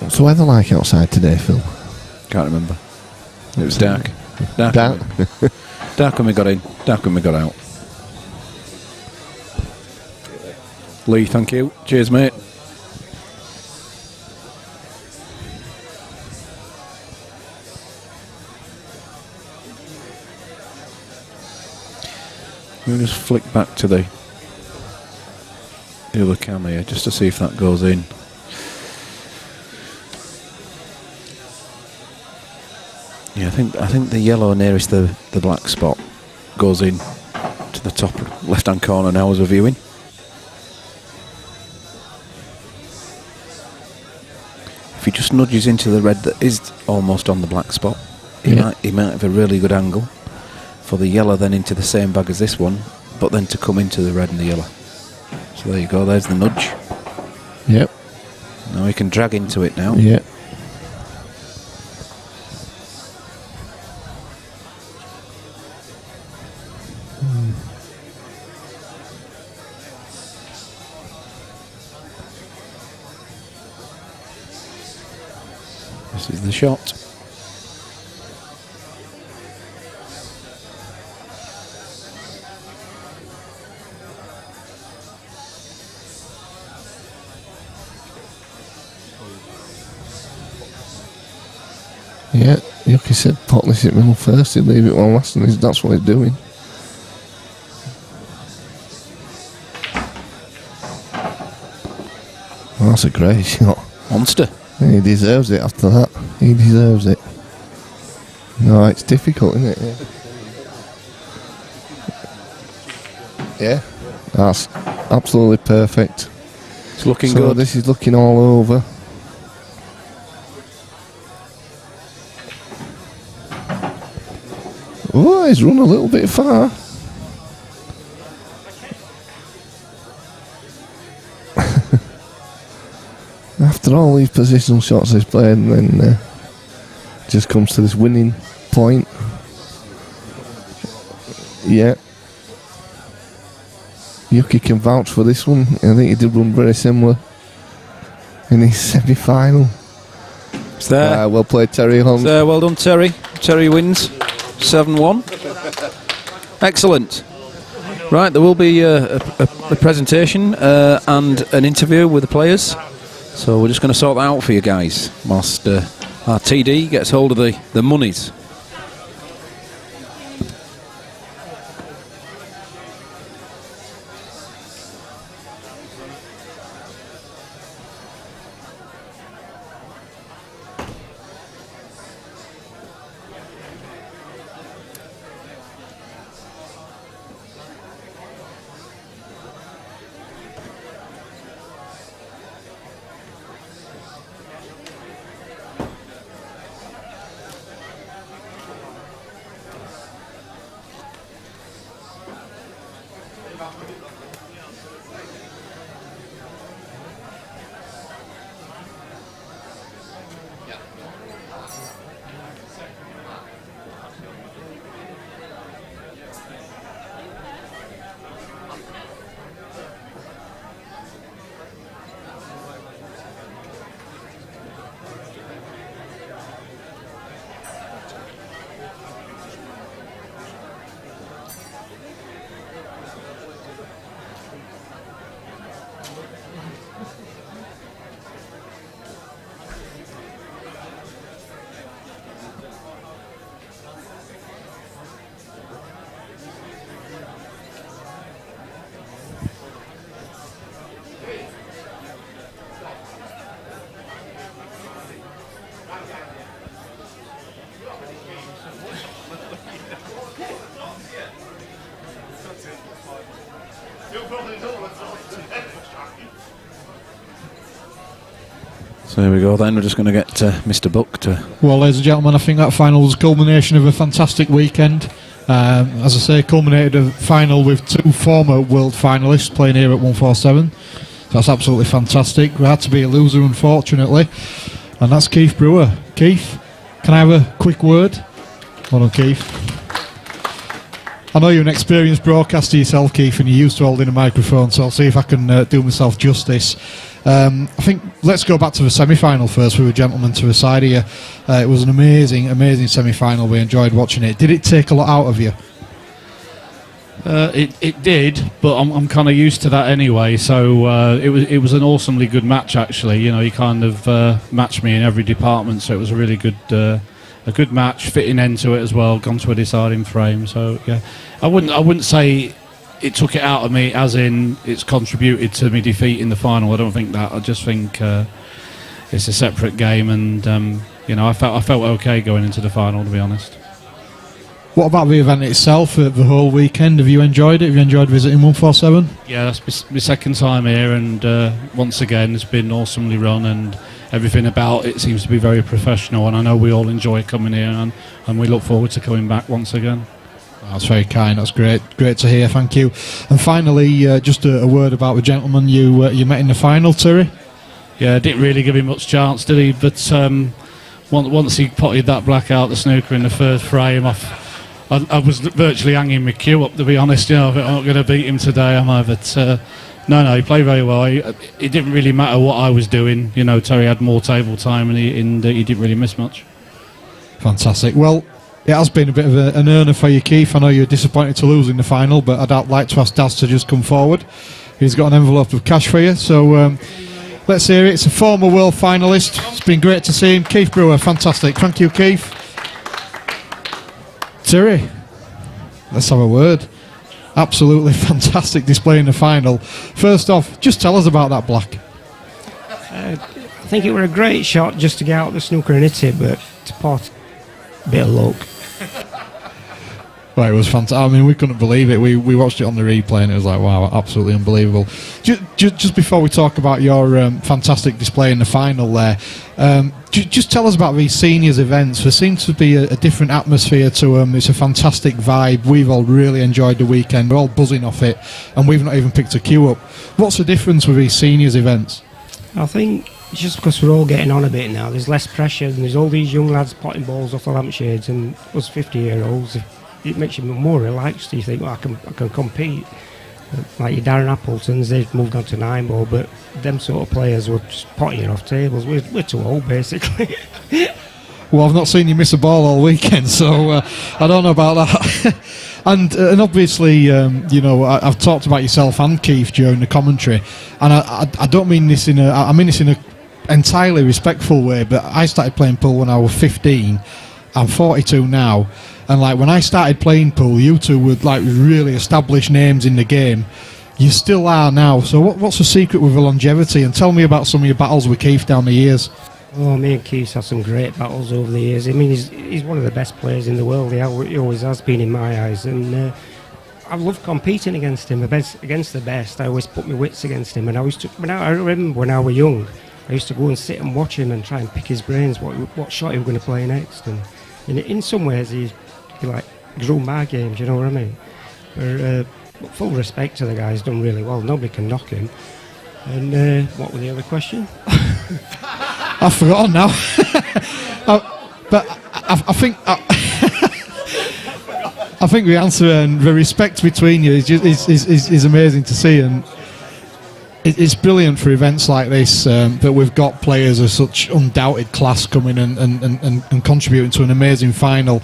What's the weather like outside today, Phil?
Can't remember. It was dark.
Dark.
Dark when we got in, dark when we got out. Lee, thank you. Cheers, mate. We'll just flick back to the other camera here just to see if that goes in. Yeah, I think the yellow nearest the black spot goes in to the top left hand corner now as we're viewing. If he just nudges into the red that is almost on the black spot, he might have a really good angle for the yellow then into the same bag as this one, but then to come into the red and the yellow. So there you go, there's the nudge.
Yep.
Now he can drag into it now.
Yep.
This is the shot.
Yeah, Yucky said pot this at middle first, he'd leave it one last, and that's what he's doing. Well, that's a great shot.
Monster.
He deserves it after that. He deserves it. No, it's difficult, isn't it? Yeah. Yeah, that's absolutely perfect.
It's looking
So
good.
this is looking all over. Oh, he's run a little bit far. After all these positional shots he's played, and then just comes to this winning point. Yeah. Yuki can vouch for this one. I think he did run very similar in his semi-final.
It's there.
Well played, Terry Hunt.
It's there. Well done, Terry. Terry wins 7-1. Excellent. Right, there will be a presentation and an interview with the players. So we're just going to sort that out for you guys whilst our TD gets hold of the monies. So here we go then, we're just going to get Mr. Buck to...
Well, ladies and gentlemen, I think that final was a culmination of a fantastic weekend. As I say, culminated a final with two former world finalists playing here at 147. So that's absolutely fantastic. We had to be a loser, unfortunately. And that's Keith Brewer. Keith, can I have a quick word? Hold on, Keith. I know you're an experienced broadcaster yourself, Keith, and you're used to holding a microphone, so I'll see if I can do myself justice. I think let's go back to the semi-final first. We were gentlemen to the side here. It was an amazing semi-final. We enjoyed watching it. Did it take a lot out of you?
It did, but I'm kind of used to that anyway. So it was an awesomely good match, actually. You know, he kind of matched me in every department, so it was a really good match, fitting end to it as well. Gone to a deciding frame. So yeah, I wouldn't say it took it out of me, as in it's contributed to me defeat in the final. I don't think that. I just think it's a separate game, and you know, I felt okay going into the final, to be honest.
What about the event itself, the whole weekend? Have you enjoyed it? Have you enjoyed visiting 147?
Yeah, that's my second time here, and once again, it's been awesomely run, and everything about it seems to be very professional, and I know we all enjoy coming here, and we look forward to coming back once again.
That's very kind. That's great to hear. Thank you. And finally, just a word about the gentleman you met in the final, Terry.
Yeah, didn't really give him much chance, did he? But once he potted that black out the snooker in the third frame, I was virtually hanging my cue up, to be honest. You know, I'm not going to beat him today, am I? But no, he played very well. It didn't really matter what I was doing. You know, Terry had more table time, and he didn't really miss much.
Fantastic. Well, it has been a bit of an earner for you, Keith. I know you're disappointed to lose in the final, but I'd like to ask Daz to just come forward. He's got an envelope of cash for you, so let's hear it. It's a former world finalist. It's been great to see him. Keith Brewer, fantastic. Thank you, Keith. Terry, let's have a word. Absolutely fantastic display in the final. First off, just tell us about that black.
I think it was a great shot just to get out the snooker and hit it, but to pot, a bit of luck.
Well, it was fantastic. I mean, we couldn't believe it. We watched it on the replay and it was like, wow, absolutely unbelievable. Just before we talk about your fantastic display in the final there, just tell us about these seniors events. There seems to be a different atmosphere to them. It's a fantastic vibe. We've all really enjoyed the weekend. We're all buzzing off it and we've not even picked a queue up. What's the difference with these seniors events?
I think it's just because we're all getting on a bit now. There's less pressure and there's all these young lads potting balls off the lampshades, and us 50-year-olds, it makes you more relaxed. You think, well, I can compete. Like your Darren Appletons, they've moved on to 9-ball, but them sort of players were just potting it off tables. We're too old, basically.
Well, I've not seen you miss a ball all weekend, so I don't know about that. and obviously, you know, I've talked about yourself and Keith during the commentary, and I don't mean this in a. I mean this in a entirely respectful way. But I started playing pool when I was 15. I'm 42 now, and like when I started playing pool, you two were like really established names in the game. You still are now. So what's the secret with the longevity? And tell me about some of your battles with Keith down the years.
Oh, me and Keith's had some great battles over the years. I mean, he's one of the best players in the world. He always has been in my eyes. And I love competing against him, against the best. I always put my wits against him. And I remember when I was young, I used to go and sit and watch him and try and pick his brains, what shot he was going to play next. And in some ways, he like grew my games, you know what I mean? But full respect to the guy, he's done really well. Nobody can knock him. And what was the other question?
I've forgotten now. But I think I think the answer and the respect between you is amazing to see, and it's brilliant for events like this that we've got players of such undoubted class coming and contributing to an amazing final.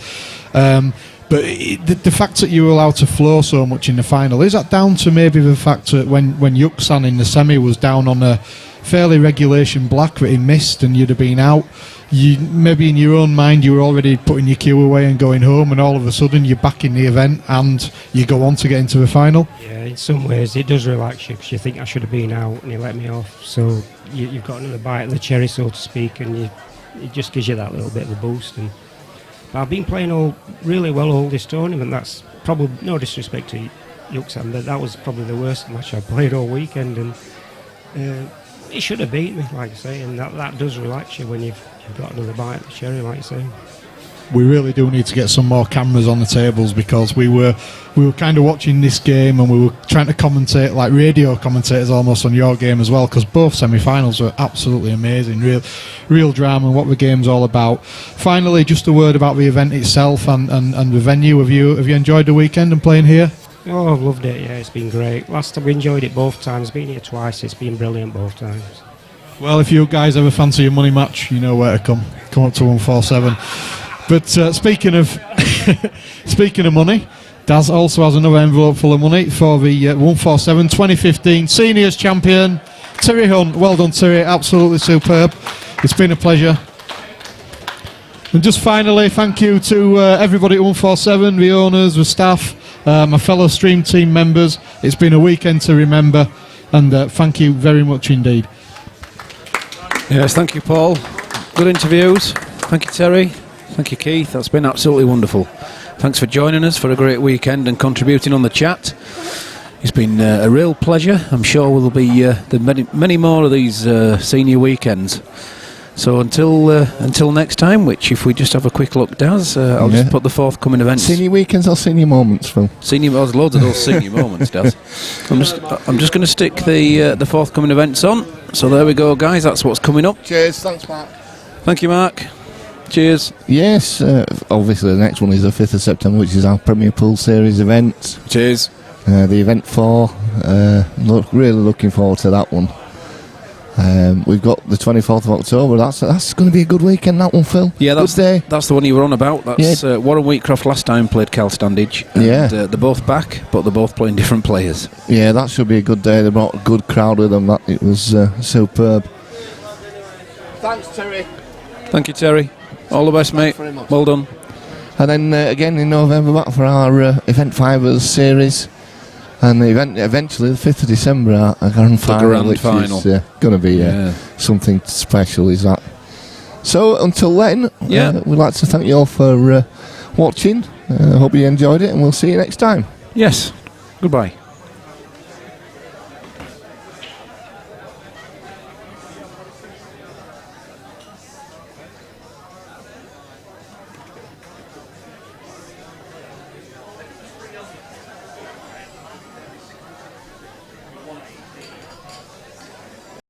But the fact that you were allowed to flow so much in the final, is that down to maybe the fact that when Yuksan in the semi was down on a fairly regulation black that he missed and you'd have been out, you maybe in your own mind you were already putting your cue away and going home, and all of a sudden you're back in the event and you go on to get into the final?
Yeah, in some ways it does relax you, because you think I should have been out and he let me off, so you've got another bite of the cherry, so to speak, and it just gives you that little bit of a boost. But I've been playing really well all this tournament. That's probably, no disrespect to Yuksan, but that was probably the worst match I played all weekend, and he should have beat me, like I say, and that does relax you when you've got another bite of the cherry, like I say.
We really do need to get some more cameras on the tables, because we were kind of watching this game and we were trying to commentate like radio commentators almost on your game as well, because both semi-finals were absolutely amazing, real drama and what the game's all about. Finally, just a word about the event itself and the venue. Have you enjoyed the weekend and playing here?
Oh, I've loved it, yeah, it's been great. Last time we enjoyed it both times, been here twice, it's been brilliant both times. Well,
if you guys ever fancy a money match, you know where to come up to 147. But speaking of money, Daz also has another envelope full of money for the 147 2015 Seniors Champion, Terry Hunt. Well done, Terry, absolutely superb. It's been a pleasure. And just finally, thank you to everybody at 147, the owners, the staff, my fellow stream team members. It's been a weekend to remember, and thank you very much indeed.
Yes, thank you, Paul. Good interviews. Thank you, Terry. Thank you, Keith. That's been absolutely wonderful. Thanks for joining us for a great weekend and contributing on the chat. It's been a real pleasure. I'm sure there'll be many more of these senior weekends. So until next time, which if we just have a quick look, Daz, I'll just put the forthcoming events.
Senior weekends or senior moments, Phil?
There's loads of those senior moments, Daz. I'm just going to stick the forthcoming events on. So there we go, guys. That's what's coming up.
Cheers. Thanks, Mark.
Thank you, Mark. Cheers.
Yes, obviously the next one is the 5th of September, which is our Premier Pool Series event.
Cheers.
The event 4, really looking forward to that one. We've got the 24th of October. That's going to be a good weekend, that one, Phil.
Yeah,
that's the
one you were on about. That's Warren Wheatcroft last time played Cal Standage. And, they're both back, but they're both playing different players. Yeah,
that should be a good day. They brought a good crowd with them. It was superb.
Thanks, Terry.
Thank you, Terry. All the best, mate. Well done.
And then again in November, back for our Event 5 series. And the event eventually, the 5th of December, our grand final, which is going to be something special, is that. So until then, we'd like to thank you all for watching. Hope you enjoyed it, and we'll see you next time.
Yes. Goodbye.